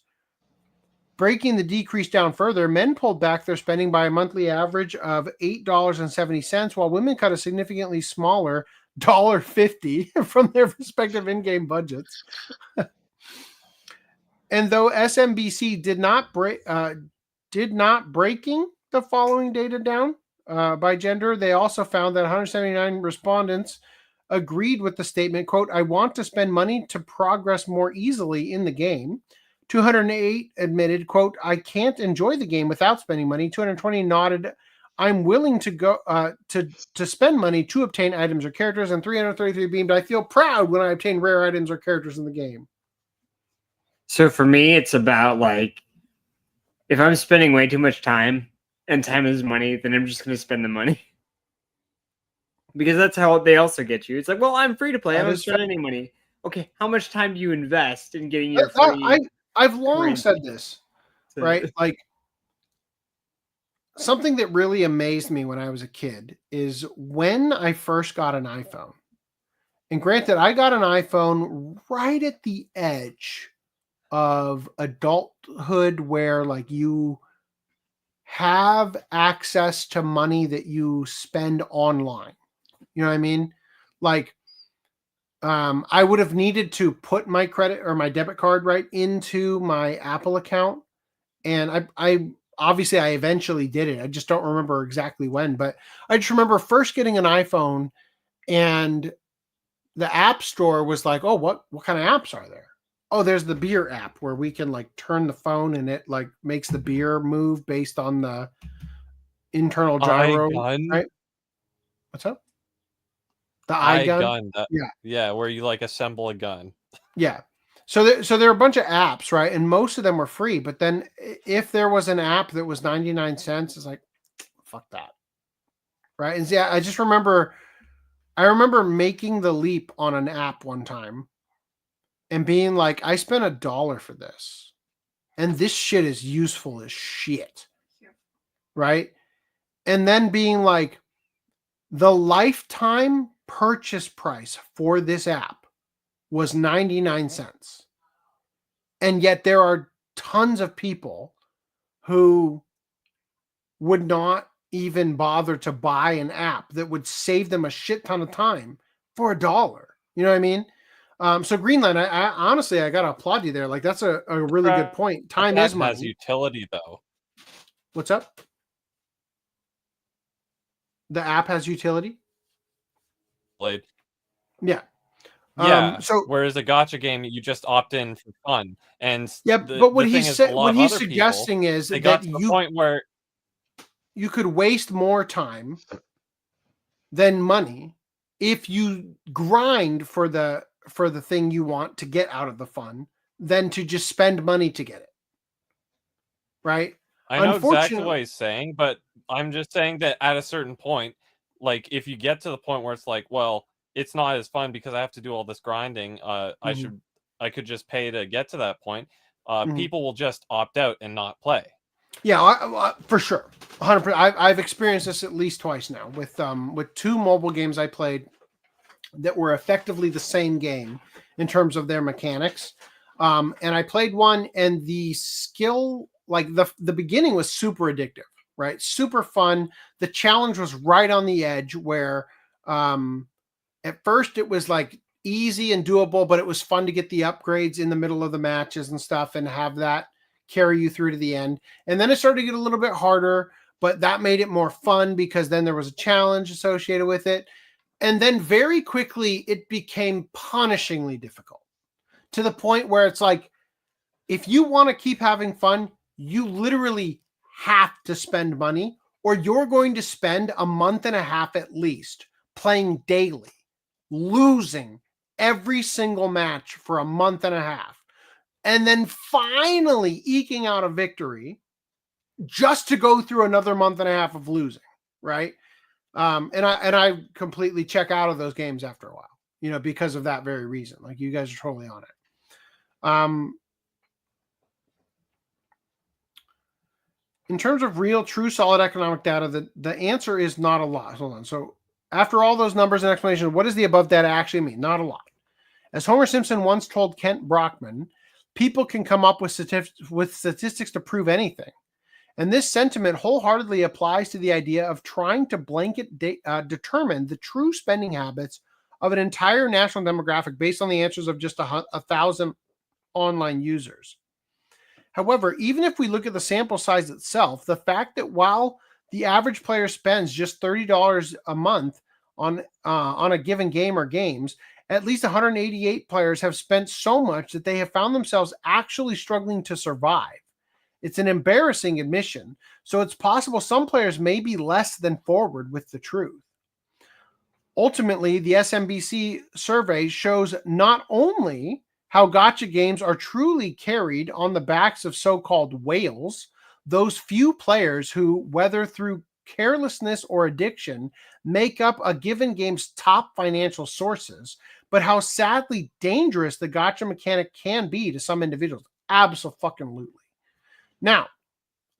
Breaking the decrease down further, men pulled back their spending by a monthly average of $8.70, while women cut a significantly smaller $1.50 from their respective in-game budgets. And though SMBC did not breaking the following data down by gender, they also found that 179 respondents agreed with the statement, quote, "I want to spend money to progress more easily in the game." 208 admitted, quote, "I can't enjoy the game without spending money." 220 nodded, "I'm willing to go to spend money to obtain items or characters." And 333 beamed, "I feel proud when I obtain rare items or characters in the game." So for me, it's about like, if I'm spending way too much time, and time is money, then I'm just going to spend the money. Because that's how they also get you. It's like, well, I'm free to play. I don't spend any money. Okay, how much time do you invest in getting your free... I've long said this, right? Like, something that really amazed me when I was a kid is when I first got an iPhone. And granted, I got an iPhone right at the edge of adulthood, where like you have access to money that you spend online. You know what I mean? Like, I would have needed to put my credit or my debit card right into my Apple account. And I obviously I eventually did it. I just don't remember exactly when, but I just remember first getting an iPhone and the App Store was like, "Oh, what kind of apps are there?" "Oh, there's the beer app where we can like turn the phone and it like makes the beer move based on the internal gyro." Right? What's up? The iGun. Yeah, where you like assemble a gun. Yeah. So there are a bunch of apps, right? And most of them were free. But then if there was an app that was 99 cents, it's like, fuck that. Right? And yeah, I remember making the leap on an app one time and being like, I spent $1 for this. And this shit is useful as shit. Right? And then being like, the lifetime purchase price for this app was 99 cents. And yet there are tons of people who would not even bother to buy an app that would save them a shit ton of time for $1. You know what I mean? So Greenland, I honestly, I got to applaud you there. Like, that's a really good point. Time is money. Has utility though. What's up? The app has utility? Played. Yeah. Yeah. So whereas a gacha game, you just opt in for fun, and but what he's suggesting is that the point where you could waste more time than money if you grind for the thing you want to get out of the fun than to just spend money to get it. Right? I know exactly what he's saying, but I'm just saying that at a certain point, like if you get to the point where it's like, well, it's not as fun because I have to do all this grinding. I could just pay to get to that point. People will just opt out and not play. Yeah, for sure, 100%. I've experienced this at least twice now with 2 mobile games I played that were effectively the same game in terms of their mechanics. And I played one, and the skill, like the beginning was super addictive, right? Super fun. The challenge was right on the edge where at first it was like easy and doable, but it was fun to get the upgrades in the middle of the matches and stuff and have that carry you through to the end. And then it started to get a little bit harder, but that made it more fun because then there was a challenge associated with it. And then very quickly it became punishingly difficult to the point where it's like, if you want to keep having fun, you literally have to spend money, or you're going to spend a month and a half at least playing daily, losing every single match for a month and a half, and then finally eking out a victory just to go through another month and a half of losing, right? And I completely check out of those games after a while, because of that very reason. Like, you guys are totally on it. In terms of real, true, solid economic data, the answer is not a lot. Hold on. So after all those numbers and explanations, what does the above data actually mean? Not a lot. As Homer Simpson once told Kent Brockman, people can come up with statistics to prove anything. And this sentiment wholeheartedly applies to the idea of trying to blanket determine the true spending habits of an entire national demographic based on the answers of just 1,000 online users. However, even if we look at the sample size itself, the fact that while the average player spends just $30 a month on a given game or games, at least 188 players have spent so much that they have found themselves actually struggling to survive. It's an embarrassing admission, so it's possible some players may be less than forward with the truth. Ultimately, the SMBC survey shows not only how gacha games are truly carried on the backs of so-called whales, those few players who, whether through carelessness or addiction, make up a given game's top financial sources, but how sadly dangerous the gacha mechanic can be to some individuals. Abso-fucking-lutely. Now,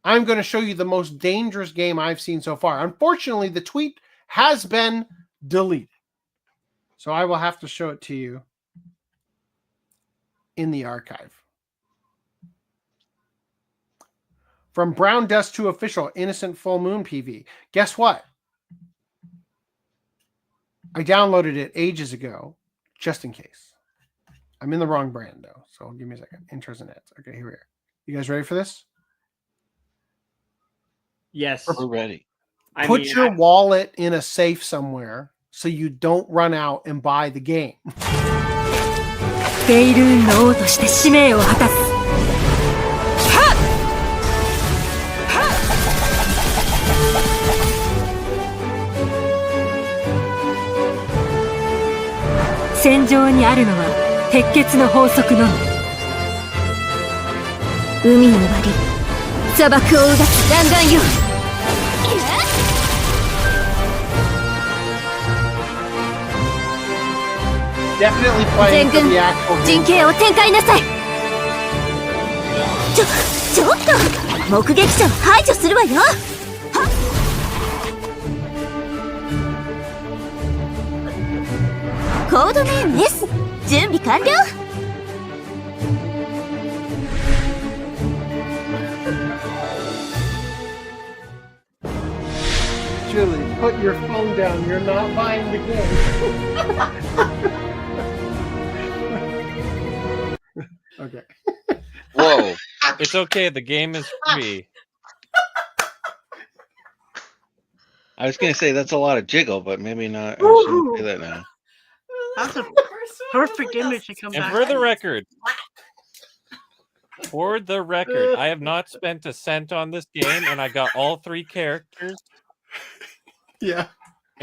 I'm going to show you the most dangerous game I've seen so far. Unfortunately, the tweet has been deleted, so I will have to show it to you in the archive. From Brown Dust to Official, Innocent Full Moon PV. Guess what? I downloaded it ages ago, just in case. I'm in the wrong brand, though, so give me a second. Intros and ads. Okay, here we are. You guys ready for this? Yes. We're ready. Put your wallet in a safe somewhere so you don't run out and buy the game. ベイルーンの王として使命を果たす。戦場にあるのは鉄血の法則のみ。海を割り、砂漠をうがつ弾丸よ。全軍陣形を展開なさい。ちょっと目撃者を排除するわよ。コードネーム S 準備完了。Julie, put your phone down. You're not buying the game. Okay. Whoa. It's okay. The game is free. I was gonna say that's a lot of jiggle, but maybe not. I shouldn't say that now. That's a perfect image to come back. And for the record, I have not spent a cent on this game, and I got all 3 characters. Yeah.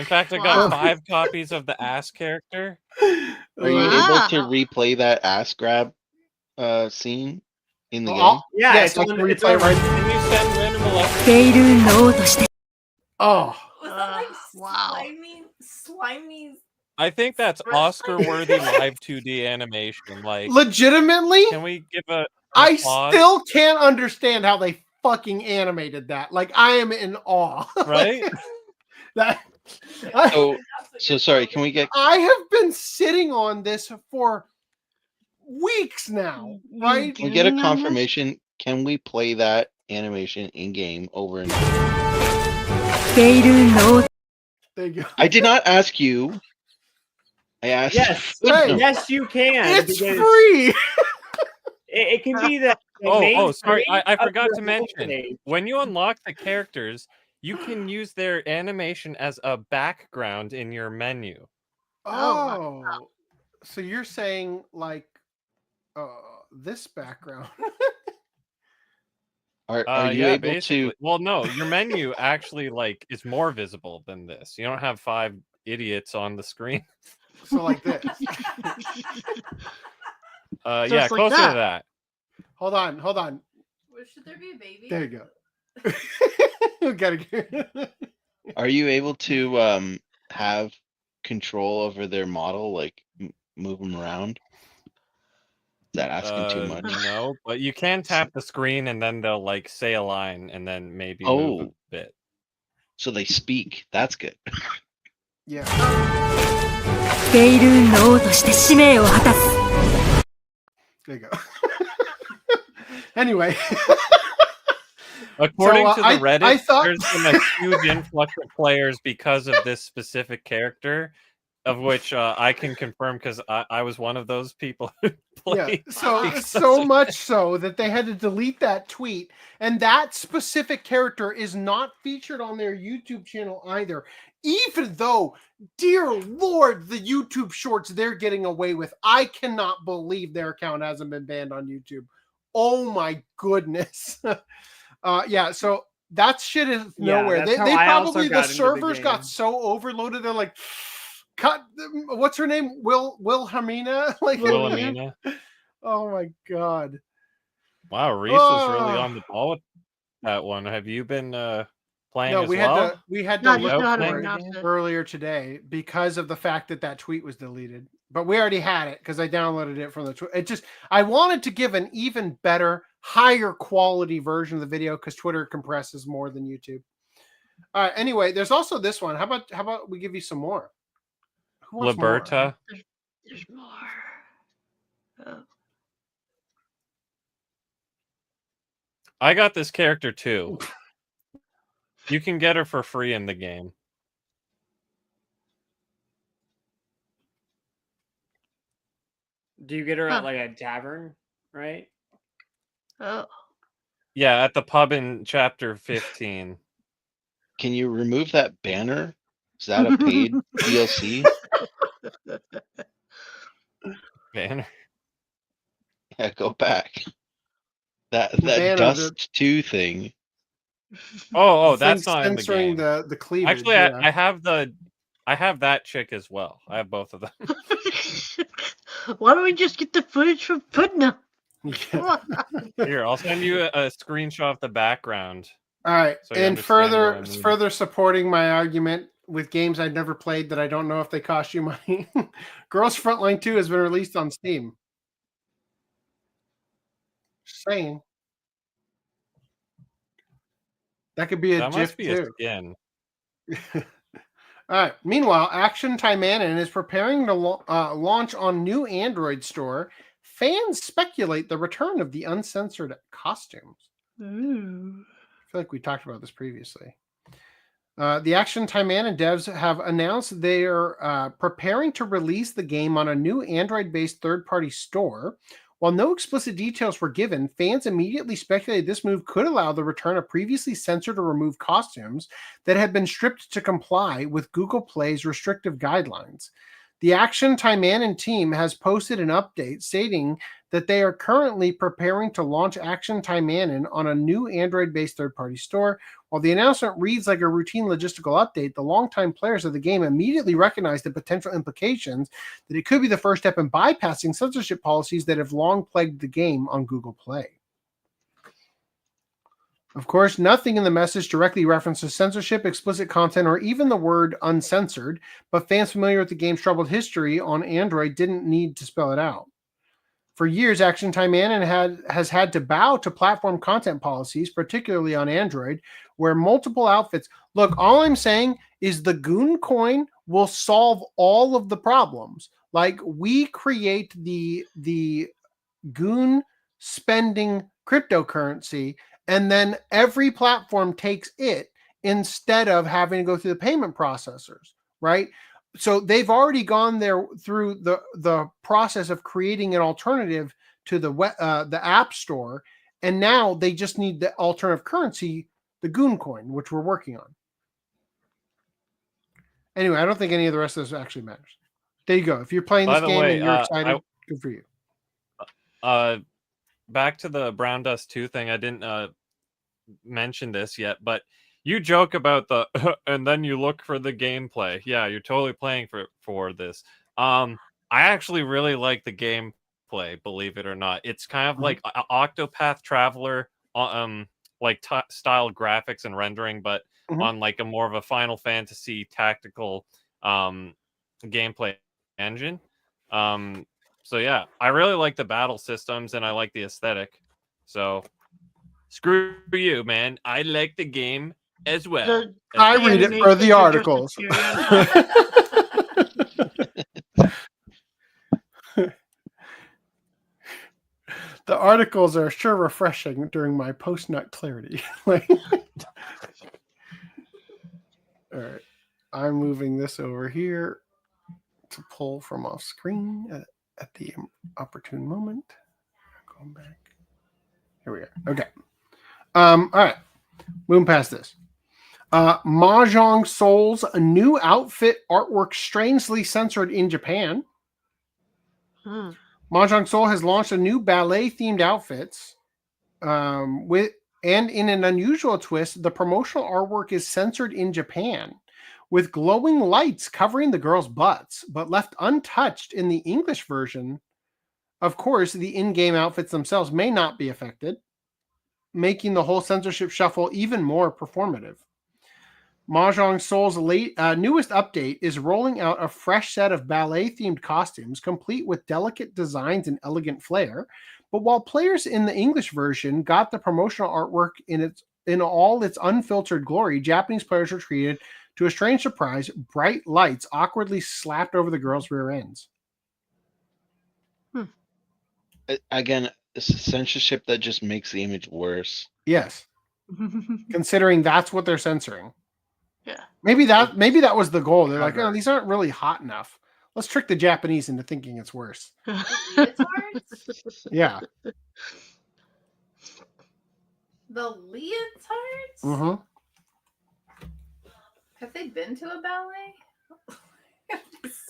In fact, I got 5 copies of the ass character. Are you able to replay that ass grab scene in the game? Yeah, yes, I can replay right. Can you send random electric? ているのとして Oh, Was that like wow. slimy? I think that's Oscar-worthy live 2D animation. Like, legitimately, can we give a? I applause? still can't understand how they fucking animated that. Like, I am in awe. Right? That. So sorry. Can we get? I have been sitting on this for weeks now, right? Can we get a confirmation? Can we play that animation in game over and over? ているの There you go. I did not ask you. I asked. Yes, Hey, yes, you can. it's because free. It can be the Oh, sorry. main I of forgot your to mention. page. When you unlock the characters, you can use their animation as a background in your menu. Oh, so you're saying like this background? Are you yeah, able basically. to? Well, no, your menu actually like is more visible than this. You don't have 5 idiots on the screen. So like this. Yeah, it's like closer to that. Hold on. Should there be a baby? There you go. We gotta get. Are you able to have control over their model, like move them around? Is that asking too much? No, but you can tap the screen and then they'll like say a line and then maybe move a bit. So they speak. That's good. Yeah. ているのとして使命を果たす There you go. Anyway. According So, to the Reddit, I thought- there's been a huge influx of players because of this specific character, of which I can confirm because I was one of those people who played. Yeah, so much so that they had to delete that tweet, and that specific character is not featured on their YouTube channel either. Even though, dear Lord, the YouTube shorts they're getting away with, I cannot believe their account hasn't been banned on YouTube. Oh my goodness. Yeah, so that shit is nowhere. that's They how I also probably, the got into the servers got game. so overloaded, they're like, cut, what's her name? Wilhelmina? Like, Wilhelmina. oh my god. Wow, Reese was really on the ball with that one. Have you been playing No, as we well? had No, to just look know how to for it pronounce it. earlier today because of the fact that that tweet was deleted. But we already had it because I downloaded it from the tweet. It just, I wanted to give an even better, higher quality version of the video because Twitter compresses more than YouTube. All right. Anyway, there's also this one. How about we give you some more? Who wants more? Liberta. There's more. Oh. I got this character too. You can get her for free in the game. Do you get her at like a tavern, right? Oh. Yeah, at the pub in chapter 15. Can you remove that banner? Is that a paid DLC? Banner. Yeah, go back. That banner, Dust 2 thing. Oh, The that's thing not in the censoring game. the cleavage. Actually, yeah. I have that chick as well. I have both of them. Why don't we just get the footage from Putna? Here, I'll send you a screenshot of the background. All right, So you and understand what I mean. further supporting my argument with games I've never played that I don't know if they cost you money. Girls Frontline 2 has been released on Steam. Just saying. That could be a That GIF must be a too. skin. All right. Meanwhile, Action Taimanin is preparing to launch on new Android store. Fans speculate the return of the uncensored costumes. Ooh. I feel like we talked about this previously. The Action Taimanin devs have announced they are preparing to release the game on a new Android-based third-party store. While no explicit details were given, fans immediately speculated this move could allow the return of previously censored or removed costumes that had been stripped to comply with Google Play's restrictive guidelines. The Action Taimanin team has posted an update stating that they are currently preparing to launch Action Taimanin on a new Android-based third-party store. While the announcement reads like a routine logistical update, the longtime players of the game immediately recognized the potential implications that it could be the first step in bypassing censorship policies that have long plagued the game on Google Play. Of course, nothing in the message directly references censorship, explicit content, or even the word uncensored, but fans familiar with the game's troubled history on Android didn't need to spell it out. For years, Action Taimanin has had to bow to platform content policies, particularly on Android, where multiple outfits... Look, all I'm saying is the Goon coin will solve all of the problems. Like, we create the Goon spending cryptocurrency, and then every platform takes it instead of having to go through the payment processors, right? So they've already gone there through the process of creating an alternative to the App Store, and now they just need the alternative currency, the Goon coin, which we're working on. Anyway, I don't think any of the rest of this actually matters. There you go. If you're playing this game and you're excited, good for you. Back to the Brown Dust 2 thing. I didn't mention this yet, but you joke about the and then you look for the gameplay. Yeah, you're totally playing for this. I actually really like the gameplay, believe it or not. It's kind of like Octopath Traveler like style graphics and rendering, but on like a more of a Final Fantasy tactical gameplay engine. So yeah, I really like the battle systems and I like the aesthetic. So screw you, man. I like the game as well. I read it for the articles. The articles are sure refreshing during my post-nut clarity. All right. I'm moving this over here to pull from off screen at the opportune moment. Going back. Here we are. Okay. All right. Moving past this. Mahjong Soul's new outfit artwork strangely censored in Japan. Mahjong Soul has launched a new ballet-themed outfits and in an unusual twist, the promotional artwork is censored in Japan with glowing lights covering the girls' butts, but left untouched in the English version. Of course, the in-game outfits themselves may not be affected, making the whole censorship shuffle even more performative. Mahjong Soul's newest update is rolling out a fresh set of ballet-themed costumes, complete with delicate designs and elegant flair. But while players in the English version got the promotional artwork in all its unfiltered glory, Japanese players were treated to a strange surprise: bright lights awkwardly slapped over the girls' rear ends. Again, it's a censorship that just makes the image worse. Yes. Considering that's what they're censoring. Yeah. Maybe that was the goal. They're like, oh, these aren't really hot enough. Let's trick the Japanese into thinking it's worse. Yeah. The leotards? Mm-hmm. Have they been to a ballet?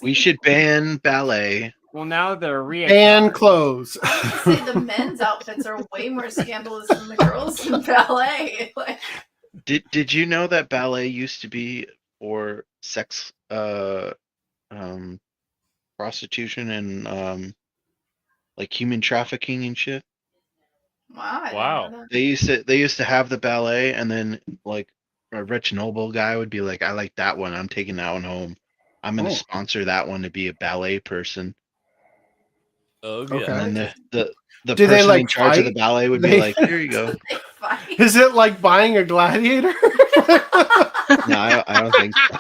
We should ban ballet. Well, now they're ban clothes. I would say the men's outfits are way more scandalous than the girls in ballet. Like, Did you know that ballet used to be for sex prostitution and like human trafficking and shit? Wow. They used to have the ballet, and then like a rich noble guy would be like, I like that one, I'm taking that one home. I'm gonna sponsor that one to be a ballet person. Oh yeah. Okay. And then the Do they, person like, in charge of the fight? ballet would be like, here you go. Is it like buying a gladiator? No, I don't think so.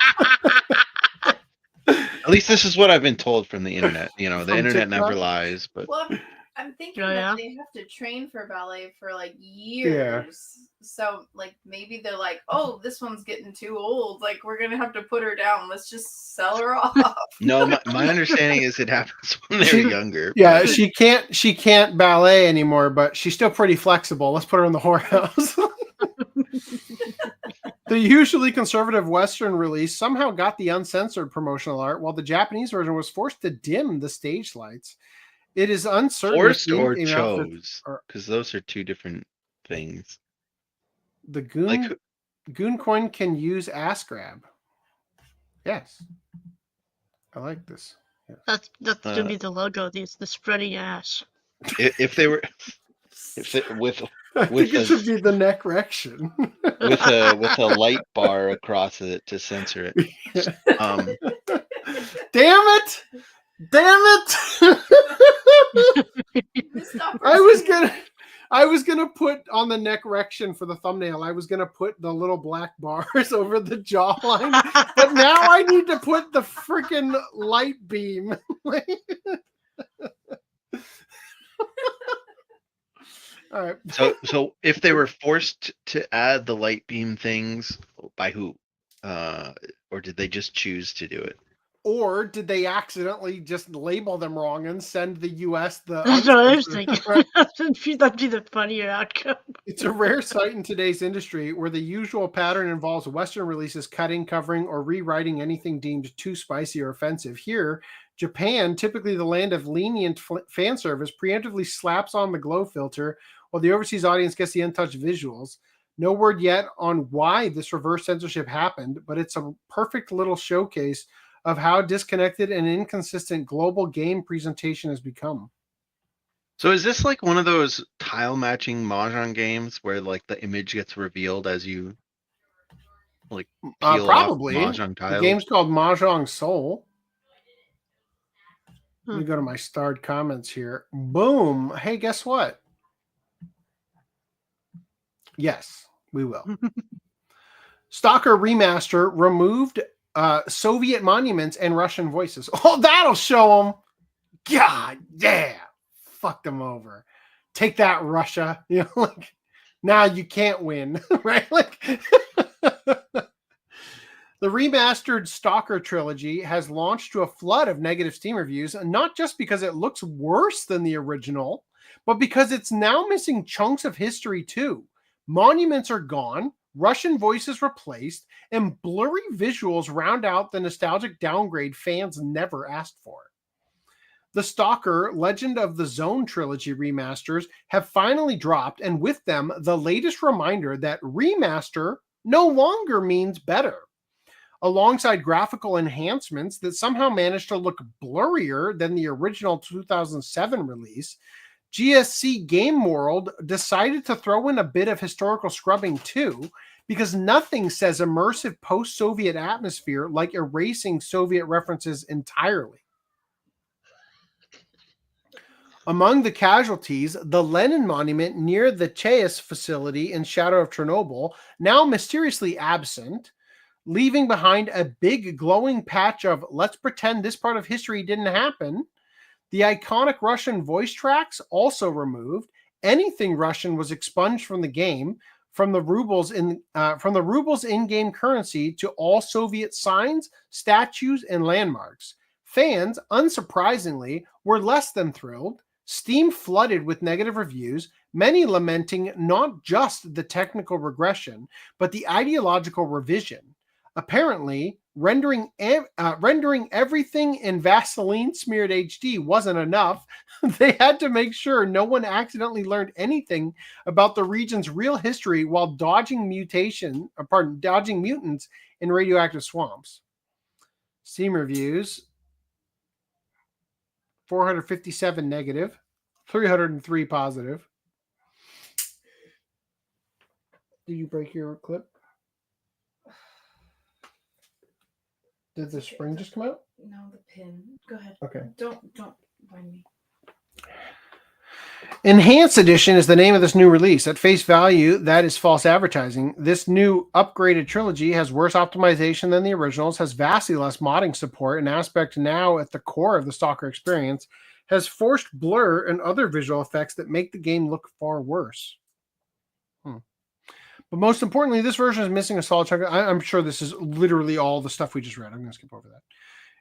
At least this is what I've been told from the internet. You know, the internet never lies. But well, I'm thinking that they have to train for ballet for like years. Yeah. So like maybe they're like, oh, this one's getting too old. Like we're gonna have to put her down. Let's just sell her off. No, my understanding is it happens when they're younger. Yeah, she can't ballet anymore, but she's still pretty flexible. Let's put her in the whorehouse. The usually conservative Western release somehow got the uncensored promotional art, while the Japanese version was forced to dim the stage lights. It is uncertain. if Forced the or in-game outfits chose? are- Because those are two different things. The Goon Like, Goon coin can use ass grab. Yes, I like this. That's gonna Uh, be the logo. The spreading ass. if they were, with I with think it a should be the neck rection. with a light bar across it to censor it. Damn it! Damn it! I was gonna put on the neck rection for the thumbnail. I was gonna put the little black bars over the jawline, but now I need to put the freaking light beam. All right. So if they were forced to add the light beam things, by who? Or did they just choose to do it? Or did they accidentally just label them wrong and send the US the That's what I was uncensored? thinking. That'd be the funnier outcome. It's a rare sight in today's industry where the usual pattern involves Western releases cutting, covering, or rewriting anything deemed too spicy or offensive. Here, Japan, typically the land of lenient fan service, preemptively slaps on the glow filter while the overseas audience gets the untouched visuals. No word yet on why this reverse censorship happened, but it's a perfect little showcase of how disconnected and inconsistent global game presentation has become. So is this like one of those tile matching mahjong games where like the image gets revealed as you like peel Probably. off mahjong tiles? The game's called Mahjong Soul. Let me go to my starred comments here. Boom. Hey, guess what? Yes, we will. Stalker Remaster removed Soviet monuments and Russian voices. Oh, that'll show them. God, yeah. Fuck them over. Take that, Russia. You know, like, now you can't win, right? Like, the remastered Stalker trilogy has launched to a flood of negative Steam reviews, and not just because it looks worse than the original, but because it's now missing chunks of history too. Monuments are gone, Russian voices replaced, and blurry visuals round out the nostalgic downgrade fans never asked for. The Stalker Legend of the Zone trilogy remasters have finally dropped, and with them, the latest reminder that remaster no longer means better. Alongside graphical enhancements that somehow managed to look blurrier than the original 2007 release, GSC Game World decided to throw in a bit of historical scrubbing too, because nothing says immersive post-Soviet atmosphere like erasing Soviet references entirely. Among the casualties, the Lenin monument near the Chais facility in Shadow of Chernobyl, now mysteriously absent, leaving behind a big glowing patch of let's pretend this part of history didn't happen. The iconic Russian voice tracks also removed. Anything Russian was expunged from the game, from the rubles in-game currency to all Soviet signs, statues, and landmarks. Fans, unsurprisingly, were less than thrilled. Steam flooded with negative reviews, many lamenting not just the technical regression, but the ideological revision. Apparently, rendering everything in Vaseline-smeared HD wasn't enough. They had to make sure no one accidentally learned anything about the region's real history while dodging mutants in radioactive swamps. Steam reviews: 457 negative, 303 positive. Did you break your clip? Did the spring just come out? No, the pin. Go ahead. Okay. Don't mind me. Enhanced Edition is the name of this new release. At face value, that is false advertising. This new upgraded trilogy has worse optimization than the originals, has vastly less modding support, an aspect now at the core of the Stalker experience, has forced blur and other visual effects that make the game look far worse. But most importantly, this version is missing a solid chunk. I'm sure this is literally all the stuff we just read. I'm going to skip over that.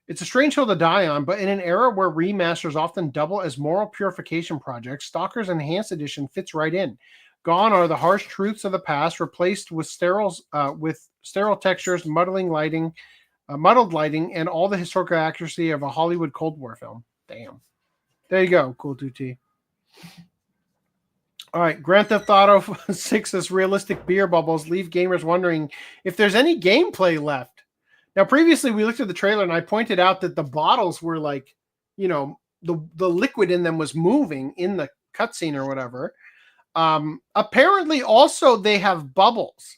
It's a strange hill to die on, but in an era where remasters often double as moral purification projects, Stalker's Enhanced Edition fits right in. Gone are the harsh truths of the past, replaced with sterile textures, muddled lighting, and all the historical accuracy of a Hollywood Cold War film. Damn. There you go. Cool 2T. All right. Grand Theft Auto 6's realistic beer bubbles leave gamers wondering if there's any gameplay left. Now, previously, we looked at the trailer and I pointed out that the bottles were like, you know, the liquid in them was moving in the cutscene or whatever. Apparently, also, they have bubbles.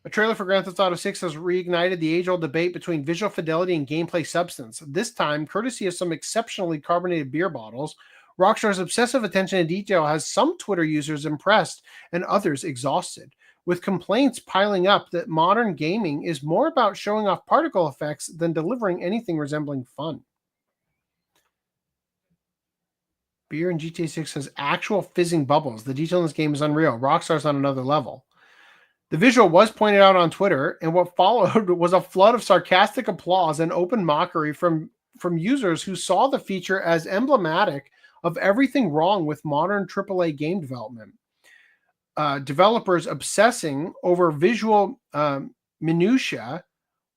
A trailer for Grand Theft Auto 6 has reignited the age-old debate between visual fidelity and gameplay substance. This time, courtesy of some exceptionally carbonated beer bottles, Rockstar's obsessive attention to detail has some Twitter users impressed and others exhausted, with complaints piling up that modern gaming is more about showing off particle effects than delivering anything resembling fun. Beer in GTA 6 has actual fizzing bubbles. The detail in this game is unreal. Rockstar's on another level. The visual was pointed out on Twitter, and what followed was a flood of sarcastic applause and open mockery from users who saw the feature as emblematic of everything wrong with modern AAA game development. Developers obsessing over visual minutia,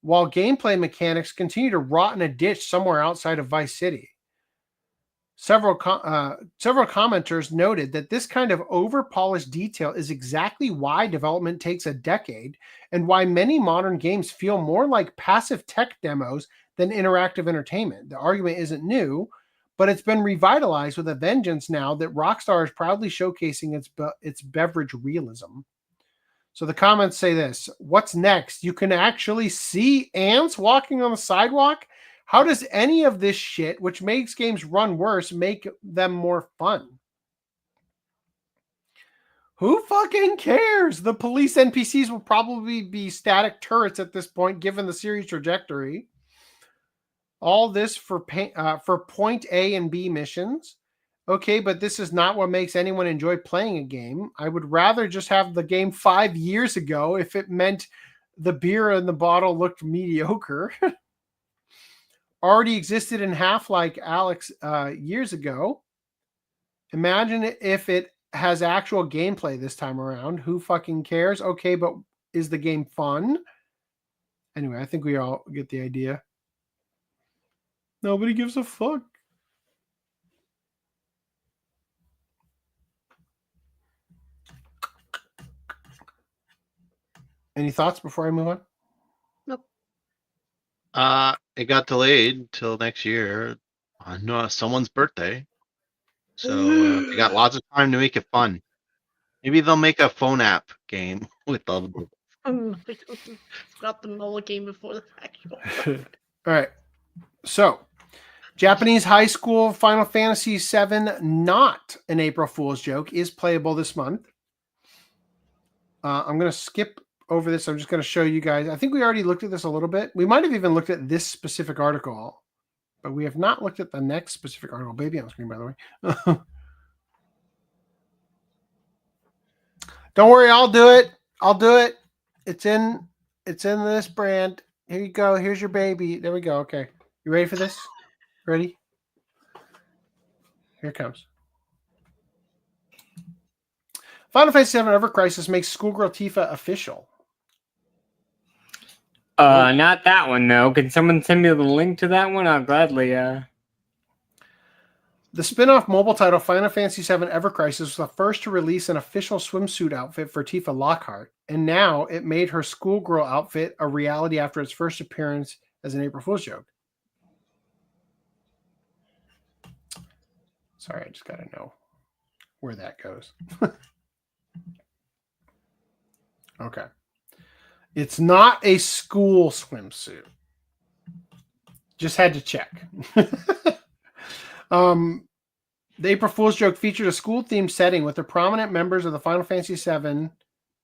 while gameplay mechanics continue to rot in a ditch somewhere outside of Vice City. Several commenters noted that this kind of over-polished detail is exactly why development takes a decade and why many modern games feel more like passive tech demos than interactive entertainment. The argument isn't new, but it's been revitalized with a vengeance now that Rockstar is proudly showcasing its beverage realism. So the comments say this: what's next? You can actually see ants walking on the sidewalk? How does any of this shit, which makes games run worse, make them more fun? Who fucking cares? The police NPCs will probably be static turrets at this point, given the series trajectory. All this for point A and B missions. Okay, but this is not what makes anyone enjoy playing a game. I would rather just have the game 5 years ago if it meant the beer in the bottle looked mediocre. Already existed in Half-Life Alyx years ago. Imagine if it has actual gameplay this time around. Who fucking cares? Okay, but is the game fun? Anyway, I think we all get the idea. Nobody gives a fuck. Any thoughts before I move on? It got delayed till next year on someone's birthday. So they got lots of time to make it fun. Maybe they'll make a phone app game with all the. Got the mobile game before the actual. All right. So, Japanese high school Final Fantasy VII, not an April Fool's joke, is playable this month. I'm going to skip over this. I'm just going to show you guys. I think we already looked at this a little bit. We might have even looked at this specific article, but we have not looked at the next specific article. Baby on the screen, by the way. Don't worry, I'll do it. I'll do it. It's in this brand. Here you go. Here's your baby. There we go. Okay. You ready for this? Ready? Here it comes. Final Fantasy VII Ever Crisis makes Schoolgirl Tifa official. Not that one, though. Can someone send me the link to that one? I'll gladly, The spin-off mobile title Final Fantasy VII Ever Crisis was the first to release an official swimsuit outfit for Tifa Lockhart, and now it made her schoolgirl outfit a reality after its first appearance as an April Fool's joke. Sorry, I just got to know where that goes. Okay. It's not a school swimsuit. Just had to check. The April Fool's joke featured a school-themed setting with the prominent members of the Final Fantasy VII,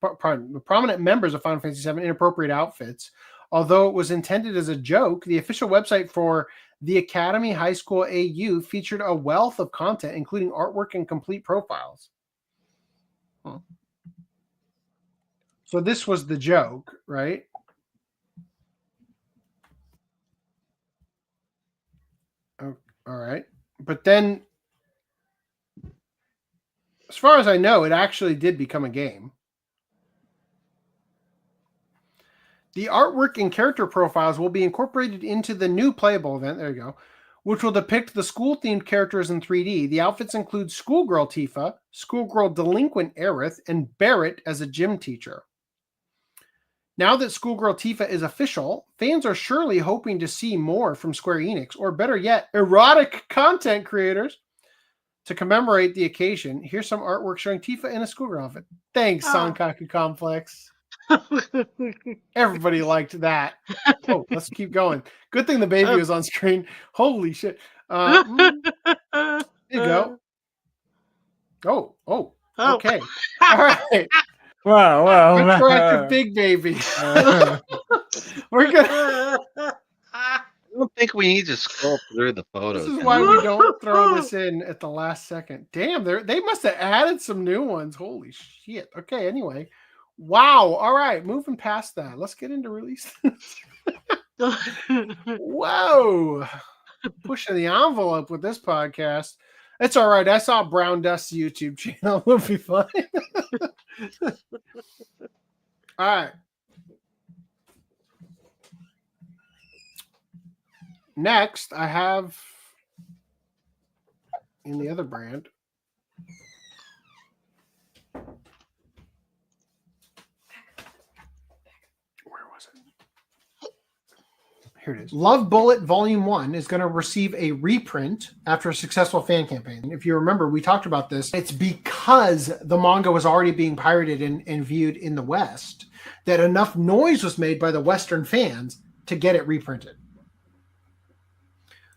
the prominent members of Final Fantasy VII in inappropriate outfits. Although it was intended as a joke, the official website for the Academy High School AU featured a wealth of content, including artwork and complete profiles. Huh. So this was the joke, right? Oh, all right. But then, as far as I know, it actually did become a game. The artwork and character profiles will be incorporated into the new playable event. There you go. which will depict the school-themed characters in 3D. The outfits include schoolgirl Tifa, schoolgirl delinquent Aerith, and Barrett as a gym teacher. Now that schoolgirl Tifa is official, fans are surely hoping to see more from Square Enix, or better yet, erotic content creators. To commemorate the occasion, here's some artwork showing Tifa in a schoolgirl outfit. Thanks, Sankaku Complex. Everybody liked that. Oh, let's keep going. Good thing the baby was on screen. Holy shit. There you go. Oh, okay. All right. Wow. Retroactive big baby. We're gonna. I don't think we need to scroll through the photos. This is why we don't throw this in at the last second. Damn, they must have added some new ones. Holy shit. Okay, anyway. Wow. All right, moving past that. Let's get into release. Whoa. Pushing the envelope with this podcast. It's all right. I saw Brown Dust's YouTube channel. It'll be fine. All right. Next, I have in the other brand. Where was it? Here it is. Love Bullet Volume 1 is going to receive a reprint after a successful fan campaign. If you remember, we talked about this. It's because the manga was already being pirated and viewed in the West that enough noise was made by the Western fans to get it reprinted.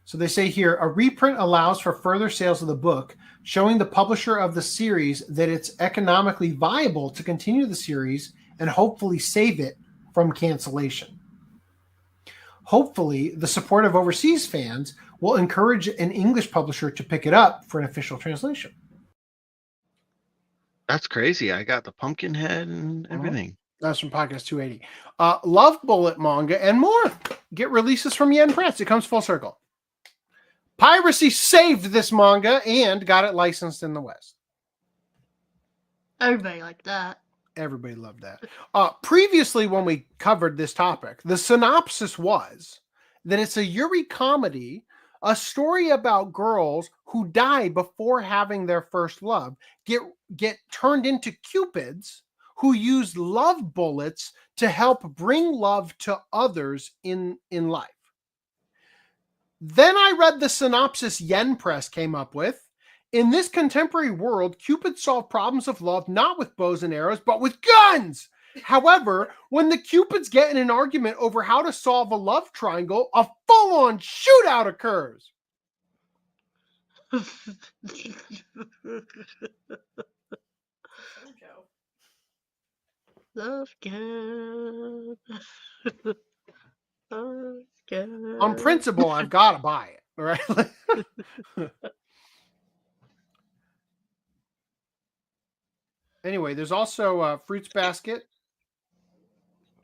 So they say here, a reprint allows for further sales of the book, showing the publisher of the series that it's economically viable to continue the series and hopefully save it from cancellation. Hopefully, the support of overseas fans will encourage an English publisher to pick it up for an official translation. That's crazy. I got the pumpkin head and everything. That's from Podcast 280. Love Bullet manga and more. Get releases from Yen Press. It comes full circle. Piracy saved this manga and got it licensed in the West. Everybody liked that. Everybody loved that. Previously, when we covered this topic, the synopsis was that it's a Yuri comedy, a story about girls who die before having their first love, get turned into cupids who use love bullets to help bring love to others in life. Then I read the synopsis Yen Press came up with. In this contemporary world, Cupids solve problems of love not with bows and arrows, but with guns. However, when the Cupids get in an argument over how to solve a love triangle, a full-on shootout occurs. Love gun. On principle, I've got to buy it. Right? Anyway, there's also Fruits Basket.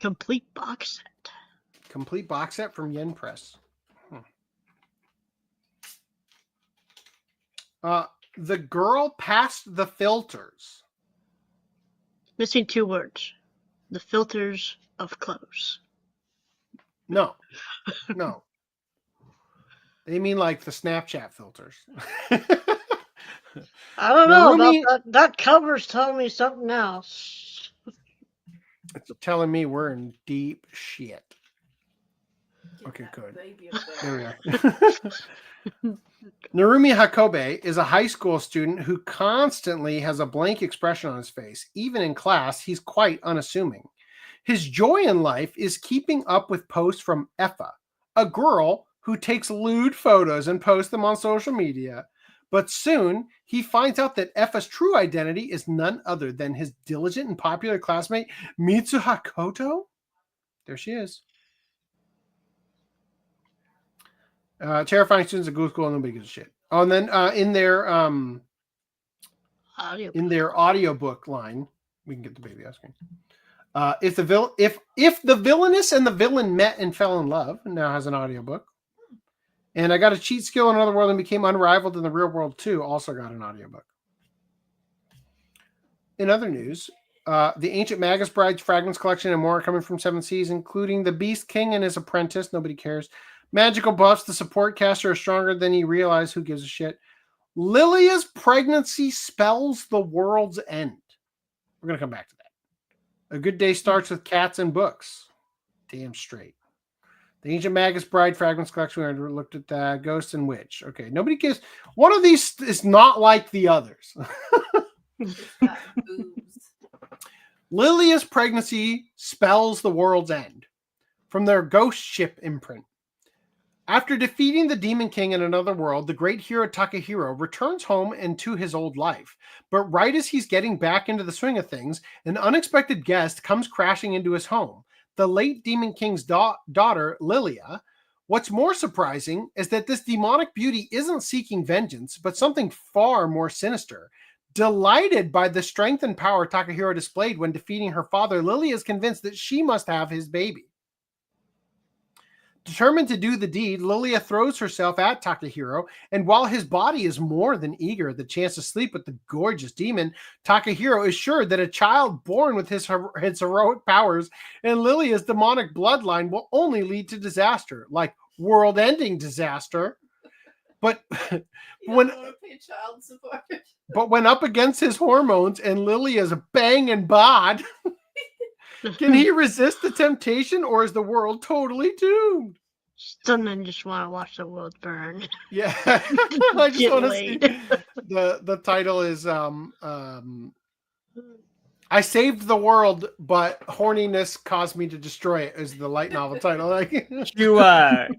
Complete box set. Complete box set from Yen Press. The Girl Past the Filters. Missing two words. The filters of clothes. No. They mean like the Snapchat filters. I don't know about that. That cover's telling me something else. It's telling me we're in deep shit. Okay, good. There we are. Narumi Hakobe is a high school student who constantly has a blank expression on his face. Even in class, he's quite unassuming. His joy in life is keeping up with posts from Effa, a girl who takes lewd photos and posts them on social media. But soon, he finds out that Effa's true identity is none other than his diligent and popular classmate, Mitsu Hakoto. There she is. Terrifying students at Ghoul School, nobody gives a shit. Oh, and then in their audiobook line, we can get the baby on screen. If the villainess and the villain met and fell in love, now has an audiobook. And I got a cheat skill in Otherworld and became unrivaled in the real world too. Also got an audiobook. In other news, the Ancient Magus Brides Fragments Collection and more are coming from Seven Seas, including the Beast King and his apprentice. Nobody cares. Magical buffs. The support caster are stronger than you realize. Who gives a shit? Lilia's pregnancy spells the world's end. We're going to come back to that. A good day starts with cats and books. Damn straight. The Ancient Magus Bride Fragments Collection. We looked at that. Ghost and Witch. Okay, nobody gives. One of these is not like the others. Lilia's pregnancy spells the world's end. From their Ghost Ship imprint. After defeating the Demon King in another world, the great hero Takahiro returns home and to his old life. But right as he's getting back into the swing of things, an unexpected guest comes crashing into his home. The late Demon King's daughter, Lilia. What's more surprising is that this demonic beauty isn't seeking vengeance, but something far more sinister. Delighted by the strength and power Takahiro displayed when defeating her father, Lilia is convinced that she must have his baby. Determined to do the deed, Lilia throws herself at Takahiro, and while his body is more than eager at the chance to sleep with the gorgeous demon, Takahiro is sure that a child born with his heroic powers and Lilia's demonic bloodline will only lead to disaster, like world-ending disaster. But when up against his hormones and Lilia's banging bod, can he resist the temptation, or is the world totally doomed? Some men just want to watch the world burn. Yeah, I just Get want to laid. see. The title is I saved the world, but horniness caused me to destroy it. Is the light novel title? Like, Cue that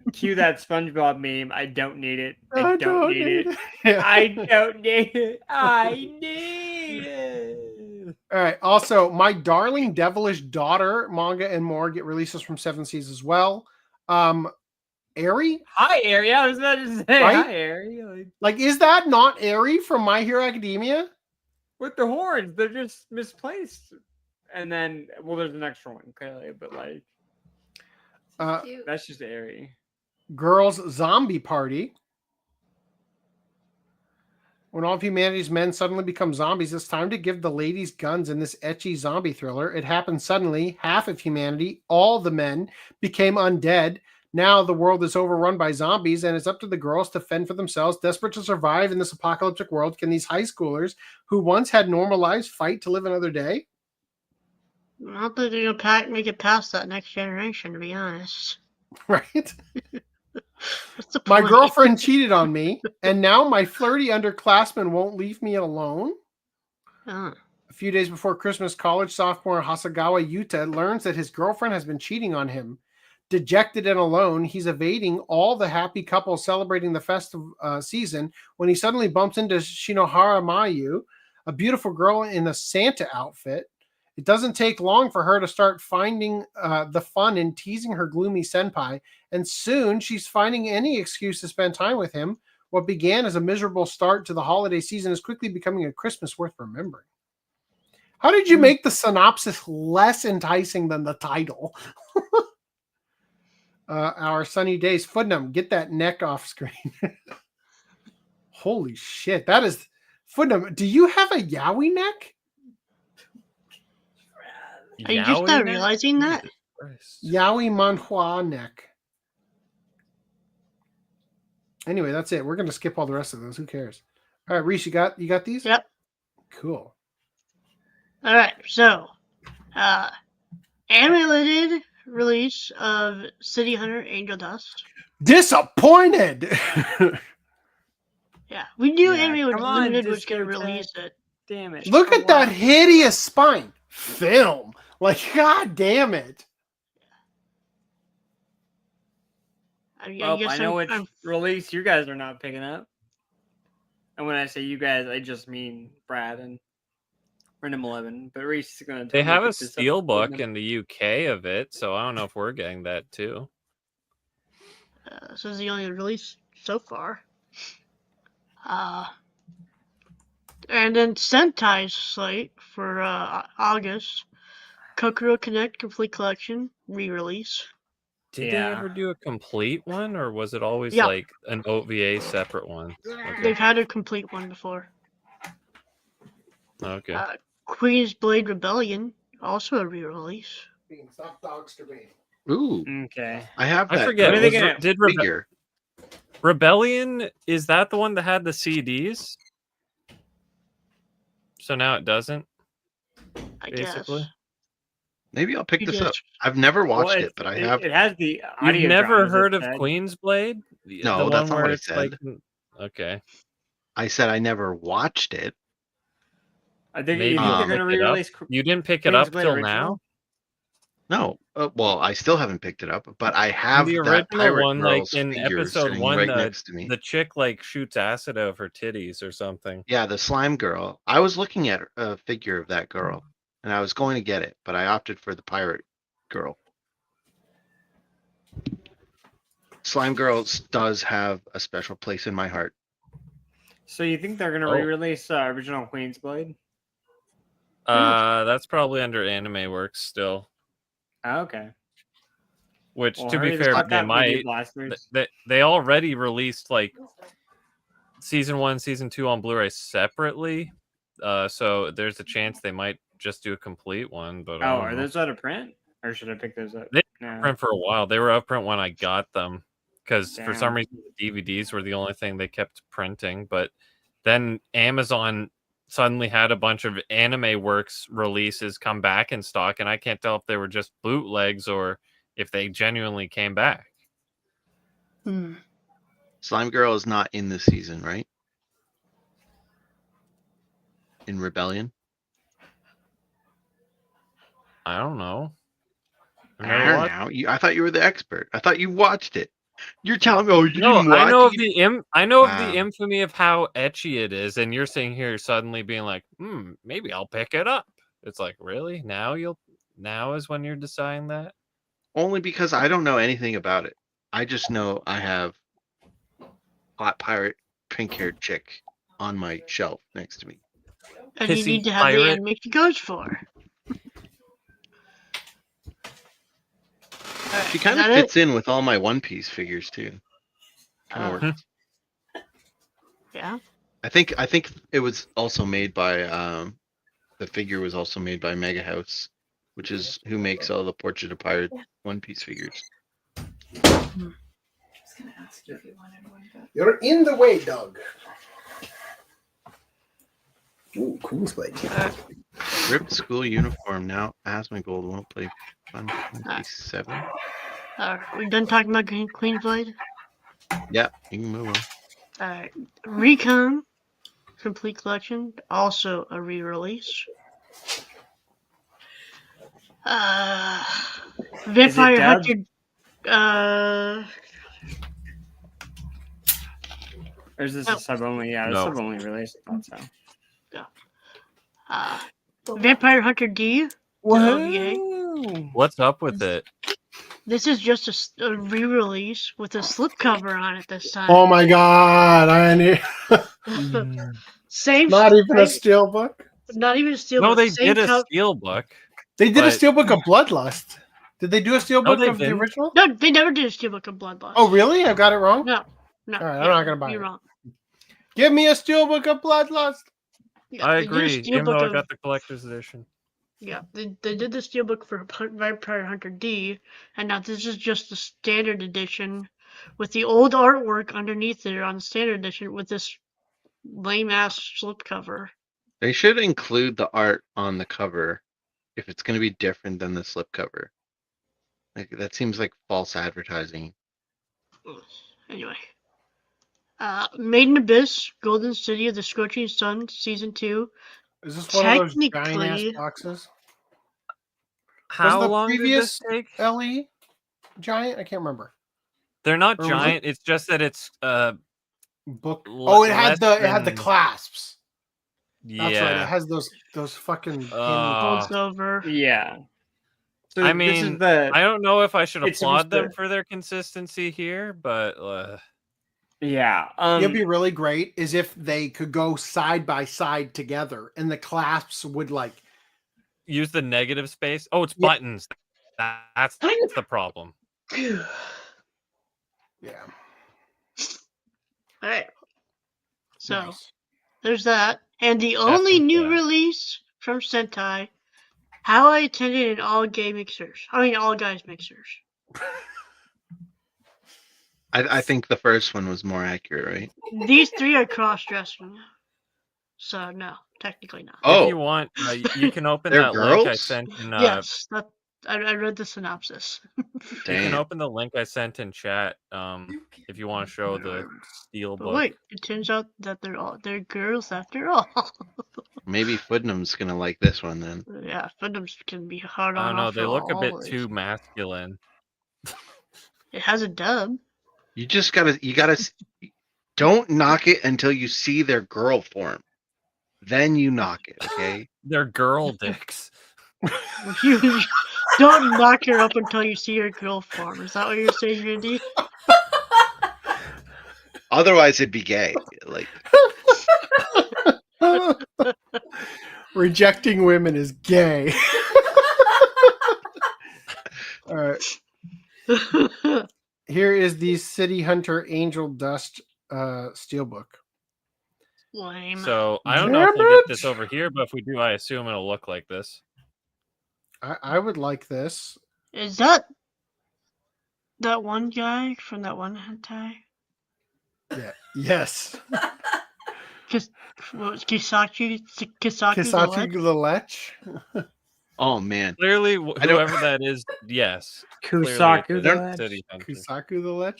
SpongeBob meme. I don't need it. I don't need it. Yeah. I don't need it. I need it. All right. Also, My Darling Devilish Daughter manga and more get releases from 7 Seas as well. Eri? Hi, Eri. I was about to say Right? hi, Eri. Like, is that not Eri from My Hero Academia? With the horns, they're just misplaced. And then, well, there's an extra one, clearly, but like, that's just Eri. Girls Zombie Party. When all of humanity's men suddenly become zombies, it's time to give the ladies guns in this ecchi zombie thriller. It happened suddenly. Half of humanity, all the men, became undead. Now the world is overrun by zombies, and it's up to the girls to fend for themselves. Desperate to survive in this apocalyptic world, can these high schoolers who once had normal lives fight to live another day? I don't think they're gonna make it past that next generation, to be honest. Right? What's the My point? girlfriend cheated on me, and now my flirty underclassman won't leave me alone. Oh. A few days before Christmas, college sophomore Hasagawa Yuta learns that his girlfriend has been cheating on him. Dejected and alone, he's evading all the happy couples celebrating the festive season when he suddenly bumps into Shinohara Mayu, a beautiful girl in a Santa outfit. It doesn't take long for her to start finding the fun in teasing her gloomy senpai, and soon she's finding any excuse to spend time with him. What began as a miserable start to the holiday season is quickly becoming a Christmas worth remembering. How did you make the synopsis less enticing than the title? Our sunny days. Footnum, get that neck off screen. Holy shit. That is... Footnum, do you have a yaoi neck? Are you just not realizing that? Yaoi manhwa neck. Anyway, that's it. We're going to skip all the rest of those. Who cares? All right, Reese, you got these? Yep. Cool. All right, so animated release of City Hunter Angel Dust. Disappointed. Yeah, we knew Yeah, Animated come on, Limited was going to Disco release it. Damn it. Look at that hideous spine. Film. Like, god damn it. Well, I know which release you guys are not picking up. And when I say you guys, I just mean Brad and Random 11. But Reese is going to. They have a steelbook in the UK of it, so I don't know if we're getting that too. This is the only release so far. And then Sentai's slate for August. Kokoro Connect Complete Collection re-release. Did they ever do a complete one, or was it always like an OVA separate one? Okay. They've had a complete one before. Okay. Queen's Blade Rebellion, also a re-release. Stop dogster being. Ooh, Okay. I have I that. forget. What are they girl gonna- Did figure. Rebellion, is that the one that had the CDs? So now it doesn't, I basically. guess. Maybe I'll pick You this up. just- I've never Well, watched it, but I have. It has the You've audio never dramas, heard it of said. Queen's Blade? No, The that's one not where what I it's like, said. okay. I said I never watched it. I think Maybe you think they're pick going to it up. re-release. You didn't pick it Queen's up Blade till original? now? No, well, I still haven't picked it up, but I have The that original pirate one, like girl's in figure episode sitting 1, right next to me. the chick like shoots acid out of her titties or something. Yeah, the slime girl. I was looking at a figure of that girl, and I was going to get it, but I opted for the pirate girl. Slime Girl does have a special place in my heart. So you think they're going to Oh. re-release original Queen's Blade? That's probably under Anime Works still. Oh, okay. Which, Well, to be hurry the fair, fuck they up, Media might. Blasters. They already released like season 1, season 2 on Blu-ray separately. So there's a chance they might just do a complete one. But I Oh, don't are know. those out of print? Or should I pick those up? They No. were print for a while. They were out of print when I got them because for some Damn. reason the DVDs were the only thing they kept printing. But then Amazon suddenly had a bunch of Anime Works releases come back in stock, and I can't tell if they were just bootlegs or if they genuinely came back. Slime Girl is not in this season, right? In Rebellion? I don't know. I don't know. I thought you were the expert. I thought you watched it. You're telling me, oh, you No, didn't watch I know it? of the Wow. infamy of how etchy it is, and you're sitting here suddenly being like, maybe I'll pick it up. It's like, really? Now is when you're deciding that? Only because I don't know anything about it. I just know I have hot pirate pink-haired chick on my shelf next to me. And you Pissy need to have the pirate. animation goes for. She kind of fits in with all my One Piece figures too. Kind of works. Yeah. I think it was also made by the figure was also made by Mega House, which is who makes all the Portrait of Pirate One Piece figures. I was gonna ask you if you wanted one, but You're in the way, Doug. Ooh, Queen's Blade. Ripped school uniform now. Asmongold won't play Final Fantasy VII. We done talking about Queen's Blade? Yeah, you can move on. Alright. Recon Complete Collection, also a re-release. Vampire Hunter. Or is this a sub only? Yeah, the No. sub only release. I thought so. Vampire Hunter D. OVA. What's up with it? This is just a re-release with a slipcover on it this time. Oh my god! I need Same. not even a steelbook. Not even a steelbook. No, they same did a co- steelbook. They did a but- steelbook of Bloodlust. Did they do a steelbook they of the didn't. original? No, they never did a steelbook of Bloodlust. Oh really? I got it wrong. No. All right, I'm not gonna buy You're it. wrong. Give me a steelbook of Bloodlust. Yeah, I they did a agree, even steelbook though I of- got the collector's edition. Yeah, they did the steelbook for Vampire Hunter D, and now this is just the standard edition with the old artwork underneath there on the standard edition with this lame ass slipcover. They should include the art on the cover if it's going to be different than the slipcover. Like that seems like false advertising. Anyway, Maid in Abyss, Golden City of the Scorching Sun, Season 2. Is this one of those giant ass Technically- boxes? How Was the long did previous this take? LE giant? I can't remember. They're not Or was it- giant. It's just that it's Book. l- Oh, it had less the than- clasps. That's right. It Yeah. has those fucking. Folds over. Yeah. So I this mean, is the, I don't know if I should it's applaud supposed them to- for their consistency here, but yeah. It'd be really great is if they could go side by side together, and the clasps would like. use the negative space. Oh, it's Yeah. buttons. That's the problem. Yeah. Alright. So, Nice. there's that. And the only new yeah. release from Sentai, How I Attended an All Guys Mixers. I think the first one was more accurate, right? These three are cross-dressing. So, no, technically not. Oh. If you want, you can open They're that link I girls? sent in. Yes, I read the synopsis. You can open the link I sent in chat if you want to show the steel But book. wait, it turns out that they're girls after all. Maybe Footnum's gonna like this one then. Yeah, Gundams can be hard I on. don't know. They look a bit always. too masculine. It has a dub. You gotta don't knock it until you see their girl form. Then you knock it, okay? They're girl dicks. You don't knock her up until you see her girl form. Is that what you're saying, Randy? Otherwise, it'd be gay. Like Rejecting women is gay. All right. Here is the City Hunter Angel Dust steelbook. Lame. So I don't know if we'll get this over here, but if we do, I assume it'll look like this. I would like this. Is that one guy from that one hentai? Yeah. Yes. Kisaki the Lech. Oh man! Clearly, whoever that is, yes. Kusaku the Kusaku the Lech.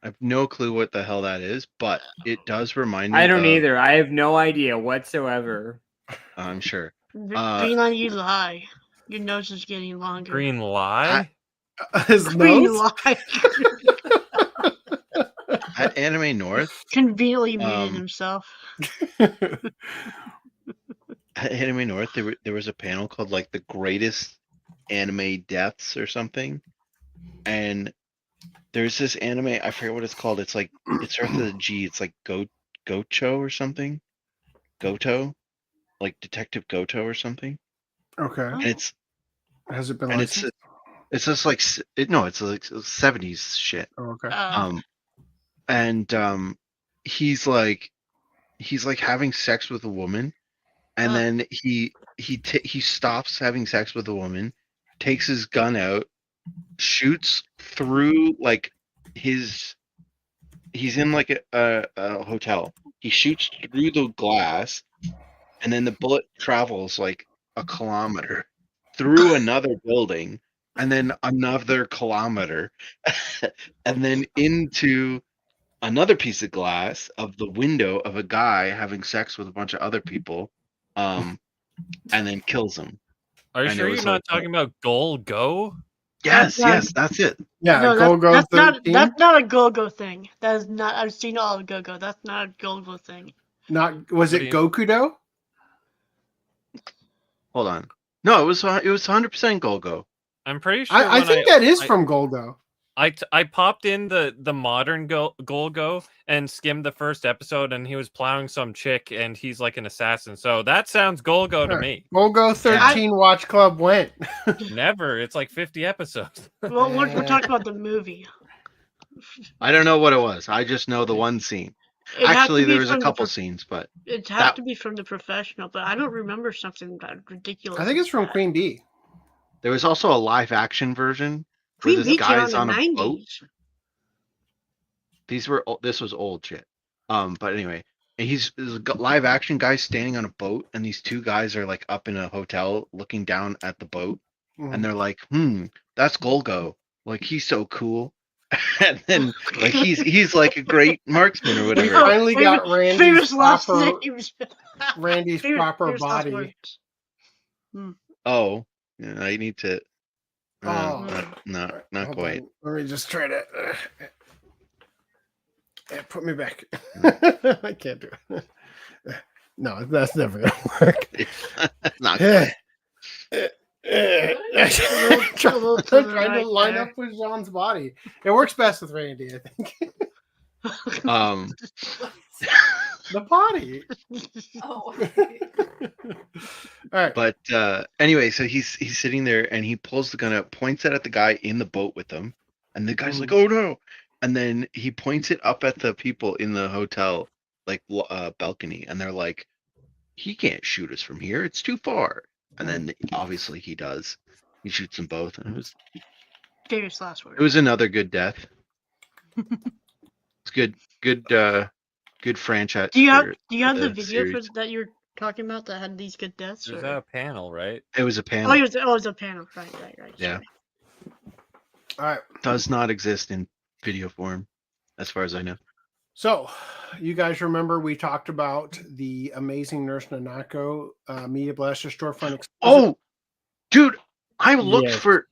I have no clue what the hell that is, but it does remind me. I don't either. I have no idea whatsoever. I'm sure. Green line, you lie. Your nose is getting longer. Green lie? His Green nose? lie. At Anime North. Conveniently muted himself. At Anime North, there was a panel called like the greatest anime deaths or something, and there's this anime, I forget what it's called. It's like it starts with a G. It's like Gocho or something. Goto, like Detective Goto or something. Okay. And has it been? And licensed? it's just like it's like 70s shit. Oh, okay. He's like having sex with a woman, and then he stops having sex with a woman, takes his gun out, shoots through like he's in like a hotel. He shoots through the glass, and then the bullet travels like a kilometer through another building, and then another kilometer, and then into another piece of glass of the window of a guy having sex with a bunch of other people, and then kills them. Are you sure you're not talking about Goal Go? Yes, that's it. Yeah, no, Go-Go that's 13? not a Go-Go thing. That is not. I've seen all of Go-Go. That's not a Go-Go thing. Was it Gokudo? Hold on. No, it was 100% Golgo. I'm pretty sure. I think that is from Golgo. I popped in the modern Golgo and skimmed the first episode, and he was plowing some chick, and he's like an assassin. So that sounds Golgo to me. Golgo 13 Watch Club went. Never. It's like 50 episodes. Well, we're talking about the movie. I don't know what it was. I just know the one scene. Actually, there was a couple scenes, but it had to be from The Professional. But I don't remember something that ridiculous. I think it's from Queen Bee. There was also a live action version where this guy's on a boat. This was old shit. But anyway, there's a live action guy standing on a boat, and these two guys are like up in a hotel looking down at the boat, and they're like, that's Golgo. Like, he's so cool. And then like he's like a great marksman or whatever. We finally got Randy's proper body. Oh, yeah, I need to. Not quite. On. Let me just try to. Put me back. I can't do it. No, that's never gonna work. Not trying to line up with Jean's body. It works best with Randy, I think. The body. Oh. All right. But anyway, so he's sitting there and he pulls the gun out, points it at the guy in the boat with him, and the guy's like, "Oh no!" And then he points it up at the people in the hotel, like balcony, and they're like, "He can't shoot us from here; it's too far." And then obviously he does. He shoots them both, and Famous last word. It was another good death. It's good franchise. Do you have for the video series. that you're talking about that had these good deaths? There's or- a panel, right? It was a panel. Oh, it was a panel. Right. Yeah. Sorry. All right. Does not exist in video form, as far as I know. So, you guys remember we talked about the Amazing Nurse Nanako Media Blaster storefront exclusive? Oh, dude, I looked Yes. for.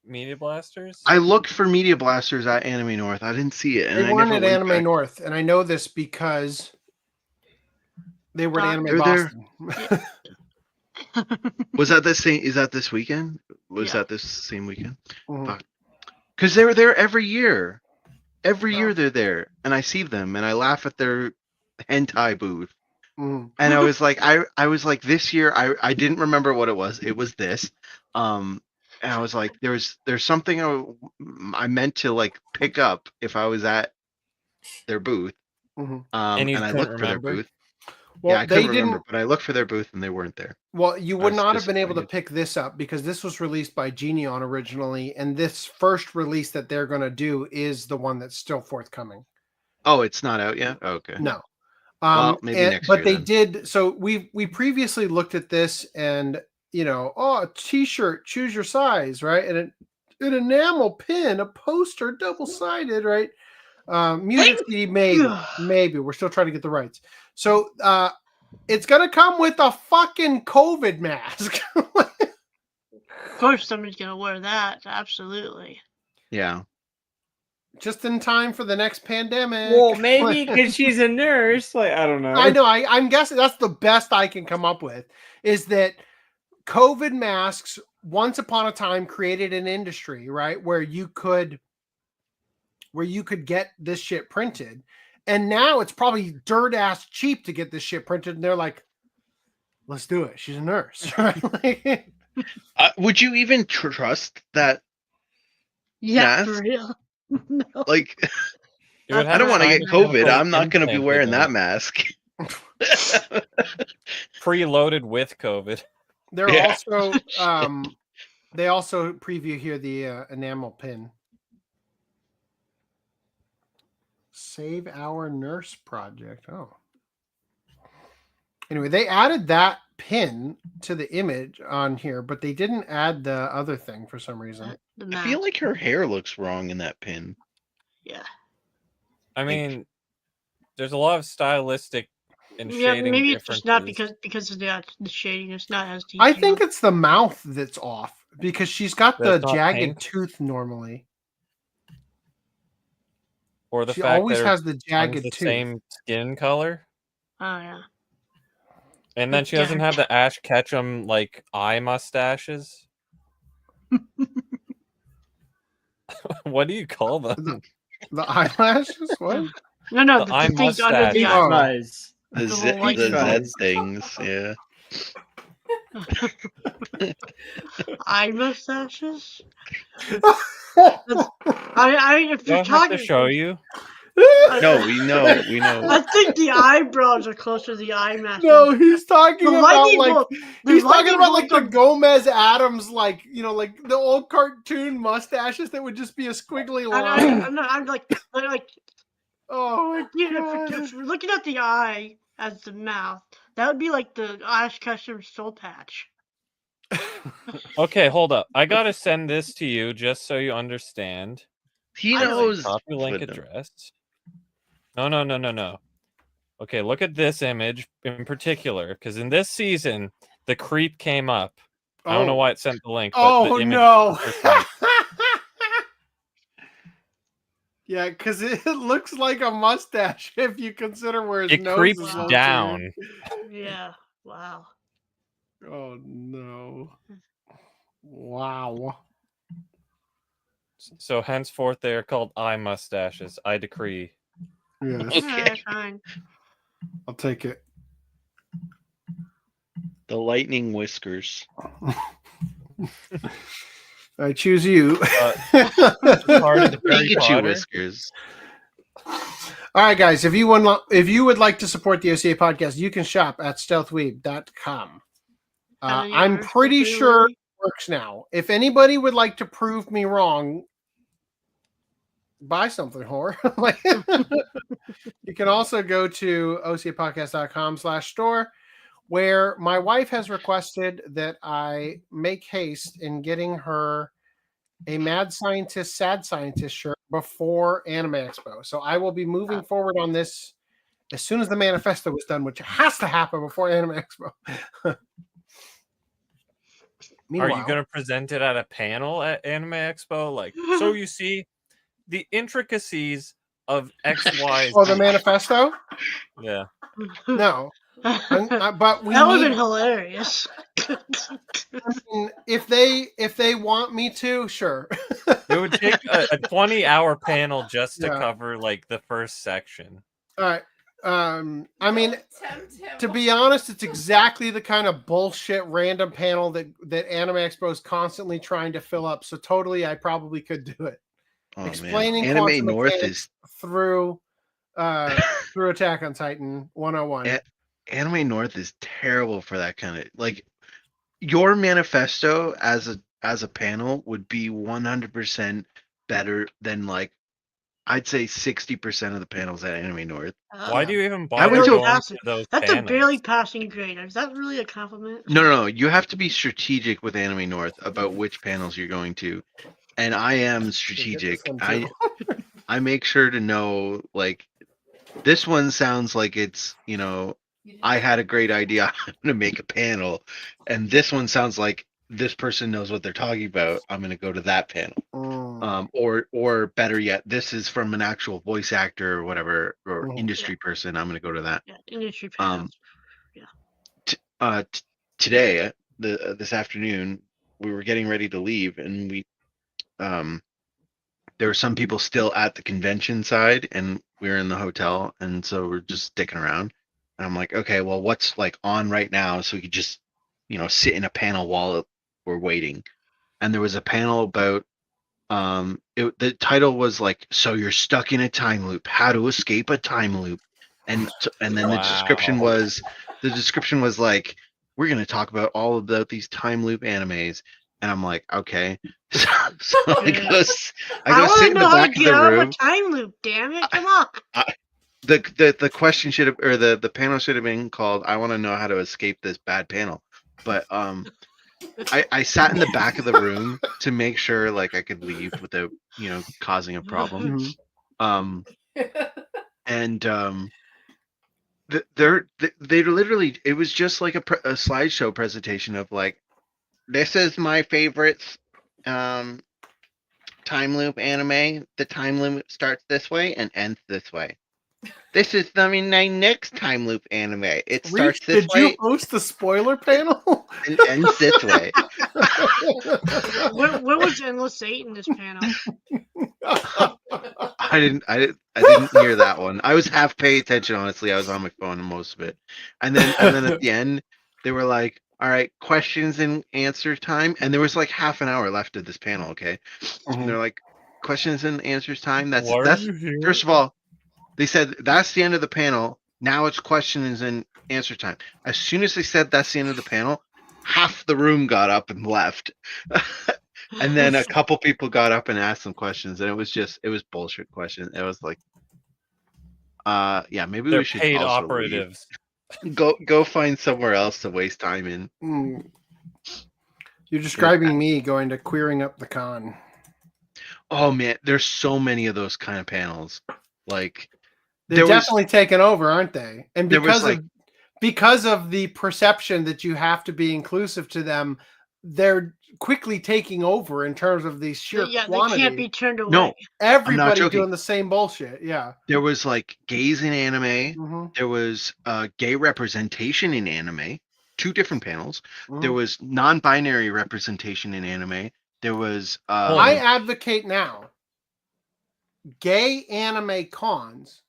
Media Blasters? I looked for Media Blasters at Anime North. I didn't see it. And They I weren't never at went Anime back. North, and I know this because they were at Anime They're there. Boston. Was that the same? Is that this weekend? Was Yeah. that this same weekend? Mhm. Because they were there every year. Every year they're there, and I see them, and I laugh at their hentai booth. Mhm. And I was like, I was like, this year, I didn't remember what it was. It was this. And I was like, there's something I meant to like pick up if I was at their booth. Mhm. And you I couldn't looked for their remember? booth. Well, Yeah, I they couldn't remember, didn't. but I looked for their booth and they weren't there. Well, you I would was not have been able to disappointed. pick this up because this was released by Genion originally, and this first release that they're going to do is the one that's still forthcoming. Oh, it's not out yet? Oh, okay. No. Well, maybe next but year they then. did. So we previously looked at this, and a T-shirt, choose your size, right? And an enamel pin, a poster, double-sided, right? Music CD, maybe we're still trying to get the rights. So it's gonna come with a fucking COVID mask. Of course, somebody's gonna wear that. Absolutely. Yeah. Just in time for the next pandemic. Well, maybe because she's a nurse. Like, I don't know. I know. I'm guessing that's the best I can come up with is that COVID masks once upon a time created an industry, right? Where you could get this shit printed. And now it's probably dirt ass cheap to get this shit printed. And they're like, let's do it. She's a nurse. Right? Would you even trust that? Yeah, mask? for real. No. Like, It would I have don't a want to get scientific COVID. I'm not going to be implant wearing in that it. mask. Preloaded with COVID. They're Yeah. also they also preview here the enamel pin. Save Our Nurse Project. Oh. Anyway, they added that pin to the image on here, but they didn't add the other thing for some reason. The I mask. feel like her hair looks wrong in that pin. Yeah. I mean, there's a lot of stylistic and Yeah, shading maybe it's just not differences. because of the shading. It's not as deep. I think it's the mouth that's off because she's got the That's not jagged pink? tooth normally. Or the She fact always that her has the tongue's jagged the tooth. same skin color. Oh yeah. And then she doesn't have the Ash Ketchum like eye mustaches. What do you call them? The eyelashes? What? No, The eye things under mustache. the Oh. eye. Eyes. The The Z, little white the Z eyes. things, yeah. Eye mustaches. If Do I you're have talking, to show you? No, we know. I think the eyebrows are closer to the eye mask. No, he's talking The about lightning like bolt- the he's talking lightning about bolt like the of- Gomez Adams, like like the old cartoon mustaches that would just be a squiggly line. I'm like, Oh my you know, god! if you're looking at the eye as the mouth, that would be like the Ash Ketchum soul patch. Okay, hold up. I gotta send this to you just so you understand. He I know knows. Copy link but- address. No. Okay, look at this image in particular, because in this season, the creep came up. I don't know Oh. why it sent the link, but Oh the image no! was like- Yeah, because it looks like a mustache if you consider where his it nose creeps is located. down. Yeah. Wow. Oh no! Wow. So henceforth, they are called eye mustaches. I decree. Yes, Alright, fine. I'll take it. The lightning whiskers. I choose you. Part of the Harry Pikachu Potter. whiskers. All right, guys. If you would like to support the OCA podcast, you can shop at stealthweeb.com. I'm Yours, pretty Sophie sure Lily? works now. If anybody would like to prove me wrong, buy something, whore. Like, you can also go to ocapodcast.com/store, where my wife has requested that I make haste in getting her a Mad Scientist, Sad Scientist shirt before Anime Expo. So I will be moving forward on this as soon as the manifesto was done, which has to happen before Anime Expo. Are you going to present it at a panel at Anime Expo? Like, so you see the intricacies of XY. Oh, the manifesto? Yeah. No. But we that would have need, been hilarious. I mean, if they want me to, sure. It would take a 20-hour panel just to cover like the first section. All right. I mean, to be honest, it's exactly the kind of bullshit random panel that Anime Expo is constantly trying to fill up. So totally, I probably could do it. Oh, Explaining man. Anime quantum North mechanics is through Attack on Titan 101. Anime North is terrible for that kind of, like, your manifesto as a panel would be 100% better than, like, I'd say 60% of the panels at Anime North. Why do you even I bother went to going to those That's panels? a barely passing grade. Is that really a compliment? No. You have to be strategic with Anime North about which panels you're going to. And I am strategic. I make sure to know, like, this one sounds like it's, you know, I had a great idea. I'm going to make a panel. And this one sounds like this person knows what they're talking about. I'm going to go to that panel. Or better yet, this is from an actual voice actor or whatever, or industry person. I'm going to go to that. Yeah, industry panels. Today, this afternoon, we were getting ready to leave, and there were some people still at the convention side, and we were in the hotel, and so we're just sticking around. And I'm like, okay, well, what's like on right now, so we could just, you know, sit in a panel while we're waiting. And there was a panel about the title was like, so you're stuck in a time loop, how to escape a time loop. And then the description was like, we're going to talk about all about these time loop animes. And I'm like, okay. So I go sit in the back of the room. Time loop, damn it! Come on. The question should have, or the panel should have been called, I want to know how to escape this bad panel. But I sat in the back of the room to make sure, like, I could leave without, you know, causing a problem. They literally, it was just like a slideshow presentation of, like, this is my favorite time loop anime. The time loop starts this way and ends this way. This is my next time loop anime. It starts this way. Did you host the spoiler panel? And ends this way. Where was Endless 8 in this panel? I didn't hear that one. I was half paying attention, honestly. I was on my phone most of it. And then at the end, they were like, all right, questions and answer time. And there was like half an hour left of this panel, okay? And they're like, questions and answers time. That's first of all, they said that's the end of the panel. Now it's questions and answer time. As soon as they said that's the end of the panel, half the room got up and left. And then a couple people got up and asked some questions, and it was bullshit questions. It was like, yeah, maybe They're we should paid also operatives. leave. Go find somewhere else to waste time in. You're describing me going to Queering Up the Con. Oh man, there's so many of those kind of panels. Like, they're definitely taken over, aren't they? And there because of the perception that you have to be inclusive to them, they're quickly taking over in terms of the sheer quantity. They can't be turned away. No, everybody doing the same bullshit. Yeah, there was like gays in anime. There was gay representation in anime. 2 different panels. There was non-binary representation in anime. There was. I advocate now gay anime cons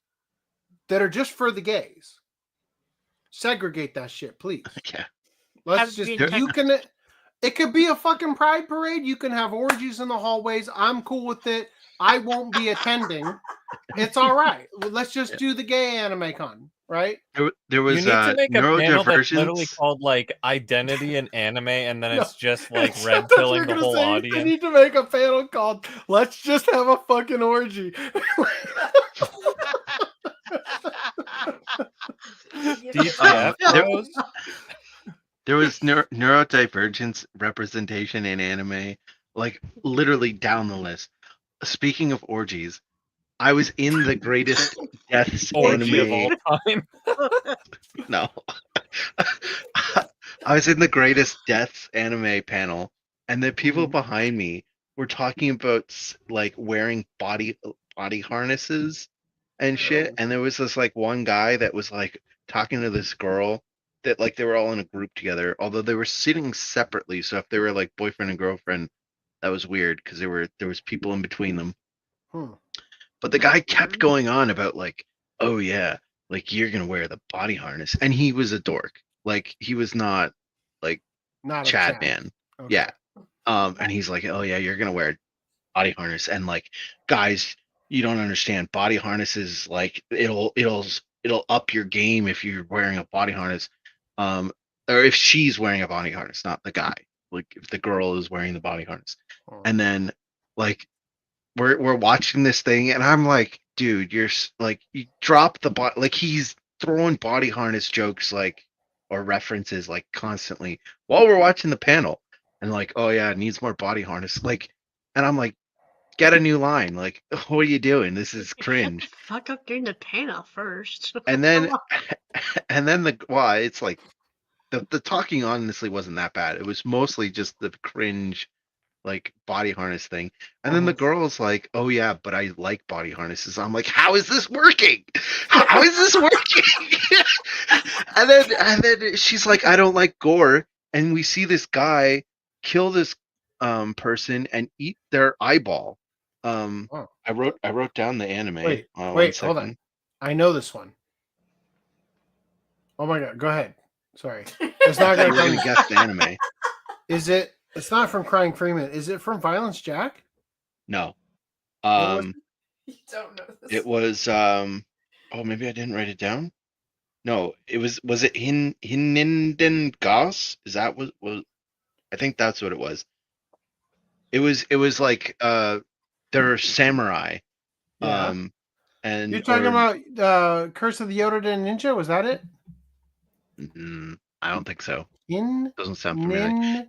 that are just for the gays. Segregate that shit, please. Yeah. Let's just, you can, it could be a fucking pride parade. You can have orgies in the hallways. I'm cool with it. I won't be attending. It's all right. Let's just do the gay anime con, right? There was You need to make a panel that's literally neurodivergence. called like identity and anime, and then No, it's just like Except red that's what pilling you're the gonna whole say. I audience. need to make a panel called "Let's Just Have a Fucking Orgy." DTF, bros. There was neurodivergence representation in anime, like literally down the list. Speaking of orgies, I was in the greatest deaths Orgy of anime. all time. No, I was in the greatest deaths anime panel, and the people behind me were talking about like wearing body harnesses and shit. And there was this like one guy that was like talking to this girl that like they were all in a group together, although they were sitting separately. So if they were like boyfriend and girlfriend, that was weird because there was people in between them. But the guy kept going on about like, oh yeah, like you're gonna wear the body harness, and he was a dork. Like he was not like Not a Chad Chad. man. Okay. Yeah. And he's like, oh yeah, you're gonna wear a body harness, and like guys, you don't understand. Body harnesses, like it'll up your game if you're wearing a body harness. Or if she's wearing a body harness, not the guy. Like if the girl is wearing the body harness. And then like we're watching this thing, and I'm like, dude, you're like, you drop the body, like he's throwing body harness jokes like or references like constantly while we're watching the panel, and like, oh yeah, it needs more body harness, like, and I'm like, get a new line, like, what are you doing? This is cringe. Fuck up during the panel first. And then it's like the talking honestly wasn't that bad. It was mostly just the cringe like body harness thing. And then the girl's like, oh yeah, but I like body harnesses. I'm like, how is this working? How is this working? and then she's like, I don't like gore. And we see this guy kill this person and eat their eyeball. I wrote down the anime. Wait, hold on. I know this one. Oh my god, go ahead. Sorry. It's not You're gonna gonna guess the anime. Is it? It's not from Crying Freeman. Is it from Violence Jack? No. You don't know this. It was oh, maybe I didn't write it down. No, it was it Hininden Gas? Is that what was I think that's what it was. It was like they're samurai. Yeah. And You're talking about Curse of the Yoden Ninja, was that it? I don't think so. Doesn't sound familiar.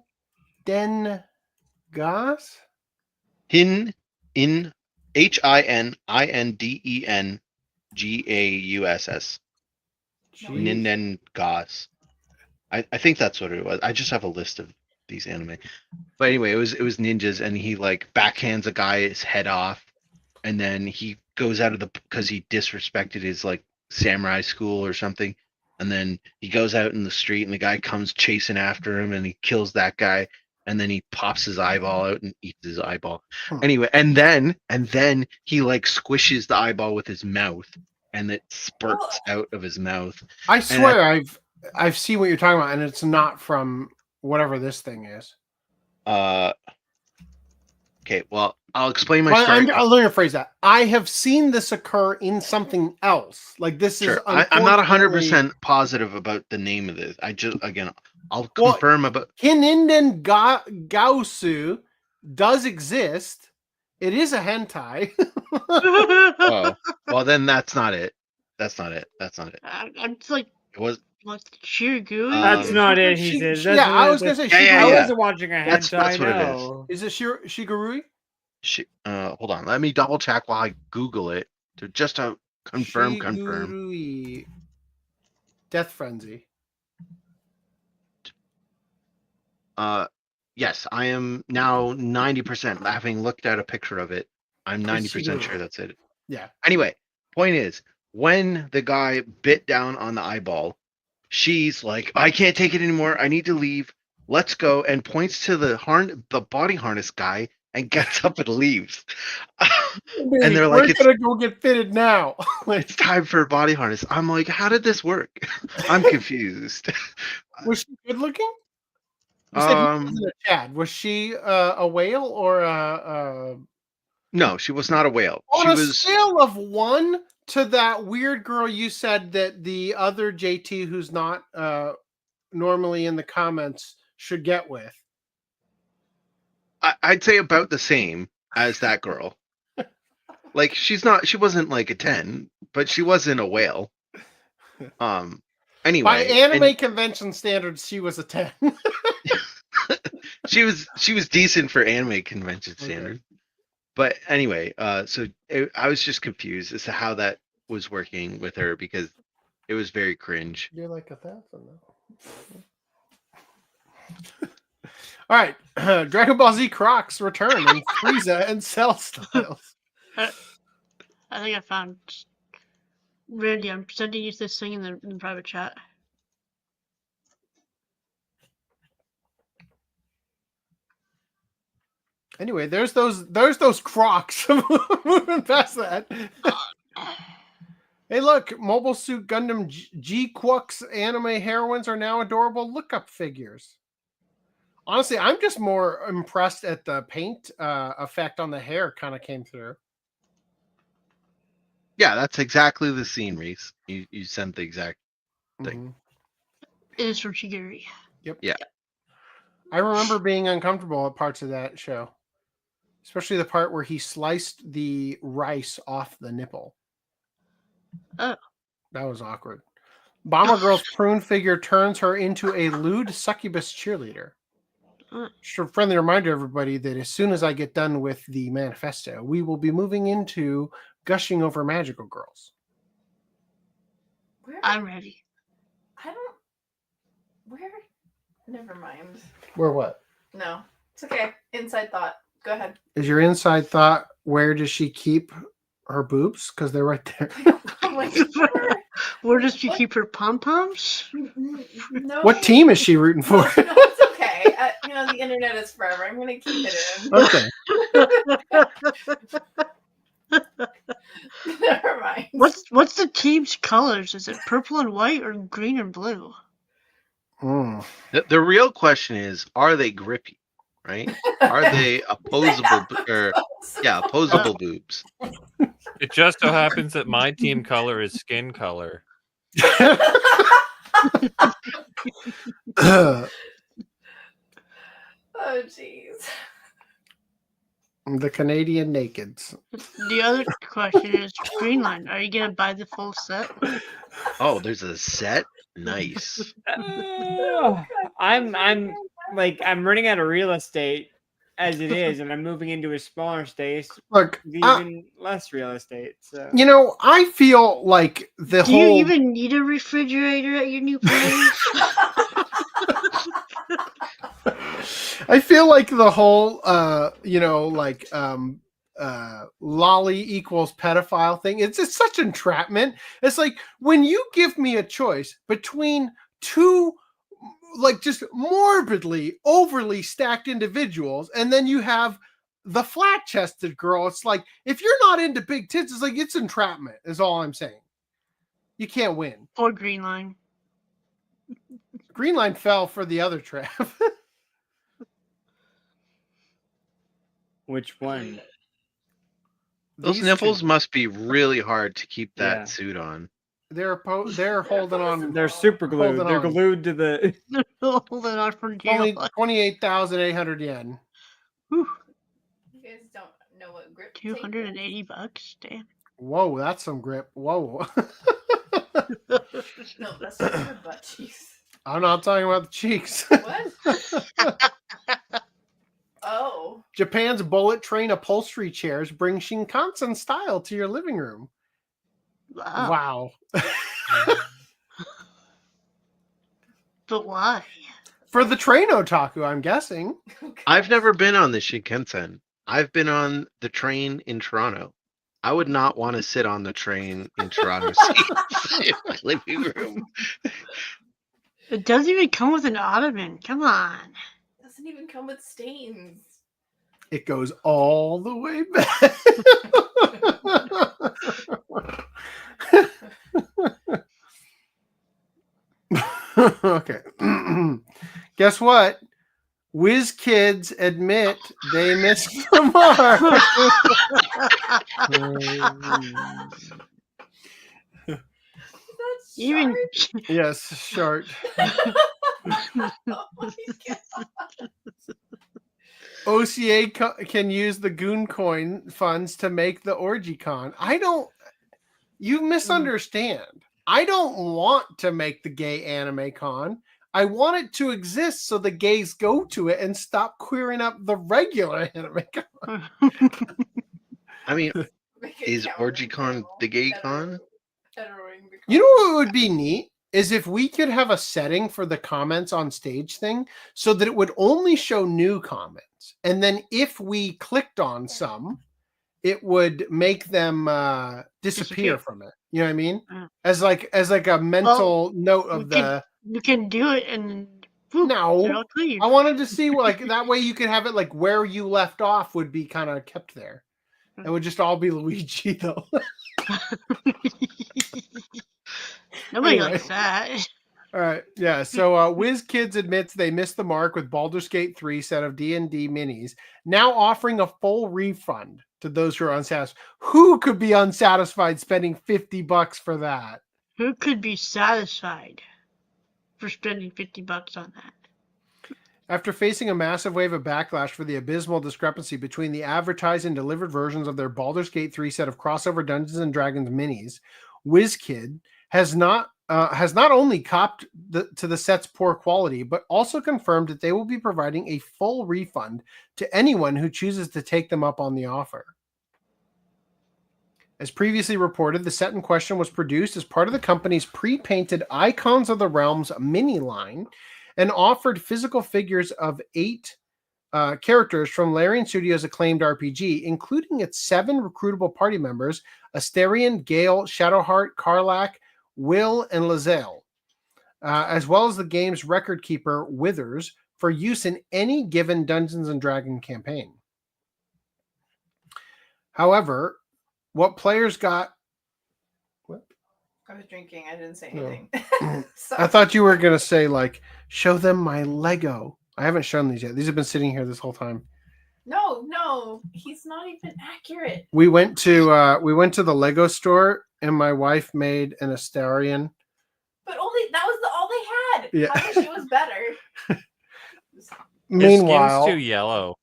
Hininden Gas? In HININDEN GAUSS. Ninden Gas. I think that's what it was. I just have a list of these anime. But anyway, it was ninjas, and he like backhands a guy's head off, and then he goes out of because he disrespected his like samurai school or something. And then he goes out in the street, and the guy comes chasing after him, and he kills that guy. And then he pops his eyeball out and eats his eyeball. Anyway, and then he like squishes the eyeball with his mouth, and it spurts out of his mouth. I swear I've seen what you're talking about, and it's not from whatever this thing is. Okay, well, I'll explain my story. I'll learn to phrase that. I have seen this occur in something else. Like this is. I'm not 100% positive about the name of this. I just I'll confirm about Hininden Gaosu does exist. It is a hentai. Oh, well then that's not it. That's not it. I'm just like, it was. What, Shiroguri? That's not it. He says. That's I was gonna say. I wasn't watching a hentai. That's what it is. Is it Shigurui? Hold on. Let me double check while I Google it to confirm. Shigurui. Death Frenzy. Yes, I am now 90%. Having looked at a picture of it, I'm 90% sure that's it. Yeah. Anyway, point is, when the guy bit down on the eyeball, she's like, I can't take it anymore. I need to leave. Let's go. And points to the body harness guy and gets up and leaves. And they're like, we're gonna go get fitted now. It's time for a body harness. I'm like, how did this work? I'm confused. Was she good looking? You said he wasn't a Chad. Was she a whale or a No, she was not a whale. On She a was scale of 1 to that weird girl you said that the other JT who's not normally in the comments should get with. I'd say about the same as that girl. Like she wasn't like a 10, but she wasn't a whale. Anyway, By anime convention standards, she was a 10. she was decent for anime convention standard. But anyway, I was just confused as to how that was working with her because it was very cringe. You're like 1,000 now. All right, Dragon Ball Z Crocs return in Frieza and Cell styles. I think I found Randy. I'm sending you this thing in the private chat. Anyway, there's those Crocs. Moving past that. Hey, look, Mobile Suit Gundam GQuuuuuuX anime heroines are now adorable look-up figures. Honestly, I'm just more impressed at the paint effect on the hair kind of came through. Yeah, that's exactly the scene, Reese. You sent the exact thing. It is from Shigeri. Yep. Yeah. I remember being uncomfortable at parts of that show. Especially the part where he sliced the rice off the nipple. Oh. That was awkward. Bomber Girl's prune figure turns her into a lewd succubus cheerleader. Just a friendly reminder, everybody, that as soon as I get done with the manifesto, we will be moving into gushing over magical girls. I'm ready. Never mind. Where what? No, it's okay. Inside thought. Go ahead. Is your inside thought, where does she keep her boobs? Because they're right there. Where does she keep her pom-poms? No. What team is she rooting for? No, it's okay. The internet is forever. I'm going to keep it in. Okay. Never mind. What's the team's colors? Is it purple and white or green and blue? The real question is, are they grippy? Right? Are they opposable opposable boobs? It just so happens that my team color is skin color. Oh, jeez. The Canadian Nakeds. The other question is, Greenland, are you going to buy the full set? Oh, there's a set? Nice. I'm running out of real estate as it is, and I'm moving into a smaller space. Look, even less real estate. So I feel like Do you even need a refrigerator at your new place? I feel like the whole lolly equals pedophile thing, it's just such entrapment. It's like when you give me a choice between two just morbidly overly stacked individuals, and then you have the flat-chested girl. It's like, if you're not into big tits, it's like, it's entrapment is all I'm saying. You can't win. Or Greenline. Greenline fell for the other trap. Which one? Those nipples must be really hard to keep that suit on. They're holding on. They're super glued. They're glued to the. They're holding on for dear only life. 28,800 yen. Whew. You guys don't know what grip. $280. Damn. Whoa, that's some grip. Whoa. No, that's not your butt cheeks. I'm not talking about the cheeks. What? Oh. Japan's bullet train upholstery chairs bring Shinkansen style to your living room. Wow. But why? For the train otaku, I'm guessing. I've never been on the Shinkansen. I've been on the train in Toronto. I would not want to sit on the train in Toronto seats in my living room. It doesn't even come with an ottoman. Come on. It doesn't even come with stains. It goes all the way back. Okay. Guess what? Whiz kids admit they missed the mark. Even Yes, short. OCA can use the Goon Coin funds to make the OrgyCon. You misunderstand. I don't want to make the gay anime con. I want it to exist so the gays go to it and stop queering up the regular anime con. I mean, is OrgyCon the gay con? You know what would be neat is if we could have a setting for the comments on stage thing so that it would only show new comments. And then if we clicked on some, it would make them disappear from it. You know what I mean? As like a mental note of you can do it and no. I wanted to see like that way you could have it like where you left off would be kind of kept there. It would just all be Luigi though. Nobody likes that. All right, yeah. So Whiz Kids admits they missed the mark with Baldur's Gate 3 set of D&D minis, now offering a full refund to those who are unsatisfied. Who could be unsatisfied spending $50 for that? Who could be satisfied for spending $50 on that? After facing a massive wave of backlash for the abysmal discrepancy between the advertised and delivered versions of their Baldur's Gate 3 set of crossover Dungeons and Dragons minis, WizKid has not only copped to the set's poor quality, but also confirmed that they will be providing a full refund to anyone who chooses to take them up on the offer. As previously reported, the set in question was produced as part of the company's pre-painted Icons of the Realms mini line and offered physical figures of 8 characters from Larian Studios' acclaimed RPG, including its 7 recruitable party members, Asterion, Gale, Shadowheart, Karlach, Will, and Lae'zel, as well as the game's record keeper, Withers, for use in any given Dungeons & Dragons campaign. However, what players got... What? I was drinking. I didn't say anything. I thought you were going to say, like, show them my Lego. I haven't shown these yet. These have been sitting here this whole time. No, he's not even accurate. We went to the Lego store, and my wife made an Asterion. But that was all they had. Yeah. I wish it was better. Meanwhile, his skin's too yellow.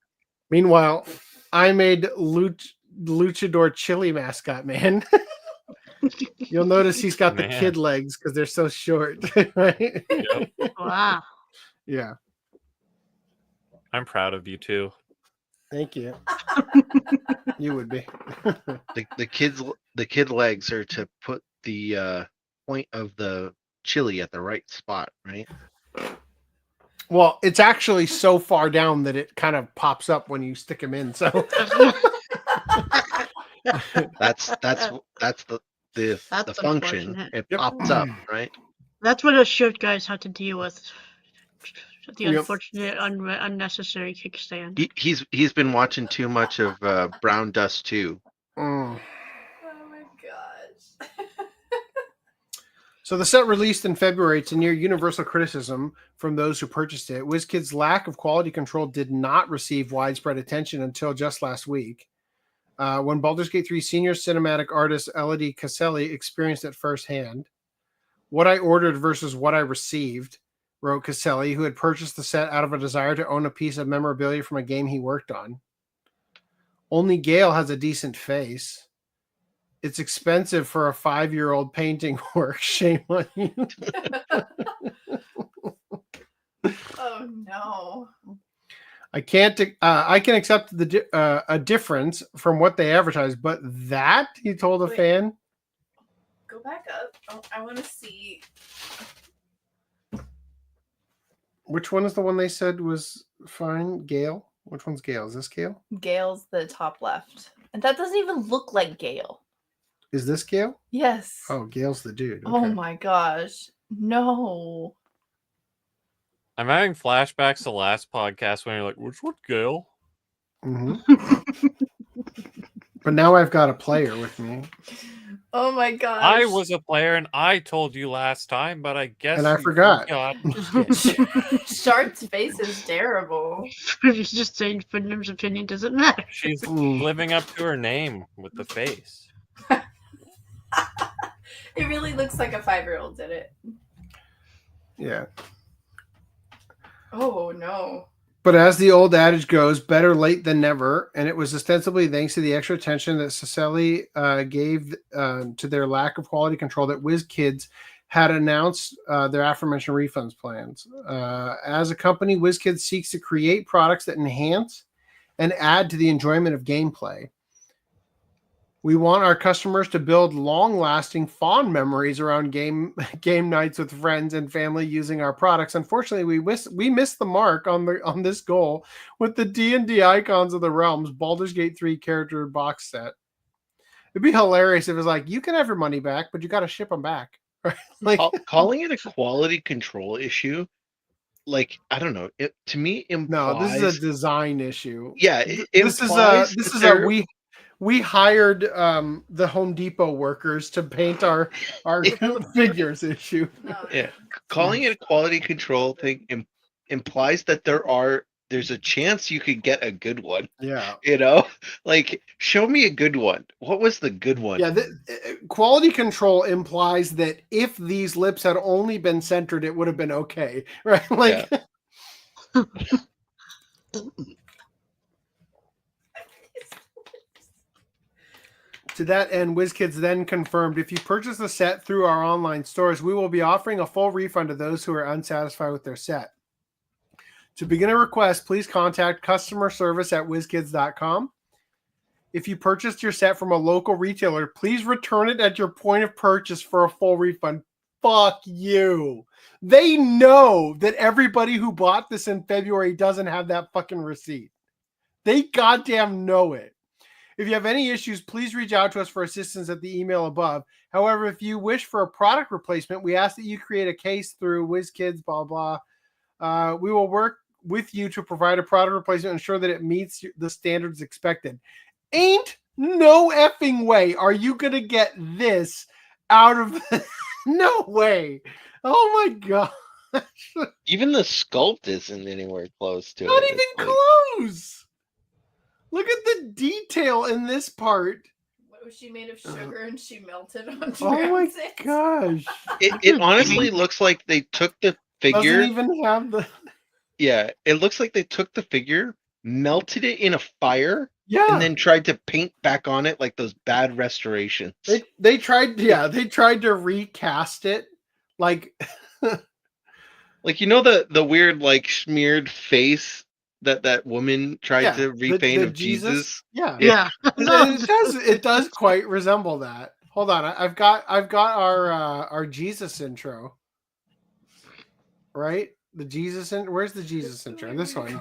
Meanwhile, I made Luchador Chili mascot man. You'll notice he's got the kid legs because they're so short, right? Yep. Wow. Yeah. I'm proud of you too. Thank you. You would be. the kid legs are to put the point of the chili at the right spot, right? Well, it's actually so far down that it kind of pops up when you stick them in. So that's the function. It pops up, right? That's what us short guys have to deal with. The unfortunate, unnecessary kickstand. He's been watching too much of Brown Dust 2. Oh my gosh. So the set released in February to near universal criticism from those who purchased it. WizKid's lack of quality control did not receive widespread attention until just last week, when Baldur's Gate 3 senior cinematic artist Elodie Caselli experienced it firsthand. What I ordered versus what I received, wrote Caselli, who had purchased the set out of a desire to own a piece of memorabilia from a game he worked on. Only Gale has a decent face. It's expensive for a 5-year-old painting work. Shame on you. Oh no. I can't. I can accept a difference from what they advertised, but that, he told a fan. Go back up. Oh, I want to see. Which one is the one they said was fine? Gale? Which one's Gale? Is this Gale? Gale's the top left. And that doesn't even look like Gale. Is this Gale? Yes. Oh, Gale's the dude. Okay. Oh my gosh. No. I'm having flashbacks to last podcast when you're like, which one, Gale? Mm-hmm. But now I've got a player with me. Oh my gosh. I was a player and I told you last time, but I guess And I you forgot. Shark's face is terrible. He's just saying Finland's opinion doesn't matter. She's living up to her name with the face. It really looks like a 5-year-old did it. Yeah. Oh no. But as the old adage goes, better late than never. And it was ostensibly thanks to the extra attention that Cecily gave to their lack of quality control that WizKids had announced their aforementioned refunds plans. As a company, WizKids seeks to create products that enhance and add to the enjoyment of gameplay. We want our customers to build long-lasting, fond memories around game nights with friends and family using our products. Unfortunately, we missed the mark on this goal with the D&D Icons of the Realms Baldur's Gate 3 character box set. It'd be hilarious if it was like, you can have your money back, but you got to ship them back. Right? Like calling it a quality control issue, like I don't know, it to me implies. No, this is a design issue. Yeah, this is a we hired the Home Depot workers to paint our figures issue. Yeah, calling it a quality control thing implies that there's a chance you could get a good one. Yeah, like show me a good one. What was the good one? Yeah, quality control implies that if these lips had only been centered, it would have been okay, right? Like. Yeah. To that end, WizKids then confirmed, if you purchase the set through our online stores, we will be offering a full refund to those who are unsatisfied with their set. To begin a request, please contact customer service at WizKids.com. If you purchased your set from a local retailer, please return it at your point of purchase for a full refund. Fuck you. They know that everybody who bought this in February doesn't have that fucking receipt. They goddamn know it. If you have any issues, please reach out to us for assistance at the email above. However, if you wish for a product replacement, we ask that you create a case through WizKids, blah, blah. We will work with you to provide a product replacement and ensure that it meets the standards expected. Ain't no effing way are you going to get this out of... No way. Oh, my God. Even the sculpt isn't anywhere close to Not it. even close. Look at the detail in this part. What was she made of sugar and she melted onto Oh my it? gosh. It honestly looks like they took the figure. Doesn't even have the... Yeah, it looks like they took the figure, melted it in a fire, Yeah. and then tried to paint back on it like those bad restorations. They tried to recast it like like the weird like smeared face that woman tried to repaint the of Jesus. Yeah. It does quite resemble that. Hold on, I've got our Jesus intro. Right? The Jesus where's the Jesus intro? This one.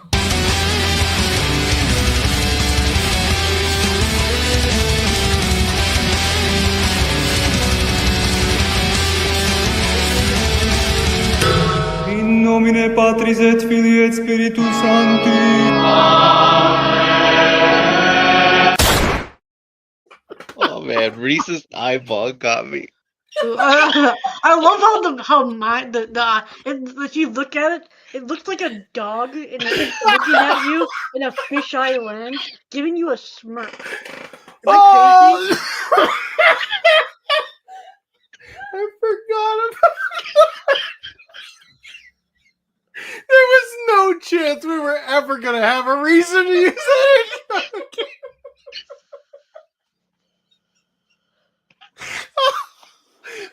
In nomine Patris et Filii et Spiritus Sancti. Oh man, Reese's eyeball got me. I love if you look at it, it looks like a dog looking at you in a fisheye land, giving you a smirk. Am I crazy? I forgot about There was no chance we were ever going to have a reason to use that.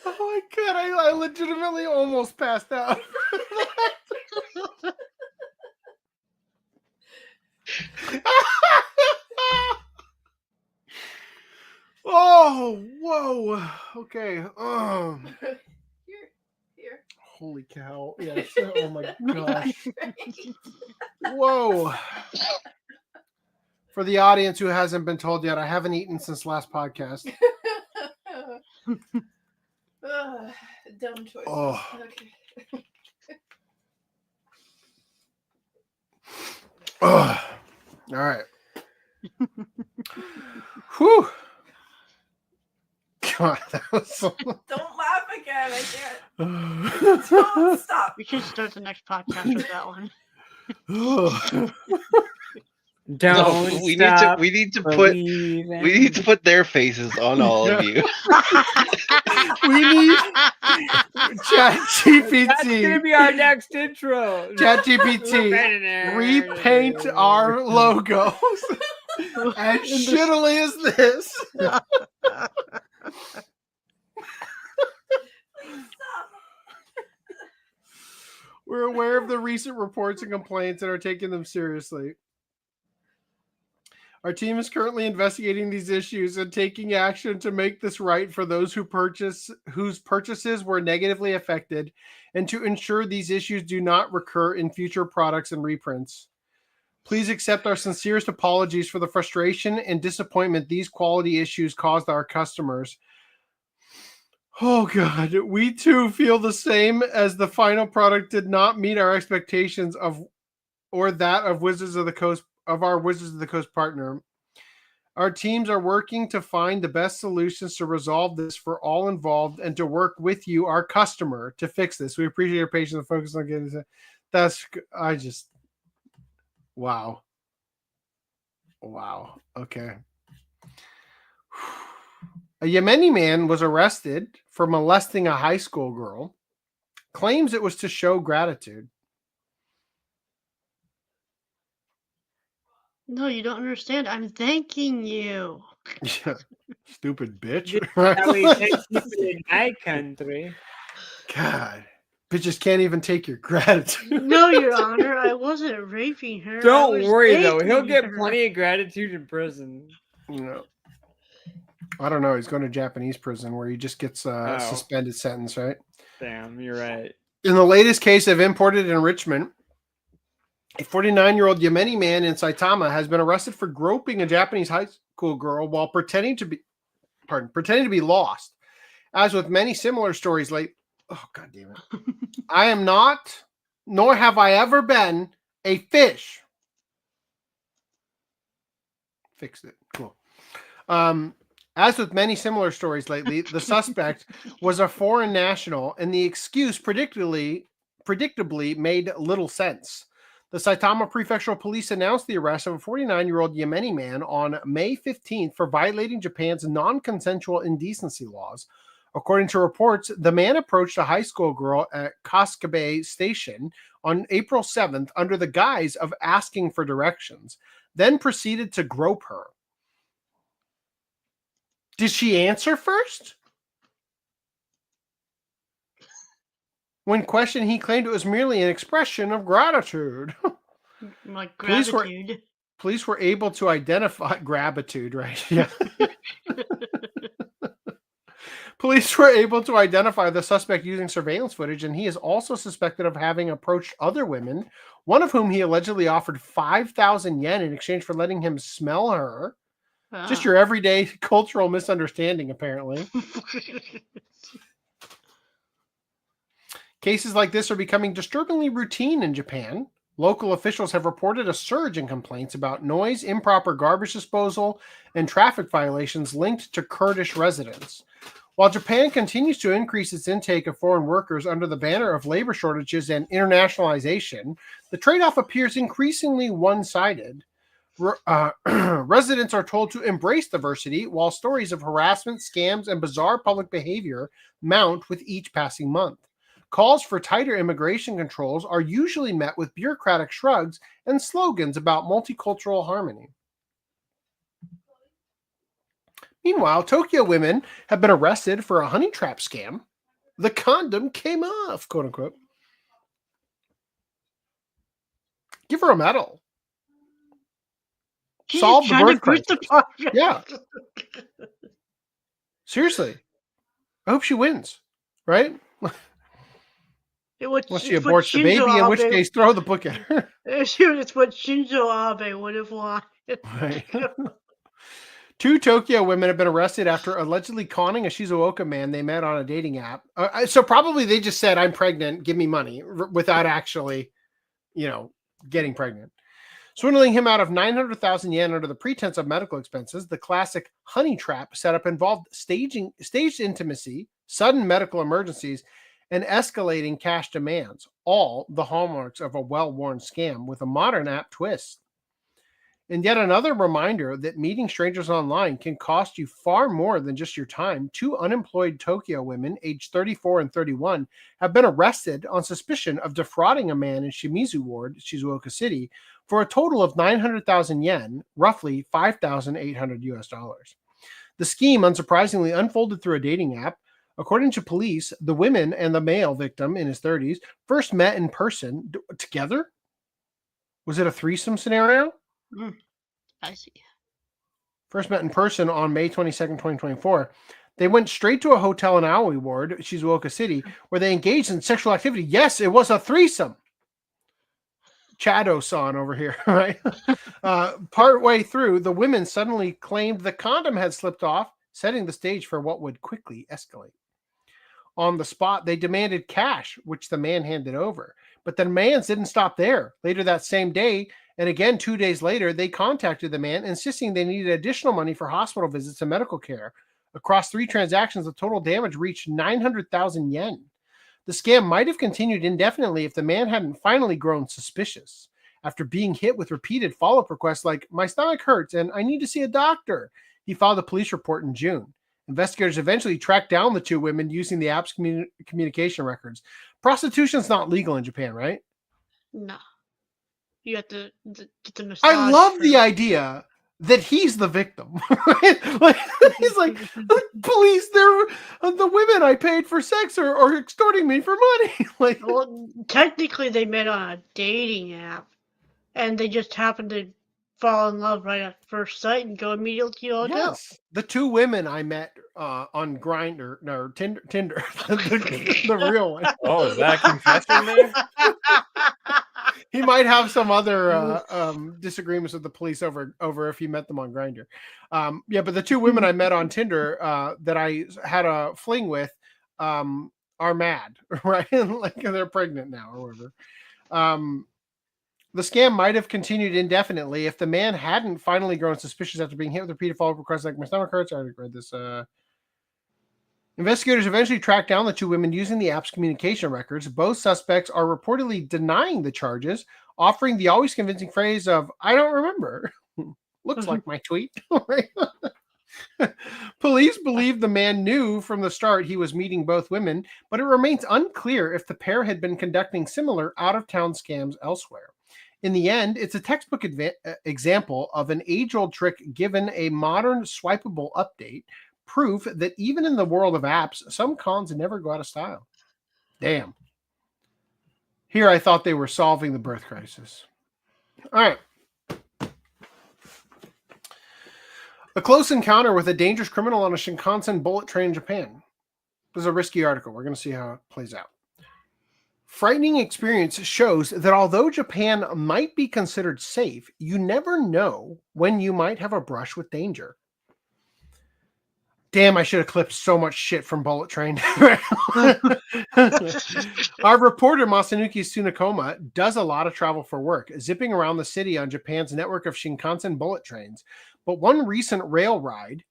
Oh my God, I legitimately almost passed out. Oh, whoa. Okay. Here. Holy cow. Yes. Oh my gosh. Whoa. For the audience who hasn't been told yet, I haven't eaten since last podcast. Dumb choice. Oh. Okay. Oh. All right. Whew. God God, that was so... Don't laugh again. I can't. Don't stop. We should start the next podcast with that one. Don't we stop need to believing. put their faces on all of you. We need ChatGPT. That's gonna be our next intro. ChatGPT, repaint our logos as shittily as this. We're aware of the recent reports and complaints and are taking them seriously. Our team is currently investigating these issues and taking action to make this right for those whose purchases were negatively affected, and to ensure these issues do not recur in future products and reprints. Please accept our sincerest apologies for the frustration and disappointment these quality issues caused our customers. Oh God, we too feel the same, as the final product did not meet our expectations or that of Wizards of the Coast, of our Wizards of the Coast partner. Our teams are working to find the best solutions to resolve this for all involved, and to work with you, our customer, to fix this. We appreciate your patience and focus on getting this. Wow. Okay. A Yemeni man was arrested for molesting a high school girl. Claims it was to show gratitude. No, you don't understand. I'm thanking you. Yeah, stupid bitch. How we take people in my country. God, bitches can't even take your gratitude. No, Your Honor, I wasn't raping her. Don't worry though, he'll thanking get her. plenty of gratitude in prison. No. I don't know. He's going to Japanese prison where he just gets a suspended sentence, right? Damn, you're right. In the latest case of imported enrichment, a 49-year-old Yemeni man in Saitama has been arrested for groping a Japanese high school girl while pretending to be lost. As with many similar stories oh God damn it. I am not, nor have I ever been, a fish. Fixed it. Cool. As with many similar stories lately, the suspect was a foreign national, and the excuse predictably made little sense. The Saitama Prefectural Police announced the arrest of a 49-year-old Yemeni man on May 15th for violating Japan's non-consensual indecency laws. According to reports, the man approached a high school girl at Koskabe Station on April 7th under the guise of asking for directions, then proceeded to grope her. Did she answer first? When questioned, he claimed it was merely an expression of gratitude. Like gratitude. Police were able to identify gratitude, right? Yeah. Police were able to identify the suspect using surveillance footage, and he is also suspected of having approached other women, one of whom he allegedly offered 5,000 yen in exchange for letting him smell her. Just your everyday cultural misunderstanding, apparently. Cases like this are becoming disturbingly routine in Japan. Local officials have reported a surge in complaints about noise, improper garbage disposal, and traffic violations linked to Kurdish residents. While Japan continues to increase its intake of foreign workers under the banner of labor shortages and internationalization, the trade-off appears increasingly one-sided. Residents are told to embrace diversity, while stories of harassment, scams, and bizarre public behavior mount with each passing month. Calls for tighter immigration controls are usually met with bureaucratic shrugs and slogans about multicultural harmony. Meanwhile, Tokyo women have been arrested for a honey trap scam. The condom came off, quote unquote. Give her a medal. Solve the birth crisis. Yeah. Seriously. I hope she wins, right? Unless she aborts the baby, in which case throw the book at her. It's what Shinzo Abe would have wanted. Right. 2 Tokyo women have been arrested after allegedly conning a Shizuoka man they met on a dating app. So probably they just said, "I'm pregnant, give me money," without actually, getting pregnant. Swindling him out of 900,000 yen under the pretense of medical expenses, the classic honey trap setup involved staged intimacy, sudden medical emergencies, and escalating cash demands, all the hallmarks of a well-worn scam with a modern app twist. And yet another reminder that meeting strangers online can cost you far more than just your time. 2 unemployed Tokyo women, aged 34 and 31, have been arrested on suspicion of defrauding a man in Shimizu Ward, Shizuoka City, for a total of 900,000 yen, roughly $5,800. The scheme, unsurprisingly, unfolded through a dating app. According to police, the women and the male victim in his 30s first met in person together. Was it a threesome scenario? I see. First met in person on May 22nd, 2024. They went straight to a hotel in Aoi Ward, Shizuoka City, where they engaged in sexual activity. Yes, it was a threesome. Chado-san over here, right? Partway through, the women suddenly claimed the condom had slipped off, setting the stage for what would quickly escalate. On the spot, they demanded cash, which the man handed over. But the demands didn't stop there. Later that same day, and again 2 days later, they contacted the man, insisting they needed additional money for hospital visits and medical care. Across 3 transactions, the total damage reached 900,000 yen. The scam might have continued indefinitely if the man hadn't finally grown suspicious. After being hit with repeated follow-up requests like, "My stomach hurts and I need to see a doctor," he filed a police report in June. Investigators eventually tracked down the 2 women using the app's communication records. Prostitution's not legal in Japan, right? No. You have to get the massage. I love the idea that he's the victim. Right? Like, he's like, police, they're the women I paid for sex are extorting me for money. Like, well, technically they met on a dating app, and they just happened to fall in love right at first sight and go immediately to a hotel. yes, the 2 women I met on Grindr, no, Tinder, the real one. Oh, is that a confession there? He might have some other disagreements with the police over if he met them on Grindr. Yeah, but the 2 women I met on Tinder that I had a fling with are mad, right? Like they're pregnant now or whatever. The scam might have continued indefinitely if the man hadn't finally grown suspicious after being hit with repeated follow-up requests like, "My stomach hurts." I already read this. Investigators eventually tracked down the 2 women using the app's communication records. Both suspects are reportedly denying the charges, offering the always convincing phrase of, "I don't remember." Looks like my tweet. Police believe the man knew from the start he was meeting both women, but it remains unclear if the pair had been conducting similar out-of-town scams elsewhere. In the end, it's a textbook example of an age-old trick given a modern swipeable update, proof that even in the world of apps, some cons never go out of style. Damn. Here I thought they were solving the birth crisis. All right. A close encounter with a dangerous criminal on a Shinkansen bullet train in Japan. This is a risky article. We're going to see how it plays out. Frightening experience shows that although Japan might be considered safe, you never know when you might have a brush with danger. Damn, I should have clipped so much shit from Bullet Train. Our reporter, Masanuki Tsunakoma, does a lot of travel for work, zipping around the city on Japan's network of Shinkansen bullet trains. But one recent rail ride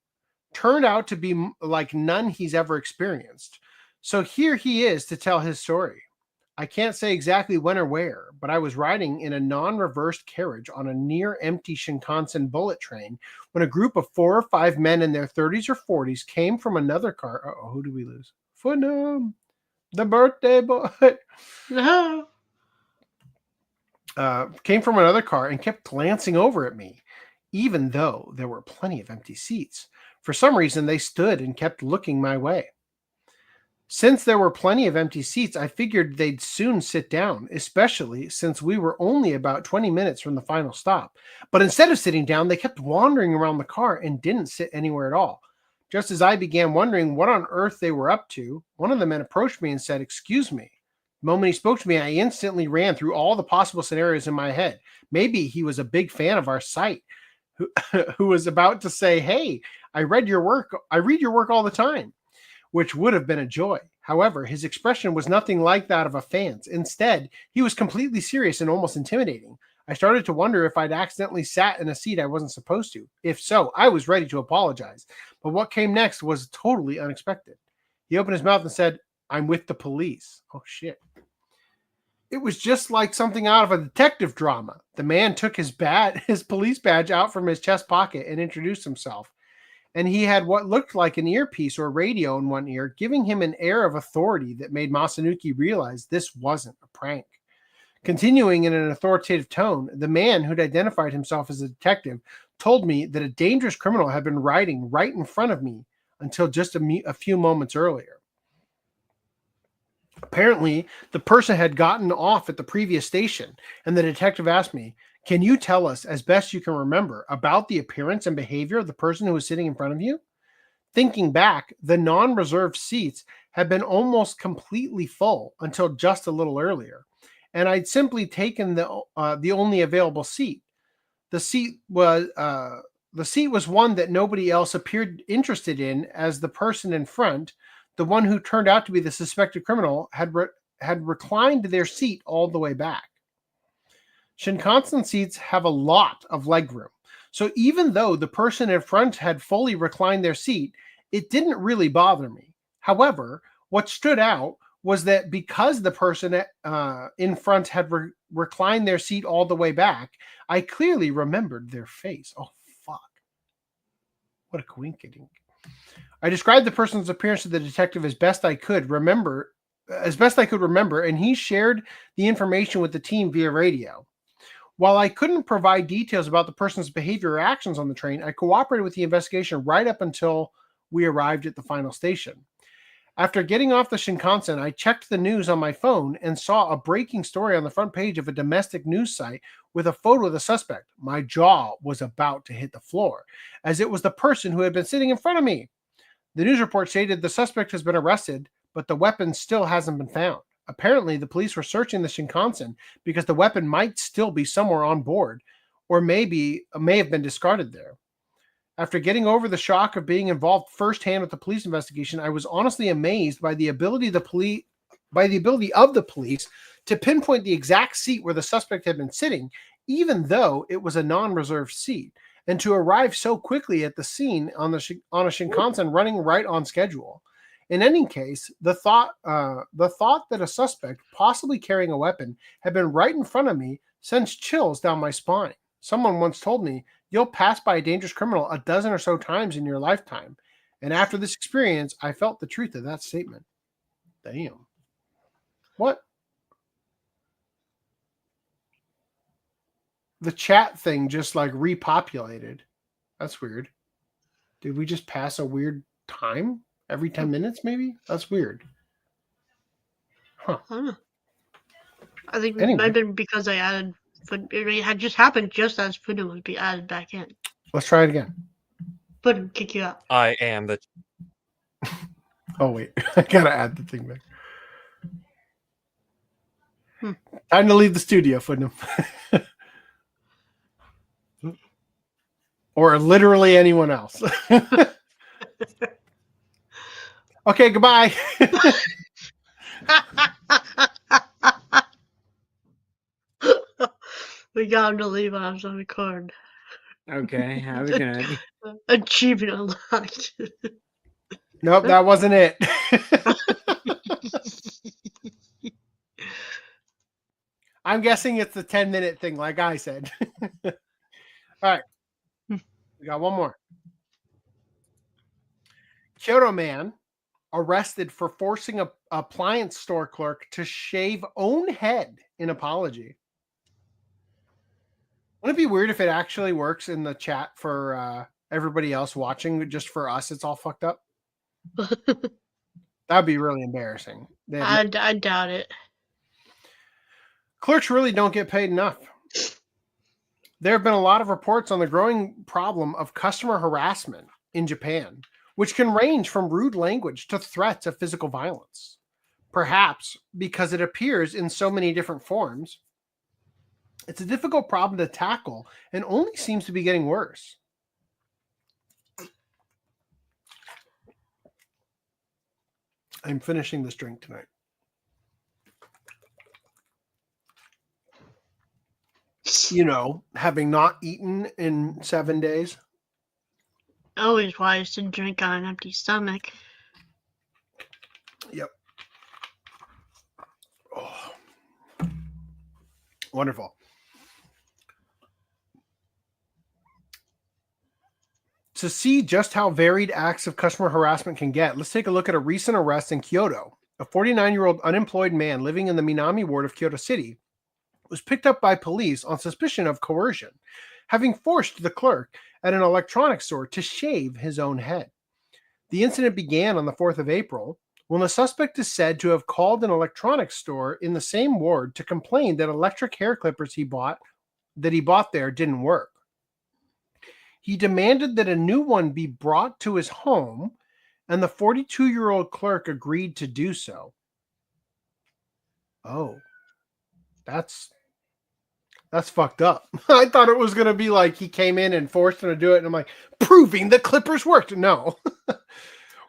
turned out to be like none he's ever experienced. So here he is to tell his story. I can't say exactly when or where, but I was riding in a non-reversed carriage on a near-empty Shinkansen bullet train when a group of 4 or 5 men in their 30s or 40s came from another car. Uh-oh, who did we lose? Funum, the birthday boy. No. Came from another car and kept glancing over at me, even though there were plenty of empty seats. For some reason, they stood and kept looking my way. Since there were plenty of empty seats, I figured they'd soon sit down, especially since we were only about 20 minutes from the final stop. But instead of sitting down, they kept wandering around the car and didn't sit anywhere at all. Just as I began wondering what on earth they were up to, one of the men approached me and said, "Excuse me." The moment he spoke to me, I instantly ran through all the possible scenarios in my head. Maybe he was a big fan of our site, who was about to say, "Hey, I read your work all the time," which would have been a joy. However, his expression was nothing like that of a fan's. Instead, he was completely serious and almost intimidating. I started to wonder if I'd accidentally sat in a seat I wasn't supposed to. If so, I was ready to apologize. But what came next was totally unexpected. He opened his mouth and said, "I'm with the police." Oh, shit. It was just like something out of a detective drama. The man took his police badge out from his chest pocket and introduced himself. And he had what looked like an earpiece or radio in one ear, giving him an air of authority that made Masanuki realize this wasn't a prank. Continuing in an authoritative tone, the man who'd identified himself as a detective told me that a dangerous criminal had been riding right in front of me until just a few moments earlier. Apparently, the person had gotten off at the previous station, and the detective asked me, "Can you tell us, as best you can remember, about the appearance and behavior of the person who was sitting in front of you?" Thinking back, the non-reserved seats had been almost completely full until just a little earlier, and I'd simply taken the only available seat. The seat was one that nobody else appeared interested in, as the person in front, the one who turned out to be the suspected criminal, had reclined their seat all the way back. Shinkansen seats have a lot of legroom, so even though the person in front had fully reclined their seat, it didn't really bother me. However, what stood out was that because the person in front had reclined their seat all the way back, I clearly remembered their face. Oh, fuck. What a coinkydink. I described the person's appearance to the detective as best I could remember, and he shared the information with the team via radio. While I couldn't provide details about the person's behavior or actions on the train, I cooperated with the investigation right up until we arrived at the final station. After getting off the Shinkansen, I checked the news on my phone and saw a breaking story on the front page of a domestic news site with a photo of the suspect. My jaw was about to hit the floor, as it was the person who had been sitting in front of me. The news report stated the suspect has been arrested, but the weapon still hasn't been found. Apparently, the police were searching the Shinkansen because the weapon might still be somewhere on board, or may have been discarded there. After getting over the shock of being involved firsthand with the police investigation, I was honestly amazed by the ability of the police to pinpoint the exact seat where the suspect had been sitting, even though it was a non-reserved seat, and to arrive so quickly at the scene on a Shinkansen running right on schedule. In any case, the thought that a suspect, possibly carrying a weapon, had been right in front of me sends chills down my spine. Someone once told me, "You'll pass by a dangerous criminal a dozen or so times in your lifetime." And after this experience, I felt the truth of that statement. Damn. What? The chat thing just like repopulated. That's weird. Did we just pass a weird time every 10 minutes maybe? That's weird. Huh. I don't know. I think Anyway. it might have been because I added, but it had just happened just as Fudo would be added back in. Let's try it again. But kick you out. I am the... Oh, wait. I gotta add the thing back. Time to leave the studio, Footnum. Or literally anyone else. Okay, goodbye. We got him to leave when I was on record. Okay, have a good. Achievement unlocked. Nope, that wasn't it. I'm guessing it's the 10-minute thing, like I said. All right. We got one more. Kyoto man arrested for forcing a appliance store clerk to shave own head in apology. Wouldn't it be weird if it actually works in the chat for everybody else watching? Just for us, it's all fucked up. That'd be really embarrassing. I doubt it. Clerks really don't get paid enough. There have been a lot of reports on the growing problem of customer harassment in Japan, which can range from rude language to threats of physical violence. Perhaps because it appears in so many different forms, it's a difficult problem to tackle and only seems to be getting worse. I'm finishing this drink tonight. having not eaten in 7 days. Always wise to drink on an empty stomach. Yep. Oh. Wonderful. To see just how varied acts of customer harassment can get, let's take a look at a recent arrest in Kyoto. A 49-year-old unemployed man living in the Minami ward of Kyoto City was picked up by police on suspicion of coercion, having forced the clerk at an electronics store to shave his own head. The incident began on the 4th of April when the suspect is said to have called an electronics store in the same ward to complain that electric hair clippers he bought there didn't work. He demanded that a new one be brought to his home, and the 42-year-old clerk agreed to do so. Oh, that's fucked up. I thought it was going to be like he came in and forced him to do it, and I'm like, proving the clippers worked. No.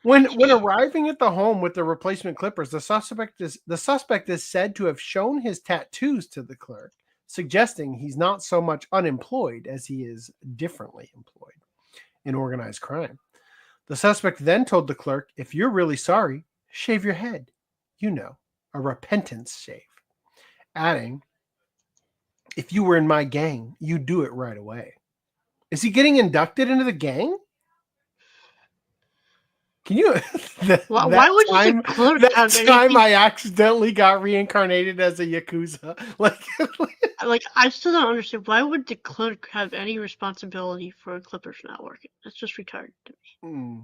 When arriving at the home with the replacement clippers, the suspect is said to have shown his tattoos to the clerk, suggesting he's not so much unemployed as he is differently employed in organized crime. The suspect then told the clerk, if you're really sorry, shave your head. A repentance shave. Adding, if you were in my gang, you'd do it right away. Is he getting inducted into the gang? Can you? Why would the clerk have anything? Time I accidentally got reincarnated as a yakuza. Like I still don't understand. Why would the clerk have any responsibility for a clippers not working? That's just retarded to me.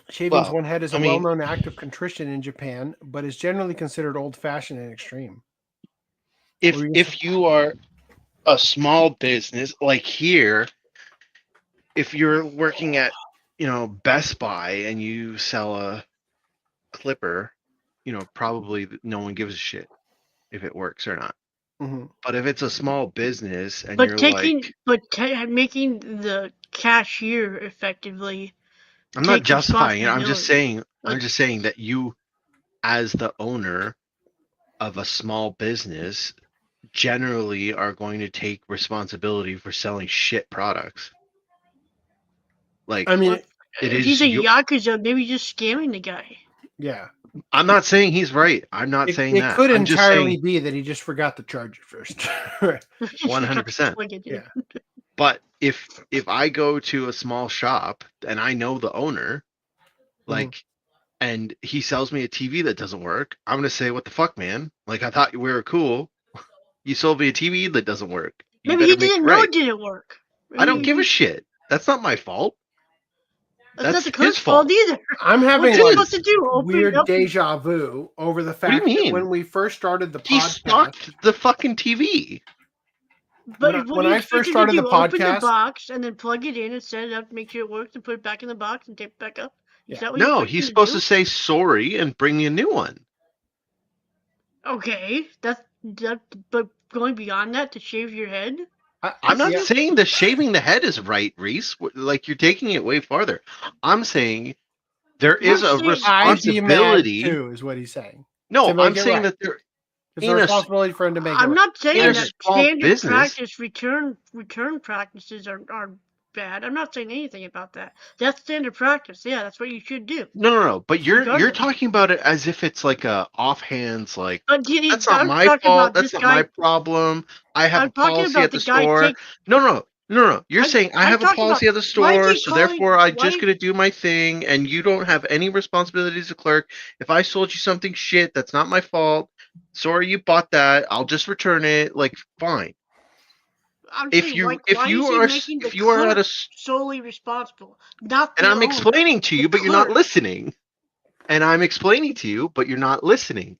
Shaving one head is a well-known act of contrition in Japan, but is generally considered old-fashioned and extreme. If you are a small business like here, if you're working at Best Buy and you sell a clipper, probably no one gives a shit if it works or not. Mm-hmm. But if it's a small business and making the cashier effectively. I'm not justifying it. I'm just saying that you, as the owner of a small business, generally are going to take responsibility for selling shit products. If he's a yakuza, maybe just scamming the guy. Yeah. I'm not saying he's right. I'm not saying that. It could entirely be that he just forgot to charge it first. 100%. Yeah. But if I go to a small shop and I know the owner, and he sells me a TV that doesn't work, I'm gonna say, "What the fuck, man? I thought we were cool. You sold me a TV that doesn't work. Maybe he didn't know it didn't work. I don't give a shit. That's not my fault. That's not the clerk's fault either. I'm having weird up? deja vu over the fact that when we first started the podcast, he stocked the fucking TV. But when I first started the podcast, open the box and then plug it in and set it up to make sure it works and put it back in the box and tape it back up. Is that what no, he's supposed to say sorry and bring me a new one. Okay, but going beyond that to shave your head. I'm not saying the shaving the head is right, Reese. You're taking it way farther. I'm saying there is a responsibility. Too, is what he's saying. No, I'm saying that there is a responsibility for him to make. I'm not saying that standard practice return practices are bad. I'm not saying anything about that. That's standard practice. Yeah, that's what you should do. No. But you're talking about it as if it's like a offhands that's not my fault. That's not my problem. I have a policy at the store. No. You're saying I have a policy at the store, so therefore I'm just gonna do my thing, and you don't have any responsibility as a clerk. If I sold you something shit, that's not my fault. Sorry, you bought that. I'll just return it. Fine. If you are at a solely responsible, not and I'm explaining to you, but you're not listening. And I'm explaining to you, but you're not listening.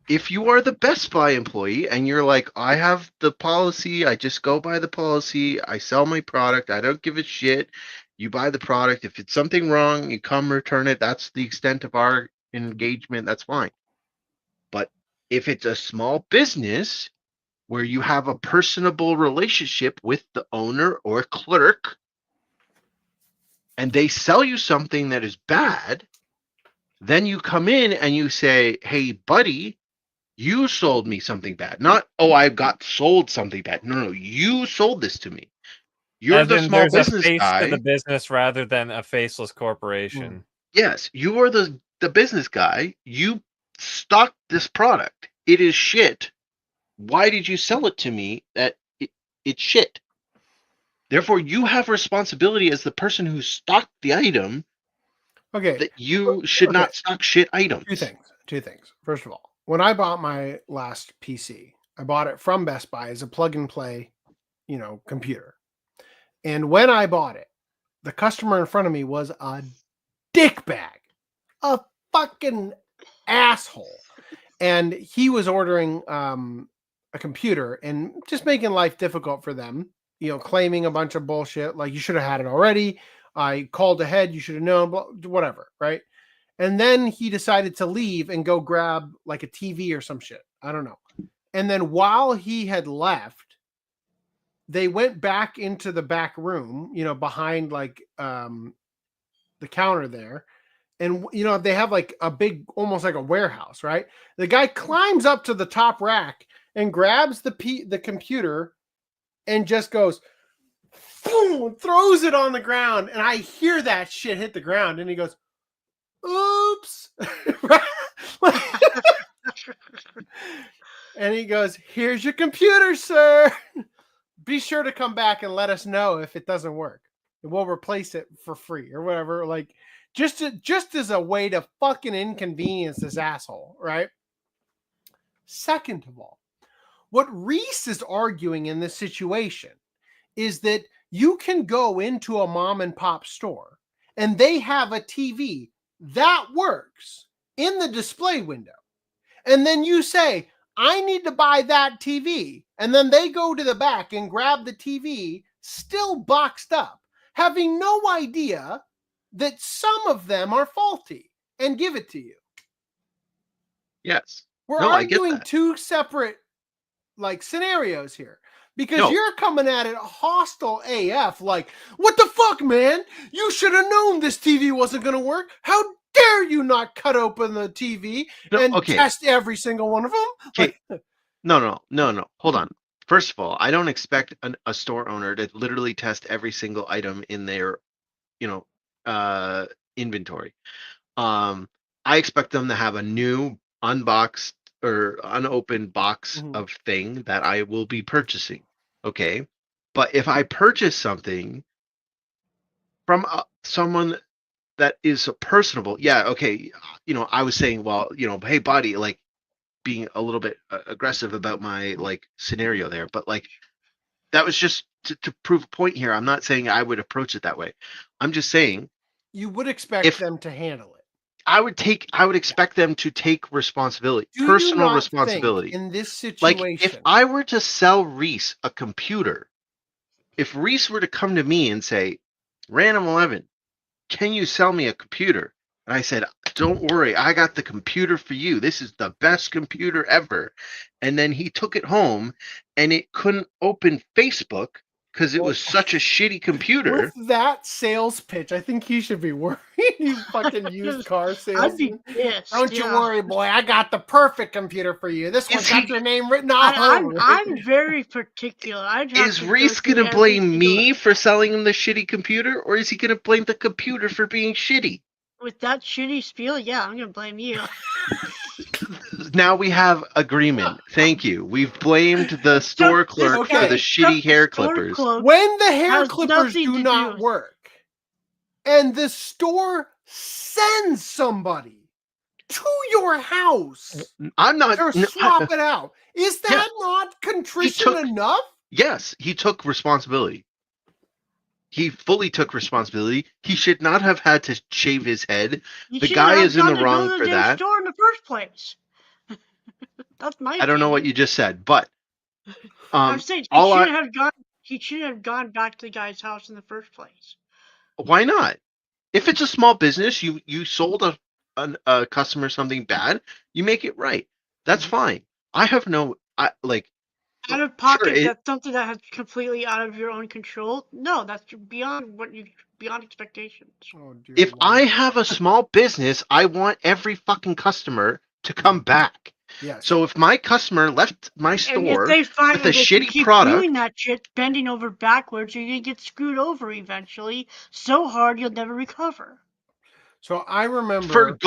If you are the Best Buy employee and you're like, I have the policy, I just go by the policy, I sell my product, I don't give a shit. You buy the product. If it's something wrong, you come return it. That's the extent of our engagement. That's fine. But if it's a small business where you have a personable relationship with the owner or clerk, and they sell you something that is bad, then you come in and you say, hey, buddy, You sold me something bad. Not, oh, I got sold something bad. No, you sold this to me. You're As the in, small there's a business face to guy. the business rather than a faceless corporation. Yes, you are the business guy. You stocked this product. It is shit. Why did you sell it to me that it's shit? Therefore, you have responsibility as the person who stocked the item. Okay. That you should not stock shit items. Two things. First of all, when I bought my last PC, I bought it from Best Buy as a plug and play, computer. And when I bought it, the customer in front of me was a dickbag, a fucking asshole. And he was ordering a computer and just making life difficult for them, claiming a bunch of bullshit. Like, you should have had it already. I called ahead. You should have known, whatever. Right. And then he decided to leave and go grab like a TV or some shit. I don't know. And then while he had left, they went back into the back room, behind like the counter there. And, they have like a big, almost like a warehouse, right? The guy climbs up to the top rack and grabs the computer and just goes, boom, throws it on the ground. And I hear that shit hit the ground. And he goes, oops. And he goes, here's your computer, sir. Be sure to come back and let us know if it doesn't work. We'll replace it for free or whatever. Like, just as a way to fucking inconvenience this asshole, right? Second of all, what Reese is arguing in this situation is that you can go into a mom and pop store and they have a TV that works in the display window. And then you say, I need to buy that TV. And then they go to the back and grab the TV still boxed up, having no idea that some of them are faulty, and give it to you. Yes. We're No, I get arguing that. two separate scenarios here. Because you're coming at it hostile AF, like, what the fuck, man? You should have known this TV wasn't going to work. How dare you not cut open the TV and test every single one of them? Okay. No. Hold on. First of all, I don't expect a store owner to literally test every single item in their, inventory. I expect them to have a new unboxed or unopened box of thing that I will be purchasing. Okay. But if I purchase something from someone that is personable, okay. I was saying, well, hey buddy, like being a little bit aggressive about my scenario there, but that was just to prove a point here. I'm not saying I would approach it that way. I'm just saying you would expect them to handle it. I would expect them to take responsibility, personal responsibility. In this situation, like if I were to sell Reese a computer, if Reese were to come to me and say, Random 11, can you sell me a computer? And I said, don't worry, I got the computer for you. This is the best computer ever. And then he took it home and it couldn't open Facebook because it was such a shitty computer. With that sales pitch, I think he should be worried. You fucking used car salesman. I'd be pissed. Don't you worry, boy. I got the perfect computer for you. This one's got your name written all over it. I'm very particular. Is Reese going to blame me for selling him the shitty computer, or is he going to blame the computer for being shitty? With that shitty spiel, yeah, I'm going to blame you. Now we have agreement. Thank you. We've blamed the store clerk for the shitty hair clippers. When the hair clippers do not work, and the store sends somebody to your house, I'm not or swap it out. Is that not contrition enough? Yes, he took responsibility. He fully took responsibility. He should not have had to shave his head. The guy is in the wrong for that. Store in the first place. That's my. I don't know what you just said, but I'm saying he shouldn't have gone back to the guy's house in the first place. Why not? If it's a small business, you sold a customer something bad, you make it right. That's fine. I have no out of pocket. That's something that's completely out of your own control. No, that's beyond expectations. Oh, if I have a small business, I want every fucking customer to come back. Yes. So if my customer left my And store if they find with a that you shitty keep product, doing that shit, bending over backwards, you're gonna get screwed over eventually. So hard you'll never recover. So I remember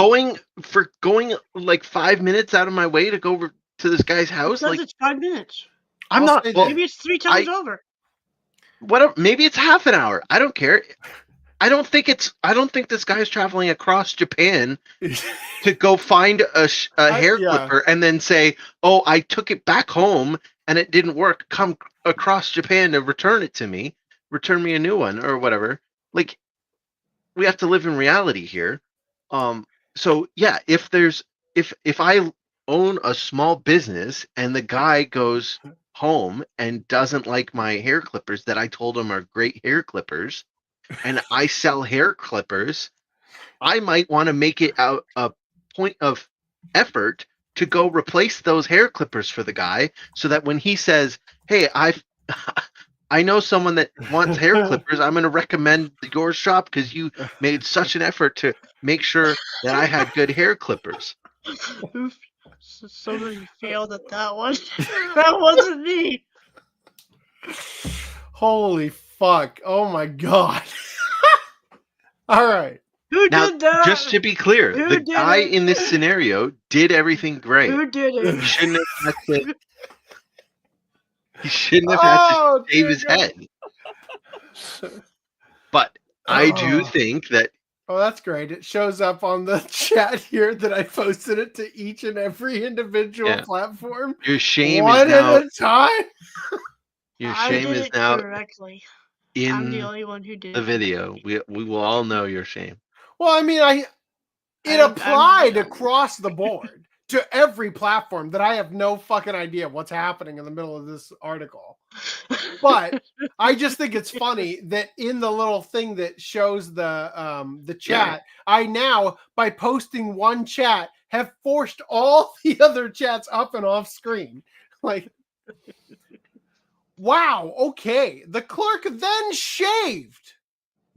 for going like 5 minutes out of my way to go over to this guy's house, Because like it's 5 minutes. I'm I'll not. say Well, Maybe it's 3 times over. whatever. Maybe it's half an hour. I don't care. I don't think this guy's traveling across Japan to go find a hair clipper and then say, "Oh, I took it back home and it didn't work. Come across Japan to return it to me. Return me a new one or whatever." Like, we have to live in reality here. So yeah, if I own a small business and the guy goes home and doesn't like my hair clippers that I told him are great hair clippers, and I sell hair clippers, I might want to make it a point of effort to go replace those hair clippers for the guy, so that when he says, "Hey, I know someone that wants hair clippers. I'm going to recommend your shop because you made such an effort to make sure that I had good hair clippers." Somebody failed at that one. That wasn't me. Holy fuck. Oh my god. All right. Who Now, did that? just to be clear, Who the did guy it? in this scenario did everything great. Who did it? He shouldn't have had to, shave his dear head. But I do think that Oh, that's great. It shows up on the chat here that I posted it to each and every individual platform. your shame one is now at a time. your I shame did is it now correctly. in I'm the only one who did the it. video. We will all know your shame. Well, I mean, it applied across the board to every platform that I have no fucking idea what's happening in the middle of this article. But I just think it's funny that in the little thing that shows the chat, I now, by posting one chat, have forced all the other chats up and off screen. Like, wow, okay. The clerk then shaved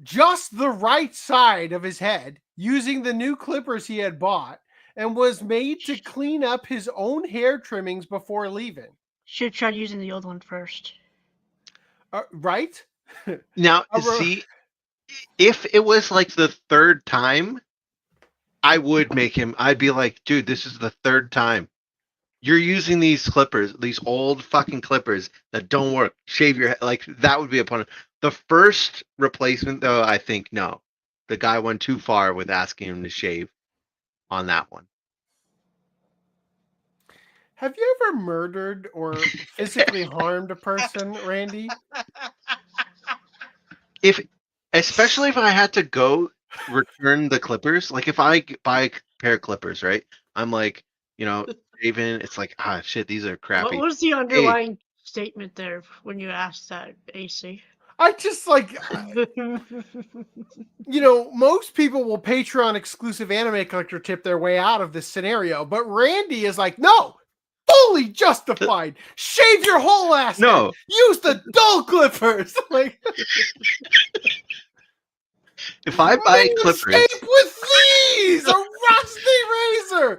just the right side of his head using the new clippers he had bought and was made to clean up his own hair trimmings before leaving. Should have tried using the old one first. Right? Now, see, if it was like the third time, I would make him. I'd be like, dude, this is the third time. You're using these clippers, these old fucking clippers that don't work. Shave your head. Like, that would be a point. The first replacement, though, I think, no. The guy went too far with asking him to shave on that one. Have you ever murdered or physically harmed a person, Randy? Especially if I had to go return the clippers, like if I buy a pair of clippers, right? I'm like, shaving, it's like, shit, these are crappy. What was the underlying statement there when you asked that, AC? I just like, most people will Patreon exclusive anime collector tip their way out of this scenario, but Randy is like, no, fully justified. Shave your whole ass. No, head. Use the dull clippers. Like, if I buy clippers, escape with these, a rusty razor.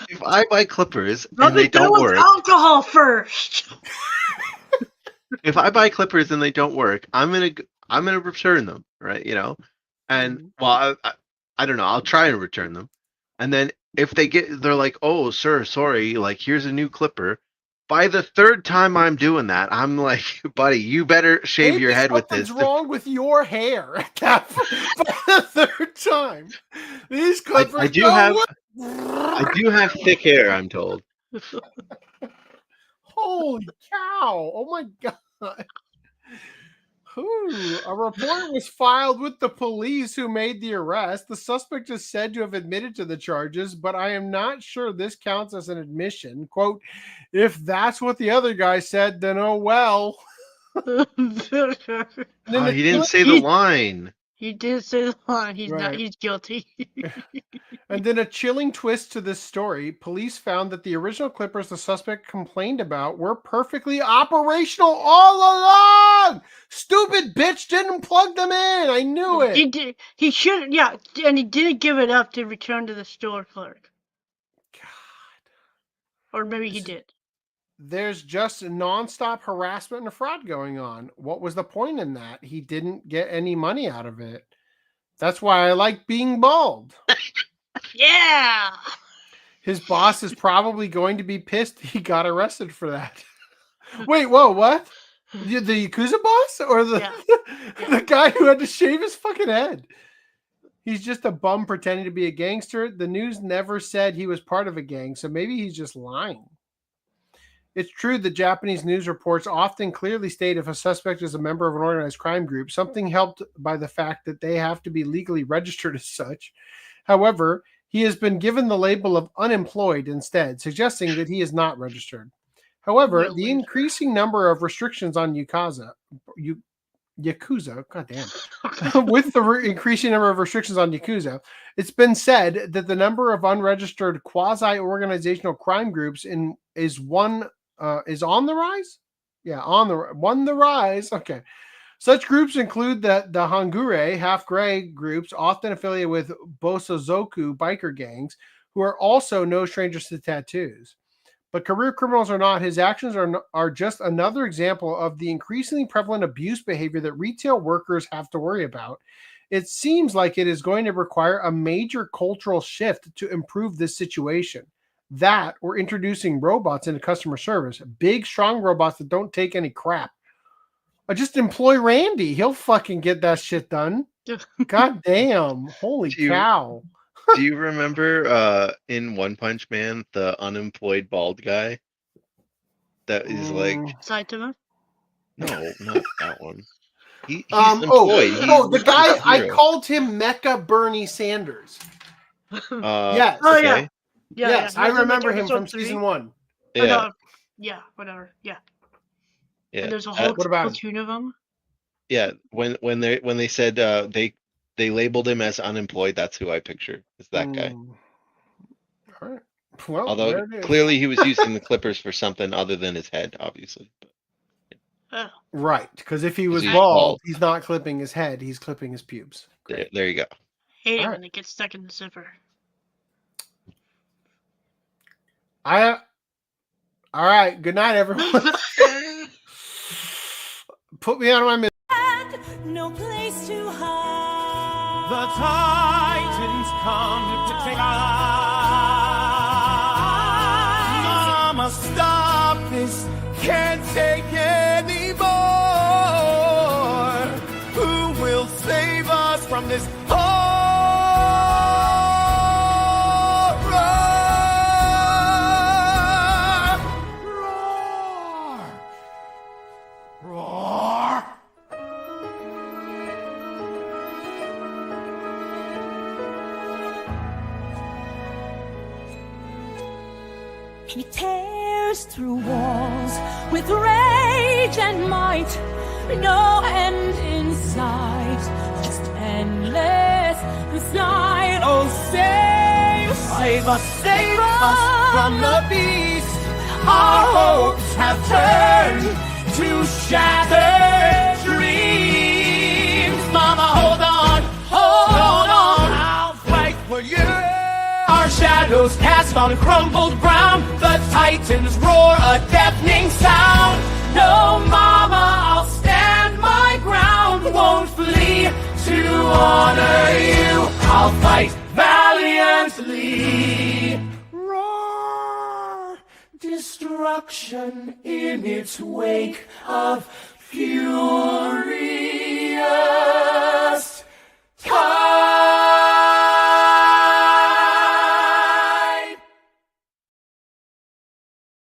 If I buy clippers Rub and they it down don't with work, alcohol first. if I buy clippers and they don't work, I'm gonna return them, right? And well, I don't know. I'll try and return them, and then if they're like, "Oh, sir, sorry, like here's a new clipper." By the third time I'm doing that, I'm like, "Buddy, you better shave your head with this." What's wrong with your hair? By the third time, these clippers. I do have thick hair, I'm told. Holy cow! Oh my god! A report was filed with the police who made the arrest. The suspect is said to have admitted to the charges, but I am not sure this counts as an admission. Quote, if that's what the other guy said, then oh well. He didn't say the line. He did say the line. He's guilty. And then a chilling twist to this story. Police found that the original clippers the suspect complained about were perfectly operational all along. Stupid bitch didn't plug them in. I knew it. He did. He should. Yeah, and he didn't give it up to return to the store clerk. Or maybe he did. There's just nonstop harassment and fraud going on. What was the point in that? He didn't get any money out of it. That's why I like being bald. Yeah. His boss is probably going to be pissed he got arrested for that. Wait, whoa, what? The Yakuza boss? Or the, the guy who had to shave his fucking head? He's just a bum pretending to be a gangster. The news never said he was part of a gang, so maybe he's just lying. It's true that Japanese news reports often clearly state if a suspect is a member of an organized crime group, something helped by the fact that they have to be legally registered as such. However, he has been given the label of unemployed instead, suggesting that he is not registered. However, the increasing number of restrictions on Yakuza, goddamn, with the increasing number of restrictions on Yakuza, it's been said that the number of unregistered quasi-organizational crime groups is on the rise. Yeah, on the rise. Okay. Such groups include the Hangure, half-gray groups, often affiliated with Bosozoku biker gangs, who are also no strangers to tattoos. But career criminals or not, his actions are just another example of the increasingly prevalent abuse behavior that retail workers have to worry about. It seems like it is going to require a major cultural shift to improve this situation. That or introducing robots into customer service. Big, strong robots that don't take any crap. I just employ Randy. He'll fucking get that shit done. God damn. Holy cow. Do you remember in One Punch Man, the unemployed bald guy? That is like... Saitama? No, not that one. He's employed. The guy, I called him Mecha Bernie Sanders. Yes. Oh, okay. Yes, I remember him from season 1. Yeah. Yeah, whatever. Yeah. Yeah. And there's a whole platoon of them. Yeah, when they said they labeled him as unemployed, that's who I pictured. It's that guy. All right. Well, although clearly he was using the clippers for something other than his head, obviously. Oh. Right, because if he was bald, he's not clipping his head; he's clipping his pubes. There you go. Hate it when it gets stuck in the zipper. All right. Good night, everyone. Put me out of my misery. No place to hide. The Titans come to take our Mama, stop this. Can't take anymore. Who will save us from this horror? Roar! Roar! He tears through walls with rage and might, no end in sight, just endless night. Oh, save us from the beast. Our hopes have turned to shattered dreams. Mama, hold on, I'll fight for you. Our shadows cast on crumbled ground. The Titans roar a deafening sound. No, Mama, I'll stand my ground. Won't flee to honor you. I'll fight valiantly. Roar, destruction in its wake of fury.